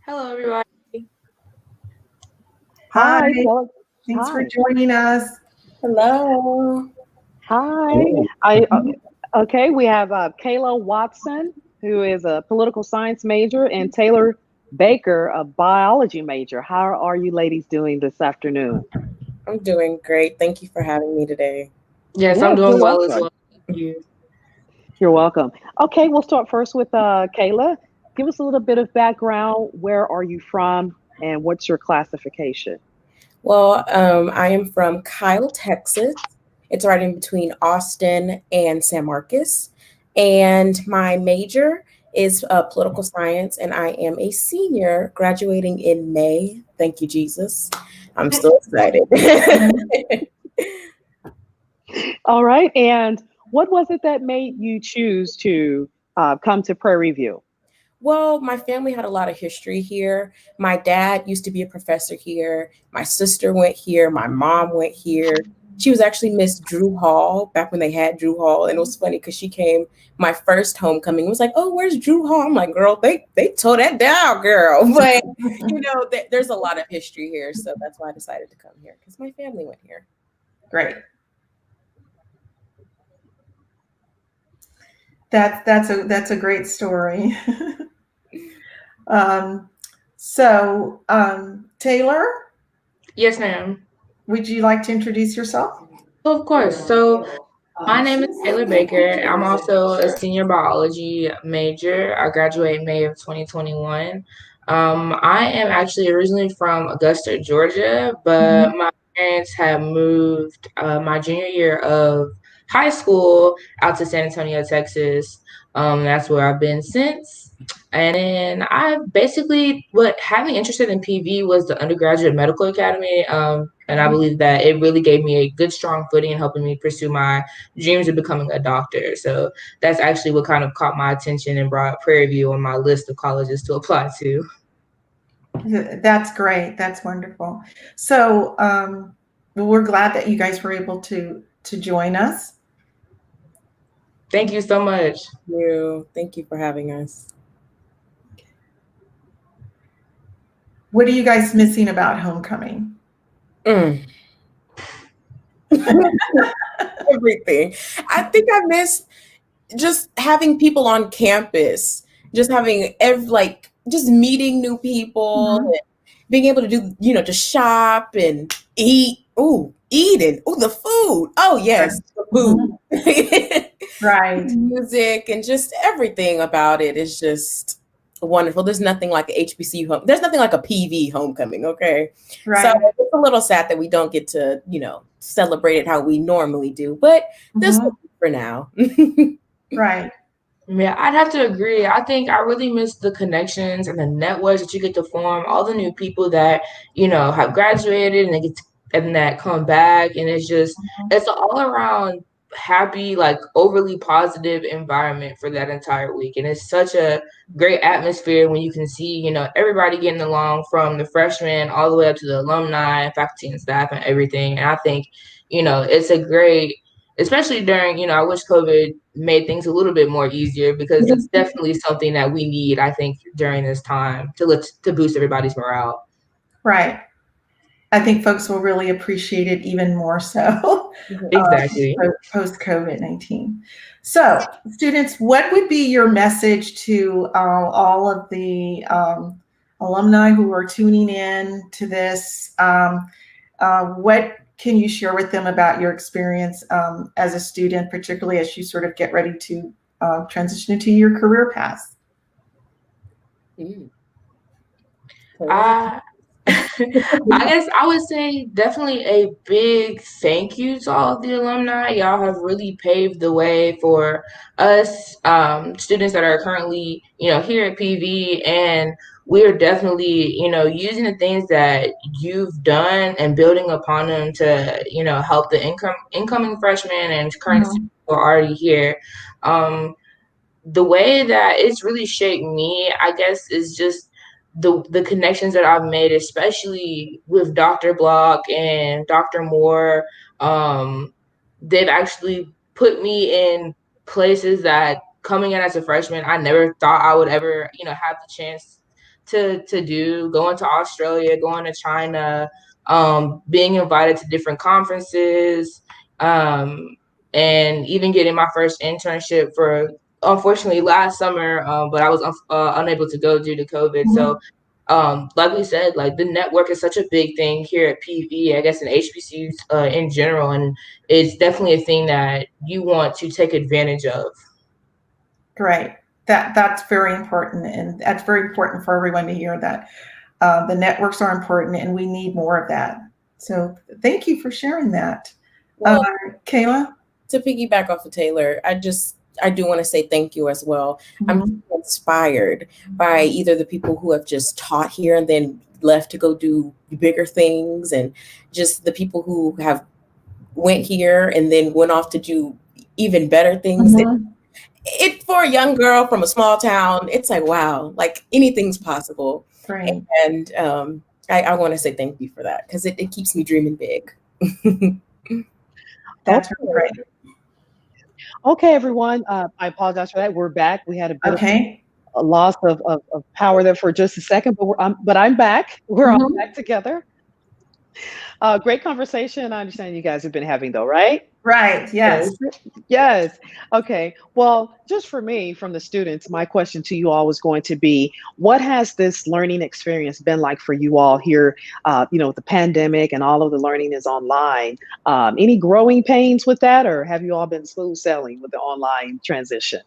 Hello, everybody. Hi. Thanks for joining us. Hello. Hi. Okay, we have Kayla Watson, who is a political science major, and Taylor Baker, a biology major. How are you ladies doing this afternoon? I'm doing great. Thank you for having me today. Yes, I'm doing well as well. Thank you. You're welcome. Okay, we'll start first with Kayla. Give us a little bit of background. Where are you from and what's your classification? Well, I am from Kyle, Texas. It's right in between Austin and San Marcos. And my major is political science, and I am a senior graduating in May. Thank you, Jesus. I'm so excited. All right. And what was it that made you choose to come to Prairie View? Well, my family had a lot of history here. My dad used to be a professor here. My sister went here. My mom went here. She was actually Miss Drew Hall back when they had Drew Hall. And it was funny because she came my first homecoming. It was like, oh, where's Drew Hall? I'm like, girl, they tore that down, girl. But, there's a lot of history here. So that's why I decided to come here because my family went here. Great. That's a great story. Taylor? Yes, ma'am. Would you like to introduce yourself? Of course. So my name is Taylor Baker. I'm also a senior biology major. I graduated May of 2021. I am actually originally from Augusta, Georgia, but my parents have moved my junior year of high school out to San Antonio, Texas. That's where I've been since. And then I basically, what had me interested in PV was the undergraduate medical academy. And I believe that it really gave me a good, strong footing in helping me pursue my dreams of becoming a doctor. So that's actually what kind of caught my attention and brought Prairie View on my list of colleges to apply to. That's great. That's wonderful. So we're glad that you guys were able to join us. Thank you so much. Thank you for having us. What are you guys missing about homecoming? Everything. I think I miss just having people on campus, just having just meeting new people, and being able to do, to shop and eat. Eating. The food. Oh yes, the food. Right. Music and just everything about it is just wonderful. There's nothing like a HBCU there's nothing like a PV homecoming, okay? Right. So it's a little sad that we don't get to, celebrate it how we normally do, but this will be for now. Right. Yeah, I'd have to agree. I think I really miss the connections and the networks that you get to form, all the new people that, have graduated and they get to, and that come back. And it's just, it's an all around happy, like overly positive environment for that entire week. And it's such a great atmosphere when you can see, everybody getting along from the freshmen all the way up to the alumni, faculty and staff and everything. And I think, it's a great, especially during, I wish COVID made things a little bit more easier because it's definitely something that we need, I think, during this time to boost everybody's morale. Right. I think folks will really appreciate it even more so. Exactly. Post COVID-19. So, students, what would be your message to all of the alumni who are tuning in to this? What can you share with them about your experience as a student, particularly as you sort of get ready to transition into your career path? I guess I would say definitely a big thank you to all of the alumni. Y'all have really paved the way for us students that are currently, here at PV, and we're definitely, using the things that you've done and building upon them to, help the incoming freshmen and current students who are already here. The way that it's really shaped me, I guess, is just the connections that I've made, especially with Dr. Block and Dr. Moore. They've actually put me in places that coming in as a freshman, I never thought I would ever, have the chance to do, going to Australia, going to China, being invited to different conferences, and even getting my first internship for, unfortunately, last summer, but I was unable to go due to COVID. So, like we said, like the network is such a big thing here at PV, I guess in HBCUs in general, and it's definitely a thing that you want to take advantage of. Great. That's very important, and that's very important for everyone to hear that the networks are important, and we need more of that. So, thank you for sharing that, Well, Kayla. To piggyback off of Taylor, I do want to say thank you as well. I'm inspired by either the people who have just taught here and then left to go do bigger things, and just the people who have went here and then went off to do even better things. it for a young girl from a small town, it's like, wow, like anything's possible. Right. And I want to say thank you for that, because it keeps me dreaming big. That's right. Okay, everyone. I apologize for that. We're back. We had a bit Okay. of a loss of power there for just a second, but I'm back. We're all back together. Great conversation. I understand you guys have been having, though, right? Right. Yes. Yes. Okay. Well, just for me, from the students, my question to you all was going to be, what has this learning experience been like for you all here? With the pandemic and all of the learning is online. Any growing pains with that, or have you all been smooth sailing with the online transition?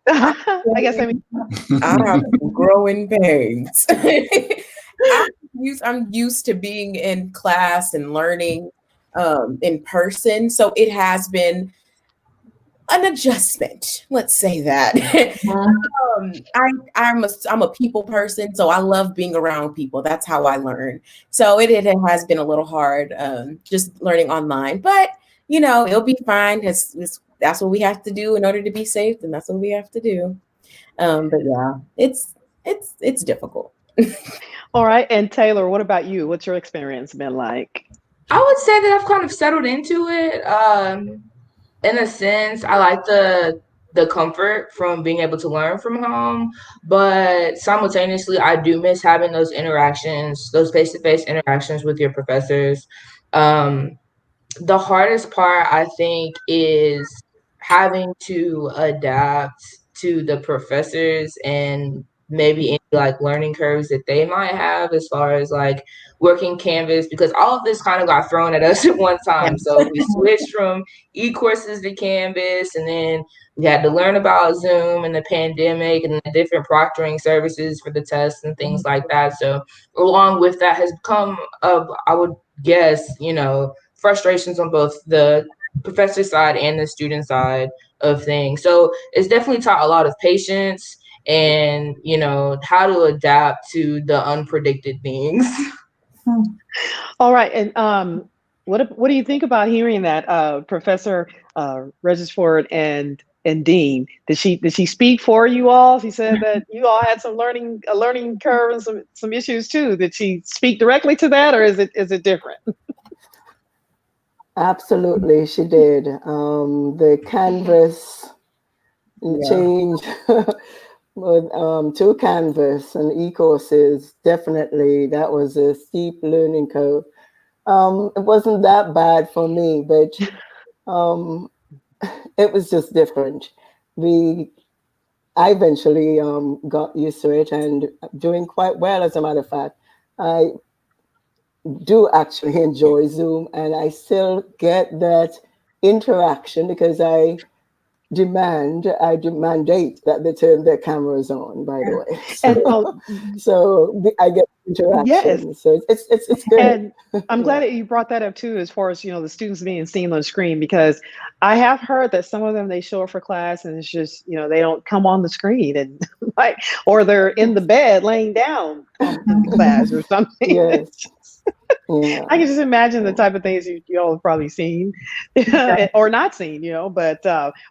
I guess I mean, I have growing pains. I'm used to being in class and learning in person, so it has been an adjustment. Let's say that. I'm a people person, so I love being around people. That's how I learn. So it has been a little hard just learning online, but it'll be fine. That's what we have to do in order to be safe, and that's what we have to do. But yeah, it's difficult. All right. And Taylor, what about you? What's your experience been like? I would say that I've kind of settled into it. In a sense, I like the comfort from being able to learn from home, but simultaneously, I do miss having those interactions, those face-to-face interactions with your professors. The hardest part, I think, is having to adapt to the professors and maybe any like learning curves that they might have as far as like working Canvas, because all of this kind of got thrown at us at one time. So we switched from e-courses to Canvas, and then we had to learn about Zoom and the pandemic and the different proctoring services for the tests and things like that. So along with that has come up, I would guess, frustrations on both the professor side and the student side of things. So it's definitely taught a lot of patience and, how to adapt to the unpredicted things. All right. And what do you think about hearing that, Professor Regisford and Dean? Did she speak for you all? She said that you all had a learning curve and some issues too. Did she speak directly to that, or is it different? Absolutely, she did. The Canvas change with to Canvas and e-courses, definitely that was a steep learning curve. It wasn't that bad for me, but it was just different. I eventually got used to it and doing quite well, as a matter of fact. I do actually enjoy Zoom, and I still get that interaction because I mandate that they turn their cameras on, by the way. So I get interaction. Yes. So it's good. And I'm glad that you brought that up too, as far as, the students being seen on the screen, because I have heard that some of them, they show up for class and it's just, they don't come on the screen and or they're in the bed laying down in class or something. Yes. Yeah. I can just imagine the type of things you all have probably seen or not seen, but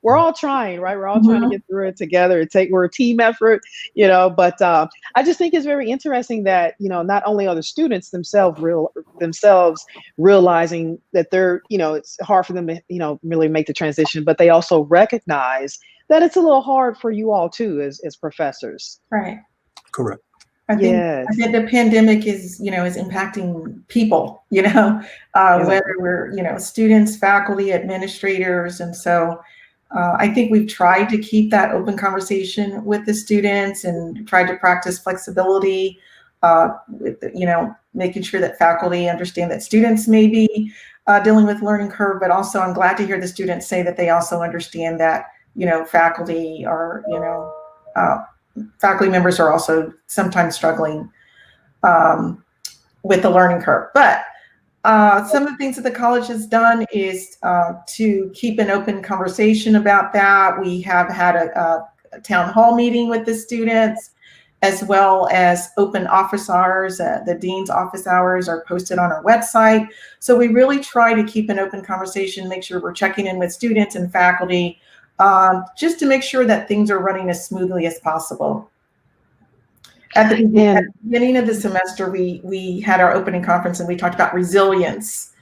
we're all trying, right? We're all trying to get through it together. We're a team effort, but I just think it's very interesting that, not only are the students themselves realizing that they're, it's hard for them to, really make the transition, but they also recognize that it's a little hard for you all too, as professors. Right. Correct. I think the pandemic is impacting people, whether we're, students, faculty, administrators. And so I think we've tried to keep that open conversation with the students and tried to practice flexibility, with, making sure that faculty understand that students may be dealing with learning curve, but also I'm glad to hear the students say that they also understand that, faculty are, faculty members are also sometimes struggling with the learning curve. But some of the things that the college has done is to keep an open conversation about that. We have had a town hall meeting with the students, as well as open office hours. The dean's office hours are posted on our website. So we really try to keep an open conversation, make sure we're checking in with students and faculty just to make sure that things are running as smoothly as possible. At the beginning of the semester, we had our opening conference and we talked about resilience,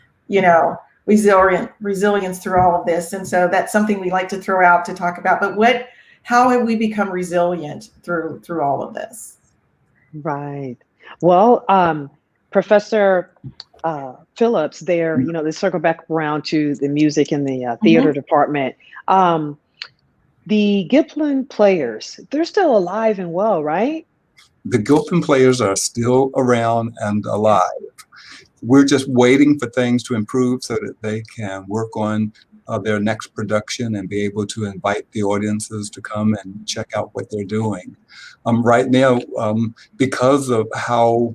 resilience through all of this. And so that's something we like to throw out to talk about. But how have we become resilient through all of this? Right. Well, Professor Phillips there, let's circle back around to the music and the theater department. The Gilpin players, they're still alive and well, right? The Gilpin players are still around and alive. We're just waiting for things to improve so that they can work on their next production and be able to invite the audiences to come and check out what they're doing. Right now, because of how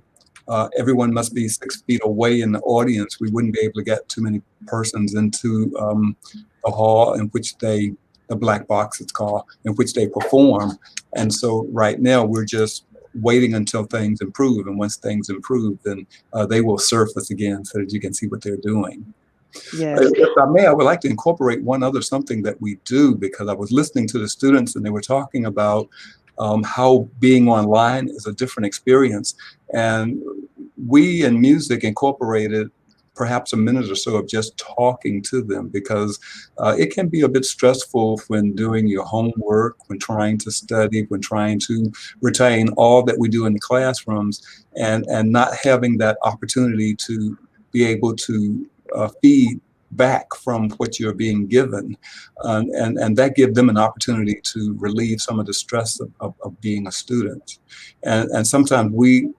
everyone must be 6 feet away in the audience, we wouldn't be able to get too many persons into the hall in which the black box it's called, in which they perform. And so right now we're just waiting until things improve. And once things improve, then they will surface again so that you can see what they're doing. Yes. If I may, I would like to incorporate one other something that we do, because I was listening to the students and they were talking about how being online is a different experience. And we in music incorporated perhaps a minute or so of just talking to them, because it can be a bit stressful when doing your homework, when trying to study, when trying to retain all that we do in the classrooms, and not having that opportunity to be able to feed back from what you're being given, and that gives them an opportunity to relieve some of the stress of being a student. And sometimes we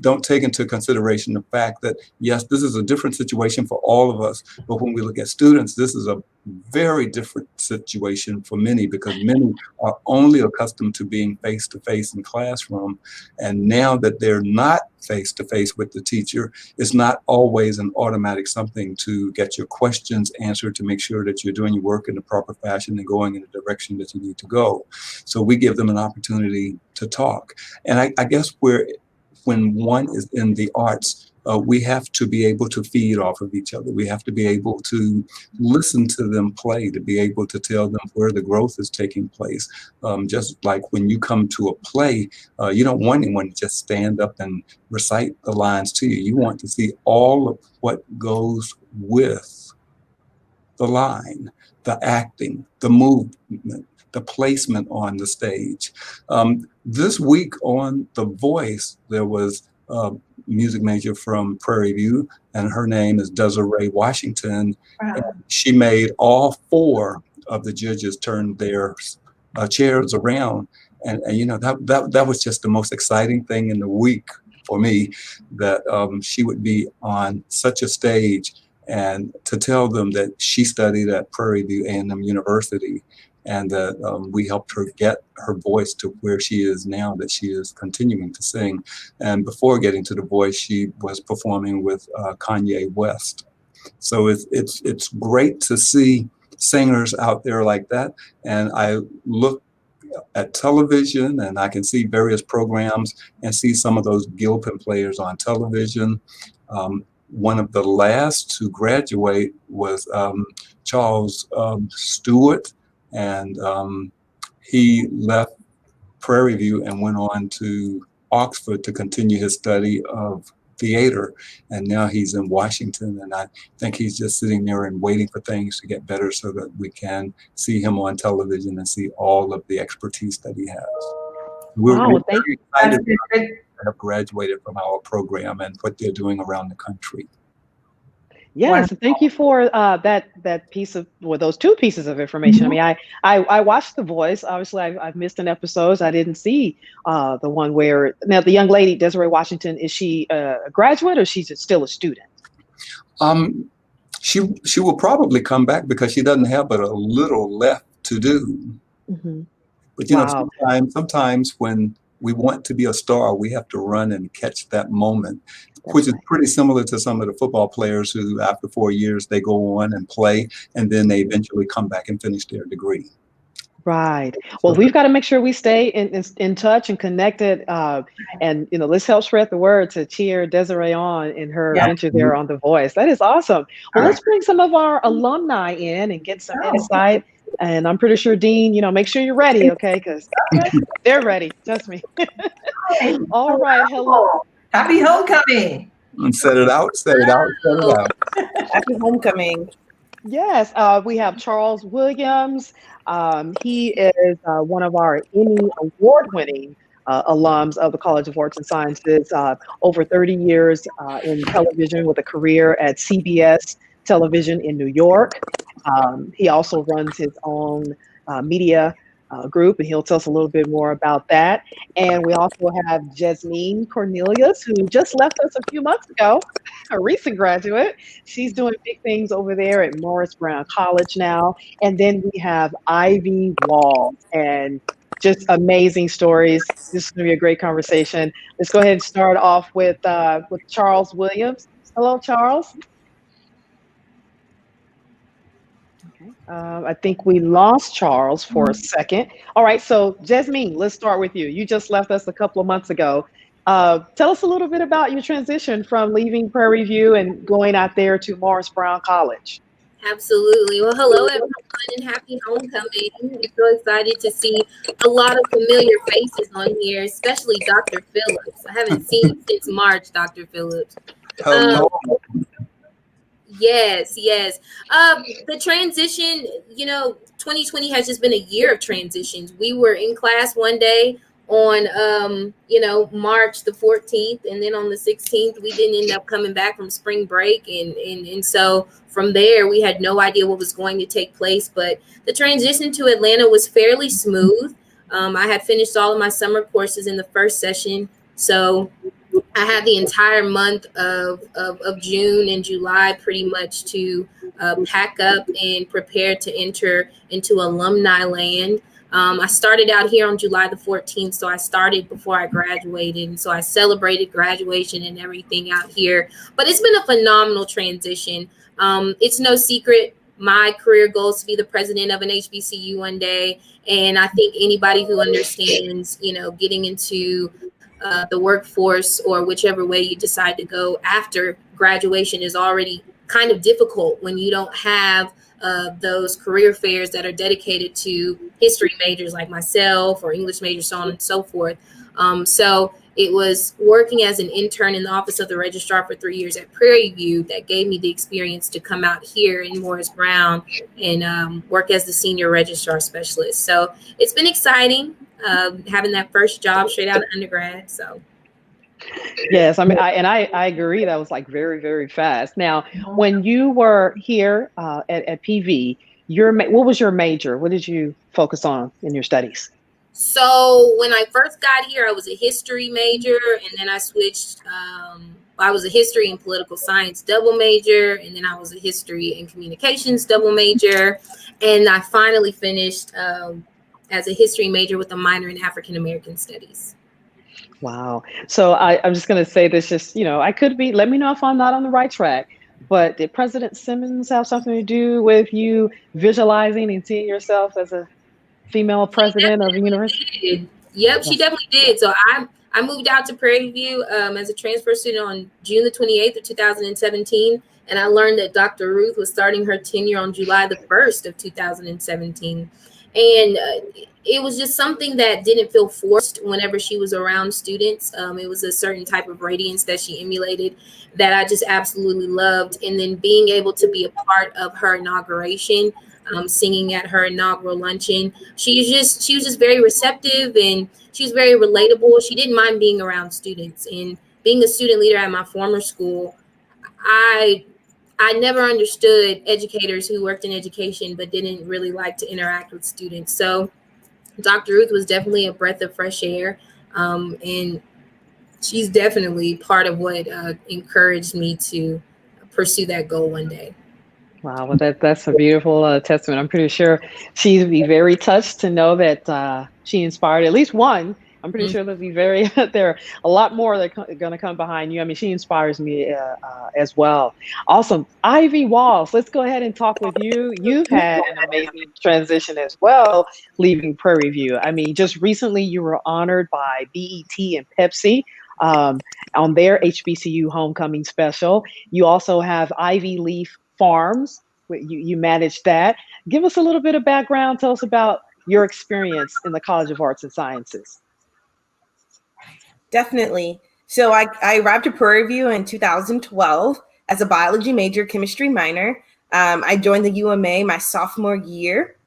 don't take into consideration the fact that, yes, this is a different situation for all of us, but when we look at students, this is a very different situation for many, because many are only accustomed to being face-to-face in classroom. And now that they're not face-to-face with the teacher, it's not always an automatic something to get your questions answered, to make sure that you're doing your work in the proper fashion and going in the direction that you need to go. So we give them an opportunity to talk. And I guess when one is in the arts, we have to be able to feed off of each other. We have to be able to listen to them play, to be able to tell them where the growth is taking place. Just like when you come to a play, you don't want anyone to just stand up and recite the lines to you. You want to see all of what goes with the line, the acting, the movement, the placement on the stage. This week on The Voice, there was a music major from Prairie View, and her name is Desiree Washington. Wow. And she made all 4 of the judges turn their chairs around. And that was just the most exciting thing in the week for me, that she would be on such a stage, and to tell them that she studied at Prairie View A&M University, and that we helped her get her voice to where she is now, that she is continuing to sing. And before getting to The Voice, she was performing with Kanye West. So it's great to see singers out there like that. And I look at television and I can see various programs and see some of those Gilpin players on television. One of the last to graduate was Charles Stewart, and he left Prairie View and went on to Oxford to continue his study of theater, and now he's in Washington, and I think he's just sitting there and waiting for things to get better so that we can see him on television and see all of the expertise that he has. We're very excited to have graduated from our program and what they're doing around the country. Yes, thank you for that piece of, well, those 2 pieces of information. I mean, I watched The Voice. Obviously, I've missed an episode. I didn't see the one where, now the young lady, Desiree Washington, is she a graduate or she's still a student? She will probably come back because she doesn't have but a little left to do. Mm-hmm. But sometimes when we want to be a star, we have to run and catch that moment, which is pretty similar to some of the football players who, after 4 years, they go on and play, and then they eventually come back and finish their degree. Right. Well, we've got to make sure we stay in touch and connected, and let's help spread the word to cheer Desiree on in her venture there on The Voice. That is awesome. Well, let's bring some of our alumni in and get some insight And I'm pretty sure, Dean, make sure you're ready, okay? Because they're ready. Trust me. All right. Hello. Happy homecoming. And set it out, set it out, set it out. Happy homecoming. Yes, we have Charles Williams. He is one of our Emmy award-winning alums of the College of Arts and Sciences, over 30 years in television with a career at CBS Television in New York. He also runs his own media group, and he'll tell us a little bit more about that. And we also have Jasmine Cornelius, who just left us a few months ago, a recent graduate. She's doing big things over there at Morris Brown College now. And then we have Ivy Walls, and just amazing stories. This is going to be a great conversation. Let's go ahead and start off with Charles Williams. Hello, Charles. I think we lost Charles for a second. All right, so Jasmine, let's start with you. You just left us a couple of months ago. Tell us a little bit about your transition from leaving Prairie View and going out there to Morris Brown College. Absolutely. Well, hello, everyone, and happy homecoming. I'm so excited to see a lot of familiar faces on here, especially Dr. Phillips. I haven't seen since March, Dr. Phillips. Hello. Yes. The transition, 2020 has just been a year of transitions. We were in class one day on, March the 14th, and then on the 16th, we didn't end up coming back from spring break. And so from there, we had no idea what was going to take place. But the transition to Atlanta was fairly smooth. I had finished all of my summer courses in the first session. So I had the entire month of June and July pretty much to pack up and prepare to enter into alumni land. I started out here on July the 14th, so I started before I graduated. And so I celebrated graduation and everything out here. But it's been a phenomenal transition. It's no secret. My career goal is to be the president of an HBCU one day. And I think anybody who understands, getting into the workforce or whichever way you decide to go after graduation is already kind of difficult when you don't have those career fairs that are dedicated to history majors like myself or English majors, so on and so forth. So it was working as an intern in the office of the registrar for 3 years at Prairie View that gave me the experience to come out here in Morris Brown and work as the senior registrar specialist. So it's been exciting having that first job straight out of undergrad. So. Yes, I agree. That was like very, very fast. Now, when you were here at PV, what was your major? What did you focus on in your studies? So when I first got here, I was a history major, and then I switched. I was a history and political science double major, and then I was a history and communications double major, and I finally finished as a history major with a minor in African American studies. Wow. So I'm just going to say this, I could be, let me know if I'm not on the right track, but did President Simmons have something to do with you visualizing and seeing yourself as a female president of the university? Yep, she definitely did. So I moved out to Prairie View as a transfer student on June the 28th of 2017. And I learned that Dr. Ruth was starting her tenure on July the 1st of 2017. And it was just something that didn't feel forced whenever she was around students. It was a certain type of radiance that she emulated that I just absolutely loved. And then being able to be a part of her inauguration, singing at her inaugural luncheon, she was just very receptive and she was very relatable. She didn't mind being around students. And being a student leader at my former school, I never understood educators who worked in education but didn't really like to interact with students. So Dr. Ruth was definitely a breath of fresh air. And she's definitely part of what encouraged me to pursue that goal one day. Wow, well, that's a beautiful testament. I'm pretty sure she'd be very touched to know that she inspired at least one. I'm pretty sure there'll be there are a lot more that are going to come behind you. I mean, she inspires me as well. Awesome. Ivy Walls, let's go ahead and talk with you. You've had an amazing transition as well, leaving Prairie View. I mean, just recently you were honored by BET and Pepsi on their HBCU homecoming special. You also have Ivy Leaf Farms You managed that. Give us a little bit of background. Tell us about your experience in the College of Arts and Sciences. Definitely. So I arrived at Prairie View in 2012 as a biology major, chemistry minor. I joined the UMA my sophomore year,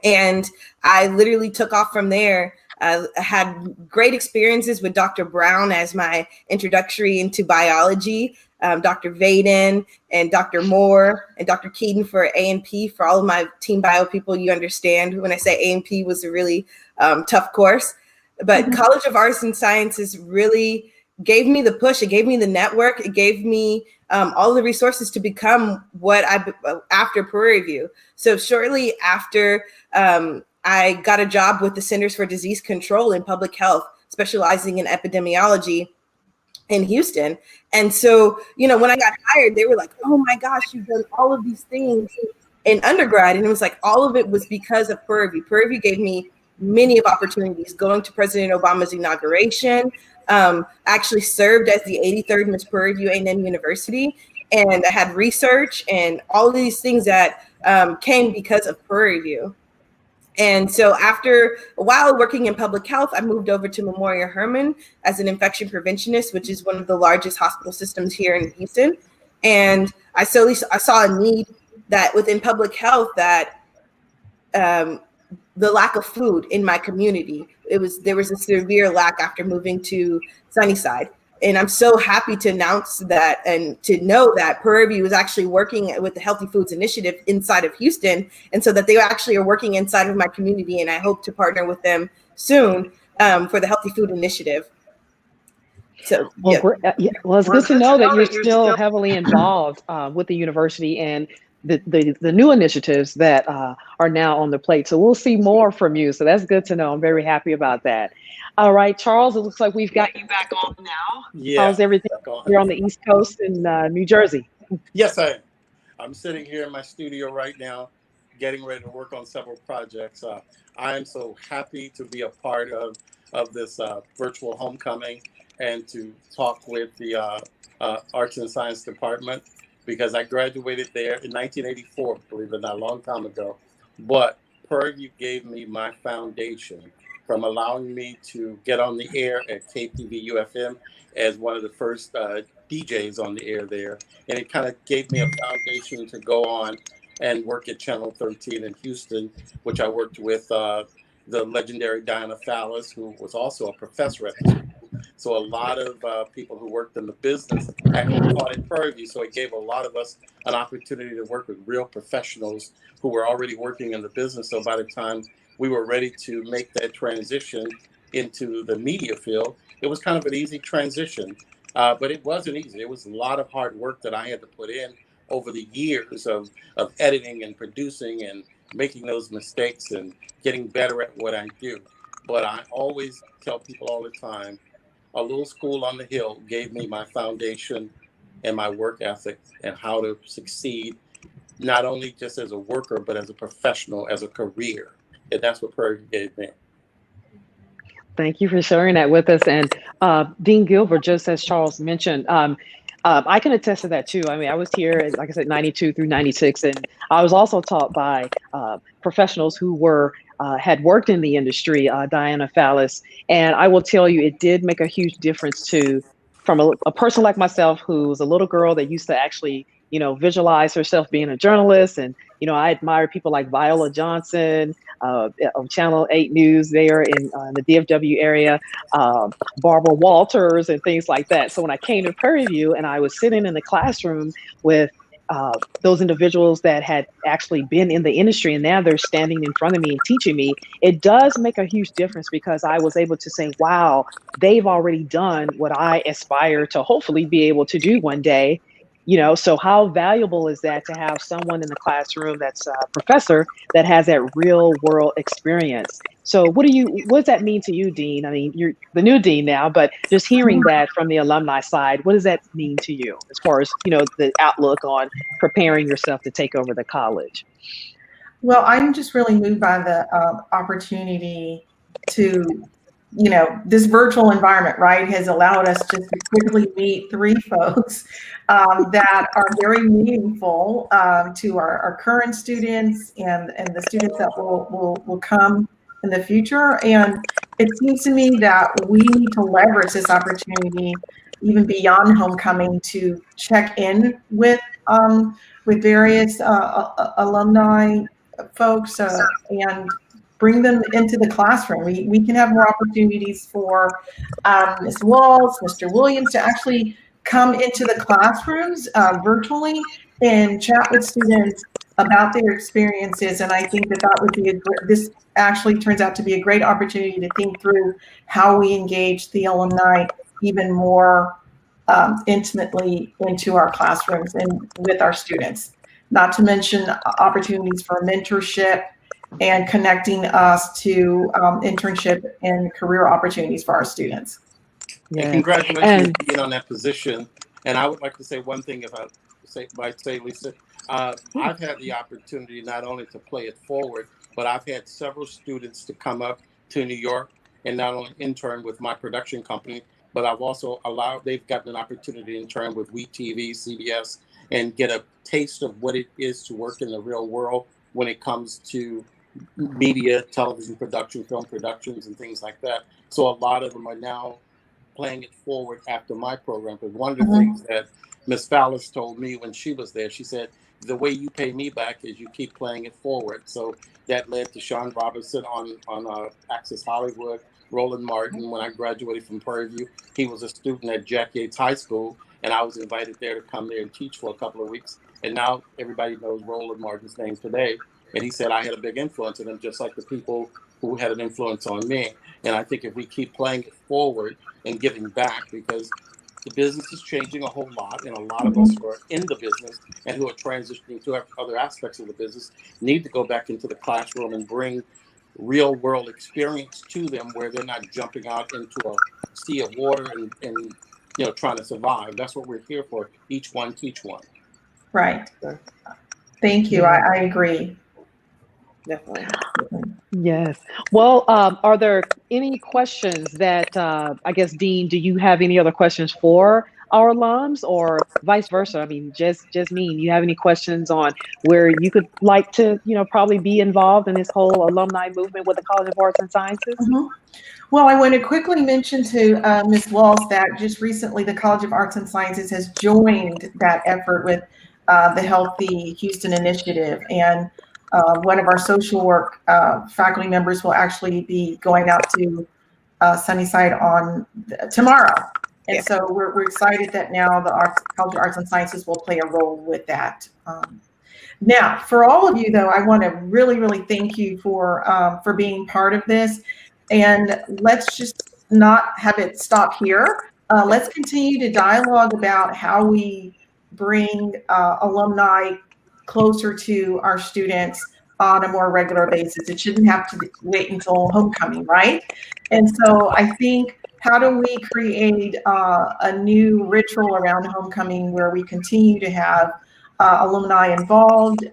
and I literally took off from there. I had great experiences with Dr. Brown as my introductory into biology, Dr. Vaden and Dr. Moore and Dr. Keaton for A&P. For all of my team bio people, you understand when I say A&P was a really tough course. But College of Arts and Sciences really gave me the push. It gave me the network. It gave me all the resources to become what after Prairie View. So shortly after, I got a job with the Centers for Disease Control and Public Health, specializing in epidemiology in Houston. And so, when I got hired, they were like, oh my gosh, you've done all of these things in undergrad. And it was like, all of it was because of Prairie View. Prairie View gave me many of opportunities, going to President Obama's inauguration, actually served as the 83rd Miss Prairie View A&M University. And I had research and all of these things that came because of Prairie View. And so after a while working in public health, I moved over to Memorial Hermann as an infection preventionist, which is one of the largest hospital systems here in Houston. And I saw a need that within public health that the lack of food in my community, there was a severe lack after moving to Sunnyside. And I'm so happy to announce that and to know that Prairie View is actually working with the Healthy Foods Initiative inside of Houston. And so that they actually are working inside of my community. And I hope to partner with them soon for the Healthy Food Initiative. So, well, it's good to know that you're still heavily involved with the university and the new initiatives that are now on the plate. So we'll see more from you. So that's good to know. I'm very happy about that. All right, Charles, it looks like we've got you back on now. Yeah. How's everything here on the East Coast in New Jersey? Yes, I am. I'm sitting here in my studio right now, getting ready to work on several projects. I am so happy to be a part of this virtual homecoming and to talk with the Arts and Science Department, because I graduated there in 1984, believe it or not, a long time ago. But Prairie View gave me my foundation from allowing me to get on the air at KPVU-FM as one of the first DJs on the air there. And it kind of gave me a foundation to go on and work at Channel 13 in Houston, which I worked with the legendary Diana Fallis, who was also a professor at the school. So a lot of people who worked in the business actually taught at Prairie View. So it gave a lot of us an opportunity to work with real professionals who were already working in the business. So by the time we were ready to make that transition into the media field, it was kind of an easy transition, but it wasn't easy. It was a lot of hard work that I had to put in over the years of editing and producing and making those mistakes and getting better at what I do. But I always tell people all the time, a little school on the hill gave me my foundation and my work ethic and how to succeed, not only just as a worker, but as a professional, as a career. And that's what Prairie View gave me. Thank you for sharing that with us. And Dean Gilbert, just as Charles mentioned, I can attest to that too. I mean, I was here, like I said, 92 through 96, and I was also taught by professionals who had worked in the industry, Diana Fallis. And I will tell you, it did make a huge difference from a person like myself, who was a little girl that used to actually, visualize herself being a journalist. And, I admire people like Viola Johnson, of Channel 8 News there in the DFW area, Barbara Walters and things like that. So when I came to Prairie View and I was sitting in the classroom with those individuals that had actually been in the industry and now they're standing in front of me and teaching me, it does make a huge difference, because I was able to say, wow, they've already done what I aspire to hopefully be able to do one day. So how valuable is that to have someone in the classroom that's a professor that has that real world experience? So what does that mean to you, Dean? I mean, you're the new dean now, but just hearing that from the alumni side, what does that mean to you as far as, the outlook on preparing yourself to take over the college? Well, I'm just really moved by the opportunity to you know, this virtual environment, right, has allowed us just to quickly meet three folks that are very meaningful to our current students and the students that will come in the future. And it seems to me that we need to leverage this opportunity even beyond homecoming to check in with various alumni folks and bring them into the classroom. We can have more opportunities for Ms. Walls, Mr. Williams to actually come into the classrooms virtually and chat with students about their experiences. And I think that would be this actually turns out to be a great opportunity to think through how we engage the alumni even more intimately into our classrooms and with our students. Not to mention opportunities for mentorship and connecting us to internship and career opportunities for our students. And congratulations on being on that position. And I would like to say one thing, if I might say, Lisa, I've had the opportunity not only to play it forward, but I've had several students to come up to New York and not only intern with my production company, but I've also they've gotten an opportunity to intern with WE-TV, CBS, and get a taste of what it is to work in the real world when it comes to media, television production, film productions, and things like that. So a lot of them are now playing it forward after my program. But one of the things that Ms. Fallis told me when she was there, she said, the way you pay me back is you keep playing it forward. So that led to Sean Robinson on Access Hollywood, Roland Martin. When I graduated from Prairie View, he was a student at Jack Yates High School, and I was invited there to come there and teach for a couple of weeks. And now everybody knows Roland Martin's name today. And he said I had a big influence on him, just like the people who had an influence on me. And I think if we keep playing it forward and giving back, because the business is changing a whole lot, and a lot of us who are in the business and who are transitioning to other aspects of the business need to go back into the classroom and bring real world experience to them, where they're not jumping out into a sea of water and trying to survive. That's what we're here for. Each one teach one. Right. Thank you. I agree. Definitely. Yes. Well, are there any questions that, I guess, Dean, do you have any other questions for our alums, or vice versa? I mean, Jasmine, you have any questions on where you could like to, probably be involved in this whole alumni movement with the College of Arts and Sciences? Well, I want to quickly mention to Ms. Walls that just recently the College of Arts and Sciences has joined that effort with the Healthy Houston Initiative. And one of our social work faculty members will actually be going out to Sunnyside on tomorrow. And so we're excited that now the College of Arts and Sciences will play a role with that. Now, for all of you, though, I want to really, really thank you for being part of this. And let's just not have it stop here. Let's continue to dialogue about how we bring alumni closer to our students on a more regular basis. It shouldn't have to wait until homecoming, right? And so I think, how do we create a new ritual around homecoming where we continue to have alumni involved,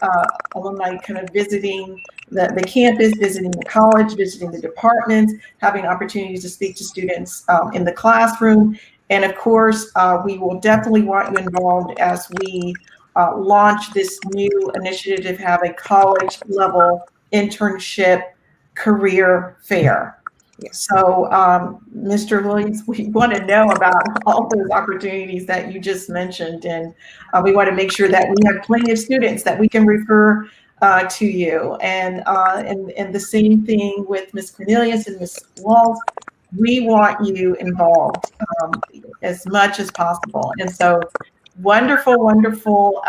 alumni kind of visiting the campus, visiting the college, visiting the departments, having opportunities to speak to students in the classroom. And of course, we will definitely want you involved as we launch this new initiative to have a college level internship career fair. So, Mr. Williams, we want to know about all those opportunities that you just mentioned, and we want to make sure that we have plenty of students that we can refer to you. And the same thing with Ms. Cornelius and Ms. Walls. We want you involved as much as possible. And so, wonderful, wonderful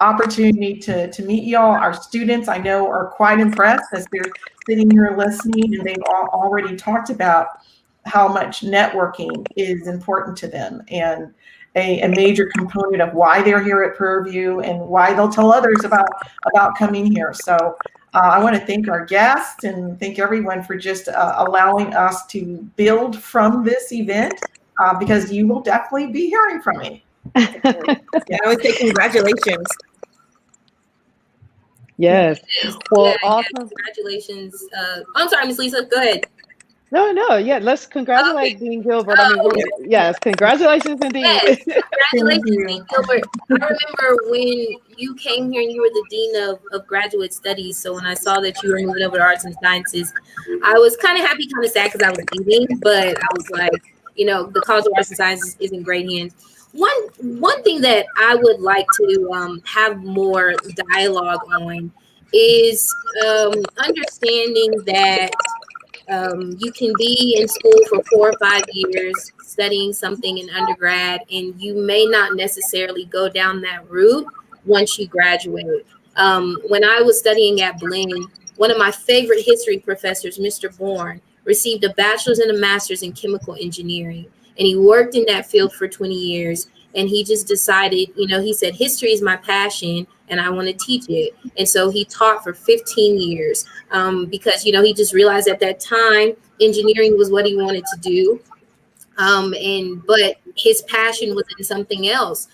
opportunity to meet y'all. Our students, I know, are quite impressed as they're sitting here listening, and they've already talked about how much networking is important to them and a major component of why they're here at Prairie View and why they'll tell others about coming here. So I want to thank our guests and thank everyone for just allowing us to build from this event because you will definitely be hearing from me. I would say congratulations. Yes. Well, awesome. Congratulations. I'm sorry, Ms. Lisa, go ahead. No. Yeah, let's congratulate Dean Gilbert. I mean, yes, congratulations indeed. Yes, congratulations, Dean Gilbert. I remember when you came here and you were the Dean of Graduate Studies. So when I saw that you were moving over to Arts and Sciences, I was kind of happy, kind of sad because I was leaving, but I was like, the College of Arts and Sciences is in great hands. One thing that I would like to have more dialogue on is understanding that you can be in school for 4 or 5 years studying something in undergrad, and you may not necessarily go down that route once you graduate. When I was studying at Blinn, one of my favorite history professors, Mr. Bourne, received a bachelor's and a master's in chemical engineering, and he worked in that field for 20 years. And he just decided, he said, history is my passion and I want to teach it. And so he taught for 15 years because, he just realized at that time, engineering was what he wanted to do. But his passion was in something else,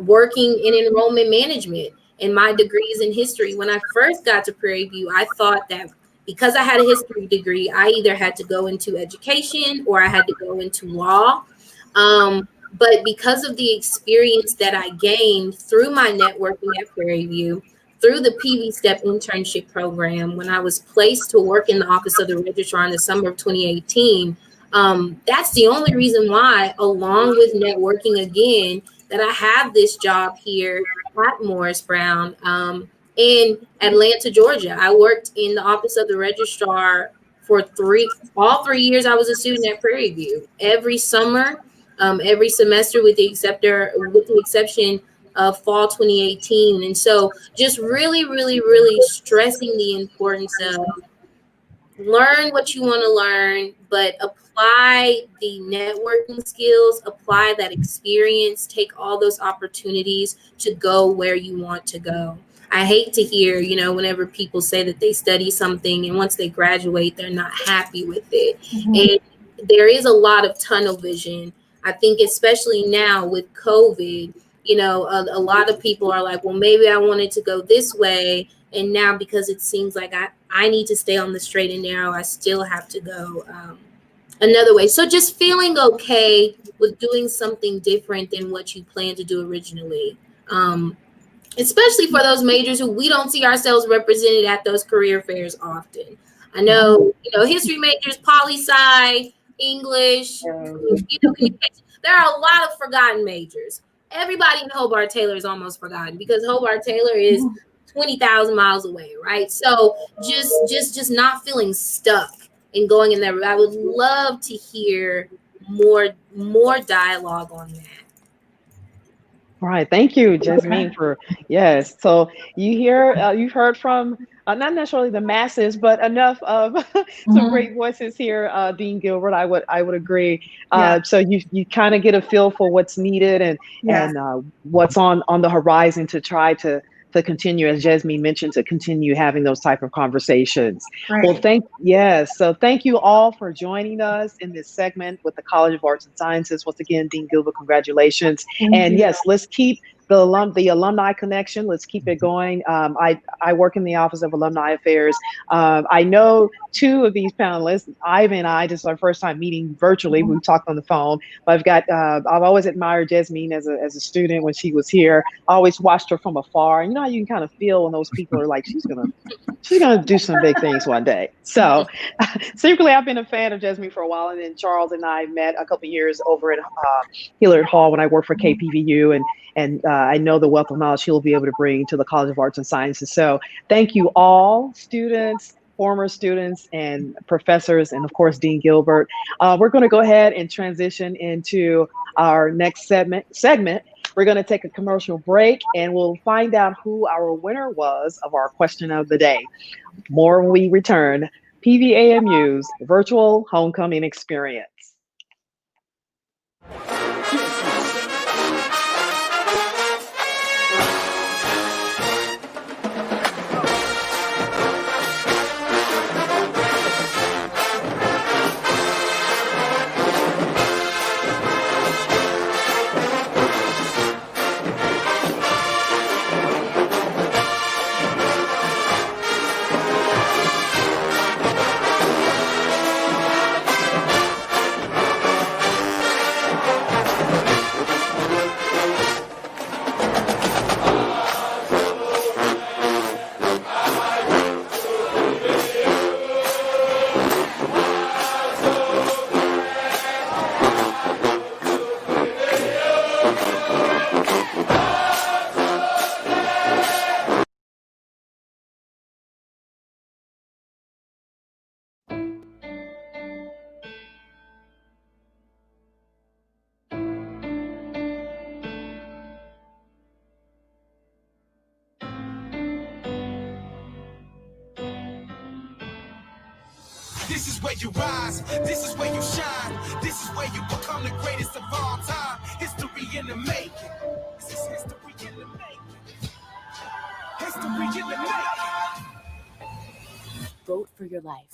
working in enrollment management. And my degree is in history. When I first got to Prairie View, I thought that because I had a history degree, I either had to go into education or I had to go into law. But because of the experience that I gained through my networking at Prairie View, through the PV STEP internship program, when I was placed to work in the Office of the Registrar in the summer of 2018, that's the only reason why, along with networking again, that I have this job here at Morris Brown in Atlanta, Georgia. I worked in the Office of the Registrar for all 3 years I was a student at Prairie View. Every summer, every semester with the exception of fall 2018. And so just really, really, really stressing the importance of learn what you want to learn, but apply the networking skills, apply that experience, take all those opportunities to go where you want to go. I hate to hear, whenever people say that they study something and once they graduate, they're not happy with it. Mm-hmm. And there is a lot of tunnel vision. I think especially now with COVID, a lot of people are like, well, maybe I wanted to go this way. And now because it seems like I need to stay on the straight and narrow, I still have to go another way. So just feeling okay with doing something different than what you planned to do originally. Especially for those majors who we don't see ourselves represented at those career fairs often. I know, history majors, poli-sci, English, communication. There are a lot of forgotten majors. Everybody in Hobart Taylor is almost forgotten because Hobart Taylor is 20,000 miles away, right? So just not feeling stuck and going in there. I would love to hear more dialogue on that. All right, thank you, Jasmine, yes. So you've heard from not necessarily the masses, but enough of some great voices here, Dean Gilbert. I would agree. So you kind of get a feel for what's needed and what's on the horizon to try to continue, as Jasmine mentioned, to continue having those type of conversations. Right. Well, so thank you all for joining us in this segment with the College of Arts and Sciences. Once again, Dean Gilbert, congratulations. Thank you. Yes, let's keep the alumni connection. Let's keep it going. I work in the Office of Alumni Affairs. I know two of these panelists, Ivan and I, this is our first time meeting virtually. We talked on the phone, but I've always admired Jasmine as a student when she was here. I always watched her from afar. And you know how you can kind of feel when those people are like, she's gonna do some big things one day. So secretly, I've been a fan of Jasmine for a while. And then Charles and I met a couple of years over at Hilliard Hall when I worked for KPVU, and I know the wealth of knowledge he'll be able to bring to the College of Arts and Sciences. So thank you all, students, former students, and professors, and of course, Dean Gilbert. We're going to go ahead and transition into our next segment. We're going to take a commercial break, and we'll find out who our winner was of our question of the day. More when we return. PVAMU's virtual homecoming experience. This is where you rise, this is where you shine, this is where you become the greatest of all time. History in the making. This is history in the making. History in the making. Vote for your life.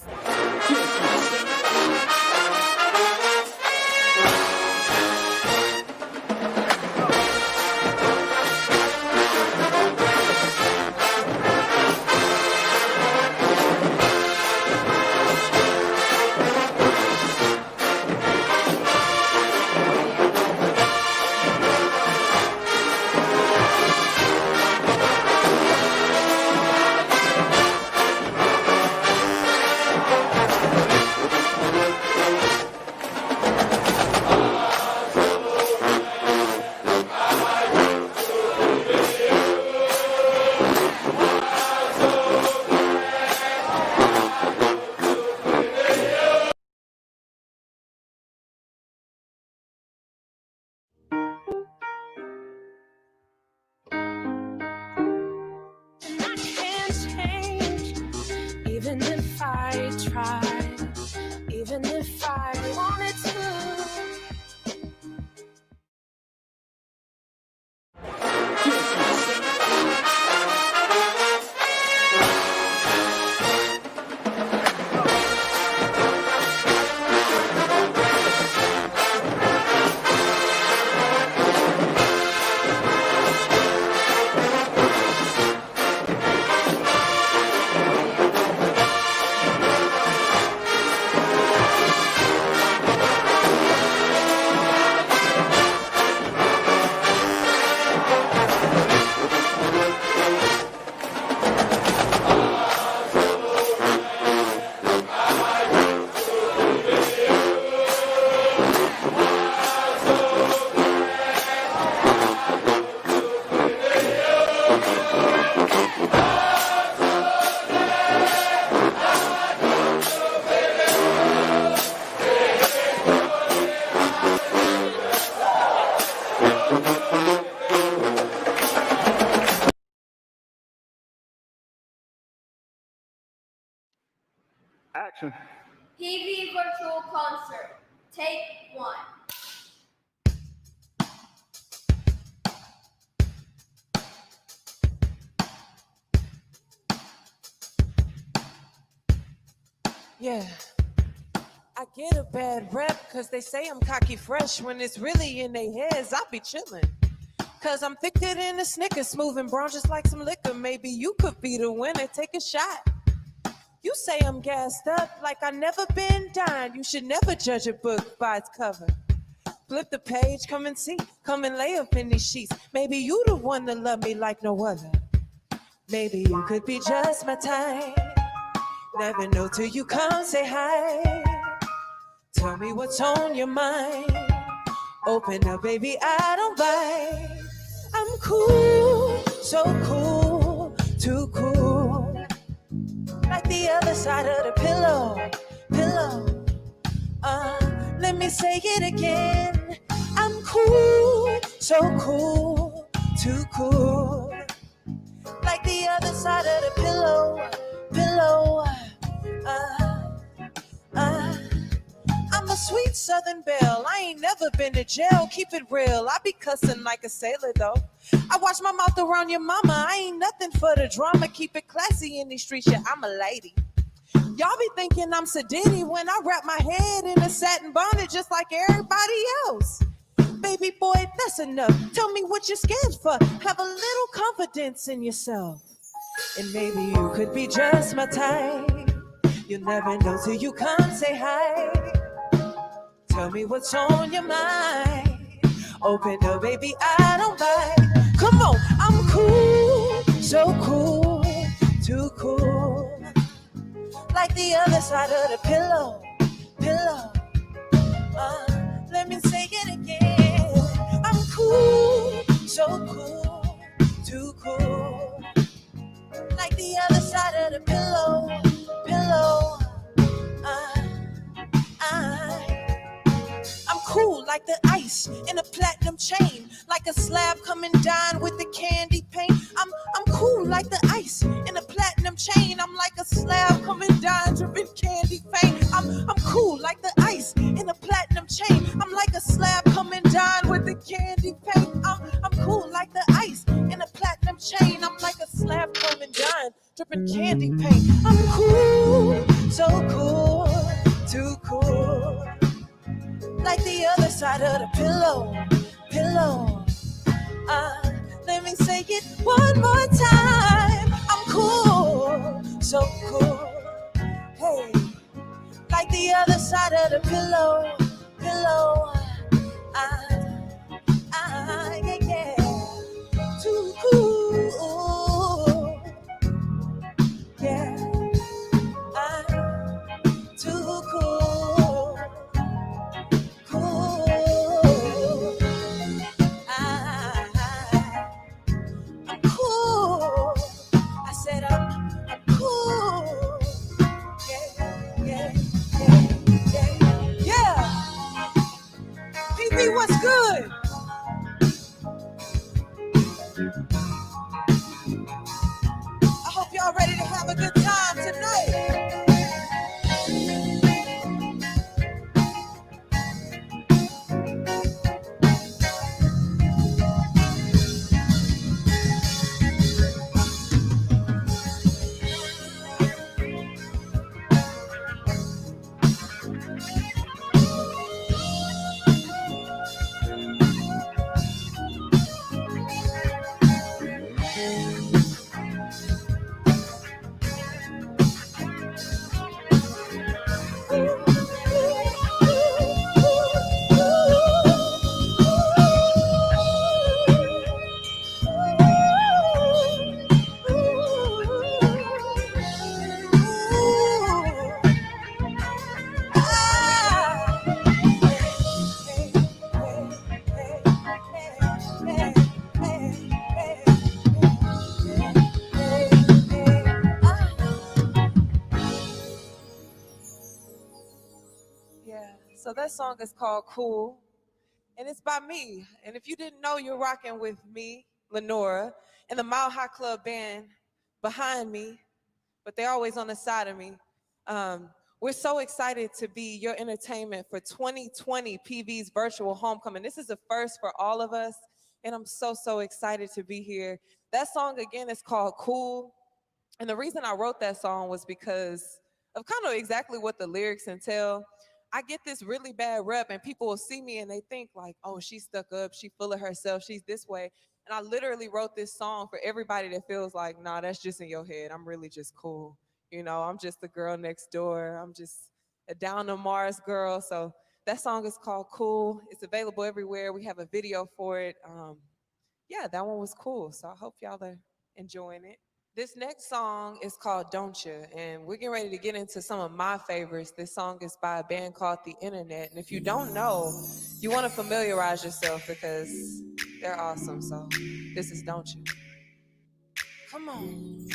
Even if I tried, even if I wanted to. Action. PV virtual concert. Take 1. Yeah, I get a bad rep cause they say I'm cocky fresh when it's really in their heads. I be chillin'. Cause I'm thicker than a Snickers, smooth and brown just like some liquor. Maybe you could be the winner, take a shot. You say I'm gassed up like I never been dined. You should never judge a book by its cover. Flip the page, come and see, come and lay up in these sheets. Maybe you the one to love me like no other. Maybe you could be just my type. Never know till you come say hi. Tell me what's on your mind. Open up, baby, I don't bite. I'm cool, so cool, too cool. Like the other side of the pillow. Let me say it again. I'm cool, so cool, too cool. Like the other side of the pillow. I'm a sweet Southern belle. I ain't never been to jail. Keep it real. I be cussing like a sailor though. I watch my mouth around your mama. I ain't nothing for the drama. Keep it classy in these streets. Yeah, I'm a lady. Y'all be thinking I'm Sadiddy when I wrap my head in a satin bonnet just like everybody else. Baby boy, that's enough. Tell me what you're scared for. Have a little confidence in yourself. And maybe you could be just my type. You'll never know till you come say hi. Tell me what's on your mind. Open up, baby, I don't bite. Come on, I'm cool, so cool, too cool. Like the other side of the pillow. Let me say it again. I'm cool, so cool, too cool. Like the other side of the pillow. I'm cool like the ice in a platinum chain, like a slab coming down with the candy paint. I'm cool like the ice in a platinum chain. I'm like a slab coming down, dripping candy paint. I'm cool like the ice in a platinum chain. I'm like a slab coming down with the candy paint. I'm cool like the ice in a platinum chain. I'm like a slab coming down, dripping candy paint. I'm cool, so cool, too cool. Like the other side of the pillow. Let me say it one more time. I'm cool, so cool. Hey, like the other side of the pillow. Yeah. Too cool. Yeah. Too cool. I'm cool. I said I'm cool. Yeah. PV, what's good? I hope y'all ready to have a good time tonight. So that song is called Cool, and it's by me. And if you didn't know, you're rocking with me, Lenora, and the Mile High Club band behind me, but they're always on the side of me. We're so excited to be your entertainment for 2020 PV's virtual homecoming. This is the first for all of us, and I'm so excited to be here. That song, again, is called Cool. And the reason I wrote that song was because of kind of exactly what the lyrics entail. I get this really bad rep, and people will see me and they think like, oh, she's stuck up, she's full of herself, she's this way. And I literally wrote this song for everybody that feels like, nah, that's just in your head. I'm really just cool. You know, I'm just the girl next door. I'm just a down to Mars girl. So that song is called Cool. It's available everywhere. We have a video for it. Yeah, that one was cool. So I hope y'all are enjoying it. This next song is called Don't You, and we're getting ready to get into some of my favorites. This song is by a band called The Internet, and if you don't know, you want to familiarize yourself because they're awesome. So this is Don't You. Come on.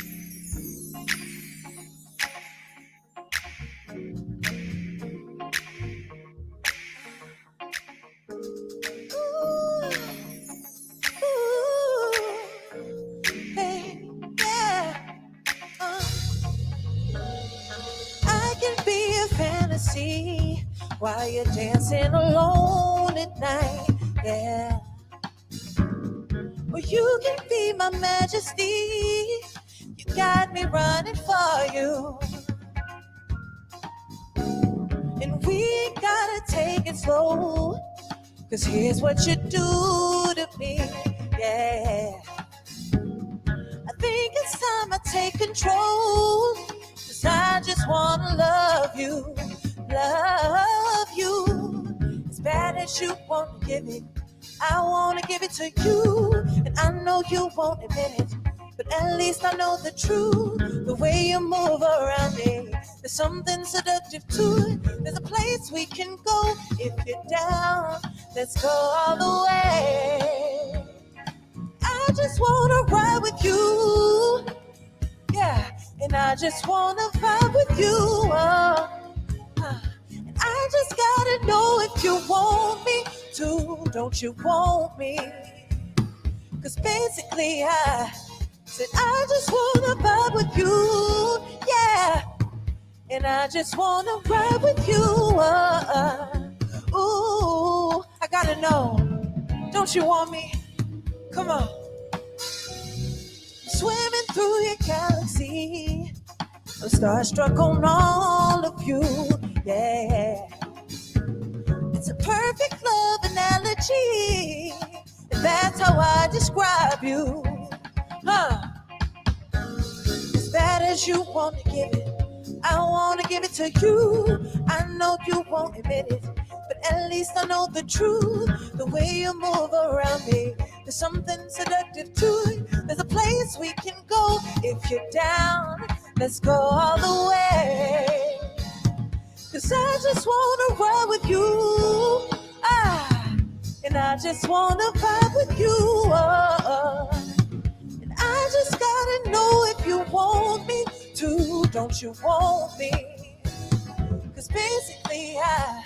Hey, yeah. I can be a fantasy while you're dancing alone at night, yeah. Or you can be my majesty. You got me running for you. And we ain't gotta take it slow, 'cause here's what you do to me, yeah. I think it's time I take control, 'cause I just wanna love you, love you. As bad as you wanna give it, I wanna give it to you. And I know you won't admit it, but at least I know the truth. The way you move around me, there's something seductive to it. There's a place we can go if you're down. Let's go all the way. I just wanna ride with you, yeah. And I just wanna vibe with you, and I just gotta know if you want me to. Don't you want me? 'Cause basically I said I just wanna vibe with you, yeah. And I just wanna ride with you. Ooh, I gotta know, don't you want me? Come on. Swimming through your galaxy, I'm starstruck on all of you, yeah. It's a perfect love analogy, and that's how I describe you, huh? As bad as you want to give it, I want to give it to you. I know you won't admit it, but at least I know the truth. The way you move around me, there's something seductive to it. There's a place we can go if you're down. Let's go all the way. 'Cause I just wanna ride with you. And I just wanna vibe with you. And I just gotta know if you want me to. Don't you want me? 'Cause basically I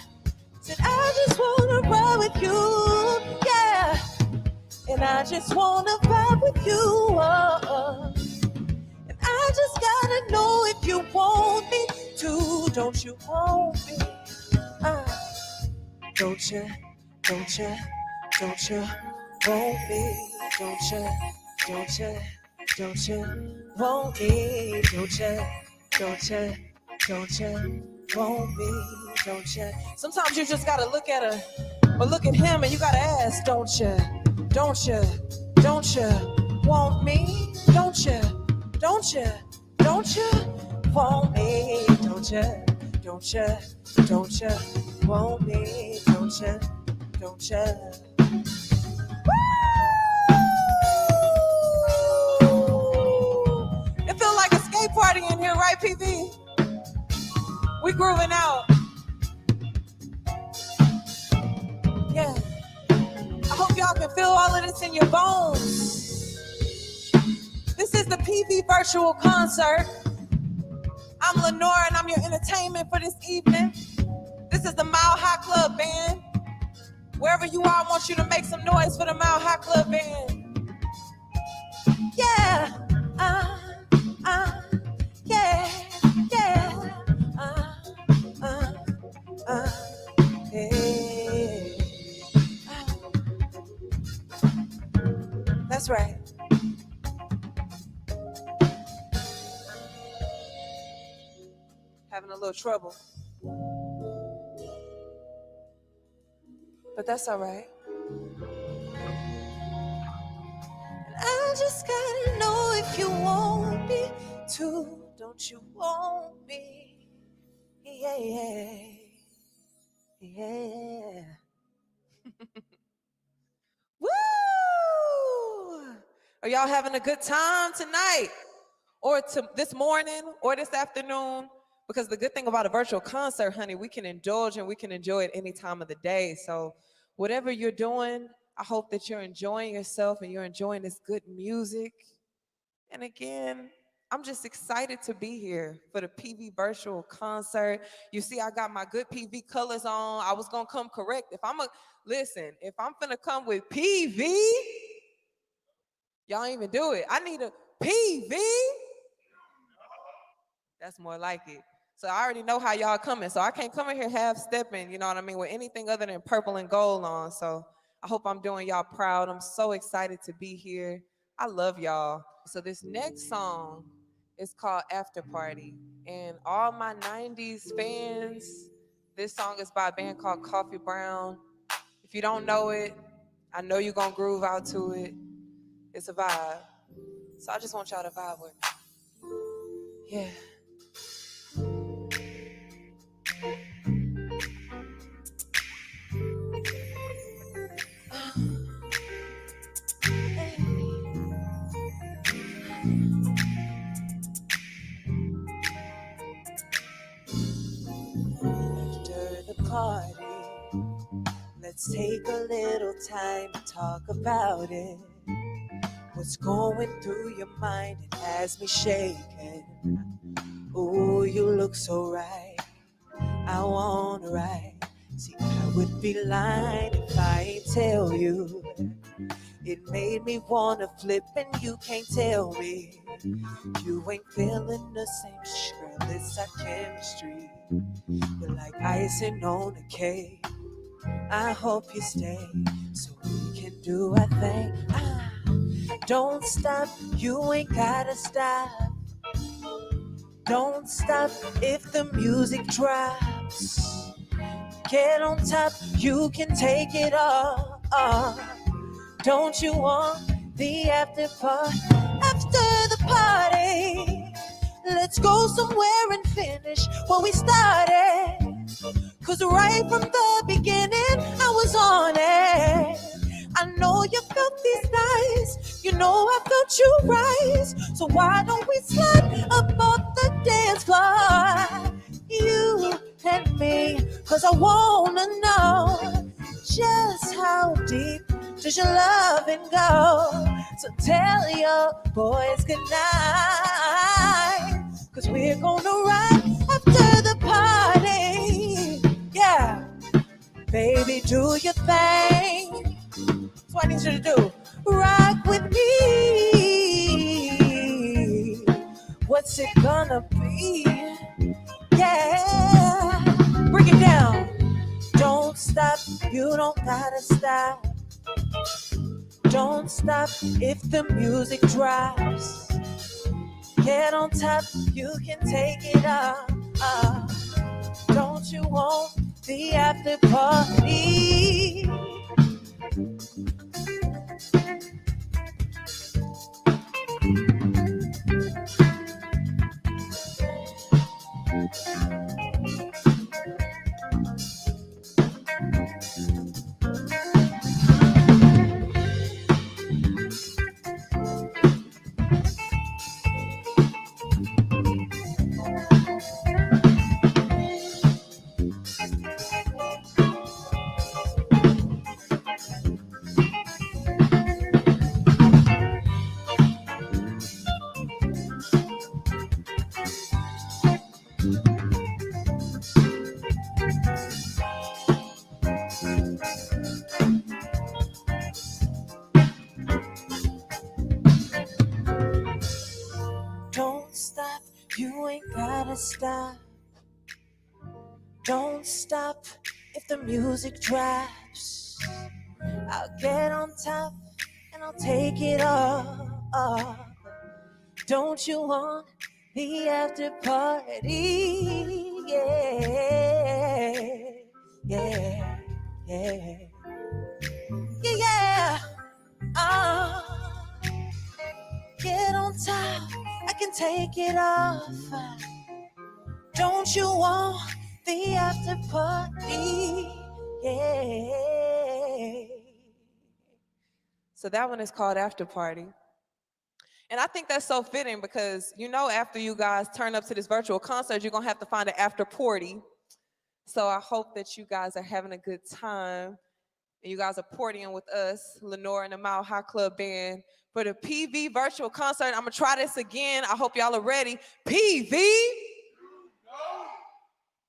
said I just wanna ride with you. Yeah. And I just wanna vibe with you. And I just gotta know if you want me to. Don't you want me? Don't you, don't you, don't you want me? Don't you, don't you, don't you want me? Don't you, don't you, don't you want me? Don't you? Sometimes you just gotta look at her or look at him and you gotta ask, don't you, don't you, don't you want me? Don't you, don't you, don't you want me? Don't you, don't you, don't you want me? Don't you, don't you? It feel like a skate party in here, right, PV? We grooving out. Yeah. I hope y'all can feel all of this in your bones. This is the PV virtual concert. I'm Lenore and I'm your entertainment for this evening. This is the Mile High Club Band. Wherever you are, I want you to make some noise for the Mile High Club Band. Yeah. Yeah. Yeah. Hey. That's right. Having a little trouble. But that's all right. And I just gotta know if you want me to. Don't you want me? Yeah, yeah. Woo! Are y'all having a good time tonight? Or this morning or this afternoon? Because the good thing about a virtual concert, honey, we can indulge and we can enjoy it any time of the day. So whatever you're doing, I hope that you're enjoying yourself and you're enjoying this good music. And again, I'm just excited to be here for the PV virtual concert. You see, I got my good PV colors on. I was gonna come correct. If I'm finna come with PV, y'all ain't even do it. I need a PV. That's more like it. So I already know how y'all coming. So I can't come in here half stepping, you know what I mean, with anything other than purple and gold on. So I hope I'm doing y'all proud. I'm so excited to be here. I love y'all. So this next song is called After Party. And all my 90s fans, this song is by a band called Coffee Brown. If you don't know it, I know you're gonna groove out to it. It's a vibe. So I just want y'all to vibe with me. Yeah. After the party, let's take a little time to talk about it. What's going through your mind? It has me shaking. Ooh, you look so right. I wanna ride. See, I would be lying if I ain't tell you. It made me wanna flip and you can't tell me. You ain't feeling the same, girl, it's our chemistry. You're like icing on a cake. I hope you stay so we can do our thing. Don't stop, you ain't gotta stop. Don't stop if the music drops. Get on top, you can take it all. Don't you want the after party? After the party, let's go somewhere and finish what we started. Cause right from the beginning, I was on it. I know you felt these nights, you know I felt you rise. So why don't we slide up off the dance floor? You and me, cause I wanna know just how deep does your loving go? So tell your boys goodnight, cause we're gonna ride after the party. Yeah, baby, do your thing. That's what I need you to do. Rock with me. What's it gonna be? Yeah, break it down. Don't stop, you don't gotta stop. Don't stop if the music drops. Get on top, you can take it up. Don't you want the after party? Don't stop, you ain't gotta stop. Don't stop if the music drops. I'll get on top and I'll take it off. Don't you want the after party? Yeah, yeah, yeah, yeah, yeah. Get on top, I can take it off. Don't you want the after party? Yeah. So that one is called After Party. And I think that's so fitting because, you know, after you guys turn up to this virtual concert, you're going to have to find an after party. So I hope that you guys are having a good time. And you guys are partying with us, Lenore and the Mile High Club Band, for the PV virtual concert. I'm going to try this again. I hope y'all are ready. PV.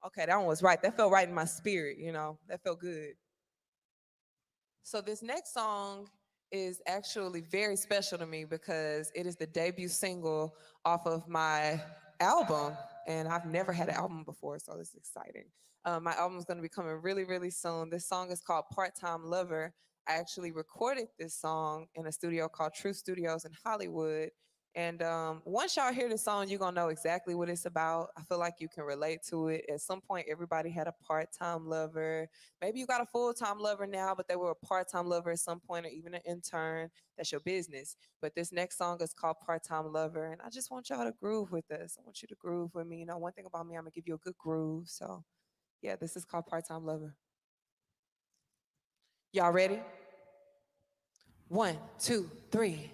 Okay, that one was right. That felt right in my spirit, you know. That felt good. So this next song is actually very special to me because it is the debut single off of my album. And I've never had an album before, so this is exciting. My album is going to be coming really, really soon. This song is called Part-Time Lover. I actually recorded this song in a studio called True Studios in Hollywood. And once y'all hear the song, you're going to know exactly what it's about. I feel like you can relate to it. At some point, everybody had a part-time lover. Maybe you got a full-time lover now, but they were a part-time lover at some point or even an intern. That's your business. But this next song is called Part-Time Lover. And I just want y'all to groove with us. I want you to groove with me. You know, one thing about me, I'm going to give you a good groove. So, yeah, this is called Part-Time Lover. Y'all ready? 1, 2, 3.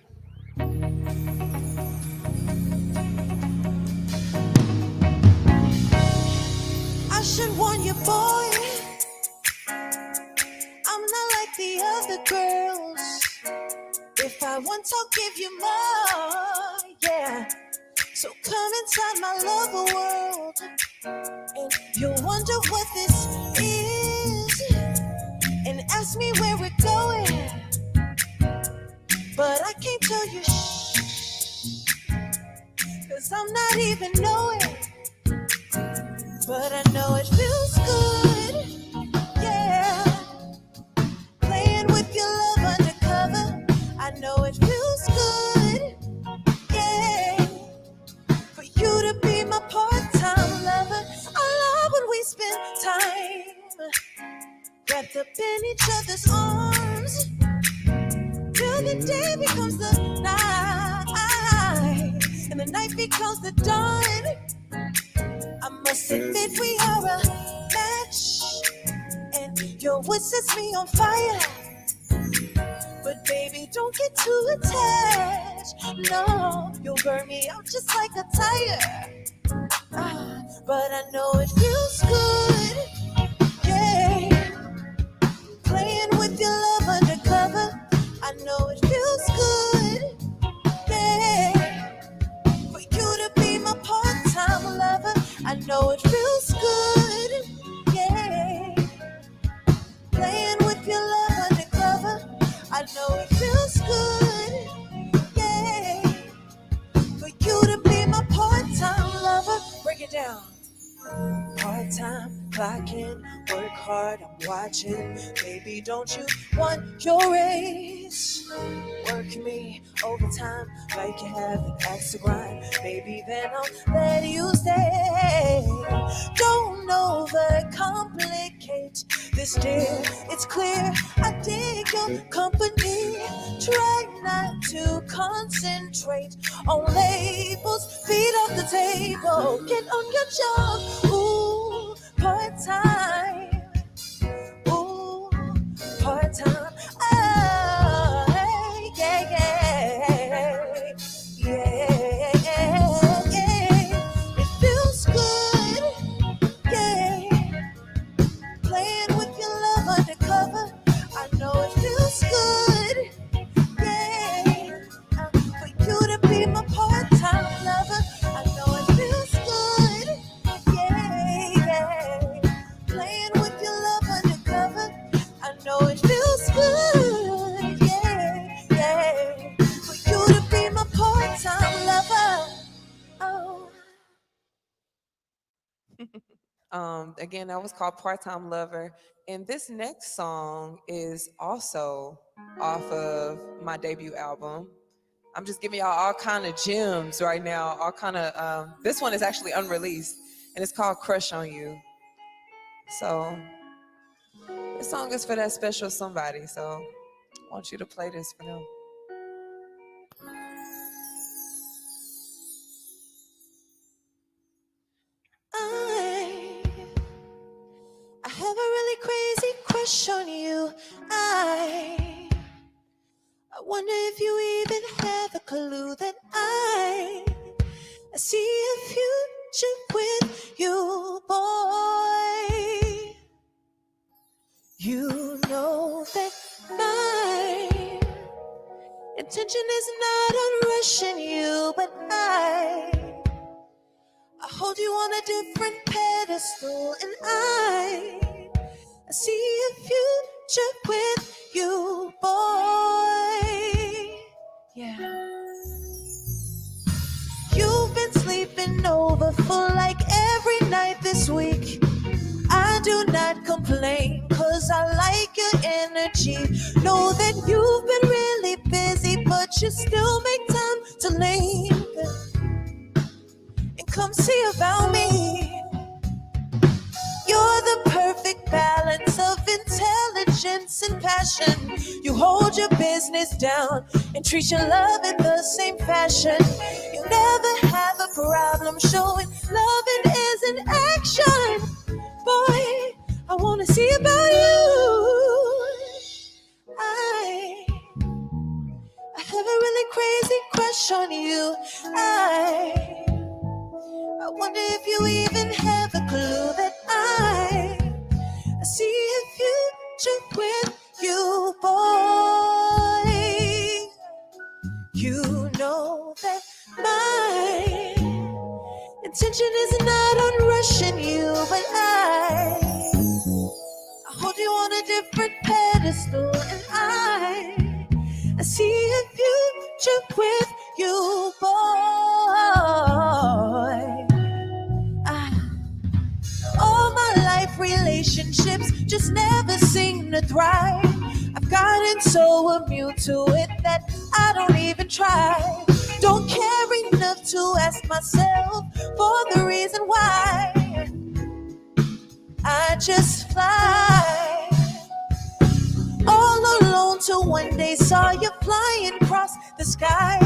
I should warn you, boy, I'm not like the other girls. If I want, I'll give you more, yeah. So come inside my lover world, and you'll wonder what this is, and ask me where we're going, but I can't tell you shh. not even know it, but I know it feels good. Yeah, playing with your love undercover. I know it feels good. Yeah, for you to be my part-time lover. I love when we spend time wrapped up in each other's arms till the day becomes the night and the night becomes the dawn. I must admit we are a match, and your wood sets me on fire. But baby, don't get too attached. No, you'll burn me out just like a tire. But I know it feels good. Yeah, playing with your love undercover. I know it feels good. Yeah, for you to be my part-time lover. I know it feels good. Yeah, playing with your love undercover. I know it feels good. Yeah, for you to be my part-time lover. Break it down. Part-time, clocking, work hard, I'm watching. Baby, don't you want your raise? Work me overtime like you have an axe to grind. Baby, then I'll let you stay. Don't overcomplicate this, dear. It's clear I dig your company. Try not to concentrate on labels. Feet off the table. Get on your job. Ooh, part-time. Ooh, part-time. Oh, yeah, yeah. Yeah, yeah. It feels good. Yeah. Playing with your love undercover. I know it feels good. Yeah. For you to be my part-time lover. I know it feels good. Yeah, yeah. Playing with your love undercover. I know it feels good. Yeah, yeah. For you to be my part-time lover. Oh. Again, that was called Part-Time Lover. And this next song is also off of my debut album. I'm just giving y'all all kind of gems right now, all kind of, this one is actually unreleased and it's called Crush on You. So this song is for that special somebody. So I want you to play this for them. I have a really crazy crush on you. I wonder if you even have a clue that I see a future with you, boy. You know that my intention is not on rushing you, but I hold you on a different pedestal, and I see a future with you, boy. Yeah. You've been sleeping over for like every night this week. I do not complain, cause I like your energy. Know that you've been really busy, but you still make time to linger and come see about me. You're the perfect balance of intelligence and passion. You hold your business down and treat your love in the same fashion. You never have a problem showing loving is an action. Boy, I wanna see about you. I have a really crazy crush on you. I wonder if you even have a clue that I see a future with you, boy. You know that my intention is not on rushing you, but I hold you on a different pedestal, and I see a future with you, boy. just never seem to thrive. I've gotten so immune to it that I don't even try. Don't care enough to ask myself for the reason why. I just fly all alone till one day saw you flying across the sky.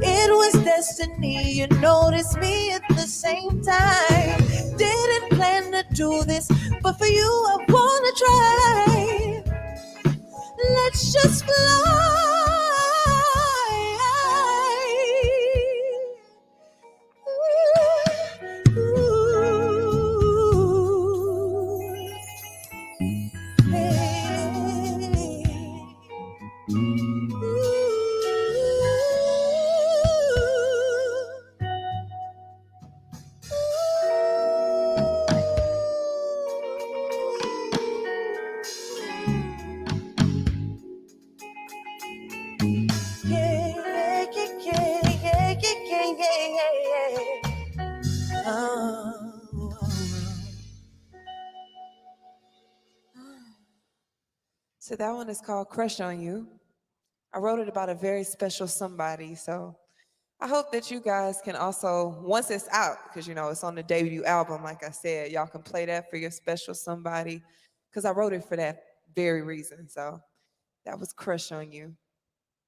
It was destiny, you noticed me at the same time. Didn't plan to do this, but for you I wanna try. Let's just fly. So that one is called Crush on You. I wrote it about a very special somebody, so I hope that you guys can also, once it's out, because you know it's on the debut album, like I said, y'all can play that for your special somebody, because I wrote it for that very reason. So that was Crush on You.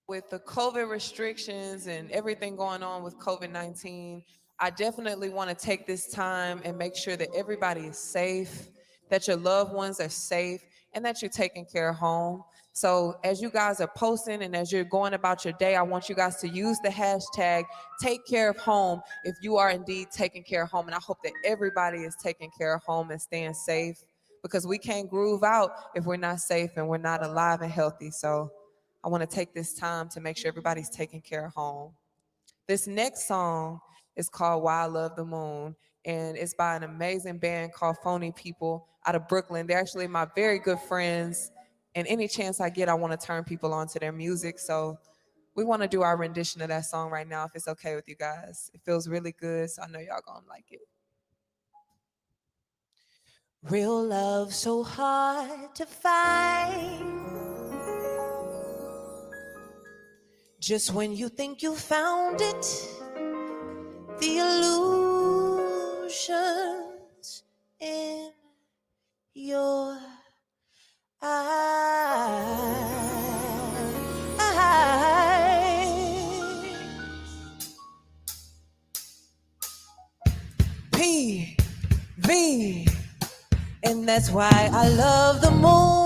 With the COVID restrictions and everything going on with COVID-19, I definitely want to take this time and make sure that everybody is safe, that your loved ones are safe, and that you're taking care of home. So as you guys are posting and as you're going about your day, I want you guys to use the hashtag take care of home if you are indeed taking care of home. And I hope that everybody is taking care of home and staying safe, because we can't groove out if we're not safe and we're not alive and healthy. So I want to take this time to make sure everybody's taking care of home. This next song is called Why I Love the Moon, and it's by an amazing band called Phony People out of Brooklyn. They're actually my very good friends, and any chance I get, I want to turn people on to their music. So we want to do our rendition of that song right now, if it's okay with you guys. It feels really good, so I know y'all gonna like it. Real love so hard to find. Just when you think you found it, the illusions in your eyes. PV, and that's why I love the moon.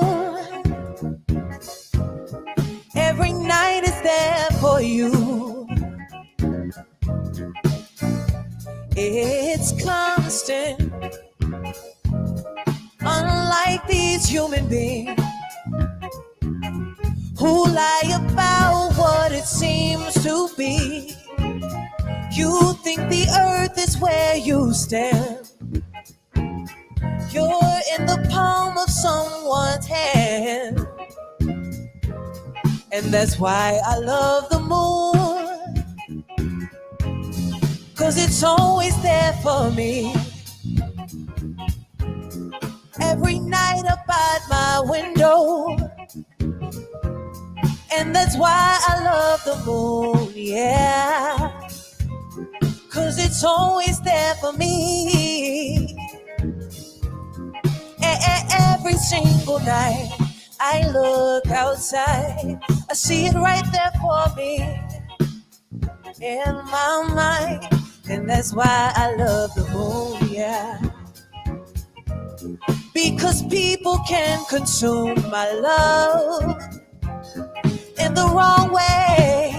Every night is there for you. It's constant, unlike these human beings who lie about what it seems to be. You think the earth is where you stand. You're in the palm of someone's hand. And that's why I love the moon, 'cause it's always there for me. Every night up at my window. And that's why I love the moon, yeah. 'Cause it's always there for me. Every single night I look outside, I see it right there for me in my mind. And that's why I love the moon, yeah. Because people can consume my love in the wrong way.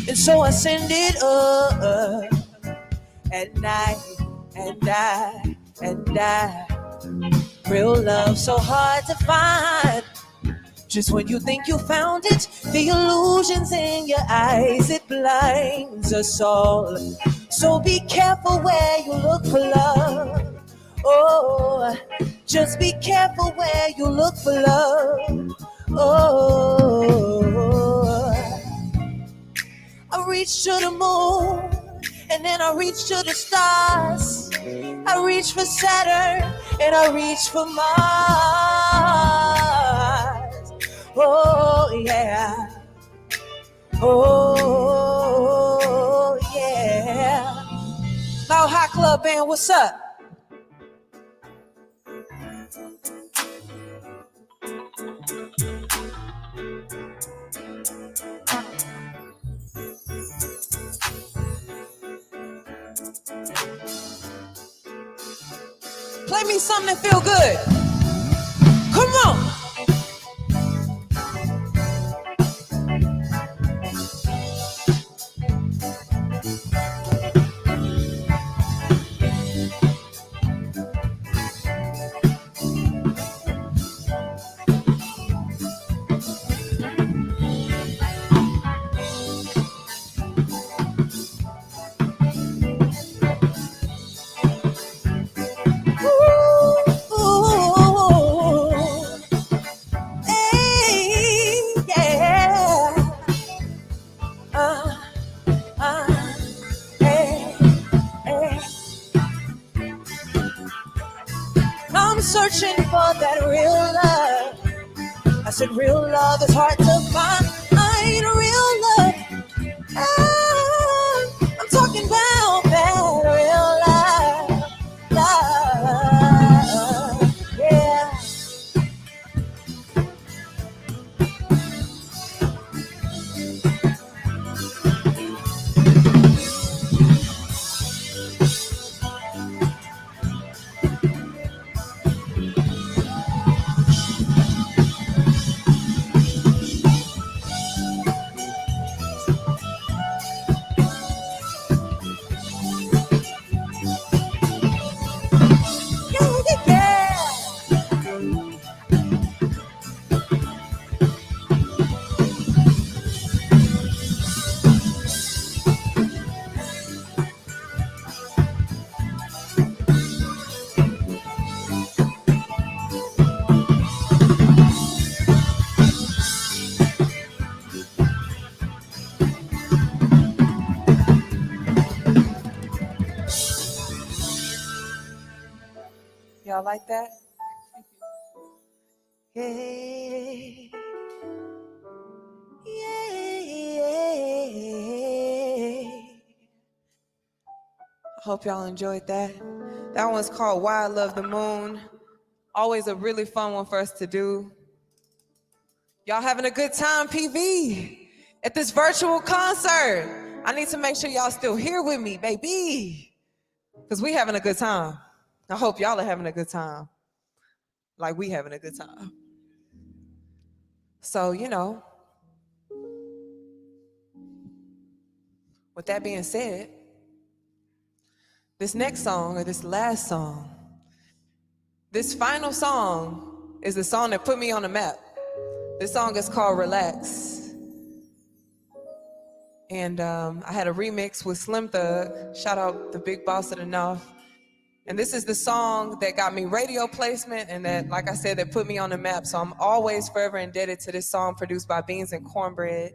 And so I send it up at night, and I real love so hard to find. Just when you think you found it, the illusions in your eyes, it blinds us all. So be careful where you look for love. Oh, just be careful where you look for love. Oh, I reach to the moon, and then I reach to the stars. I reach for Saturn, and I reach for Mars. Oh, yeah. Oh, yeah. Loud High Club Band, what's up? Play me something that feel good. Come on. I'm searching for that real love. I said real love is hard to find. I ain't real love. I'm talking about that real love. Yeah. Y'all like that? Yeah. I hope y'all enjoyed that. That one's called Why I Love the Moon. Always a really fun one for us to do. Y'all having a good time, PV, at this virtual concert. I need to make sure y'all still here with me, baby, because we having a good time. I hope y'all are having a good time, like we having a good time. So, you know, with that being said, this next song, or this last song, this final song is the song that put me on the map. This song is called Relax. And I had a remix with Slim Thug, shout out the big boss of the North. And this is the song that got me radio placement and that, like I said, that put me on the map. So I'm always forever indebted to this song produced by Beans and Cornbread.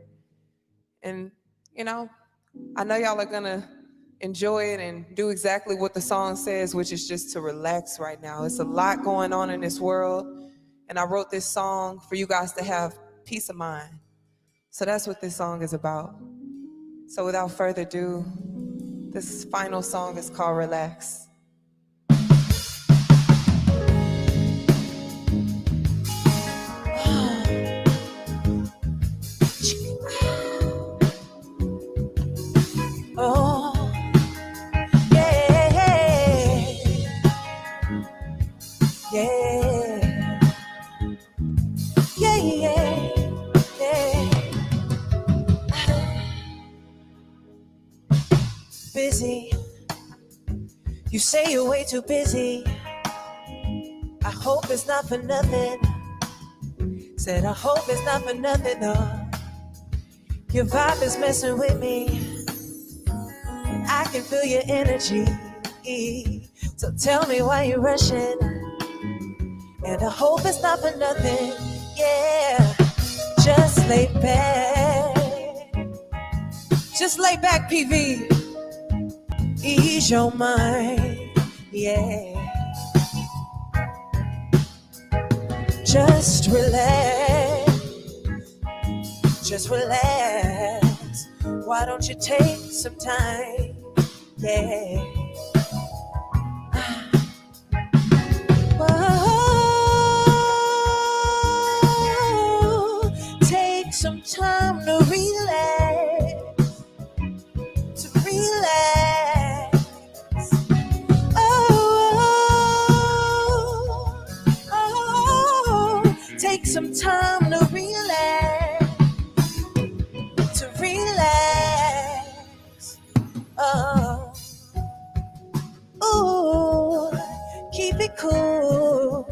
And, you know, I know y'all are gonna enjoy it and do exactly what the song says, which is just to relax right now. It's a lot going on in this world. And I wrote this song for you guys to have peace of mind. So that's what this song is about. So without further ado, this final song is called Relax. Oh, yeah, yeah, yeah, yeah. Busy, you say you're way too busy. I hope it's not for nothing. Said I hope it's not for nothing, no. Your vibe is messing with me. I can feel your energy. So tell me why you're rushing. And I hope it's not for nothing. Yeah, just lay back. Just lay back, PV. Ease your mind. Yeah. just relax. Just relax. Why don't you take some time? Yeah. Oh, take some time to relax. To relax. Oh, take some time to relax. To relax. Oh, ooh, keep it cool.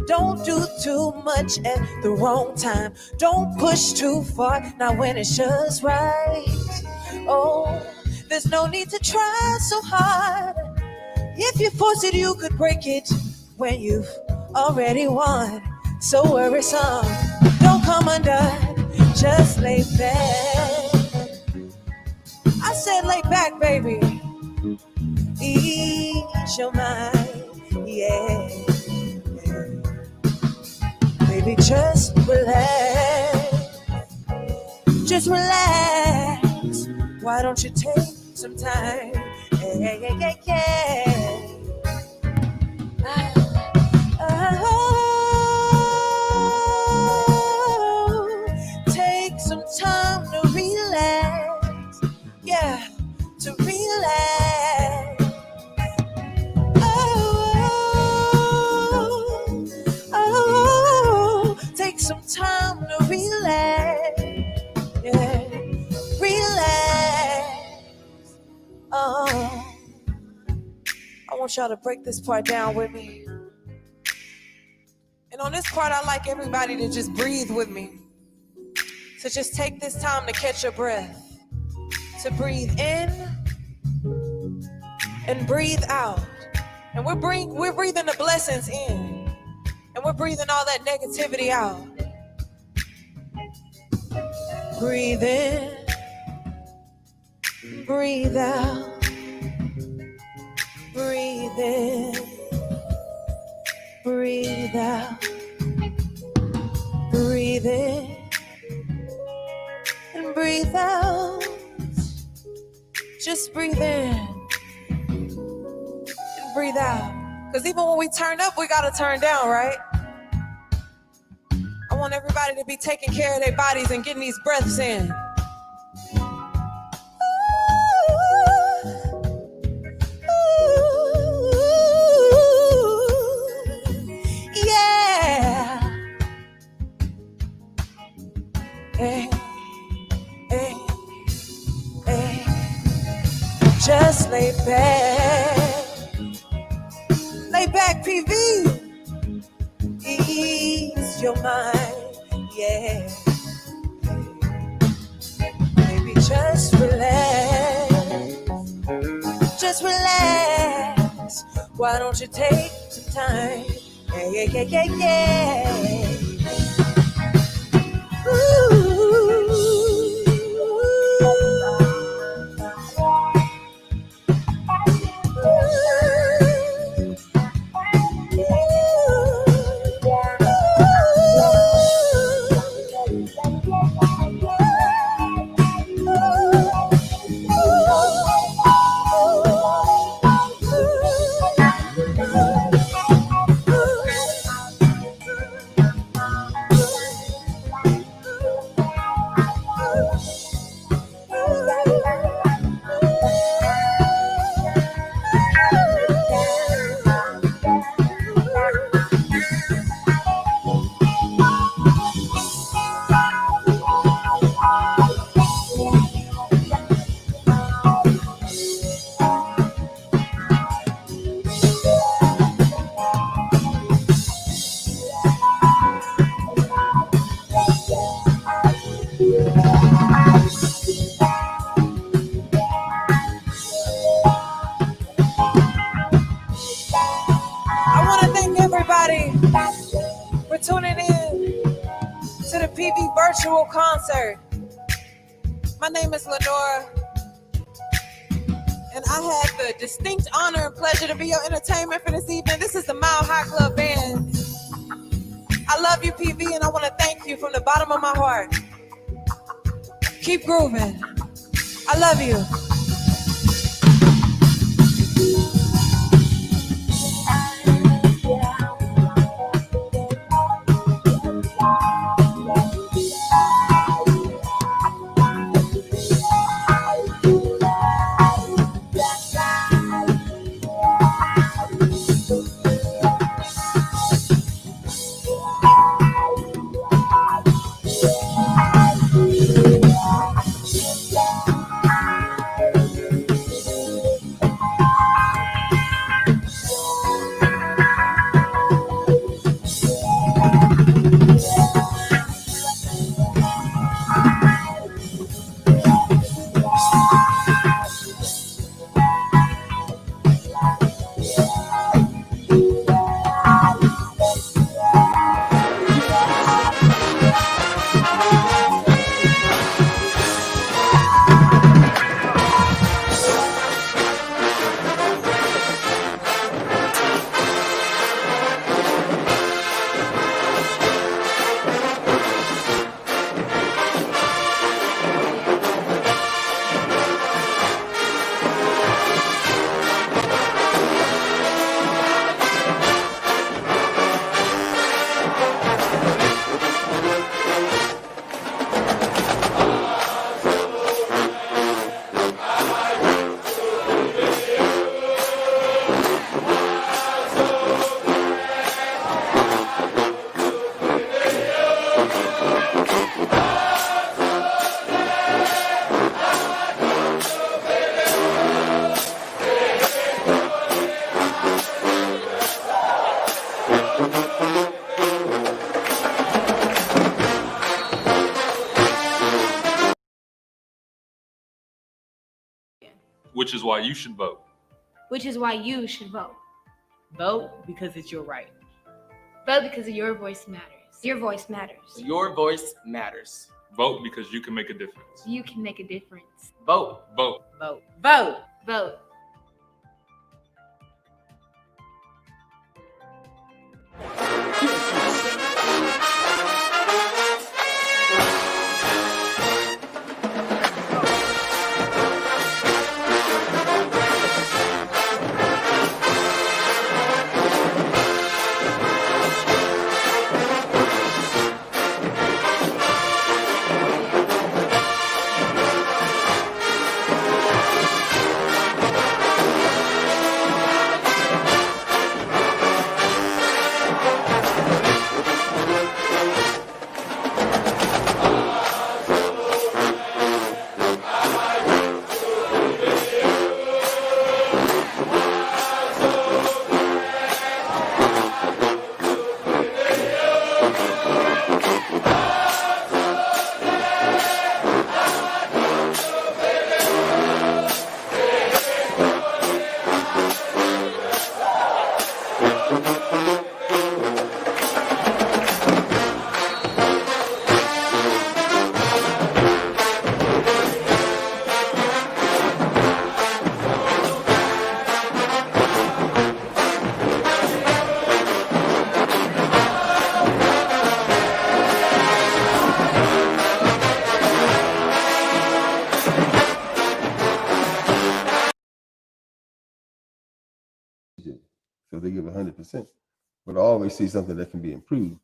Don't do too much at the wrong time. Don't push too far, not when it's just right. Oh, there's no need to try so hard. If you force it, you could break it when you've already won. So worrisome, don't come undone. Just lay back. I said lay back, baby. Ease your mind, yeah. Baby, just relax. Just relax. Why don't you take some time? Yeah, yeah, yeah, yeah. Oh, take some time to relax. Yeah, to relax. Oh, take some time to relax. Yeah, relax. Oh, I want y'all to break this part down with me. And on this part, I like everybody to just breathe with me. So just take this time to catch your breath. To breathe in and breathe out. And we're breathing the blessings in. And we're breathing all that negativity out. Breathe in, breathe out. Breathe in, breathe out. Breathe in and breathe out. Just breathe in and breathe out. Because even when we turn up, we gotta turn down, right? I want everybody to be taking care of their bodies and getting these breaths in. Yeah. Hey, hey, hey. Just lay back. Lay back, PV. Ease your mind, yeah. Baby, just relax. Just relax. Why don't you take some time? Yeah, yeah, yeah, yeah, yeah. For tuning in to the PV virtual concert. My name is Lenora, and I had the distinct honor and pleasure to be your entertainment for this evening. This is the Mile High Club Band. I love you, PV, and I want to thank you from the bottom of my heart. Keep grooving. I love you. Which is why you should vote. Which is why you should vote. Vote because it's your right. Vote because your voice matters. Your voice matters. Your voice matters. Vote because you can make a difference. You can make a difference. Vote. Vote. Vote. Vote. Vote. So they give 100%, but I always see something that can be improved.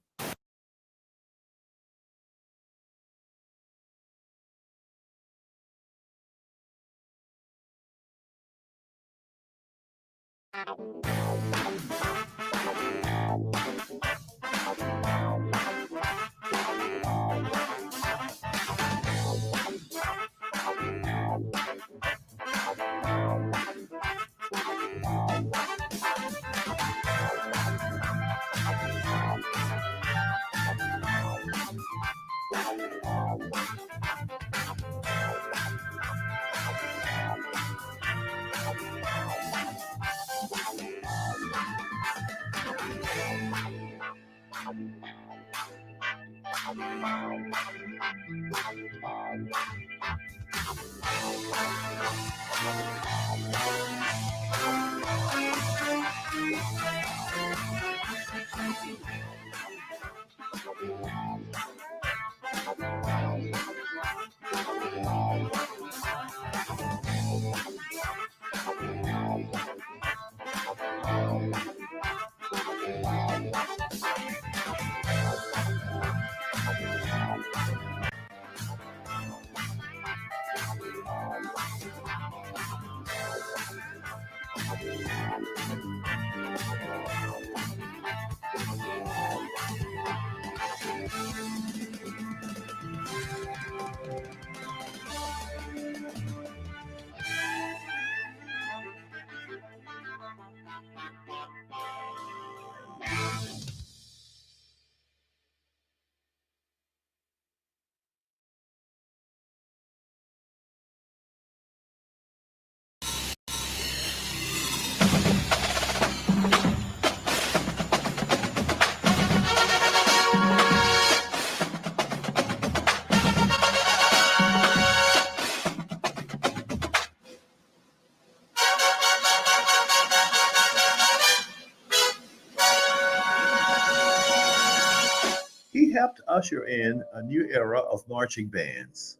He helped usher in a new era of marching bands.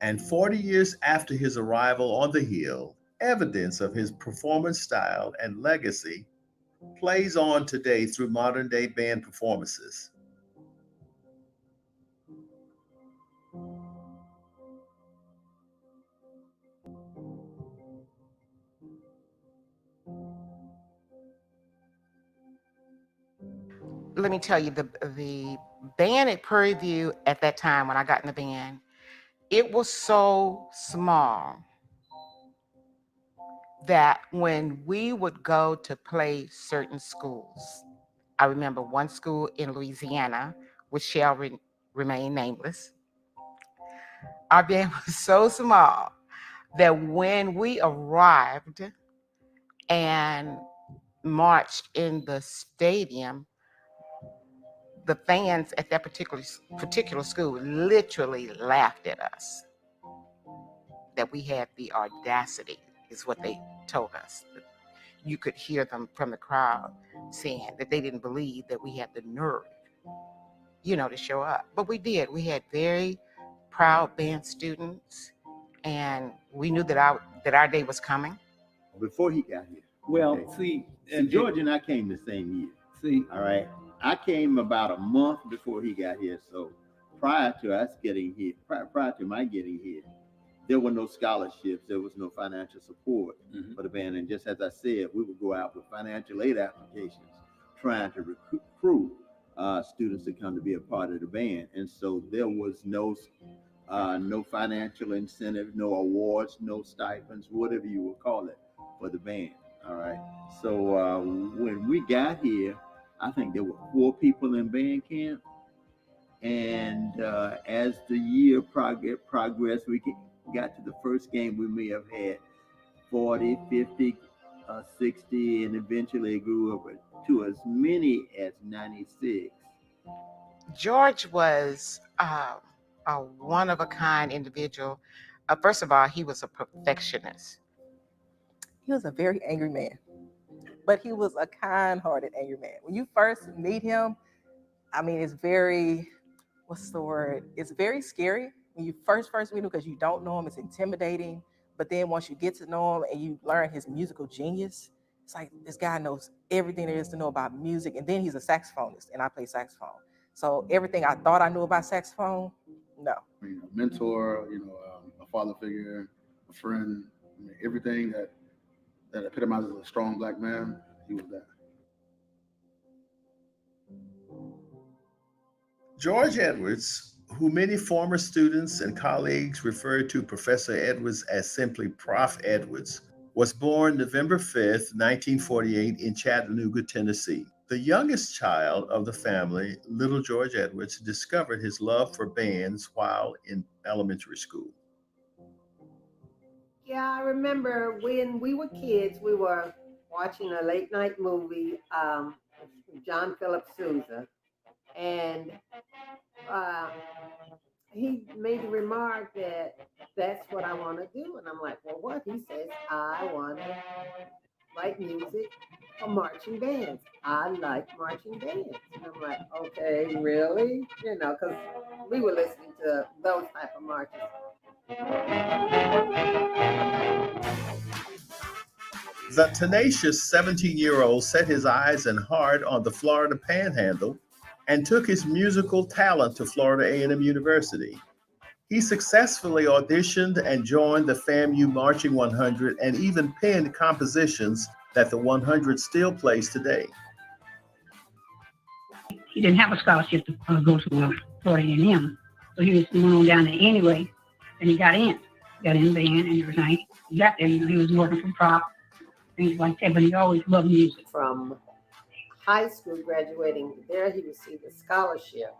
And 40 years after his arrival on the Hill, evidence of his performance style and legacy plays on today through modern day band performances. Let me tell you, the band at Prairie View at that time when I got in the band, it was so small that when we would go to play certain schools, I remember one school in Louisiana, which shall remain nameless. Our band was so small that when we arrived and marched in the stadium, the fans at that particular school literally laughed at us. That we had the audacity, is what they told us. You could hear them from the crowd saying that they didn't believe that we had the nerve, to show up. But we did. We had very proud band students, and we knew that our day was coming. Before he got here. Well, okay. See, George and I came the same year. See, all right. I came about a month before he got here. So prior to us getting here, prior to my getting here, there were no scholarships. There was no financial support for the band. And just as I said, we would go out with financial aid applications trying to recruit students to come to be a part of the band. And so there was no financial incentive, no awards, no stipends, whatever you would call it, for the band. All right. So when we got here, I think there were 4 people in band camp. And as the year progressed, we got to the first game, we may have had 40, 50, 60, and eventually it grew up to as many as 96. George was a one-of-a-kind individual. First of all, he was a perfectionist. He was a very angry man, but he was a kind-hearted angry man. When you first meet him, I mean, it's very, what's the word? It's very scary when you first meet him because you don't know him. It's intimidating. But then once you get to know him and you learn his musical genius, it's like this guy knows everything there is to know about music. And then he's a saxophonist, and I play saxophone. So everything I thought I knew about saxophone, no. A mentor, a father figure, a friend, everything that epitomizes a strong Black man, he was that. George Edwards, who many former students and colleagues referred to Professor Edwards as simply Prof. Edwards, was born November 5th, 1948 in Chattanooga, Tennessee. The youngest child of the family, little George Edwards, discovered his love for bands while in elementary school. Yeah, I remember when we were kids, we were watching a late night movie, John Philip Sousa, and he made the remark that that's what I want to do. And I'm like, well, what? He says, I want to write music for marching bands. I like marching bands. And I'm like, okay, really? Because we were listening to those type of marches. The tenacious 17-year-old set his eyes and heart on the Florida Panhandle and took his musical talent to Florida A&M University. He successfully auditioned and joined the FAMU Marching 100 and even penned compositions that the 100 still plays today. He didn't have a scholarship to go to Florida A&M, so he was went on down there anyway, and he got in the band and everything. He got there, he was working for prop, things like that, but he always loved music. From high school graduating there, he received a scholarship,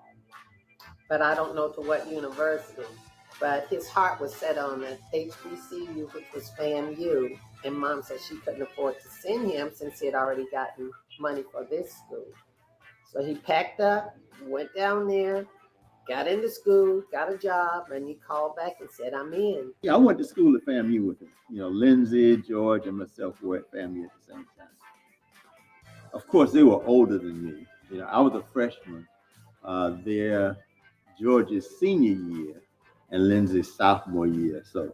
but I don't know to what university. But his heart was set on the HBCU, which was FAMU, and Mom said she couldn't afford to send him since he had already gotten money for this school. So he packed up, went down there, got into school, got a job, and he called back and said, I'm in. Yeah, I went to school at FAMU with him. You know, Lindsay, George, and myself were at FAMU at the same time. Of course, they were older than me. You know, I was a freshman there, George's senior year, and Lindsay's sophomore year. So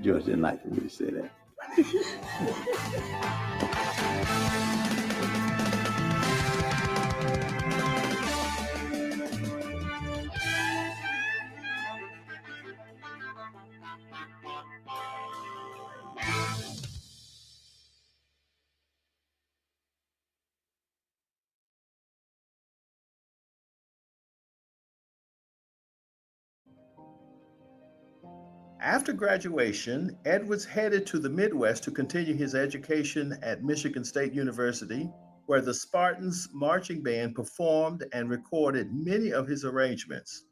George didn't like for me to say that. After graduation, Edwards headed to the Midwest to continue his education at Michigan State University, where the Spartans Marching Band performed and recorded many of his arrangements.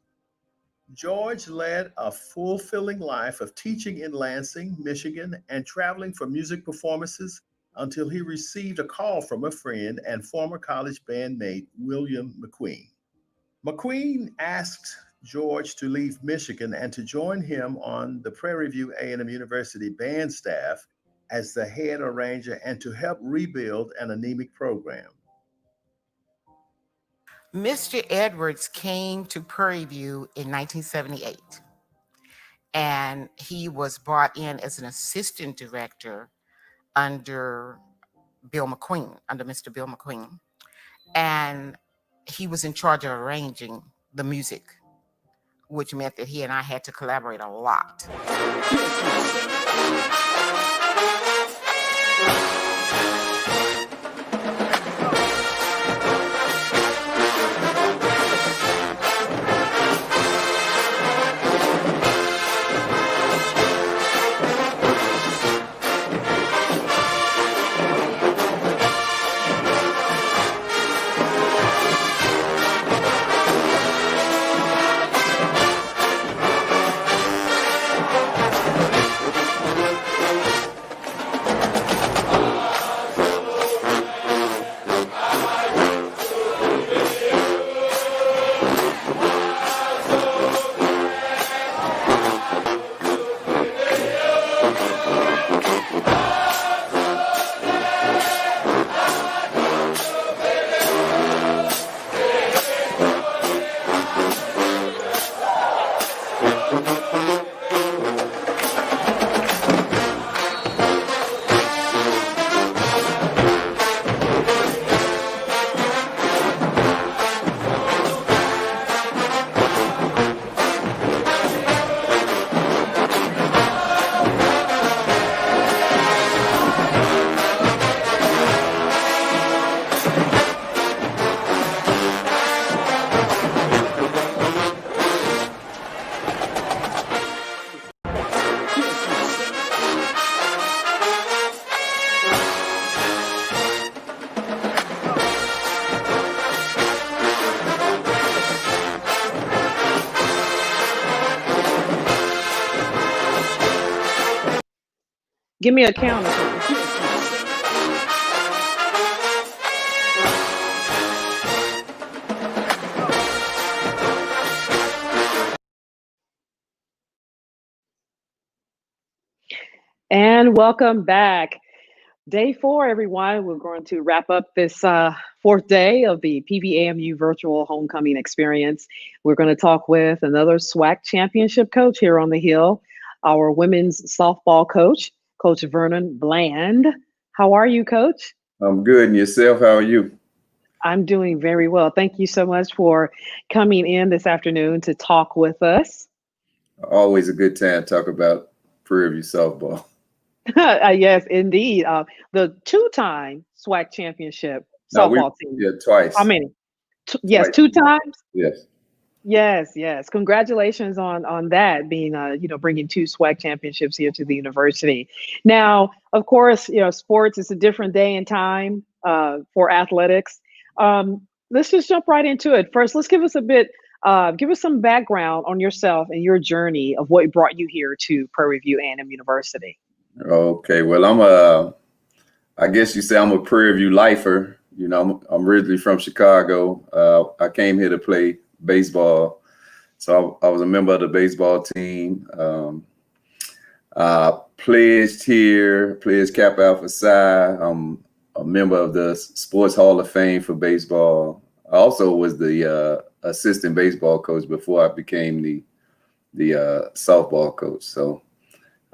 George led a fulfilling life of teaching in Lansing, Michigan, and traveling for music performances until he received a call from a friend and former college bandmate, William McQueen. McQueen asked George to leave Michigan and to join him on the Prairie View A&M University band staff as the head arranger and to help rebuild an anemic program. Mr. Edwards came to Prairie View in 1978, and he was brought in as an assistant director under Mr. Bill McQueen, and he was in charge of arranging the music, which meant that he and I had to collaborate a lot. Give me a count. And welcome back. Day 4, everyone. We're going to wrap up this fourth day of the PVAMU virtual homecoming experience. We're going to talk with another SWAC championship coach here on the Hill, our women's softball coach, Coach Vernon Bland. How are you, Coach? I'm good. And yourself, how are you? I'm doing very well. Thank you so much for coming in this afternoon to talk with us. Always a good time to talk about Prairie View softball. Yes, indeed. The two-time SWAC championship No, we softball team. yeah How twice. many? Yes, Twice. two times. Yes. Yes, yes. Congratulations on that being bringing two SWAC championships here to the university. Now, of course, sports is a different day and time for athletics. Let's just jump right into it. First, let's give us some background on yourself and your journey of what brought you here to Prairie View A&M University. Okay. Well, I guess you say I'm a Prairie View lifer. I'm originally from Chicago. I came here to play baseball. So I was a member of the baseball team. I pledged here, pledged Kappa Alpha Psi. I'm a member of the Sports Hall of Fame for baseball. I also was the assistant baseball coach before I became the softball coach. So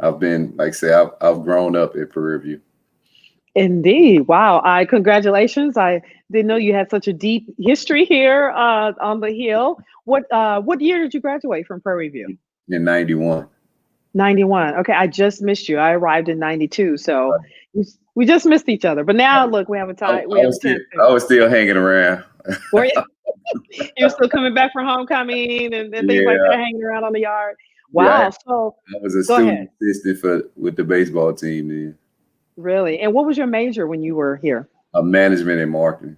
I've been, like I say, I've grown up at Prairie View. Indeed. Wow. Congratulations. I didn't know you had such a deep history here on the Hill. What year did you graduate from Prairie View? In 91. 91. Okay, I just missed you. I arrived in 92, so we just missed each other. But now, look, we have a time. We have a chance. I was still hanging around. Were you? You're still coming back from homecoming and things like that, hanging around on the yard. Wow. Yeah, So I was a go student ahead. assistant with the baseball team then. Really? And what was your major when you were here? Management and marketing.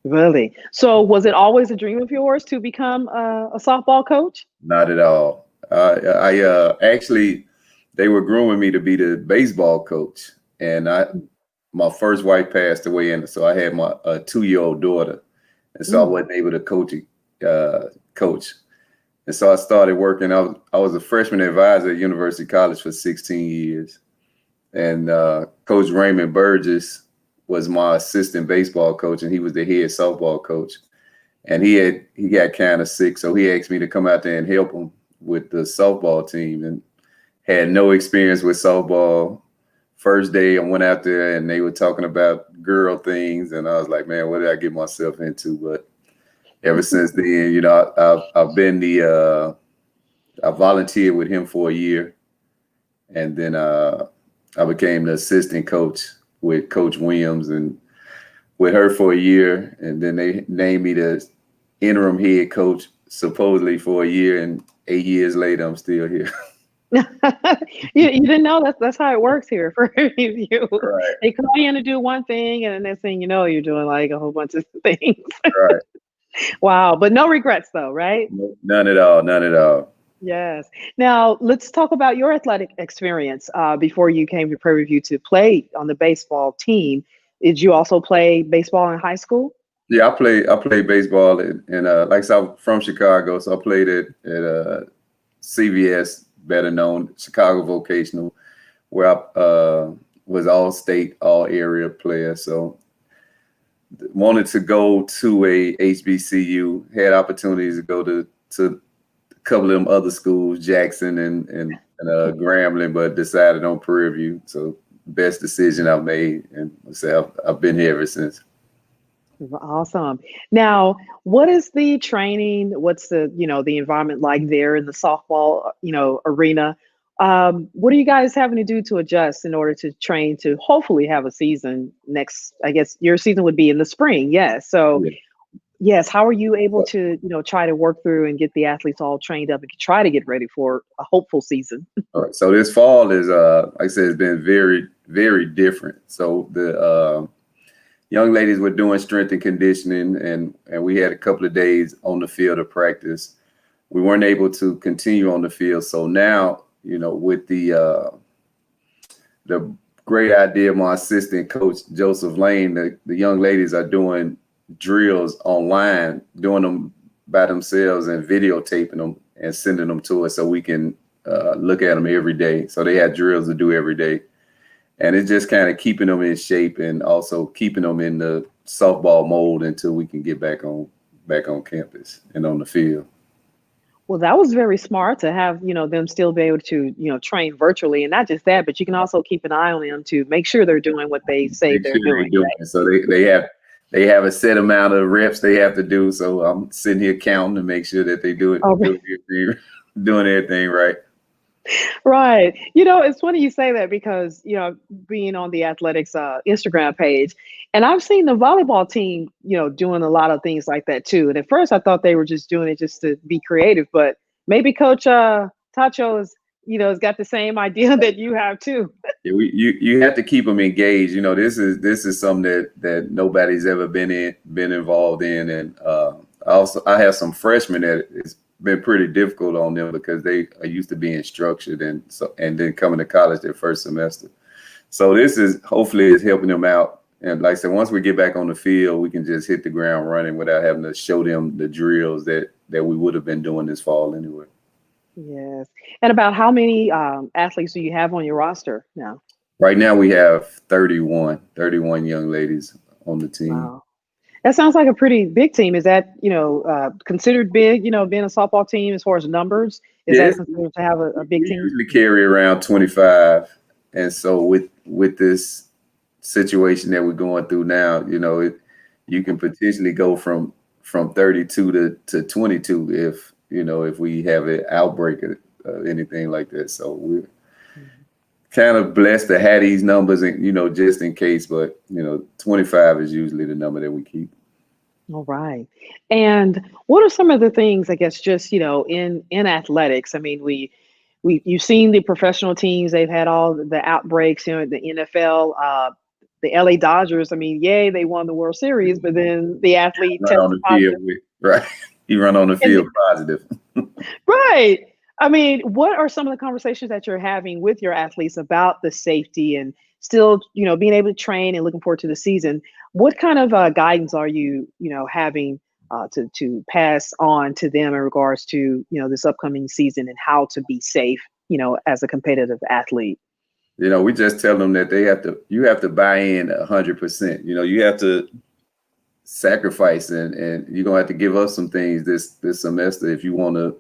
Really? So was it always a dream of yours to become a softball coach? Not at all. I actually, they were grooming me to be the baseball coach, and my first wife passed away, and so I had my 2-year-old daughter, and so I wasn't able to coach. And so I started working. I was a freshman advisor at University College for 16 years, and Coach Raymond Burgess was my assistant baseball coach, and he was the head softball coach. And he got kind of sick, so he asked me to come out there and help him with the softball team, and had no experience with softball. First day I went out there and they were talking about girl things, and I was like, man, what did I get myself into? But ever since then, I've been I volunteered with him for a year, and then I became the assistant coach with Coach Williams and with her for a year, and then they named me the interim head coach supposedly for a year, and 8 years later I'm still here. You didn't know that's how it works here for you. Right. They call you in to do one thing, and the next thing you know, you're doing like a whole bunch of things. Right. Wow, but no regrets though, right? None at all. None at all. Yes. Now let's talk about your athletic experience before you came to Prairie View to play on the baseball team. Did you also play baseball in high school? Yeah, I played baseball, and like I said, I'm from Chicago, so I played at CVS, better known Chicago Vocational, where I was all state, all area player. So wanted to go to a HBCU, had opportunities to go to a couple of them other schools, Jackson and Grambling, but decided on Prairie View. So best decision I've made, and so I've been here ever since. Awesome. Now, what is the training? What's the environment like there in the softball arena? What are you guys having to do to adjust in order to train to hopefully have a season next? I guess your season would be in the spring. Yes. So yes, how are you able to try to work through and get the athletes all trained up and try to get ready for a hopeful season? All right. So this fall is like I said, it's been very, very different. So the young ladies were doing strength and conditioning, and we had a couple of days on the field of practice. We weren't able to continue on the field. So now, with the great idea of my assistant coach, Joseph Lane, the young ladies are doing drills online, doing them by themselves and videotaping them and sending them to us so we can look at them every day. So they have drills to do every day. And it's just kind of keeping them in shape and also keeping them in the softball mold until we can get back on campus and on the field. Well, that was very smart to have, them still be able to, train virtually, and not just that, but you can also keep an eye on them to make sure they're doing what they say they're doing. Right? So they have a set amount of reps they have to do. So I'm sitting here counting to make sure that they do it, doing everything right. Right. You know, it's funny you say that because, being on the athletics Instagram page, and I've seen the volleyball team, doing a lot of things like that too. And at first I thought they were just doing it just to be creative, but maybe Coach Tacho is, has got the same idea that you have too. Yeah, you have to keep them engaged. This is something that nobody's ever been involved in, and I have some freshmen that it's been pretty difficult on them because they are used to being structured and then coming to college their first semester. So this is hopefully is helping them out. And like I said, once we get back on the field, we can just hit the ground running without having to show them the drills that we would have been doing this fall anyway. Yes. And about how many athletes do you have on your roster now? Right now we have 31 young ladies on the team. Wow. That sounds like a pretty big team. Is that, considered big, being a softball team as far as numbers? Is that considered to have a big team? We usually carry around 25. And so with this situation that we're going through now, you can potentially go from 32 to 22 if we have an outbreak or anything like that. So we're kind of blessed to have these numbers, and just in case. But 25 is usually the number that we keep. All right. And what are some of the things, I guess, just in athletics? I mean, you've seen the professional teams; they've had all the outbreaks. The NFL, the LA Dodgers. I mean, yay, they won the World Series, but then the athlete tested positive. Right. You run on the field positive. Right. I mean, what are some of the conversations that you're having with your athletes about the safety and still, being able to train and looking forward to the season? What kind of guidance are you, having to pass on to them in regards to, this upcoming season and how to be safe, as a competitive athlete? We just tell them that you have to buy in 100%. You have to sacrifice and you're gonna have to give up some things this semester if you want to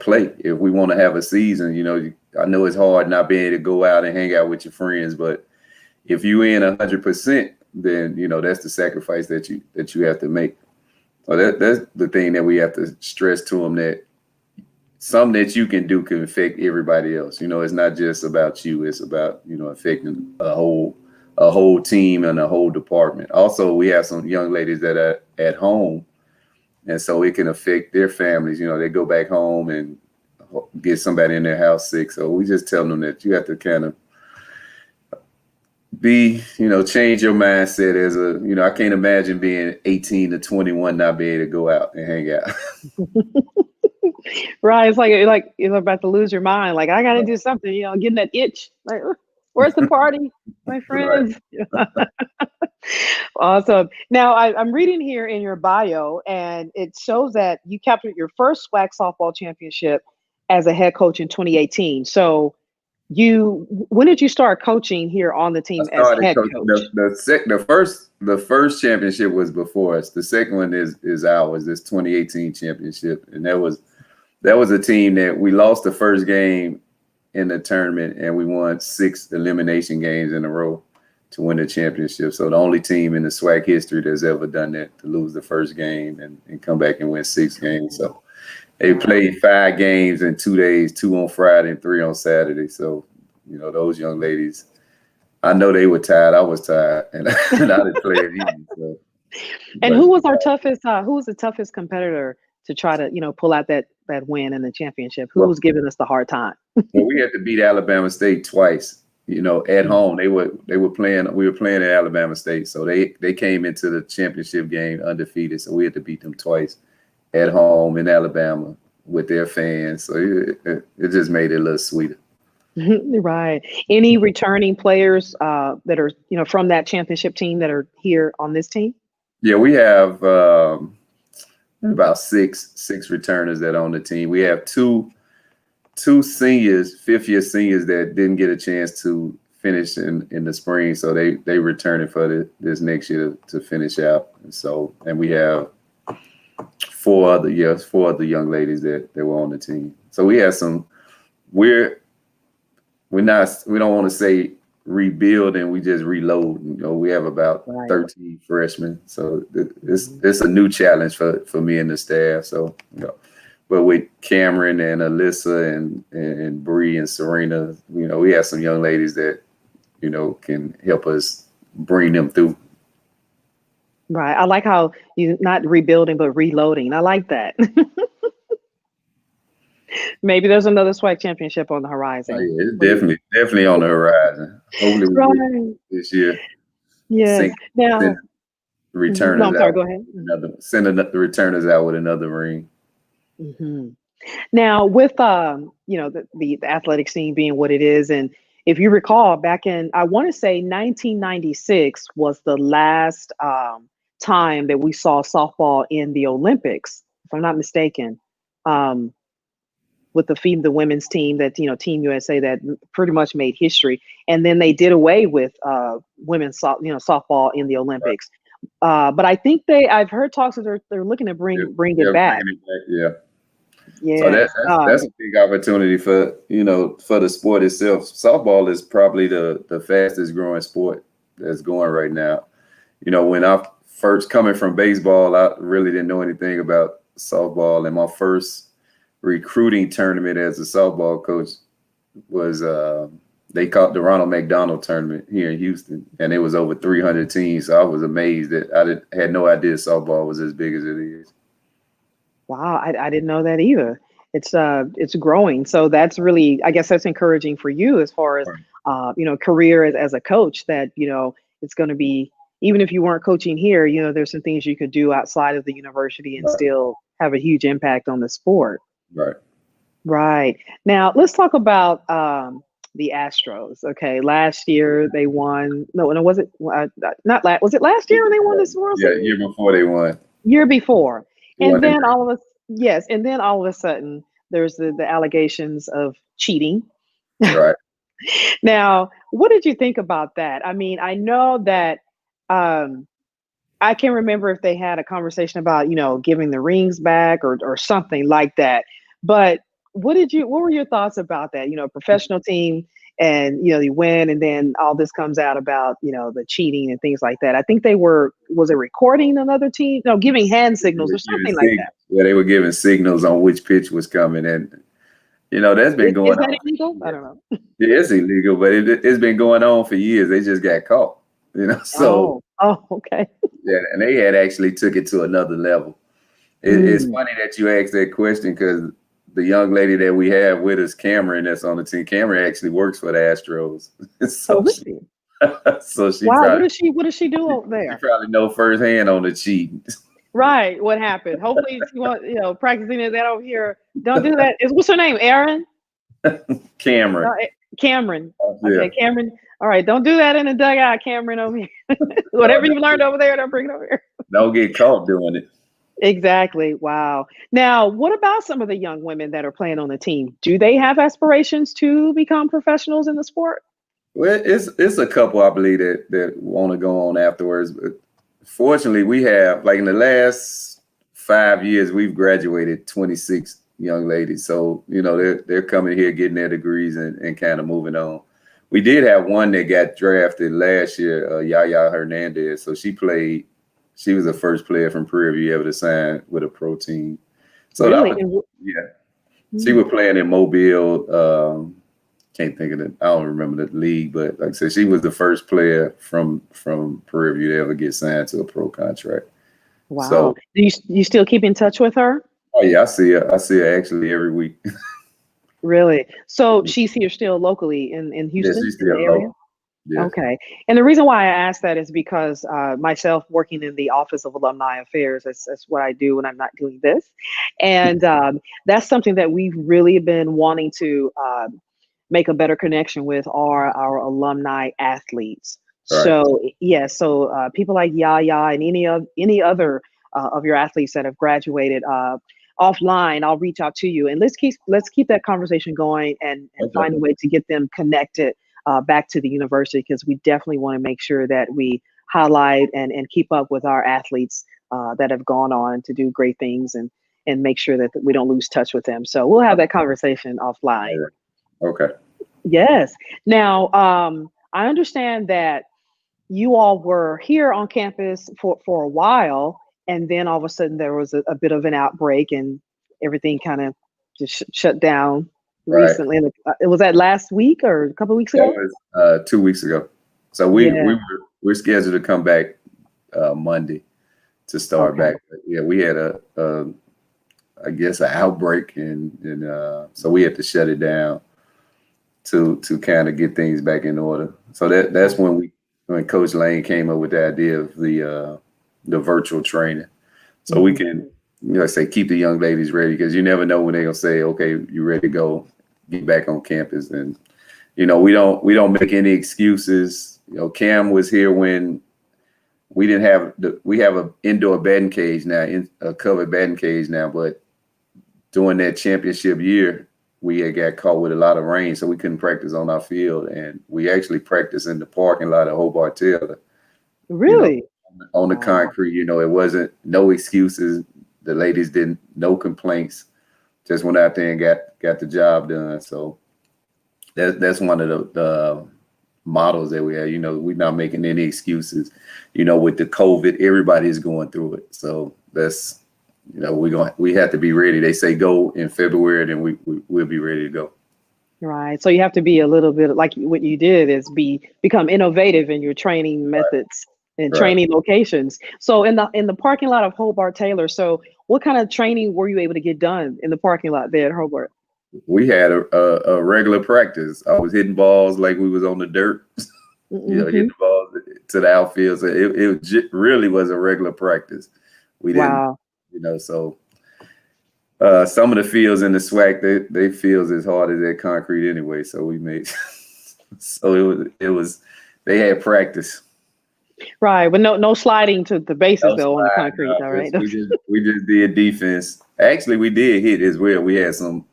play. If we want to have a season, I know it's hard not being able to go out and hang out with your friends, but if you in 100%, then that's the sacrifice that you have to make. So that's the thing that we have to stress to them, that something that you can do can affect everybody else. It's not just about you; it's about affecting a whole team and a whole department. Also, we have some young ladies that are at home, and so it can affect their families. They go back home and get somebody in their house sick. So we just tell them that you have to kind of change your mindset as I can't imagine being 18 to 21 not being able to go out and hang out. Right. It's like you're about to lose your mind. Like, I got to do something, getting that itch. Like, where's the party, my friends? Awesome. Now, I'm reading here in your bio, and it shows that you captured your first SWAC softball championship as a head coach in 2018. So when did you start coaching here on the team as head coach? The first championship was before us. The second one is ours, this 2018 championship. And that was a team that we lost the first game in the tournament, and we won 6 elimination games in a row to win the championship. So the only team in the SWAC history that's ever done that, to lose the first game and come back and win 6 games. So they played 5 games in 2 days, 2 on Friday and 3 on Saturday. So, those young ladies, I know they were tired. I was tired, and I didn't play it either. So. And who was our toughest? Who was the toughest competitor to try to, pull out that win in the championship? Who was giving us the hard time? Well, we had to beat Alabama State twice. At home, we were playing at Alabama State, so they came into the championship game undefeated. So we had to beat them twice at home in Alabama with their fans. So it just made it a little sweeter. Right. Any returning players that are from that championship team that are here on this team? Yeah, we have about six returners that are on the team. We have two seniors, 5th-year seniors that didn't get a chance to finish in the spring, so they returning for this next year to finish out. And we have 4 other young ladies that were on the team. So we have some. We don't want to say rebuilding, we just reload. We have about 13 freshmen, so it's a new challenge for me and the staff. So but with Cameron and Alyssa and Bree and Serena, you know, we have some young ladies that, you know, can help us bring them through. Right. I like how you're not rebuilding, but reloading. I like that. Maybe there's another SWAC championship on the Oh, horizon. yeah, it's definitely on the horizon. Hopefully we get Right. this year. Yes. Send Now, the returners no, I'm sorry. out Go ahead. send the returners out with another ring. Hmm. Now, with you know, the athletic scene being what it is, and if you recall, back in I want to say 1996 was the last time that we saw softball in the Olympics, if I'm not mistaken. Um, with the women's team that, you know, Team USA, that pretty much made history, and then they did away with women's softball in the Olympics. But I think I've heard talks that they're looking to bring it Bringing back. it back, yeah. So Yes. that's a big opportunity for, you know, for the sport itself. Softball is probably the fastest growing sport that's going right now. You know, when I first coming from baseball, I really didn't know anything about softball, and my first recruiting tournament as a softball coach was they called the Ronald McDonald tournament here in Houston, and it was over 300 teams. So I was amazed that had no idea softball was as big as it is. Wow, I didn't know that either. It's growing, so that's really, I guess that's encouraging for you as far as you know, career as a coach. That, you know, it's going to be, even if you weren't coaching here, you know, there's some things you could do outside of the university and still have a huge impact on the sport. Right. Right. Now let's talk about the Astros. Okay, last year they won. No, was it not last? Was it last year when they won this World Yeah, Series? year before they won. Year before. They won And in then all of a sudden there's the allegations of cheating. Right. Now, what did you think about that? I mean, I know that I can't remember if they had a conversation about, you know, giving the rings back or something like that. But what were your thoughts about that? You know, professional team, and, you know, you win, and then all this comes out about, you know, the cheating and things like that. I think was it recording another team? No, giving hand signals or something like that. Yeah, they were giving signals on which pitch was coming, and, you know, that's been going Is that on. illegal? I don't know. Yeah, it's illegal, but it's been going on for years. They just got caught, you know. So Okay. yeah, and they had actually took it to another level. It's funny that you asked that question, because the young lady that we have with us, Cameron, that's on the team, Cameron actually works for the Astros. So she Wow, probably, what does she do over there? she probably know firsthand on the cheating. Right, what happened? Hopefully she won't, you know, practicing that over here. Don't do that. What's her name? Aaron? Cameron. No, Cameron. Yeah. Okay, Cameron. All right, don't do that in the dugout, Cameron, over here. Whatever you learned over there, don't bring it over here. Don't get caught doing it. Exactly. Wow. Now, what about some of the young women that are playing on the team? Do they have aspirations to become professionals in the sport? Well, it's a couple, I believe, that want to go on afterwards. But fortunately, we have, like, in the last 5 years, we've graduated 26 young ladies. So, you know, they're coming here, getting their degrees and kind of moving on. We did have one that got drafted last year, Yaya Hernandez. So she was the first player from Prairie View ever to sign with a pro team. So Really? she was playing in Mobile. Can't think of it. I don't remember the league, but like I said, she was the first player from Prairie View to ever get signed to a pro contract. Wow. So, Do you still keep in touch with her? oh yeah, I see her actually every week. Really? So she's here still locally in Houston, Yeah, she's in the still area? local. Yeah. Okay. And the reason why I asked that is because myself working in the Office of Alumni Affairs, that's what I do when I'm not doing this. And that's something that we've really been wanting to make a better connection with our alumni athletes. Right. So, yeah, so people like Yaya and any other of your athletes that have graduated offline, I'll reach out to you, and let's keep that conversation going and find a way to get them connected back to the university, because we definitely want to make sure that we highlight and keep up with our athletes that have gone on to do great things, and make sure that we don't lose touch with them. So we'll have that conversation offline. Okay. Yes. Now, I understand that you all were here on campus for a while, and then all of a sudden there was a bit of an outbreak, and everything kind of just shut down Right. recently. It was that last week or a couple of weeks That ago? was 2 weeks ago. So Yeah. we're scheduled to come back Monday to start Okay. back. But yeah, we had I guess an outbreak and so we had to shut it down to kind of get things back in order. So that's when Coach Lane came up with the idea of the virtual training. So we can, say keep the young ladies ready, because you never know when they're gonna say, okay, you ready to go, get back on campus. And we don't make any excuses. Cam was here when we didn't have we have an indoor batting cage now, a covered batting cage now, but during that championship year, we had got caught with a lot of rain, so we couldn't practice on our field, and we actually practiced in the parking lot of Hobart Taylor. Really? On the concrete. It wasn't no excuses. The ladies didn't, no complaints. Just went out there and got the job done. So that's one of the models that we have. We're not making any excuses. With the COVID, everybody's going through it. So that's we have to be ready. They say go in February, then we'll be ready to go. Right. So you have to be a little bit like what you did is become innovative in your training methods and training locations. So in the parking lot of Hobart Taylor, so what kind of training were you able to get done in the parking lot there at Hobart? We had a regular practice. I was hitting balls like we was on the dirt, hitting balls to the outfield. So it really was a regular practice. We didn't, so some of the fields in the SWAC, they fields as hard as that concrete anyway. So we made, so it was, they had practice. Right, but no sliding to the bases though on the concrete, all right? We just did defense. Actually, we did hit as well. We had some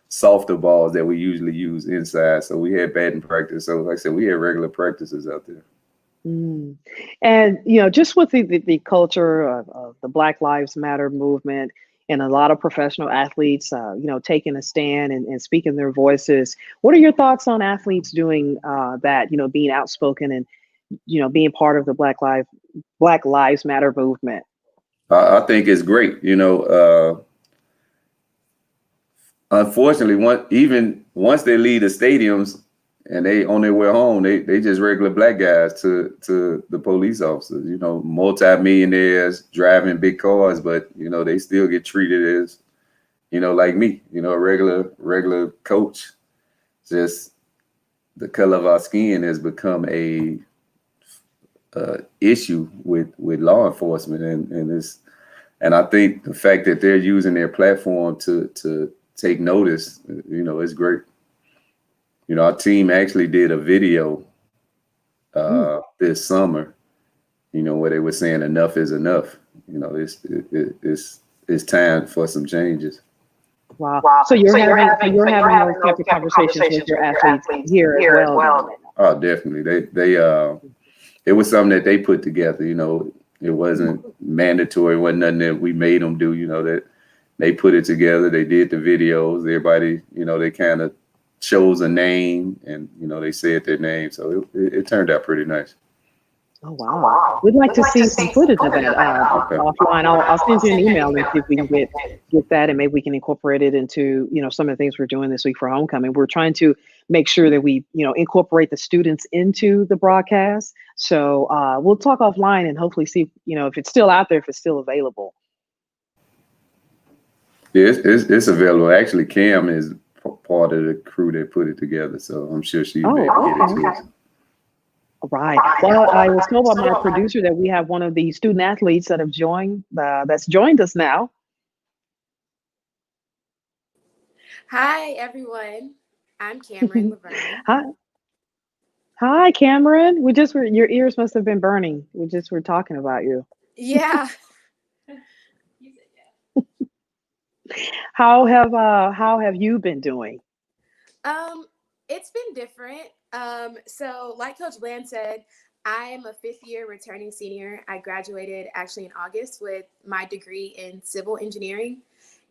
softer balls that we usually use inside, so we had batting practice. So like I said, we had regular practices out there. And just with the culture of the Black Lives Matter movement and a lot of professional athletes, taking a stand and speaking their voices, what are your thoughts on athletes doing that? Being outspoken and being part of the Black Lives Matter movement? I think it's great. Unfortunately, once they leave the stadiums and they on their way home, they just regular black guys to the police officers. Multi-millionaires driving big cars, but they still get treated as like me. A regular coach. Just the color of our skin has become a issue with law enforcement, and I think the fact that they're using their platform to take notice, is great. Our team actually did a video this summer, where they were saying enough is enough. It's time for some changes. Wow. So you're having those type of conversations with your athletes here as well. Oh, definitely. They it was something that they put together. It wasn't mandatory. It wasn't nothing that we made them do. That they put it together. They did the videos. Everybody, they kind of chose a name and they said their name. So it turned out pretty nice. Oh wow! We'd like to see some footage of that offline. I'll send you an email and see if we can get that, and maybe we can incorporate it into some of the things we're doing this week for homecoming. We're trying to make sure that we incorporate the students into the broadcast. So we'll talk offline and hopefully see if it's still out there, if it's still available. Yeah, it's available. Actually, Cam is part of the crew that put it together, so I'm sure she'll be able to get it to us. Right. Well, I was told by my producer that we have one of the student athletes that have joined us now. Hi, everyone. I'm Cameron Laverne. Hi, Cameron. Your ears must have been burning. We just were talking about you. Yeah. How have you been doing? It's been different. So like Coach Bland said, I am a 5th year returning senior. I graduated actually in August with my degree in civil engineering.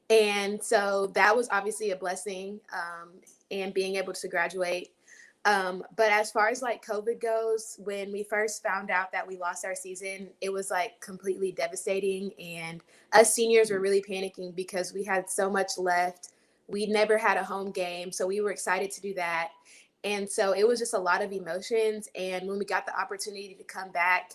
And so that was obviously a blessing, and being able to graduate. But as far as like COVID goes, when we first found out that we lost our season, it was like completely devastating. And us seniors were really panicking because we had so much left. We never had a home game. So we were excited to do that. And so it was just a lot of emotions. And when we got the opportunity to come back,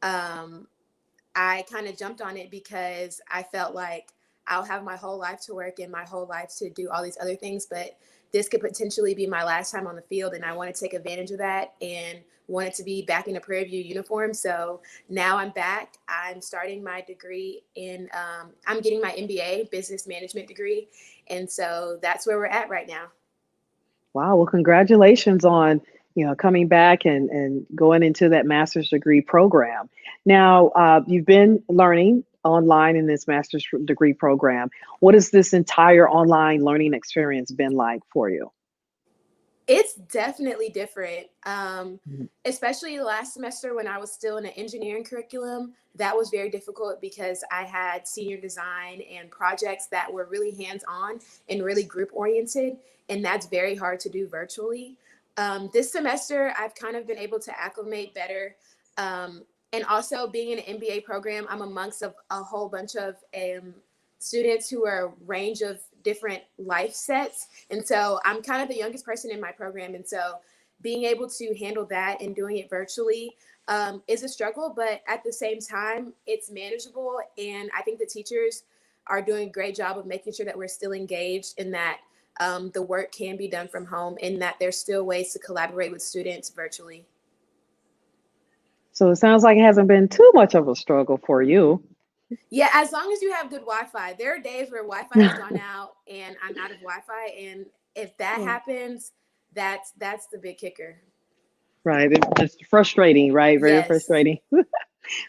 I kind of jumped on it because I felt like I'll have my whole life to work and my whole life to do all these other things, but this could potentially be my last time on the field, and I want to take advantage of that and wanted to be back in a Prairie View uniform. So now I'm back. I'm starting my degree in, I'm getting my MBA, business management degree. And so that's where we're at right now. Wow. Well, congratulations on, coming back and going into that master's degree program. Now, you've been learning online in this master's degree program. What has this entire online learning experience been like for you? It's definitely different, especially last semester when I was still in an engineering curriculum. That was very difficult because I had senior design and projects that were really hands-on and really group-oriented, and that's very hard to do virtually. This semester, I've kind of been able to acclimate better. And also being in an MBA program, I'm amongst a whole bunch of students who are a range of different life sets. And so I'm kind of the youngest person in my program. And so being able to handle that and doing it virtually is a struggle, but at the same time, it's manageable. And I think the teachers are doing a great job of making sure that we're still engaged and that the work can be done from home and that there's still ways to collaborate with students virtually. So it sounds like it hasn't been too much of a struggle for you. Yeah, as long as you have good Wi-Fi. There are days where Wi-Fi has gone out and I'm out of Wi-Fi, and if that happens, that's the big kicker. Right. It's frustrating, right? Very Yes. frustrating.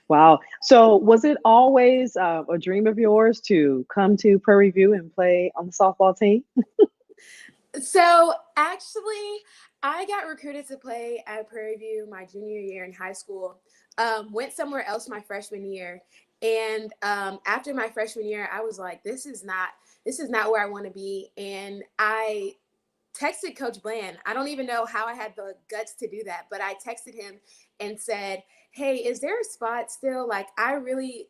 Wow. So was it always a dream of yours to come to Prairie View and play on the softball team? So actually, I got recruited to play at Prairie View my junior year in high school. Went somewhere else my freshman year. And after my freshman year, I was like, this is not where I want to be. And I texted Coach Bland. I don't even know how I had the guts to do that, but I texted him and said, hey, is there a spot still? Like, I really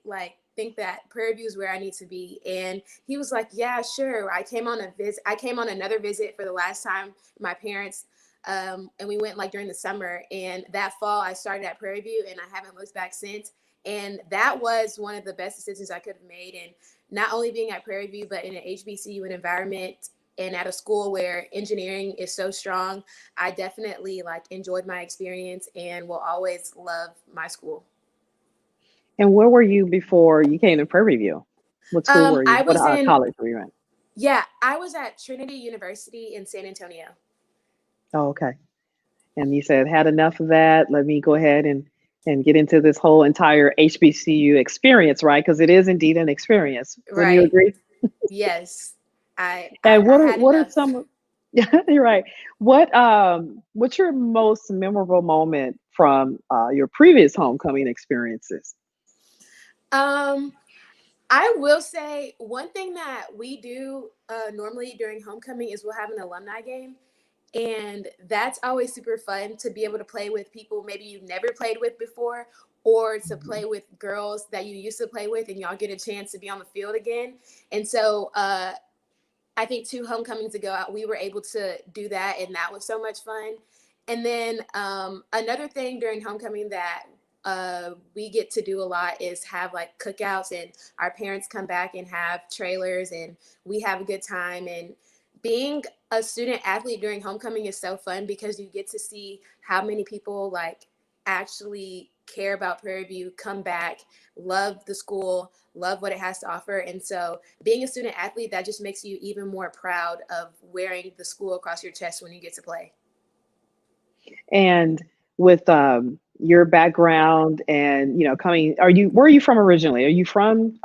think that Prairie View is where I need to be. And he was like, yeah, sure. I came on another visit for the last time, my parents, and we went during the summer. And that fall I started at Prairie View and I haven't looked back since. And that was one of the best decisions I could have made. And not only being at Prairie View, but in an HBCU environment and at a school where engineering is so strong, I definitely enjoyed my experience and will always love my school. And where were you before you came to Prairie View? What school were you? I was what college were you in? Yeah, I was at Trinity University in San Antonio. Oh, okay. And you said, had enough of that. Let me go ahead and get into this whole entire HBCU experience, right? Because it is indeed an experience. Wouldn't you agree? Yes. And what are some? Yeah, you're right. What's your most memorable moment from your previous homecoming experiences? I will say one thing that we do normally during homecoming is we'll have an alumni game. And that's always super fun to be able to play with people maybe you've never played with before, or to play with girls that you used to play with and y'all get a chance to be on the field again. And so I think 2 homecomings ago, we were able to do that, and that was so much fun. And then another thing during homecoming that we get to do a lot is have cookouts, and our parents come back and have trailers, and we have a good time. And being a student athlete during homecoming is so fun because you get to see how many people actually care about Prairie View, come back, love the school, love what it has to offer. And so being a student athlete, that just makes you even more proud of wearing the school across your chest when you get to play. And with your background and, where are you from originally? Are you from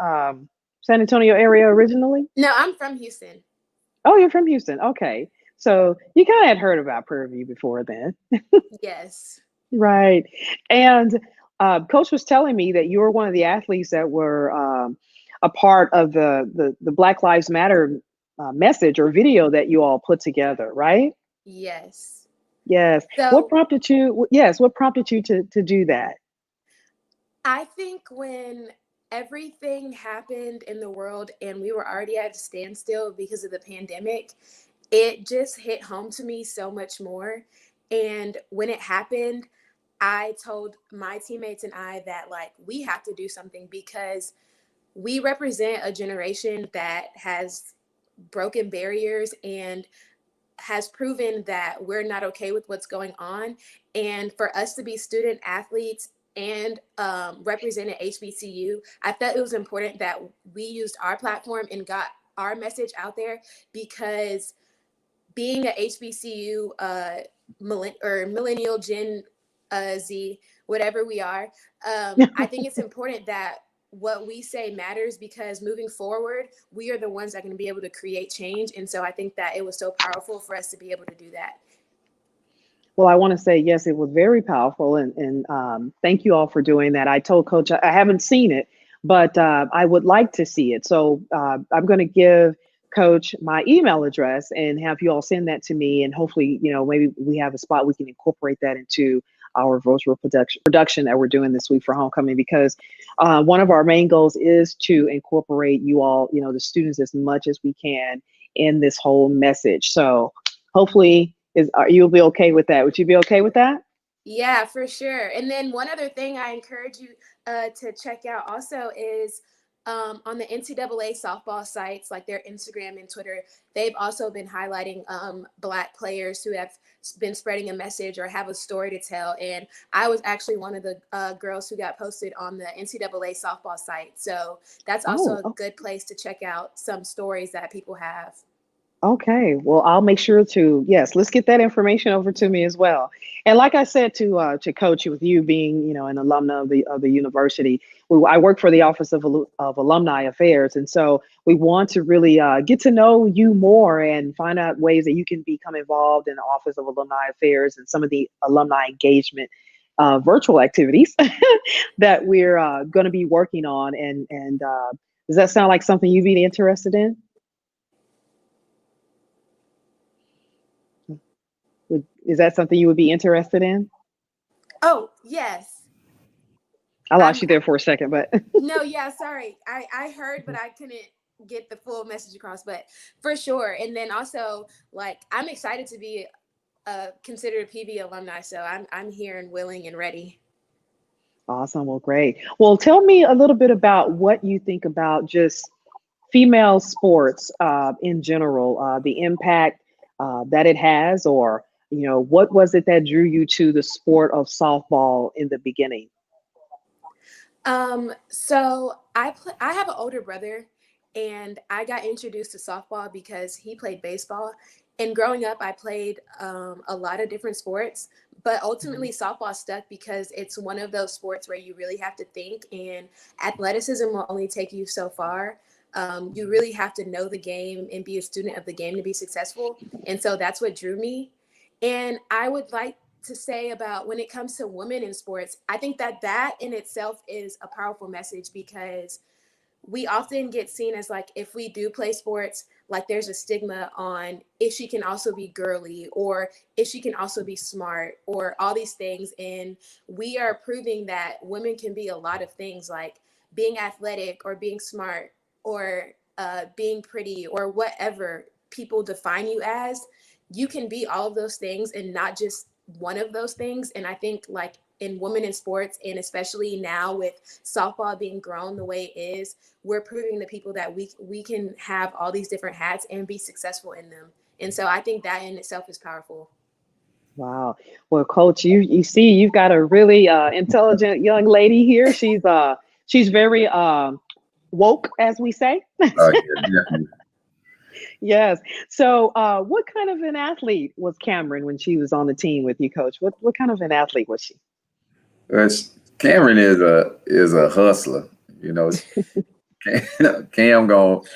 San Antonio area originally? No, I'm from Houston. Oh, you're from Houston. Okay. So you kind of had heard about Prairie View before then. Yes. Right. And Coach was telling me that you were one of the athletes that were a part of the Black Lives Matter message or video that you all put together, right? Yes. Yes. What So prompted you? Yes. What prompted you to do that? I think when everything happened in the world and we were already at a standstill because of the pandemic, it just hit home to me so much more. And when it happened, I told my teammates and I that like we have to do something because we represent a generation that has broken barriers and has proven that we're not okay with what's going on. And for us to be student athletes and represented HBCU, I felt it was important that we used our platform and got our message out there because being a HBCU or millennial Gen Z, whatever we are, I think it's important that what we say matters because moving forward, we are the ones that are going to be able to create change. And so I think that it was so powerful for us to be able to do that. Well, I want to say, yes, it was very powerful. And thank you all for doing that. I told Coach, I haven't seen it, but I would like to see it. So I'm going to give Coach my email address and have you all send that to me. And hopefully, maybe we have a spot we can incorporate that into our virtual production that we're doing this week for homecoming, because one of our main goals is to incorporate you all, the students, as much as we can in this whole message. So hopefully you'll be okay with that. Would you be okay with that? Yeah, for sure. And then one other thing I encourage you to check out also is on the NCAA softball sites, like their Instagram and Twitter, they've also been highlighting Black players who have been spreading a message or have a story to tell. And I was actually one of the girls who got posted on the NCAA softball site. So that's also a good place to check out some stories that people have. Okay, well, I'll make sure to, yes, let's get that information over to me as well. And like I said to Coach, with you being, an alumna of the university, I work for the Office of Alumni Affairs, and so we want to really get to know you more and find out ways that you can become involved in the Office of Alumni Affairs and some of the alumni engagement virtual activities that we're going to be working on. And does that sound like something you'd be interested in? Is that something you would be interested in? Oh, yes. I lost you there for a second, but. No, yeah, sorry. I heard, but I couldn't get the full message across, but for sure. And then also, like, I'm excited to be considered a PV alumni, so I'm here and willing and ready. Awesome. Well, great. Well, tell me a little bit about what you think about just female sports in general, the impact that it has, or what was it that drew you to the sport of softball in the beginning? So I have an older brother, and I got introduced to softball because he played baseball. And growing up, I played a lot of different sports, but ultimately softball stuck because it's one of those sports where you really have to think, and athleticism will only take you so far. You really have to know the game and be a student of the game to be successful. And so that's what drew me. And I would like to say about when it comes to women in sports, I think that in itself is a powerful message because we often get seen as like, if we do play sports, like there's a stigma on if she can also be girly or if she can also be smart or all these things. And we are proving that women can be a lot of things, like being athletic or being smart or being pretty or whatever people define you as. You can be all of those things and not just one of those things. And I think like in women in sports, and especially now with softball being grown the way it is, we're proving to people that we can have all these different hats and be successful in them. And so I think that in itself is powerful. Wow. Well, Coach, you see, you've got a really intelligent young lady here. She's very woke, as we say. Yeah, definitely. Yes. So what kind of an athlete was Cameron when she was on the team with you, Coach? What kind of an athlete was she? Cameron is a hustler, Cam going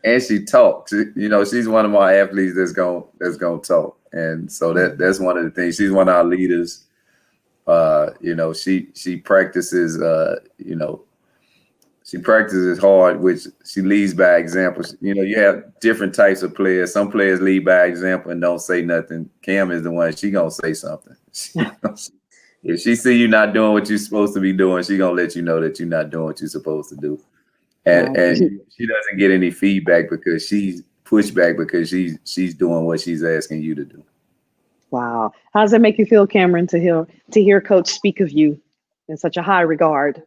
and she talks. She's one of my athletes that's gonna talk, and so that's one of the things. She's one of our leaders. She practices. she practices hard, which she leads by example. You know, you have different types of players. Some players lead by example and don't say nothing. Cam is the one, she gonna say something. If she see you not doing what you're supposed to be doing, she gonna let you know that you're not doing what you're supposed to do. And she doesn't get any feedback because she's pushed back because she's doing what she's asking you to do. Wow. How does it make you feel, Cameron, to hear Coach speak of you in such a high regard?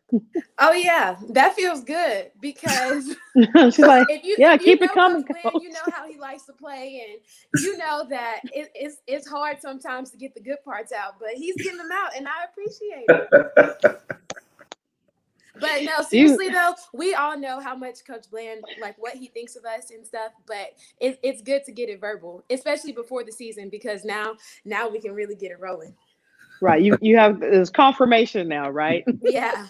Oh yeah, that feels good because She's like, if you keep know it coming, Coach Glenn, you know how he likes to play, and you know that it's hard sometimes to get the good parts out, but he's getting them out, and I appreciate it. But no, seriously though, we all know how much Coach Bland, like what he thinks of us and stuff, but it's good to get it verbal, especially before the season, because now we can really get it rolling. Right. You have this confirmation now, right? Yeah.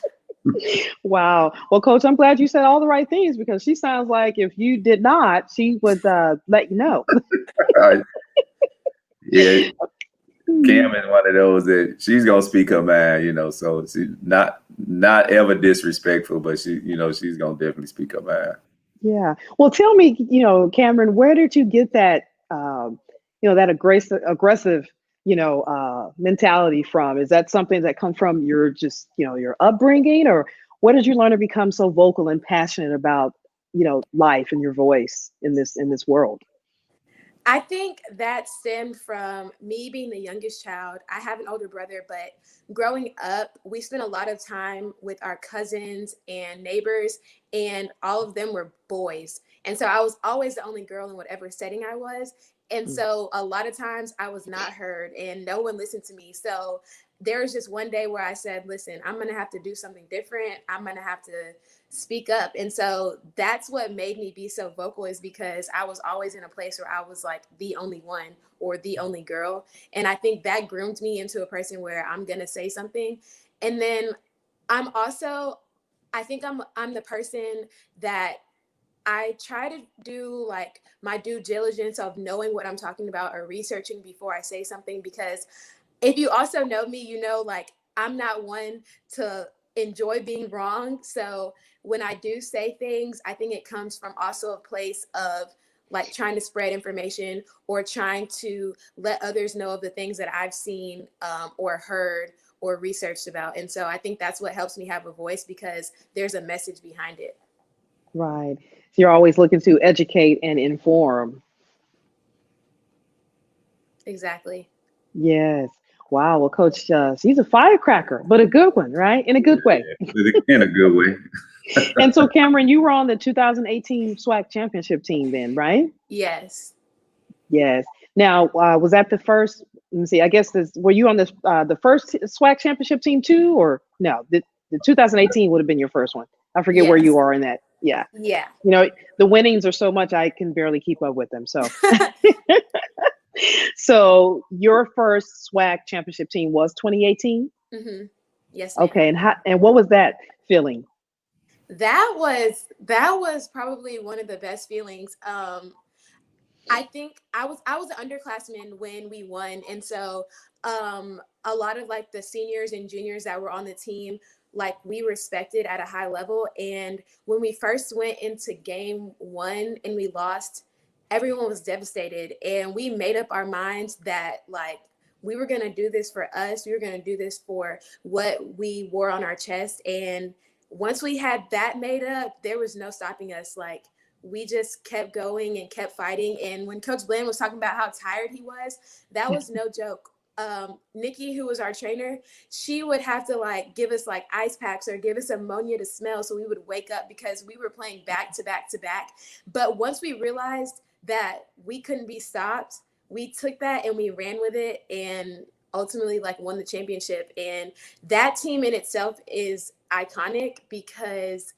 Wow. Well, Coach, I'm glad you said all the right things, because she sounds like if you did not, she would let you know. Yeah. Cam is one of those that she's gonna speak her mind, you know. So she's not ever disrespectful, but she's gonna definitely speak her mind. Yeah. Well, tell me, Cameron, where did you get that, that aggressive, mentality from? Is that something that comes from your your upbringing, or what did you learn to become so vocal and passionate about, life and your voice in this world? I think that stemmed from me being the youngest child. I have an older brother, but growing up, we spent a lot of time with our cousins and neighbors, and all of them were boys. And so I was always the only girl in whatever setting I was. And so a lot of times I was not heard and no one listened to me. So there was just one day where I said, listen, I'm going to have to do something different. I'm going to have to speak up. And so that's what made me be so vocal, is because I was always in a place where I was like the only one or the only girl. And I think that groomed me into a person where I'm going to say something. And then I think I'm the person that I try to do like my due diligence of knowing what I'm talking about or researching before I say something, because if you also know me, like I'm not one to enjoy being wrong. So when I do say things, I think it comes from also a place of like trying to spread information or trying to let others know of the things that I've seen or heard or researched about. And so I think that's what helps me have a voice, because there's a message behind it. Right. So you're always looking to educate and inform. Exactly. Yes. Wow. Well, Coach, she's a firecracker, but a good one, right? In a good way. In a good way. And so, Cameron, you were on the 2018 SWAC championship team then, right? Yes. Yes. Now, was that the first? Let me see. I guess were you on the first SWAC championship team too, or no? The 2018 would have been your first one. I forget where you are in that. Yeah. Yeah. The winnings are so much I can barely keep up with them. So, so your first SWAC championship team was 2018. Mm-hmm. Yes. Ma'am. Okay. And what was that feeling? That was probably one of the best feelings. I think I was an underclassman when we won, and so a lot of like the seniors and juniors that were on the team, like we respected at a high level. And when we first went into game 1 and we lost, everyone was devastated, and we made up our minds that like we were going to do this for us. We were going to do this for what we wore on our chest. And once we had that made up, there was no stopping us. Like we just kept going and kept fighting. And when Coach Bland was talking about how tired he was, that was no joke. Nikki, who was our trainer, she would have to like give us like ice packs or give us ammonia to smell so we would wake up, because we were playing back to back to back. But once we realized that we couldn't be stopped, we took that and we ran with it and ultimately like won the championship. And that team in itself is iconic because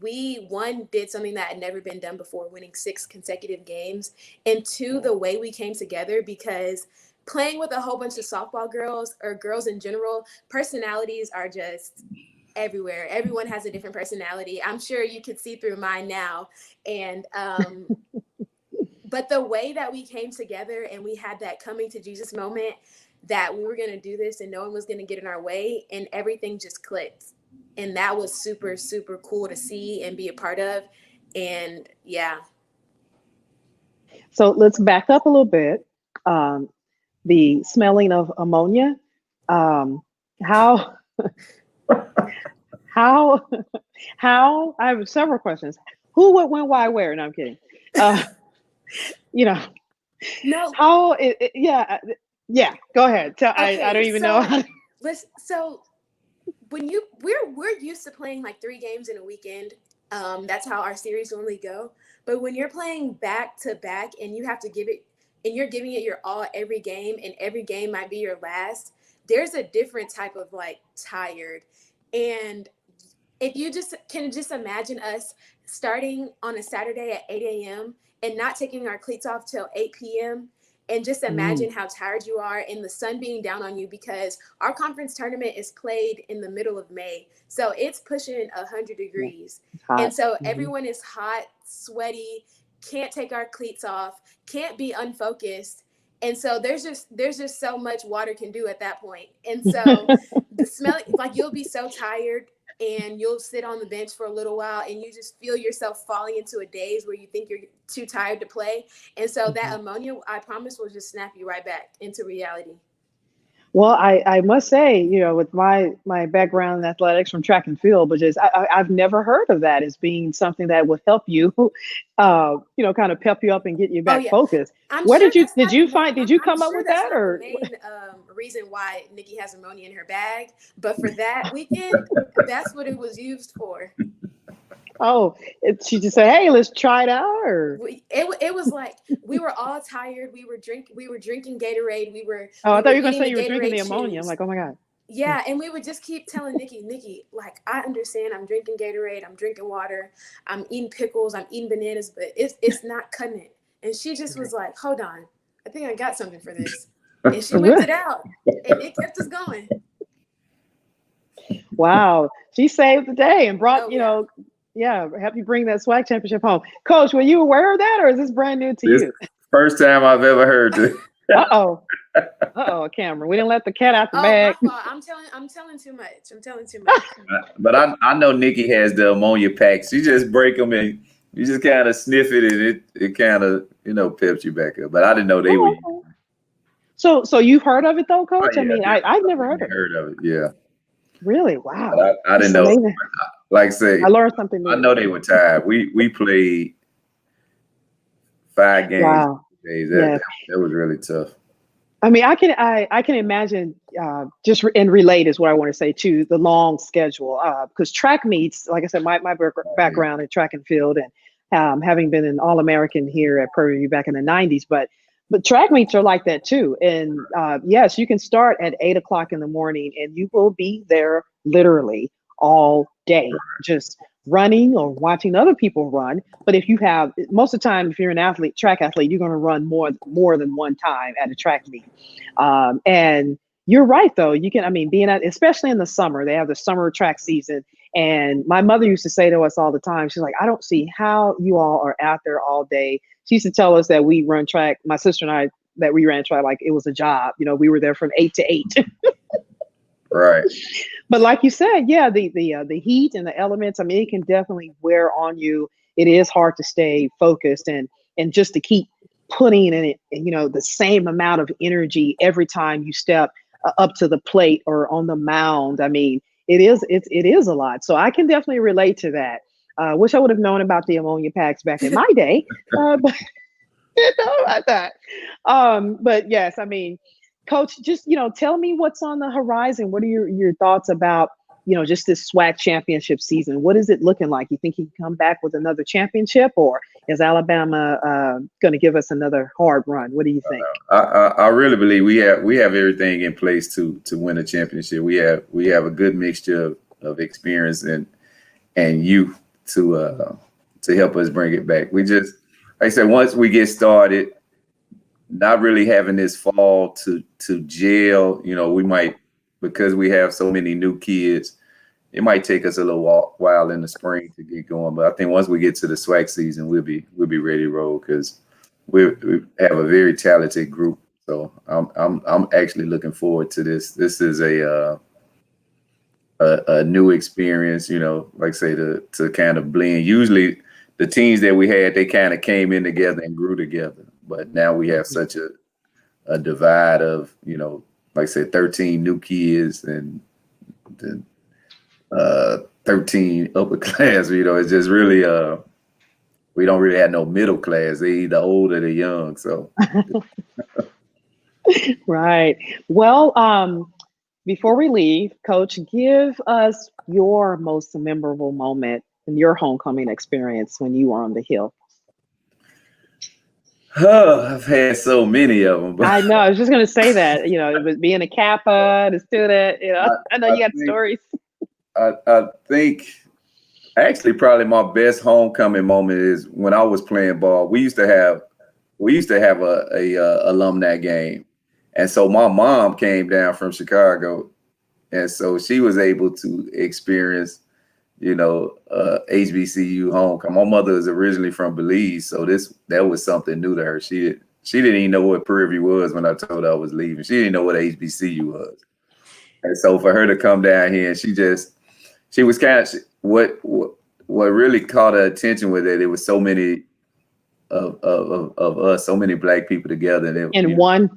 we, one, did something that had never been done before, winning 6 consecutive games, and 2, the way we came together, because playing with a whole bunch of softball girls or girls in general, personalities are just everywhere. Everyone has a different personality. I'm sure you could see through mine now. And but the way that we came together and we had that coming to Jesus moment that we were going to do this and no one was going to get in our way, and everything just clicked. And that was super, super cool to see and be a part of. And yeah. So let's back up a little bit. The smelling of ammonia. How how how? I have several questions. Who, what, when, why, where? No, I'm kidding. You know, No. how? Yeah, yeah. Go ahead. I don't even know. So when we're used to playing like 3 games in a weekend. That's how our series normally go. But when you're playing back to back and you have to give it, and you're giving it your all every game, and every game might be your last, there's a different type of like tired. And if you just imagine us starting on a Saturday at 8 a.m. and not taking our cleats off till 8 p.m. and just imagine how tired you are and the sun being down on you, because our conference tournament is played in the middle of May. So it's pushing 100 degrees. And so everyone is hot, sweaty, can't take our cleats off, can't be unfocused. And so there's just so much water can do at that point. And so the smell, like you'll be so tired and you'll sit on the bench for a little while and you just feel yourself falling into a daze where you think you're too tired to play. And so that ammonia, I promise, will just snap you right back into reality. Well, I must say, with my background in athletics from track and field, but just I've never heard of that as being something that would help you, kind of pep you up and get you back focused. Where did you come up with that, or the main reason why Nikki has ammonia in her bag? But for that weekend, that's what it was used for. Oh, she just said, "Hey, let's try it out." Or it was like we were all tired. We were drinking Gatorade. I thought you were going to say you were drinking the ammonia. I'm like, oh my god. Yeah, and we would just keep telling Nikki, like, I understand. I'm drinking Gatorade. I'm drinking water. I'm eating pickles. I'm eating bananas, but it's not cutting it. And she just was like, hold on, I think I got something for this. And she whipped it out, and it kept us going. Wow, she saved the day and brought help you bring that SWAC championship home. Coach, were you aware of that, or is this brand new to you? First time I've ever heard this. Cameron, we didn't let the cat out the bag. My fault. I'm telling too much. But I know Nikki has the ammonia packs. You just break them and you just kind of sniff it, and it kind of peps you back up. But I didn't know they were. So you've heard of it though, Coach? Oh, yeah, I've never heard of it. Yeah. Really? Wow. But I didn't know. Amazing. Like I say, I learned something new. I know they were tired. We played 5 games. Wow. That was really tough. I mean, I can imagine just and relate is what I want to say to the long schedule, because track meets, like I said, my background in track and field, and having been an All-American here at Prairie View back in the 90s, but track meets are like that too. And yes, you can start at 8 o'clock in the morning and you will be there literally all day, just running or watching other people run. But if you have, most of the time, if you're an track athlete, you're going to run more than one time at a track meet. And you're right, though. You can, especially in the summer, they have the summer track season. And my mother used to say to us all the time, she's like, I don't see how you all are out there all day. She used to tell us that we run track, my sister and I, that we ran track like it was a job. We were there from 8 to 8. Right. But like you said, yeah, the heat and the elements, it can definitely wear on you. It is hard to stay focused and just to keep putting in it, the same amount of energy every time you step up to the plate or on the mound. it is a lot. So I can definitely relate to that. Wish I would have known about the ammonia packs back in my day. But about that. But yes, Coach, just, tell me what's on the horizon. What are your thoughts about, just this SWAC championship season? What is it looking like? You think you can come back with another championship, or is Alabama going to give us another hard run? What do you think? I really believe we have everything in place to win a championship. We have a good mixture of experience and youth to help us bring it back. We just, like I said, once we get started, not really having this fall to gel, we might, because we have so many new kids, it might take us a little while in the spring to get going. But I think once we get to the SWAC season, we'll be ready to roll, because we have a very talented group. So I'm actually looking forward to this. This is a new experience, like I say, to kind of blend. Usually the teams that we had, they kind of came in together and grew together. But now we have such a divide of, like I said, 13 new kids and 13 upper class. It's just really we don't really have no middle class. They either old or they young. So Right. Well, before we leave, Coach, give us your most memorable moment in your homecoming experience when you were on the Hill. I've had so many of them. But I know. I was just going to say that, it was being a Kappa, the student, I know you got stories. I think actually probably my best homecoming moment is when I was playing ball. We used to have a alumni game. And so my mom came down from Chicago, and so she was able to experience, HBCU homecoming. My mother is originally from Belize, so that was something new to her. She didn't even know what Prairie View was when I told her I was leaving. She didn't know what HBCU was, and so for her to come down here, and she was kind of what really caught her attention with it. It was so many of us, so many Black people together, and in one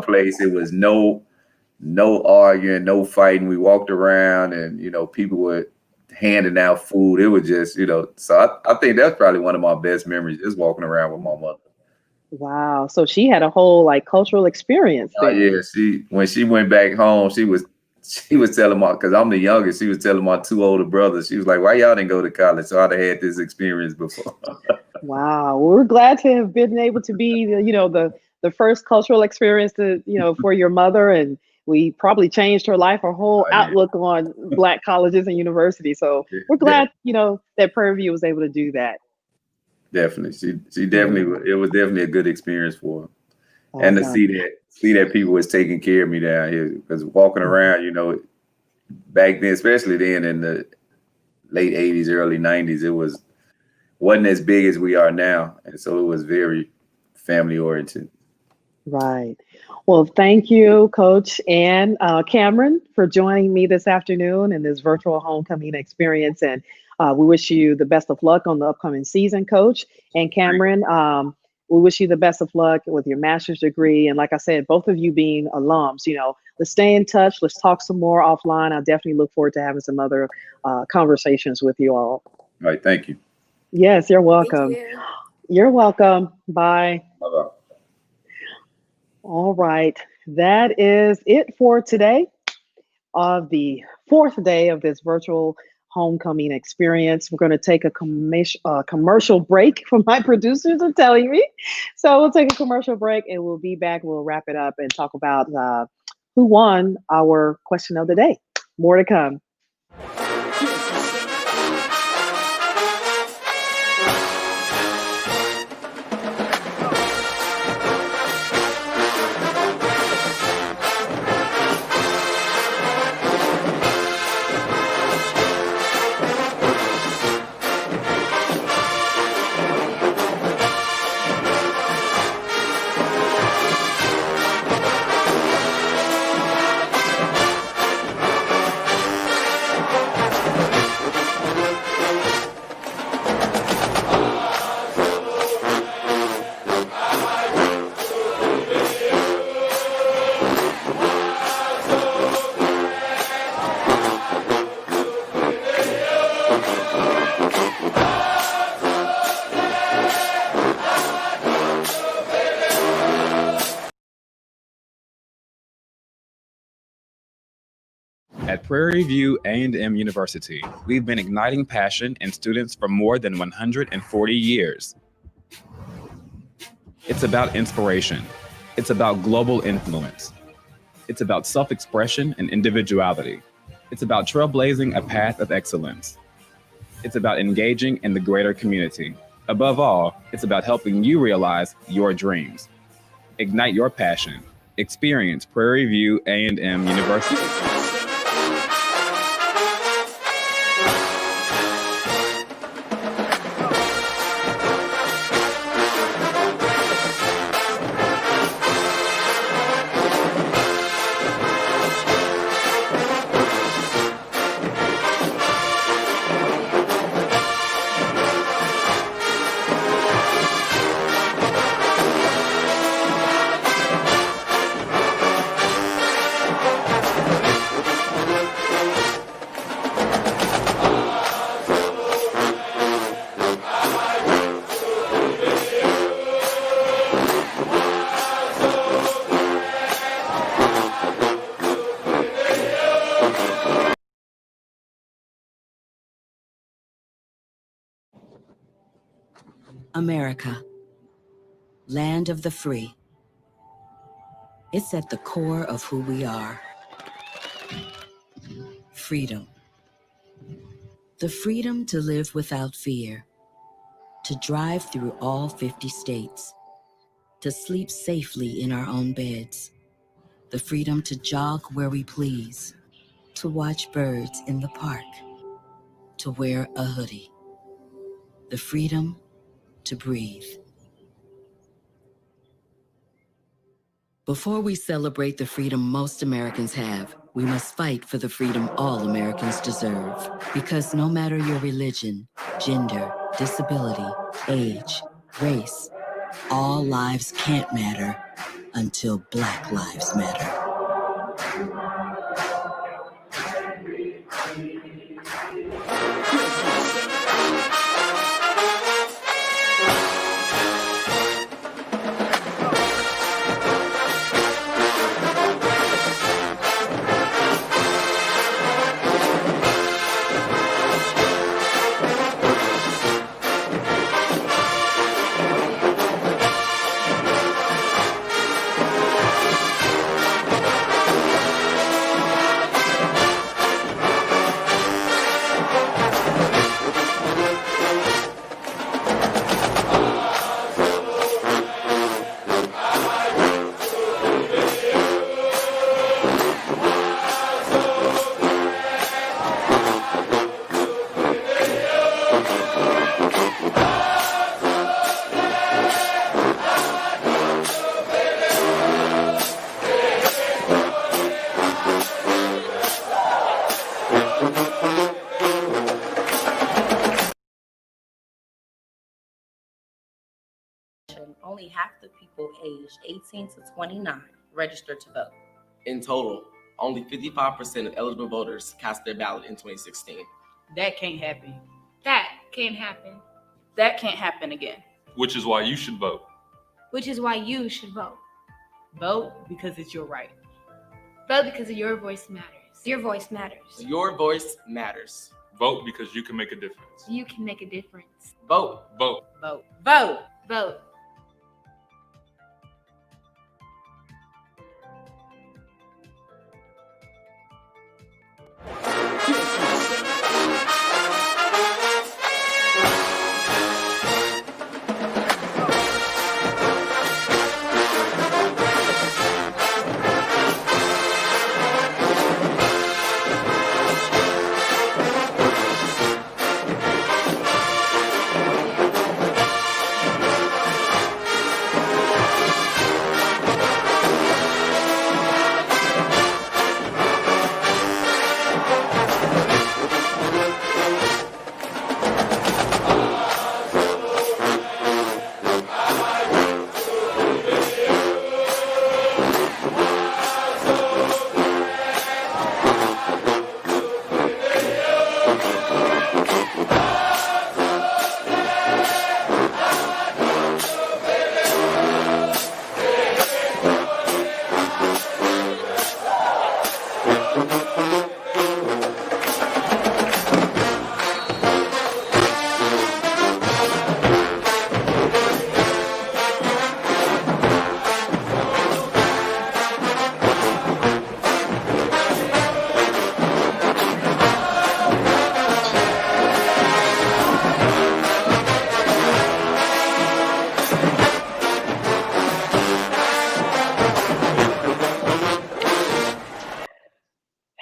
place. It was no arguing, no fighting. We walked around and, people were handing out food. It was just, so I think that's probably one of my best memories, just walking around with my mother. Wow. So she had a whole cultural experience there. Yeah. When she went back home, she was telling because I'm the youngest, she was telling my two older brothers, she was like, why y'all didn't go to college? So I'd have had this experience before. Wow. Well, we're glad to have been able to be the first cultural experience for your mother, and we probably changed her life, her whole outlook on Black colleges and universities. So we're glad, that Prairie View was able to do that. Definitely. She definitely, it was definitely a good experience for her. Awesome. And to see that people was taking care of me down here, because walking around, back then, especially then in the late 80s, early 90s, it wasn't as big as we are now. And so it was very family oriented. Right. Well, thank you, Coach and Cameron, for joining me this afternoon in this virtual homecoming experience. And we wish you the best of luck on the upcoming season, Coach. And Cameron, we wish you the best of luck with your master's degree. And like I said, both of you being alums, let's stay in touch. Let's talk some more offline. I definitely look forward to having some other conversations with you all. All right. Thank you. Yes, you're welcome. Thank you. You're welcome. Bye. Bye-bye. All right. That is it for today of the fourth day of this virtual homecoming experience. We're going to take a commercial break from my producers are telling me. So we'll take a commercial break and we'll be back. We'll wrap it up and talk about who won our question of the day. More to come. At Prairie View A&M University, we've been igniting passion in students for more than 140 years. It's about inspiration. It's about global influence. It's about self-expression and individuality. It's about trailblazing a path of excellence. It's about engaging in the greater community. Above all, it's about helping you realize your dreams. Ignite your passion. Experience Prairie View A&M University. America, land of the free. It's at the core of who we are. Freedom. The freedom to live without fear, to drive through all 50 states, to sleep safely in our own beds, the freedom to jog where we please, to watch birds in the park, to wear a hoodie, the freedom to breathe. Before we celebrate the freedom most Americans have, we must fight for the freedom all Americans deserve. Because no matter your religion, gender, disability, age, race, all lives can't matter until Black lives matter. Only half the people aged 18 to 29 registered to vote. In total, only 55% of eligible voters cast their ballot in 2016. That can't happen. That can't happen. That can't happen again. Which is why you should vote. Which is why you should vote. Vote because it's your right. Vote because your voice matters. Your voice matters. Your voice matters. Vote because you can make a difference. You can make a difference. Vote. Vote. Vote. Vote. Vote.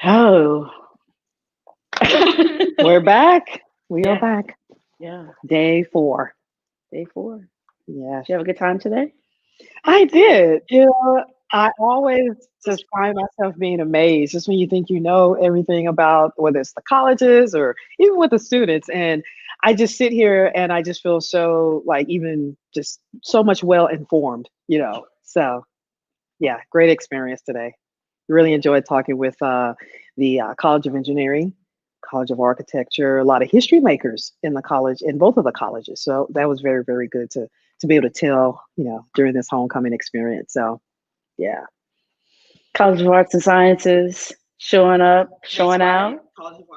Oh, we're back. We are Yeah. back. Yeah. Day 4. Day 4. Yes. Did you have a good time today? I did. I always just find myself being amazed just when you think you know everything about whether it's the colleges or even with the students. And I just sit here and I just feel so like even just so much well informed. So yeah, great experience today. Really enjoyed talking with the College of Engineering, College of Architecture, a lot of history makers in the college, in both of the colleges. So that was very, very good to be able to tell, during this homecoming experience. So yeah. College of Arts and Sciences showing up, showing out.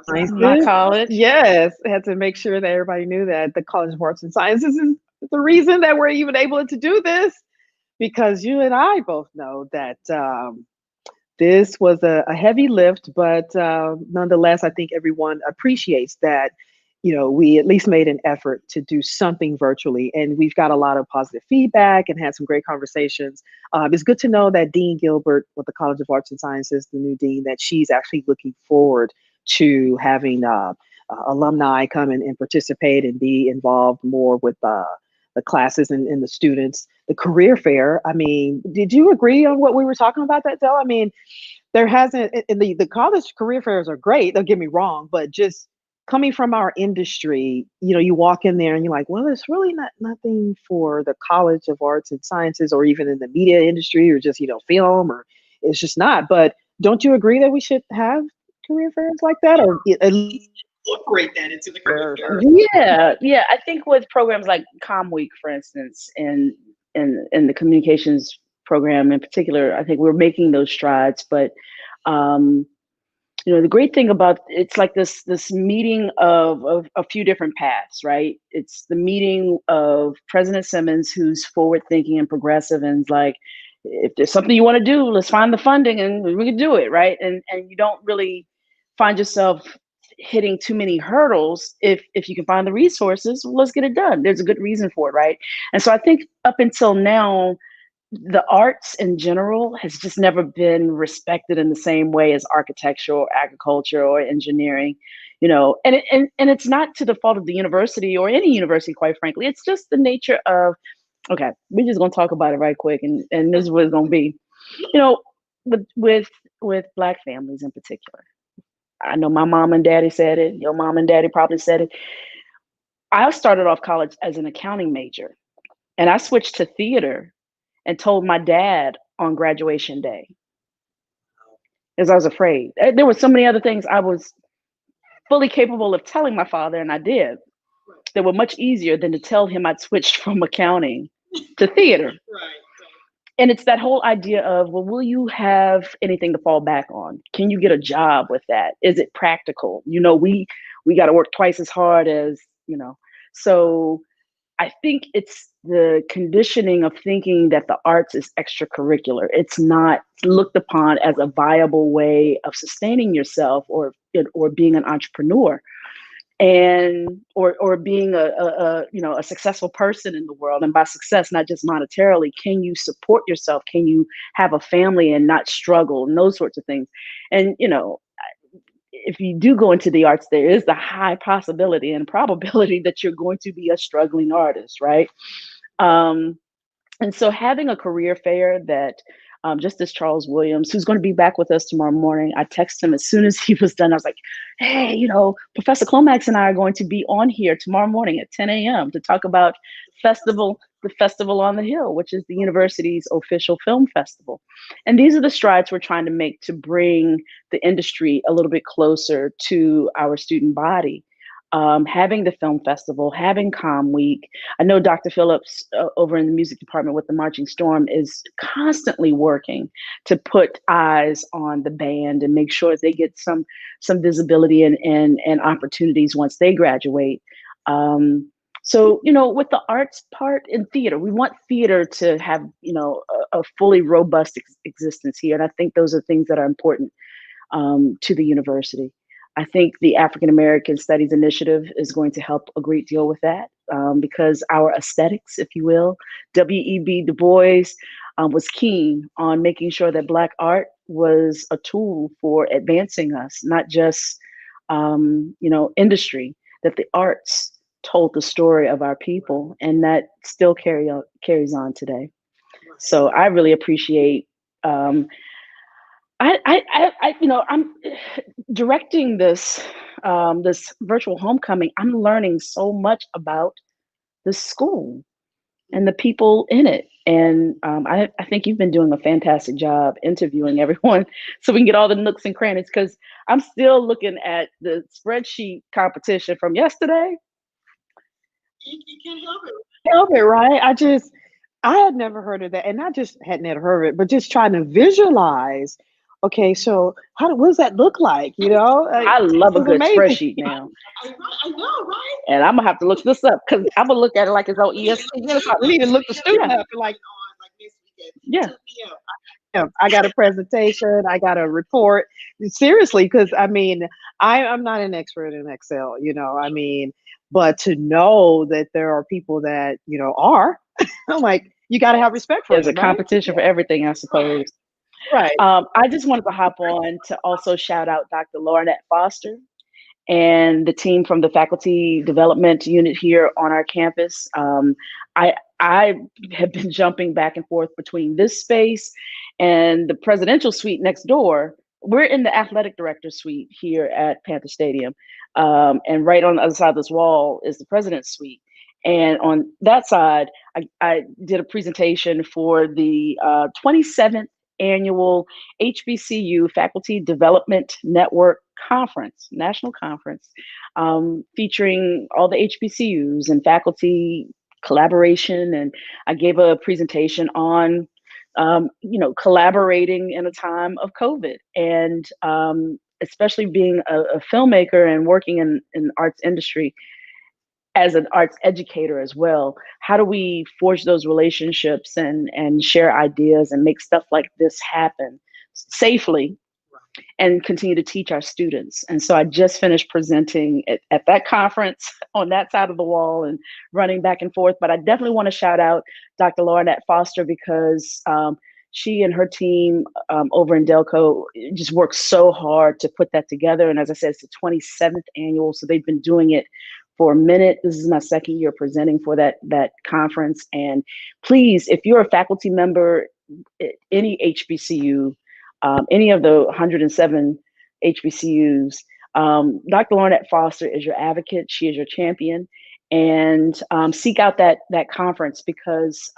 My college. Yes, I had to make sure that everybody knew that the College of Arts and Sciences the reason that we're even able to do this, because you and I both know that this was a heavy lift, but nonetheless, I think everyone appreciates that, we at least made an effort to do something virtually, and we've got a lot of positive feedback and had some great conversations. It's good to know that Dean Gilbert with the College of Arts and Sciences, the new dean, that she's actually looking forward to having alumni come and participate and be involved more with the classes and the students. The career fair, I mean, did you agree on what we were talking about that, Del? I mean, there hasn't, the college career fairs are great, don't get me wrong, but just coming from our industry, you walk in there and you're like, well, it's really nothing for the College of Arts and Sciences, or even in the media industry, or just, film, or it's just not. But don't you agree that we should have career fairs like that, or at least incorporate that into the career fair? Yeah. I think with programs like Com Week, for instance, and the communications program in particular, I think we're making those strides. But the great thing about it's like this meeting of a few different paths, right? It's the meeting of President Simmons, who's forward thinking and progressive, and is like, if there's something you want to do, let's find the funding and we can do it, right? And you don't really find yourself hitting too many hurdles. If you can find the resources, well, let's get it done. There's a good reason for it, right? And so I think up until now, the arts in general has just never been respected in the same way as architecture or agriculture or engineering, and it's not to the fault of the university or any university, quite frankly. It's just the nature of, okay, we're just going to talk about it right quick. And this is what it's going to be, with Black families in particular. I know my mom and daddy said it. Your mom and daddy probably said it. I started off college as an accounting major, and I switched to theater and told my dad on graduation day, because I was afraid. There were so many other things I was fully capable of telling my father, and I did, that were much easier than to tell him I'd switched from accounting to theater. And it's that whole idea of, well, will you have anything to fall back on? Can you get a job with that? Is it practical? We got to work twice as hard as, so I think it's the conditioning of thinking that the arts is extracurricular. It's not looked upon as a viable way of sustaining yourself or being an entrepreneur, or being a successful person in the world. And by success, not just monetarily, can you support yourself? Can you have a family and not struggle, and those sorts of things? And if you do go into the arts, there is the high possibility and probability that you're going to be a struggling artist, right? And so having a career fair that, just as Charles Williams, who's going to be back with us tomorrow morning, I texted him as soon as he was done. I was like, hey, Professor Clomax and I are going to be on here tomorrow morning at 10 a.m. to talk about the Festival on the Hill, which is the university's official film festival. And these are the strides we're trying to make to bring the industry a little bit closer to our student body. Having the film festival, having Com Week. I know Dr. Phillips over in the music department with the Marching Storm is constantly working to put eyes on the band and make sure they get some visibility and opportunities once they graduate. So, with the arts part in theater, we want theater to have, a fully robust existence here. And I think those are things that are important to the university. I think the African American Studies Initiative is going to help a great deal with that, because our aesthetics, if you will, W.E.B. Du Bois was keen on making sure that Black art was a tool for advancing us, not just, industry, that the arts told the story of our people, and that still carries on today. So I really appreciate. I'm directing this virtual homecoming. I'm learning so much about the school and the people in it. And I think you've been doing a fantastic job interviewing everyone so we can get all the nooks and crannies, because I'm still looking at the spreadsheet competition from yesterday. You can't help it, right? I had never heard of that, and not just had never heard of it, but just trying to visualize. Okay, so what does that look like? I love a good amazing. spreadsheet now. I know, right? And I'm gonna have to look this up because I'm gonna look at it like it's on ESPN. We need to look the student up and like Yeah. yeah, I got a presentation, I got a report. Seriously, because I mean, I'm not an expert in Excel, I mean, but to know that there are people that, are, I'm like, you got to have respect for There's a them, right? competition for everything, I suppose. Right. I just wanted to hop on to also shout out Dr. Laurinette Foster and the team from the faculty development unit here on our campus. I have been jumping back and forth between this space and the presidential suite next door. We're in the athletic director suite here at Panther Stadium. And right on the other side of this wall is the president's suite. And on that side, I did a presentation for the 27th annual HBCU Faculty Development Network Conference, National Conference, featuring all the HBCUs and faculty collaboration. And I gave a presentation on, collaborating in a time of COVID. And especially being a filmmaker and working in the arts industry, as an arts educator as well, how do we forge those relationships and share ideas and make stuff like this happen safely and continue to teach our students? And so I just finished presenting at that conference on that side of the wall and running back and forth. But I definitely want to shout out Dr. Laurinette Foster because she and her team over in Delco just worked so hard to put that together. And as I said, it's the 27th annual, so they've been doing it for a minute. This is my second year presenting for that conference. And please, if you're a faculty member at any HBCU, any of the 107 HBCUs, Dr. Laurinette Foster is your advocate. She is your champion. And seek out that conference because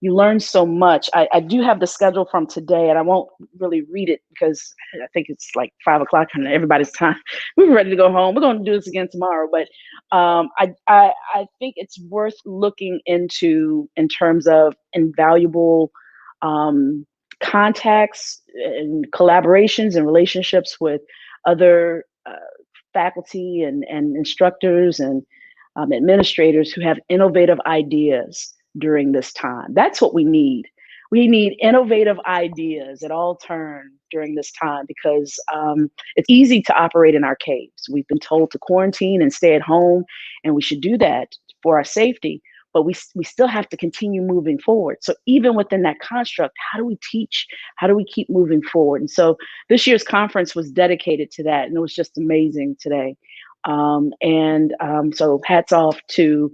you learn so much. I do have the schedule from today, and I won't really read it because I think it's like 5 o'clock and everybody's time. We're ready to go home. We're going to do this again tomorrow. But I think it's worth looking into in terms of invaluable contacts and collaborations and relationships with other faculty and instructors and administrators who have innovative ideas during this time. That's what we need. We need innovative ideas at all turns during this time because it's easy to operate in our caves. We've been told to quarantine and stay at home, and we should do that for our safety, but we still have to continue moving forward. So even within that construct, how do we teach? How do we keep moving forward? And so this year's conference was dedicated to that, and it was just amazing today. So hats off to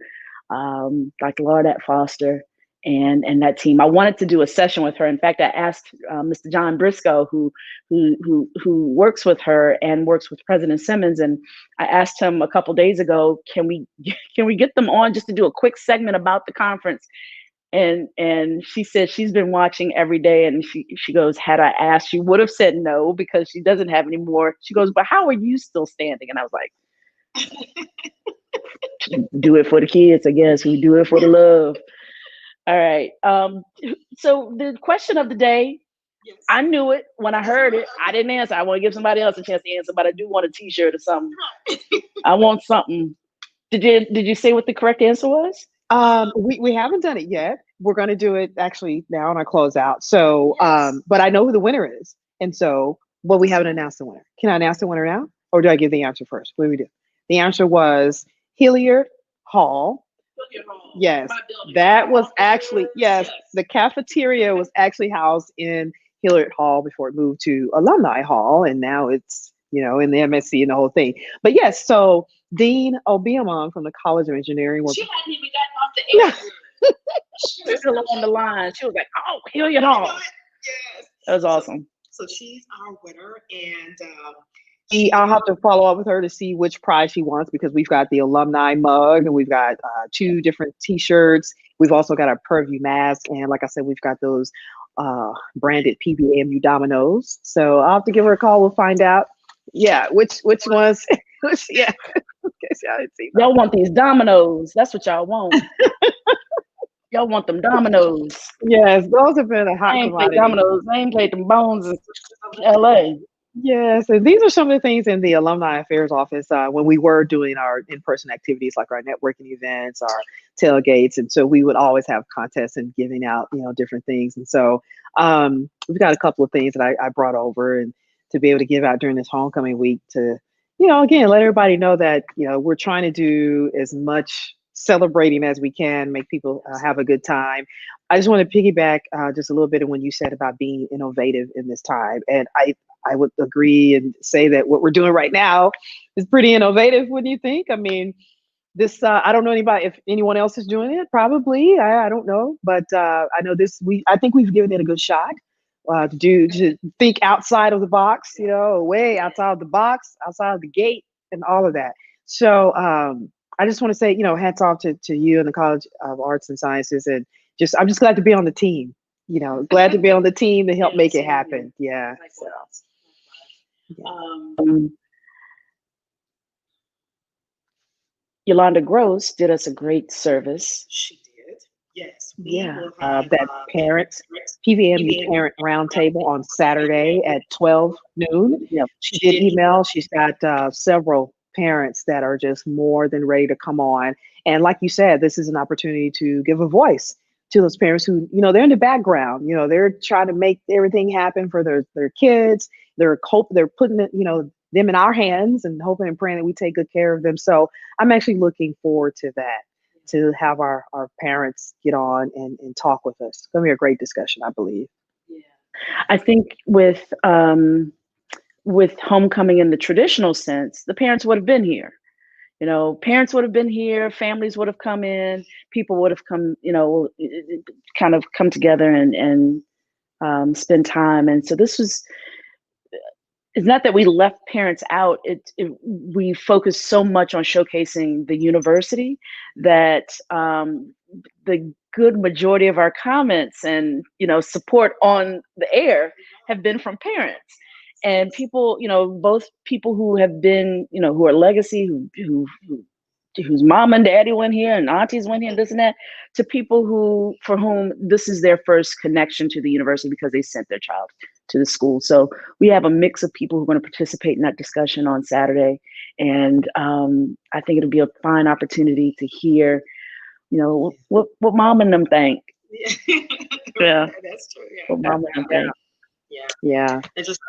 Dr. Laurinette Foster and that team. I wanted to do a session with her. In fact, I asked Mr. John Briscoe, who works with her and works with President Simmons, and I asked him a couple days ago, can we get them on just to do a quick segment about the conference? And she said she's been watching every day, and she goes, had I asked, she would have said no because she doesn't have any more. She goes, but how are you still standing? And I was like, do it for the kids, I guess. We do it for the love. All right. So the question of the day, yes. I knew it when I heard it. I didn't answer. I want to give somebody else a chance to answer, but I do want a T-shirt or something. I want something. Did you say what the correct answer was? We haven't done it yet. We're going to do it actually now on our closeout. So, yes. But I know who the winner is, and so, well, we haven't announced the winner. Can I announce the winner now, or do I give the answer first? What do we do? The answer was Hilliard Hall. Yes, that was actually, yes, the cafeteria was actually housed in Hilliard Hall before it moved to Alumni Hall, and now it's, in the MSC and the whole thing. But yes, so Dean Obiamong from the College of Engineering was. She hadn't even gotten off the air. She was still on the line. She was like, oh, Hilliard Hall. Yes. That was awesome. So she's our winner, and I'll have to follow up with her to see which prize she wants because we've got the alumni mug and we've got 2 different T-shirts. We've also got our Purview mask, and like I said, we've got those branded PBAMU dominoes. So I'll have to give her a call. We'll find out. Yeah, which ones? Yeah. Y'all want these dominoes? That's what y'all want. Y'all want them dominoes? Yes, those have been a hot I ain't commodity. played dominoes. I ain't played them bones in LA. Yes, and these are some of the things in the alumni affairs office when we were doing our in-person activities, like our networking events, our tailgates, and so we would always have contests and giving out, different things. And so we've got a couple of things that I brought over and to be able to give out during this homecoming week to, again, let everybody know that we're trying to do as much celebrating as we can, make people have a good time. I just want to piggyback just a little bit of when you said about being innovative in this time, and I would agree and say that what we're doing right now is pretty innovative. What do you think? I mean, this, I don't know if anyone else is doing it, probably, I don't know, but I know I think we've given it a good shot to think outside of the box, way outside of the box, outside of the gate and all of that. So I just want to say, hats off to you and the College of Arts and Sciences, and I'm just glad to be on the team, glad to be on the team to help make it happen. Yeah. So. Yolanda Gross did us a great service. She did. Yes. Yeah. That PVMU parent roundtable on Saturday at 12 noon. Yeah. She did email. She's got several parents that are just more than ready to come on. And like you said, this is an opportunity to give a voice to those parents who, they're in the background, they're trying to make everything happen for their kids. They're putting it, them in our hands and hoping and praying that we take good care of them. So I'm actually looking forward to that, to have our parents get on and talk with us. It's going to be a great discussion, I believe. Yeah. I think with homecoming in the traditional sense, the parents would have been here. Parents would have been here, families would have come in, people would have come, kind of come together and spend time. And so it's not that we left parents out. We focused so much on showcasing the university that the good majority of our comments and support on the air have been from parents and people. Both people who have been, who are legacy, whose mom and daddy went here and aunties went here and this and that, to people for whom this is their first connection to the university because they sent their child to the school. So we have a mix of people who are going to participate in that discussion on Saturday. And I think it'll be a fine opportunity to hear, what mom and them think. Yeah. That's true. Yeah. What mom and them think. Yeah. I'm just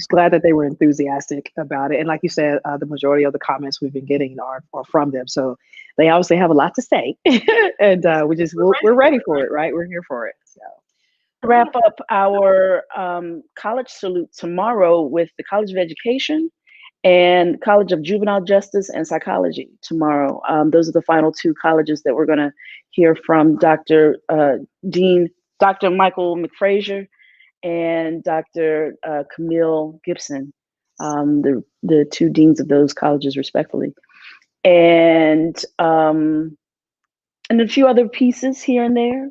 glad that they were enthusiastic about it. And like you said, the majority of the comments we've been getting are from them. So they obviously have a lot to say. And we're ready for it, right? We're here for it. So wrap up our college salute tomorrow with the College of Education and College of Juvenile Justice and Psychology tomorrow. Those are the final two colleges that we're going to hear from Dr. Michael McFrazier and Dr. Camille Gibson, the two deans of those colleges respectively. And a few other pieces here and there,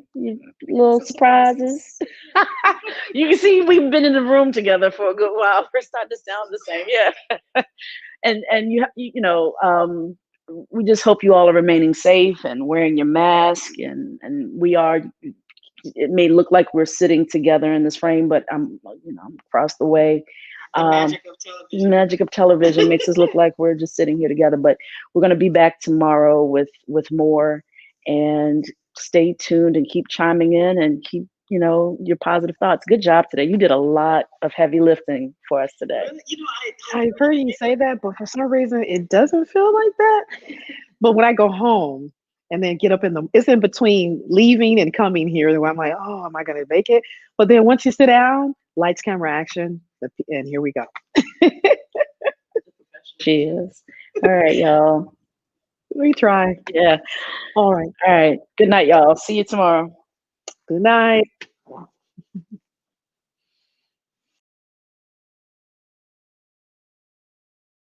little surprises. You can see we've been in the room together for a good while. We're starting to sound the same, yeah. And we just hope you all are remaining safe and wearing your mask. And we are. It may look like we're sitting together in this frame, but I'm across the way. Magic of television makes us look like we're just sitting here together. But we're going to be back tomorrow with more. And stay tuned and keep chiming in and keep, your positive thoughts. Good job today. You did a lot of heavy lifting for us today. I heard you say that, but for some reason it doesn't feel like that. But when I go home and then get up it's in between leaving and coming here, where I'm like, oh, am I going to make it? But then once you sit down, lights, camera, action, and here we go. Cheers. All right, y'all. We try. Yeah. All right. All right. Good night, y'all. See you tomorrow. Good night.